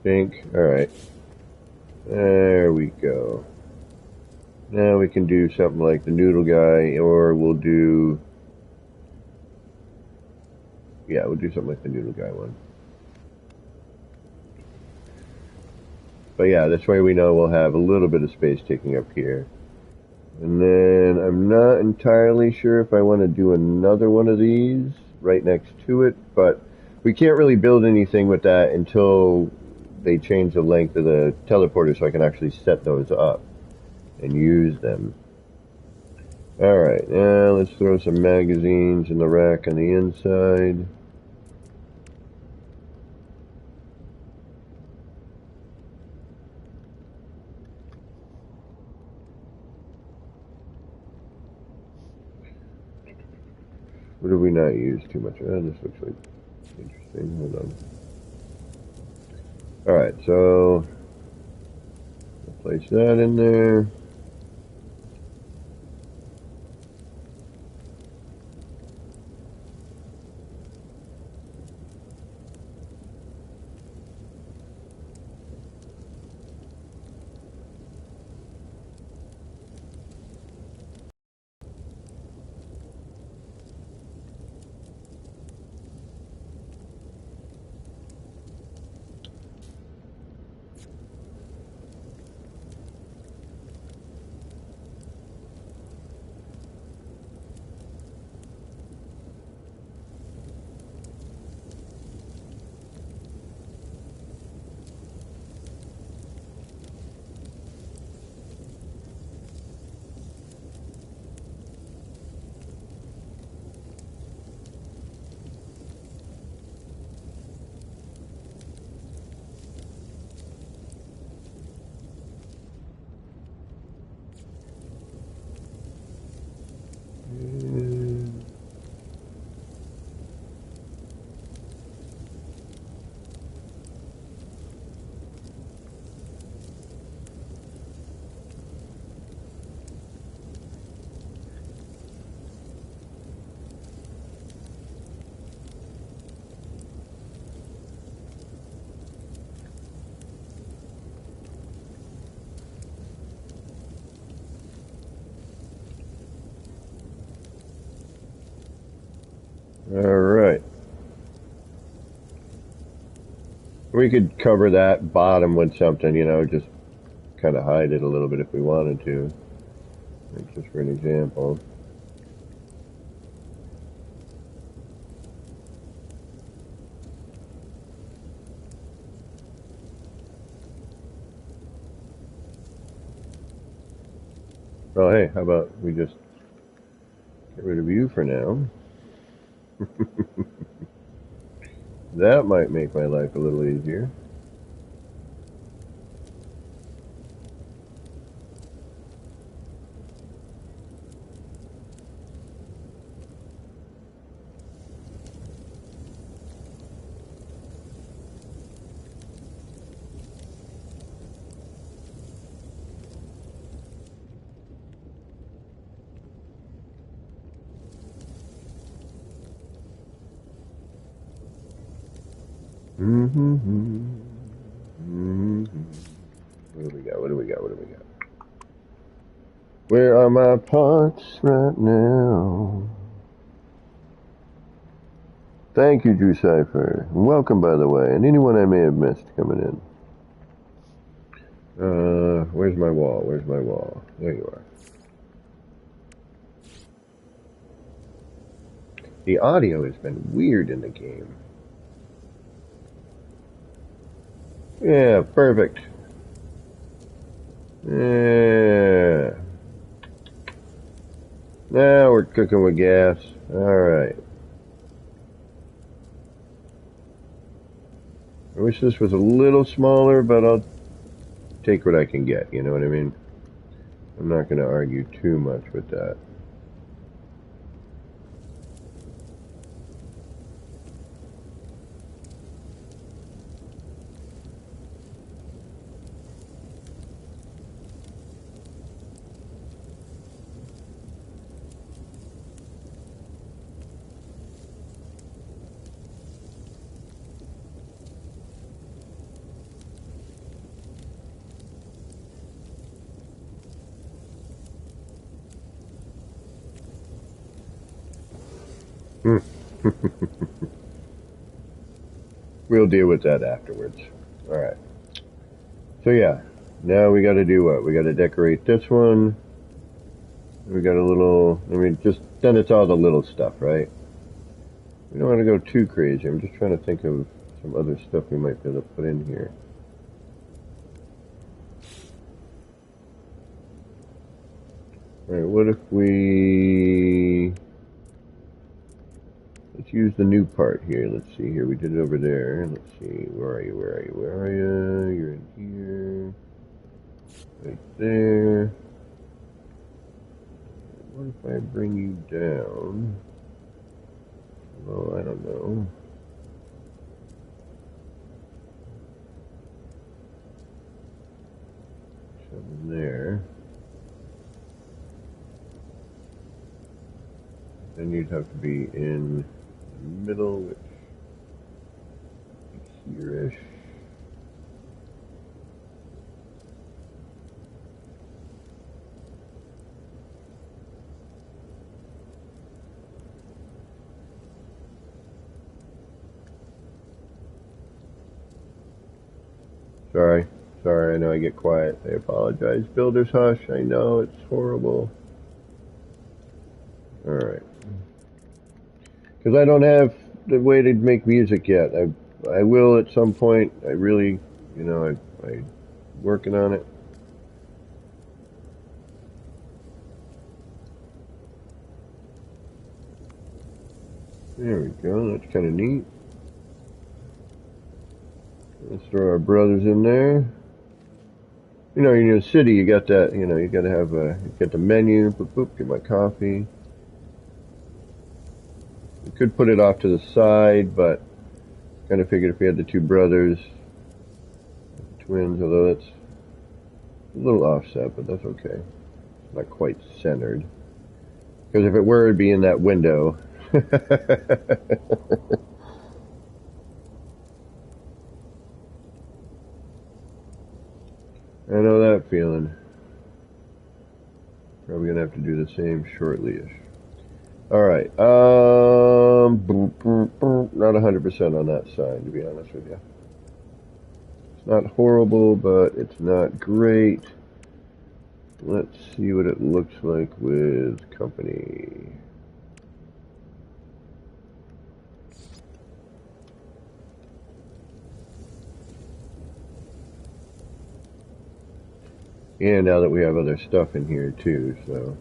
Pink. All right. There we go. Now we can do something like the noodle guy, or we'll do, yeah, we'll do something like the noodle guy one. But yeah, this way we know we'll have a little bit of space taking up here. And then I'm not entirely sure if I want to do another one of these right next to it, but we can't really build anything with that until they change the length of the teleporter so I can actually set those up and use them. Alright, now let's throw some magazines in the rack on the inside. What do we not use too much? This looks like interesting. Hold on. Alright, so place that in there. Alright. We could cover that bottom with something, you know, just kind of hide it a little bit if we wanted to. Like just for an example. Oh, hey, how about we just get rid of you for now? That might make my life a little easier. Mm-hmm. Mm-hmm. What do we got? What do we got? What do we got? Where are my parts right now? Thank you, Drew Cypher. Welcome, by the way, and anyone I may have missed coming in. Where's my wall? Where's my wall? There you are. The audio has been weird in the game. Yeah, perfect. Yeah. Now we're cooking with gas. Alright. I wish this was a little smaller, but I'll take what I can get, you know what I mean? I'm not going to argue too much with that. We'll deal with that afterwards. Alright. So yeah, now we gotta do what? We gotta decorate this one. We got a little, I mean, just, then it's all the little stuff, right? We don't want to go too crazy. I'm just trying to think of some other stuff we might be able to put in here. Alright, what if we... Let's use the new part here. Let's see here. We did it over there. Let's see. Where are you? Where are you? Where are you? You're in here. Right there. What if I bring you down? Well, I don't know. Something there. Then you'd have to be in the middle, which is here-ish. Sorry, I know I get quiet. I apologize. Builder's hush, I know, it's horrible. Alright. Because I don't have the way to make music yet. I will at some point. I really, you know, I'm working on it. There we go, that's kind of neat. Let's throw our brothers in there. You know, in a city, you got that, you know, you got to have you got the menu, boop, boop, get my coffee. We could put it off to the side, but kind of figured if we had the two brothers, twins, although that's a little offset, but that's okay. It's not quite centered. Because if it were, it'd be in that window. I know that feeling. Probably gonna have to do the same shortly-ish. Alright, Not 100% on that side, to be honest with you. It's not horrible, but it's not great. Let's see what it looks like with company. And now that we have other stuff in here too, so.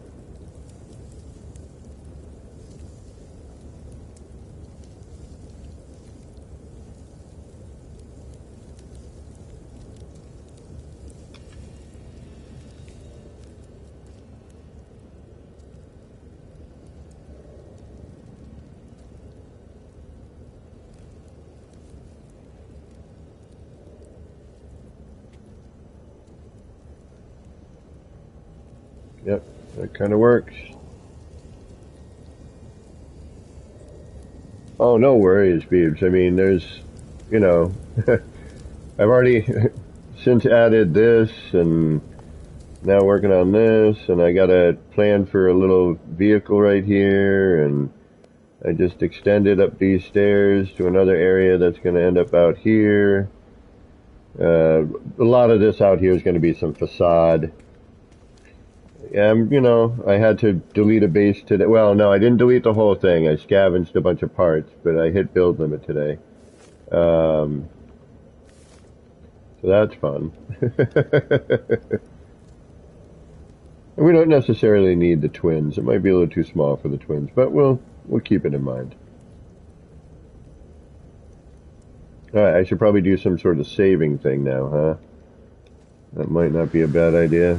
Yep, that kind of works. Oh, no worries, Beebs. I mean, there's, you know, I've already since added this and now working on this, and I got a plan for a little vehicle right here, and I just extended up these stairs to another area that's going to end up out here. A lot of this out here is going to be some facade. You know, I had to delete a base today. Well, no, I didn't delete the whole thing. I scavenged a bunch of parts, but I hit build limit today. So that's fun. And we don't necessarily need the twins. It might be a little too small for the twins, but we'll keep it in mind. Alright, I should probably do some sort of saving thing now, huh? That might not be a bad idea.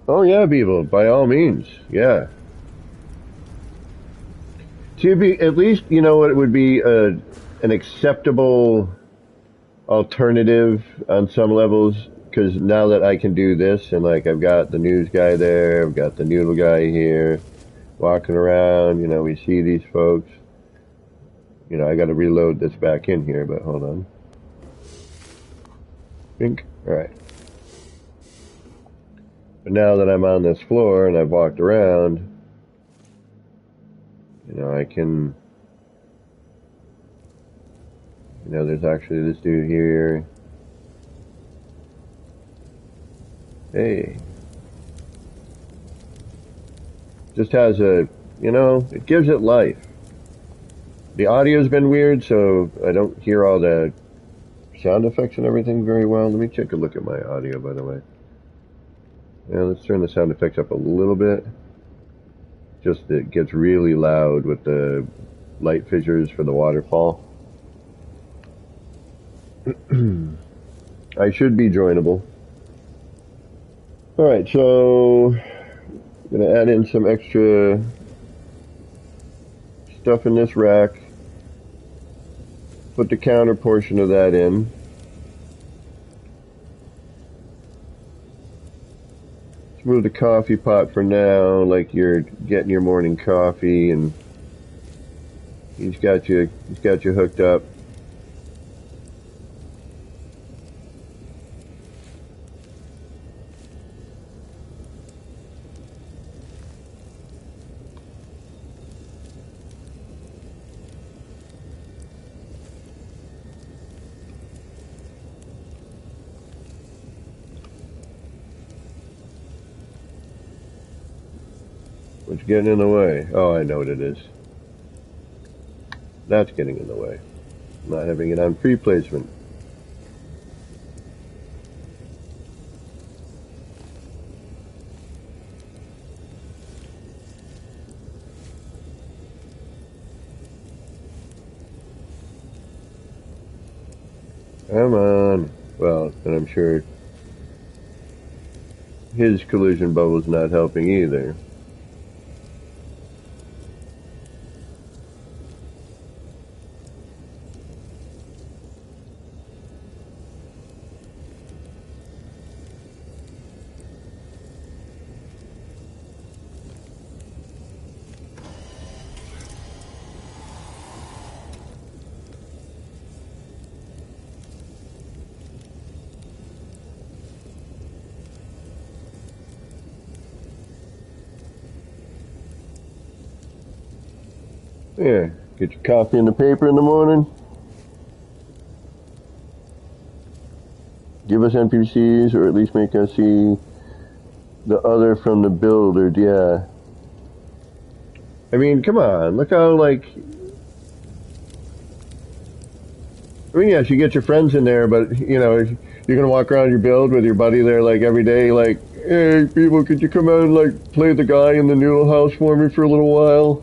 Oh yeah, Beeble, by all means, yeah. To be, at least, you know what, it would be an acceptable alternative on some levels, because now that I can do this, and like I've got the news guy there, I've got the noodle guy here, walking around, you know, we see these folks. You know, I gotta reload this back in here, but hold on. Pink, alright. But now that I'm on this floor and I've walked around, you know, I can, you know, there's actually this dude here. Hey. Just has a, you know, it gives it life. The audio's been weird, so I don't hear all the sound effects and everything very well. Let me take a look at my audio, by the way. Yeah, let's turn the sound effects up a little bit. Just it gets really loud with the light fissures for the waterfall. I should be joinable. Alright, so I'm going to add in some extra stuff in this rack. Put the counter portion of that in. Move the coffee pot for now, like you're getting your morning coffee, and he's got you hooked up. What's getting in the way? Oh, I know what it is. That's getting in the way. Not having it on pre-placement. Come on. Well, and I'm sure his collision bubble's not helping either. Yeah, get your coffee and the paper in the morning. Give us NPCs, or at least make us see the other from the builder. Yeah. I mean, come on. Look how, like... I mean, yes, you get your friends in there, but, you know, you're going to walk around your build with your buddy there, like, every day, like, hey, people, could you come out and, like, play the guy in the noodle house for me for a little while?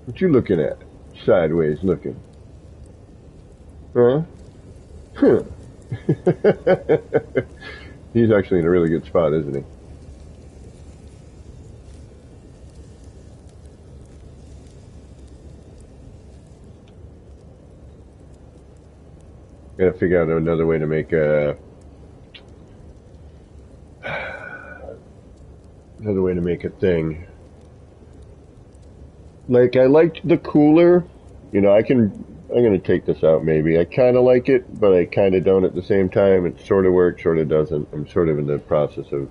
What you looking at? Sideways looking. Huh? Huh. He's actually in a really good spot, isn't he? Gotta figure out another way to make a thing. Like, I liked the cooler. You know, I'm gonna take this out maybe. I kinda like it, but I kinda don't at the same time. It sorta works, sorta doesn't. I'm sort of in the process of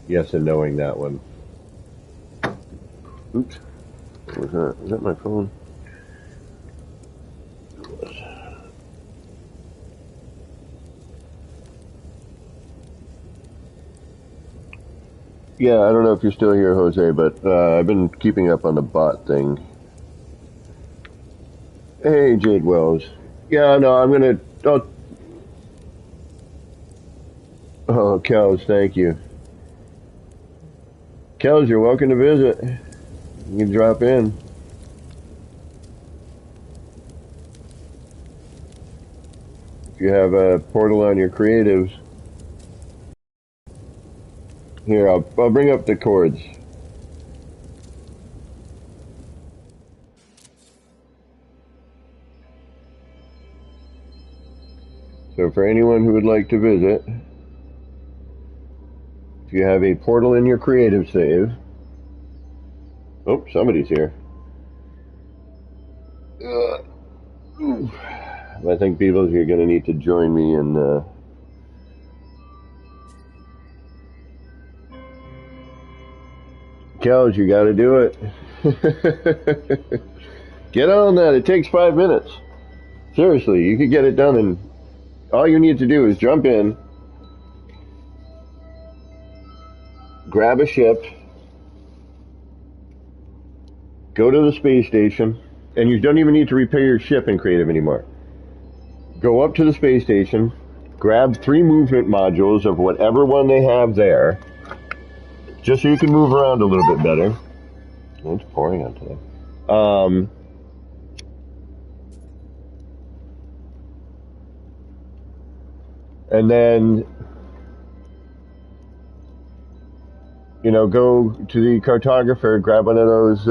yes and knowing that one. Oops. What was that? Was that my phone? Yeah, I don't know if you're still here, Jose, but I've been keeping up on the bot thing. Hey, Jade Wells. Yeah, no, I'm gonna... Oh, Kels, thank you. Kels, you're welcome to visit. You can drop in. If you have a portal on your creatives. Here, I'll bring up the chords. So for anyone who would like to visit, if you have a portal in your creative save... Oh, somebody's here. I think, Beebles, you're going to need to join me in... Cows, you got to do it. Get on that. It takes 5 minutes. Seriously, you could get it done, and all you need to do is jump in, grab a ship, go to the space station, and you don't even need to repair your ship in creative anymore. Go up to the space station, grab 3 movement modules of whatever one they have there, just so you can move around a little bit better. Oh, it's pouring on today. And then, you know, go to the cartographer, grab one of those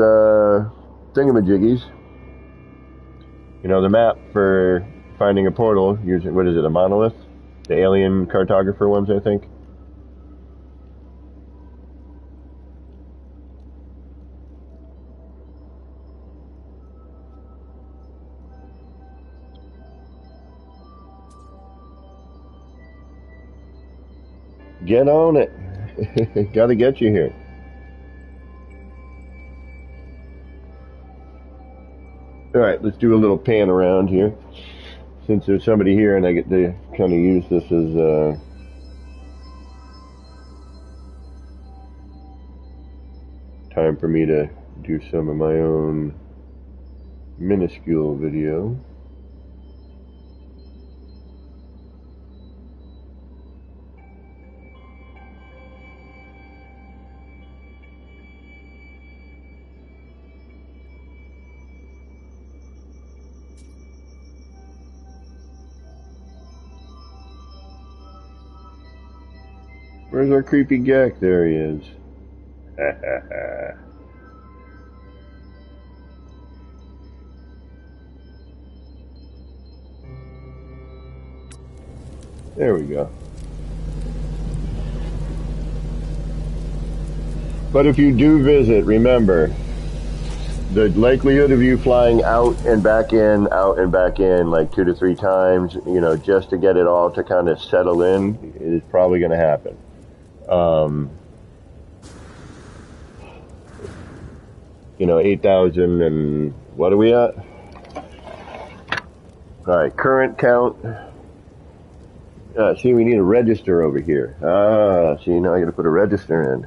thingamajiggies. You know, the map for finding a portal, using, what is it, a monolith? The alien cartographer ones, I think. Get on it. Gotta get you here. Alright, let's do a little pan around here. Since there's somebody here and I get to kind of use this as time for me to do some of my own minuscule video. Where's our creepy Gek? There he is. There we go. But if you do visit, remember, the likelihood of you flying out and back in, like 2 to 3 times, just to get it all to kind of settle in, is probably going to happen. 8,000 and what are we at? All right, current count. See, we need a register over here. See, now I got to put a register in.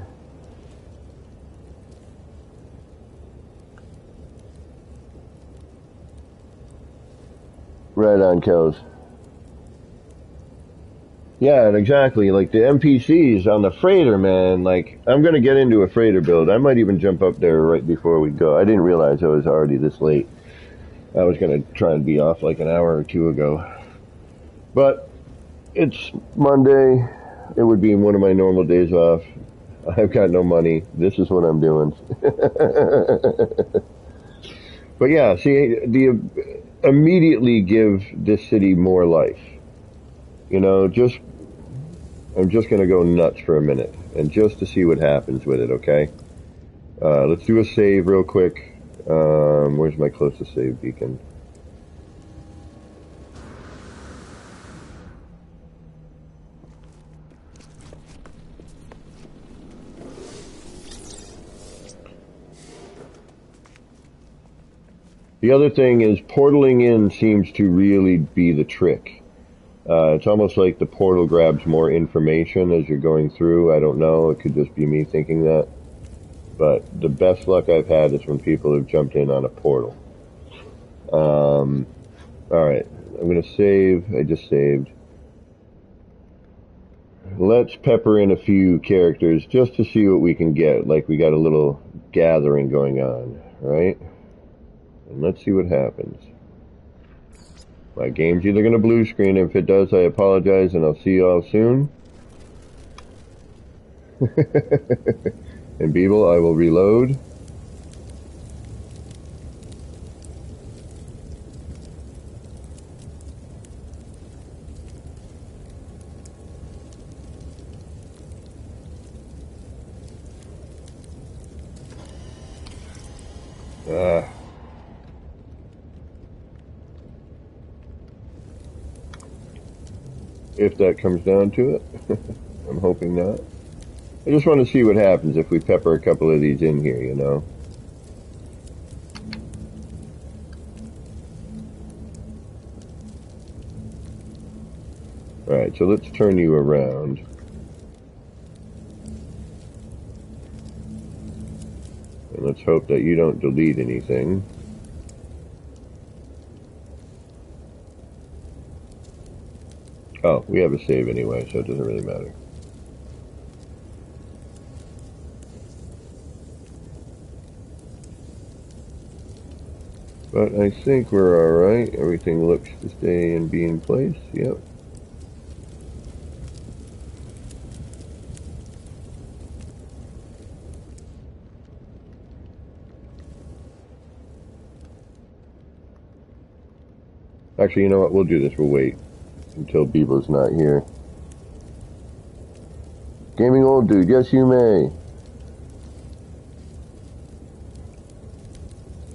Right on, Kels. Yeah, exactly. Like the NPCs on the freighter, man. Like, I'm going to get into a freighter build. I might even jump up there right before we go. I didn't realize I was already this late. I was going to try and be off like an hour or two ago. But it's Monday. It would be one of my normal days off. I've got no money. This is what I'm doing. But yeah, see, immediately give this city more life. I'm just going to go nuts for a minute, and just to see what happens with it, okay? Let's do a save real quick. Where's my closest save beacon? The other thing is portaling in seems to really be the trick. It's almost like the portal grabs more information as you're going through. I don't know. It could just be me thinking that. But the best luck I've had is when people have jumped in on a portal. Alright. I'm going to save. I just saved. Let's pepper in a few characters just to see what we can get. Like we got a little gathering going on. Right? And let's see what happens. My game's either going to blue screen. If it does, I apologize, and I'll see you all soon. And Beeble, I will reload. If that comes down to it. I'm hoping not. I just want to see what happens if we pepper a couple of these in here, Alright, so let's turn you around. And let's hope that you don't delete anything. Oh, we have a save anyway, so it doesn't really matter. But I think we're alright. Everything looks to stay and be in place. Yep. Actually, you know what? We'll do this. We'll wait until Beebo's not here. Gaming old dude, yes you may.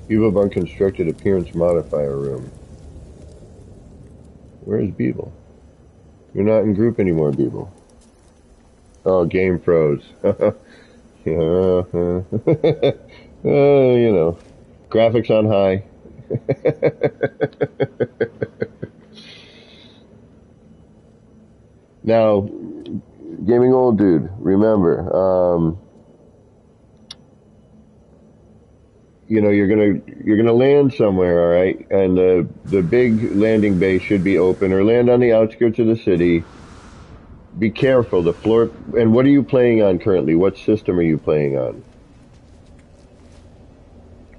Beebo unconstructed appearance modifier room. Where is Beebo? You're not in group anymore, Beebo. Oh, game froze. Graphics on high. Now, gaming old dude, remember, you're gonna land somewhere, all right, and the big landing bay should be open, or land on the outskirts of the city. Be careful, the floor. And what are you playing on currently? What system are you playing on?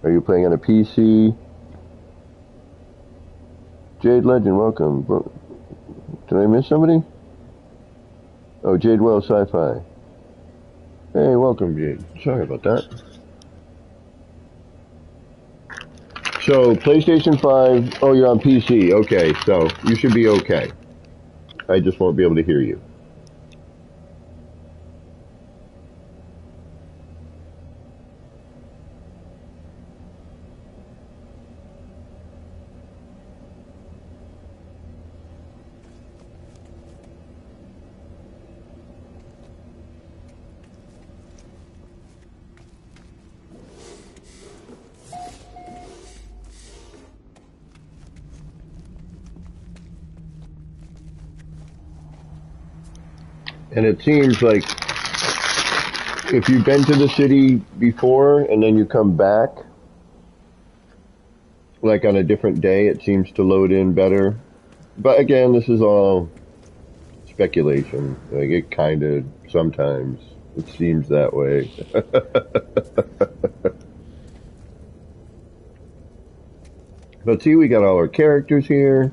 Are you playing on a PC? Jade Legend, welcome. Did I miss somebody? Oh, Jade Well Sci-Fi. Hey, welcome, Jade. Sorry about that. So, PlayStation 5, oh, you're on PC. Okay, so you should be okay. I just won't be able to hear you. And it seems like if you've been to the city before and then you come back, like on a different day, it seems to load in better. But again, this is all speculation. Like it kind of sometimes it seems that way. But see, we got all our characters here.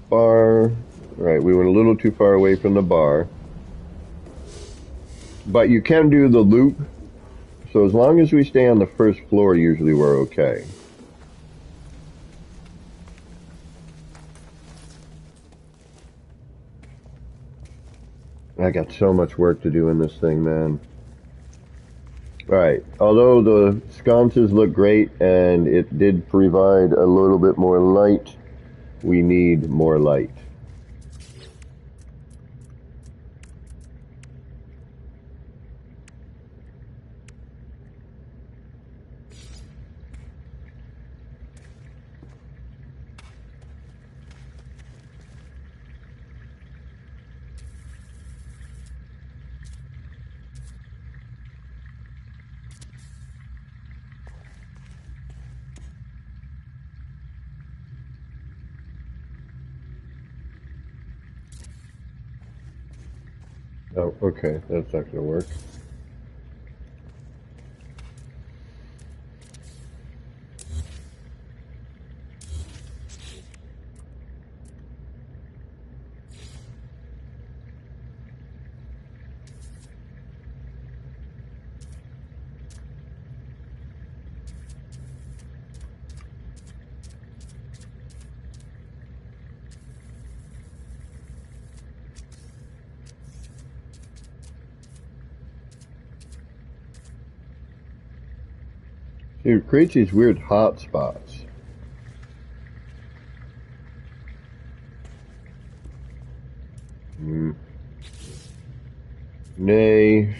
Bar. Right, we went a little too far away from the bar. But you can do the loop. So as long as we stay on the first floor, usually we're okay. I got so much work to do in this thing, man. Alright, although the sconces look great and it did provide a little bit more light, we need more light. Oh, okay, that's not gonna work. It creates these weird hot spots. Nay.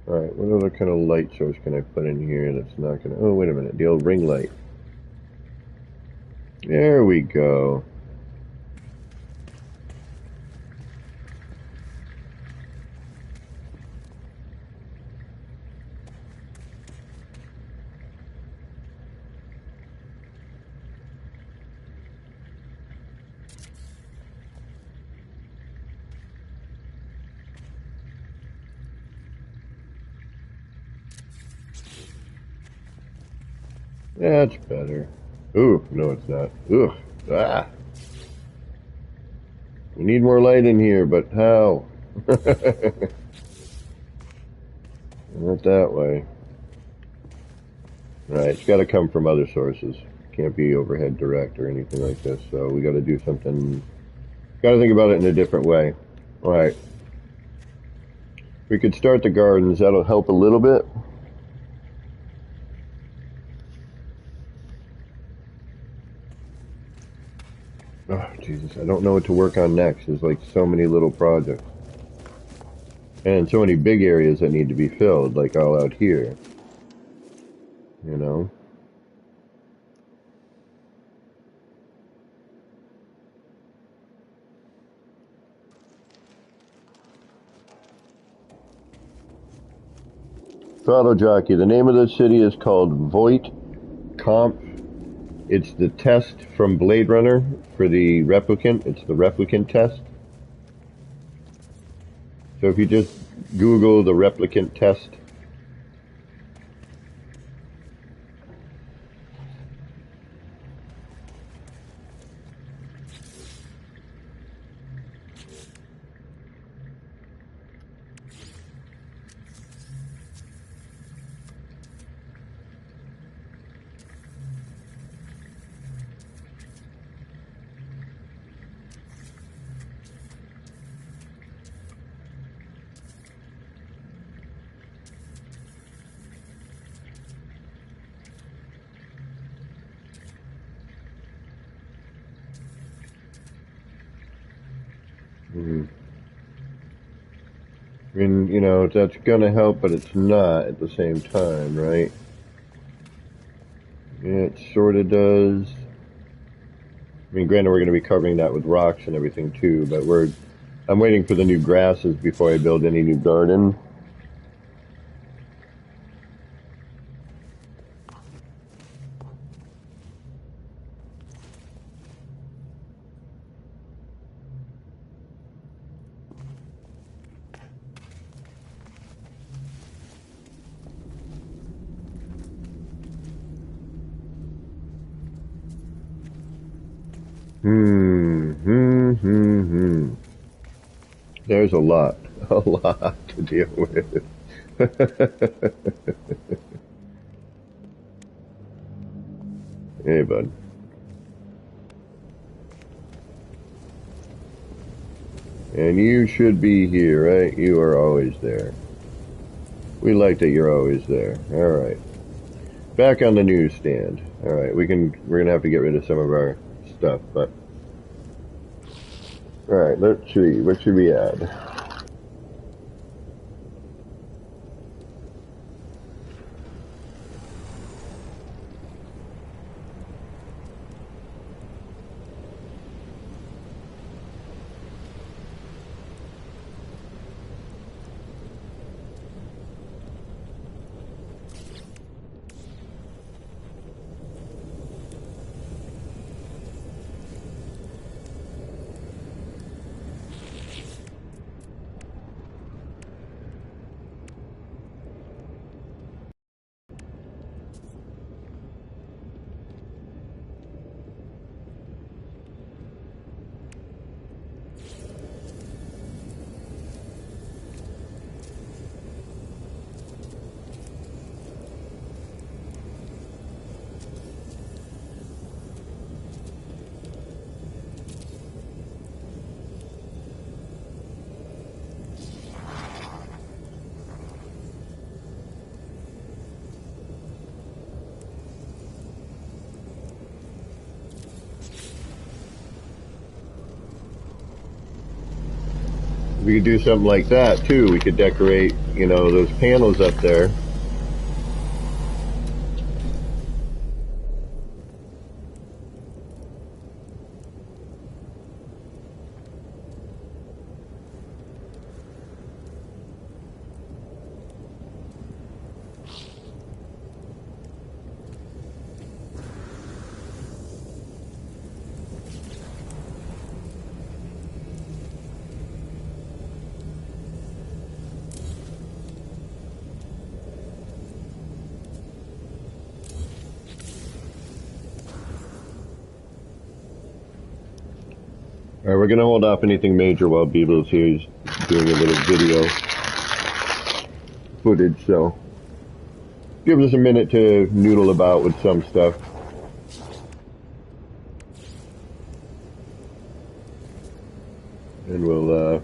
Alright, what other kind of light source can I put in here that's not gonna... Oh, wait a minute, the old ring light. There we go. That's better. Ooh, no it's not. Ugh. Ah. We need more light in here, but how? Not that way. Alright, it's gotta come from other sources. Can't be overhead direct or anything like this, so we gotta do something... Gotta think about it in a different way. Alright. We could start the gardens, that'll help a little bit. Oh, Jesus, I don't know what to work on next. There's like so many little projects. And so many big areas that need to be filled, like all out here. You know? Throttle Jockey. The name of the city is called Voight Comp. It's the test from Blade Runner for the replicant. It's the replicant test. So if you just Google the replicant test. mean, you know, that's gonna help, but it's not at the same time, right? Yeah, it sort of does. I mean, granted, we're going to be covering that with rocks and everything too, but I'm waiting for the new grasses before I build any new garden. There's a lot to deal with. Hey, bud. And you should be here, right? You are always there. We like that you're always there. Alright. Back on the newsstand. Alright, we're gonna have to get rid of some of our stuff, but alright, let's see. What should we add? We could do something like that too. We could decorate, you know, those panels up there. Alright, we're gonna hold off anything major while Beeble's here. He's doing a little video footage, so give us a minute to noodle about with some stuff. And we'll,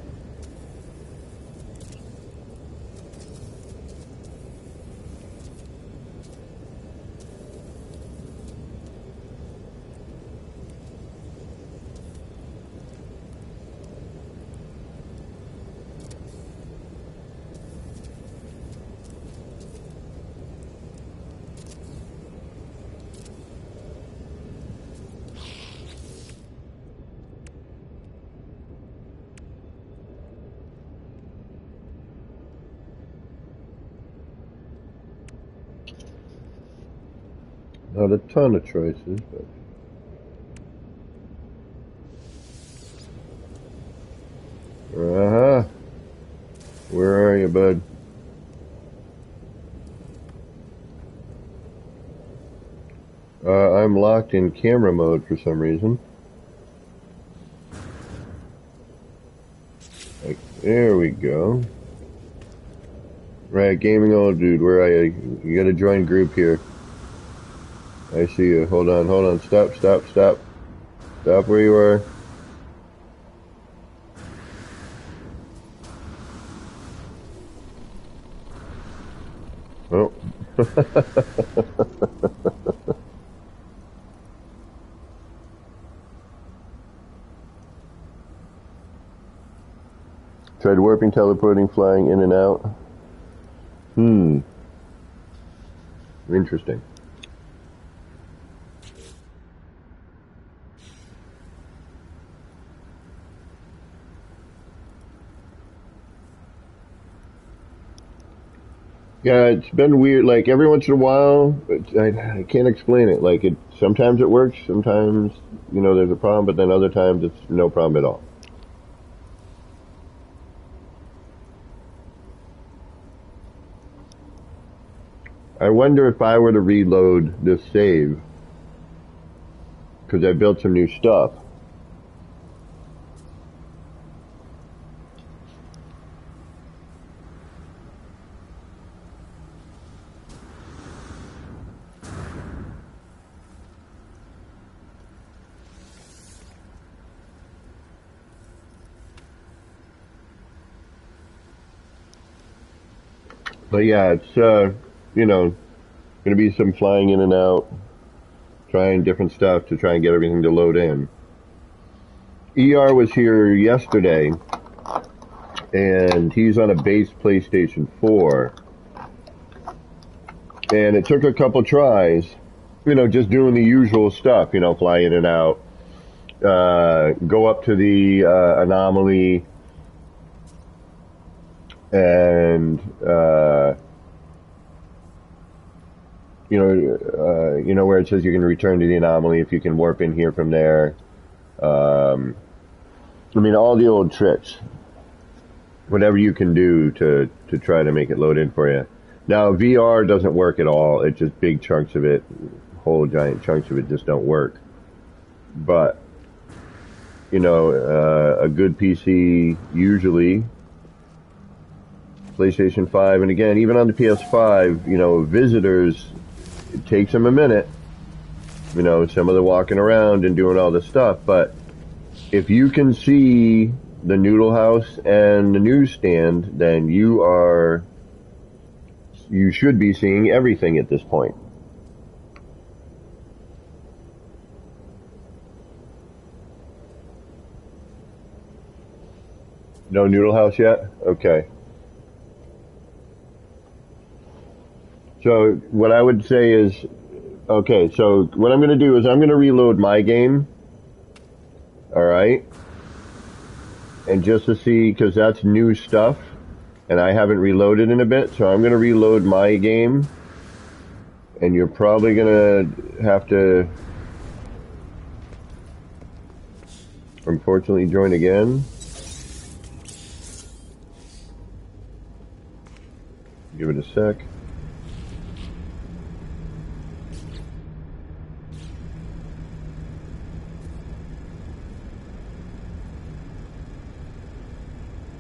not a ton of choices, but where are you, bud? I'm locked in camera mode for some reason. Like, there we go. Right, gaming old dude, where are you? You gotta join group here. I see you. Hold on. Stop. Stop where you are. Oh. Tried warping, teleporting, flying in and out. Interesting. Yeah, it's been weird. Like every once in a while, I can't explain it. Like sometimes it works, sometimes there's a problem, but then other times it's no problem at all. I wonder if I were to reload this save, because I built some new stuff. But yeah, it's going to be some flying in and out, trying different stuff to try and get everything to load in. ER was here yesterday, and he's on a base PlayStation 4. And it took a couple tries, just doing the usual stuff, fly in and out, go up to the anomaly, and where it says you can return to the anomaly if you can warp in here from there. All the old tricks, whatever you can do to try to make it load in for you. Now VR doesn't work at all. It's just big chunks of it, whole giant chunks of it just don't work. But a good PC usually. PlayStation 5, and again, even on the PS5, visitors, it takes them a minute. Some of the walking around and doing all this stuff, but if you can see the noodle house and the newsstand, then you should be seeing everything at this point. No noodle house yet? Okay. So what I would say is, okay, so what I'm going to do is I'm going to reload my game, alright, and just to see, because that's new stuff, and I haven't reloaded in a bit, so I'm going to reload my game, and you're probably going to have to, unfortunately, join again. Give it a sec.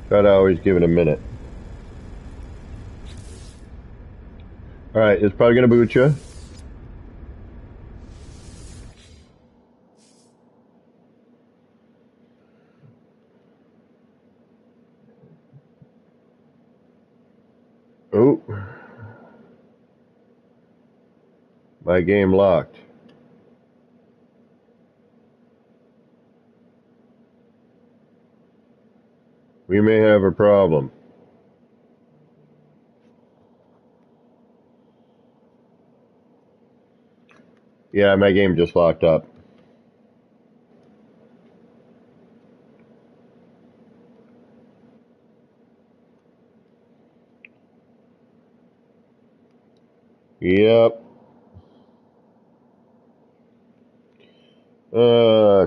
Try to always give it a minute. Alright, it's probably going to boot you. Oh. My game locked. We may have a problem. Yeah, my game just locked up. Yep.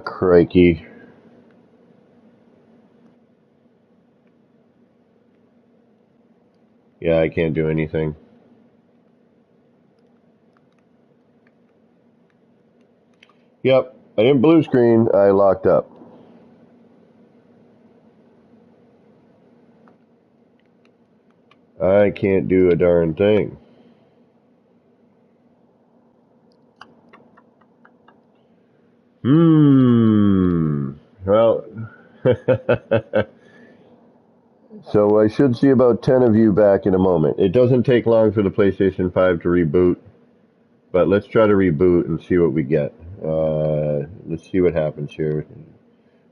Crikey. Yeah, I can't do anything. Yep, I didn't blue screen, I locked up. I can't do a darn thing. Well, so I should see about 10 of you back in a moment. It doesn't take long for the PlayStation 5 to reboot, but let's try to reboot and see what we get. Let's see what happens here.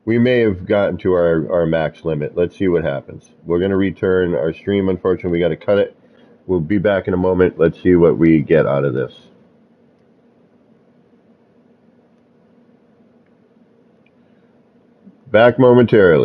We may have gotten to our max limit. Let's see what happens. We're going to return our stream. Unfortunately, we got to cut it. We'll be back in a moment. Let's see what we get out of this. Back momentarily.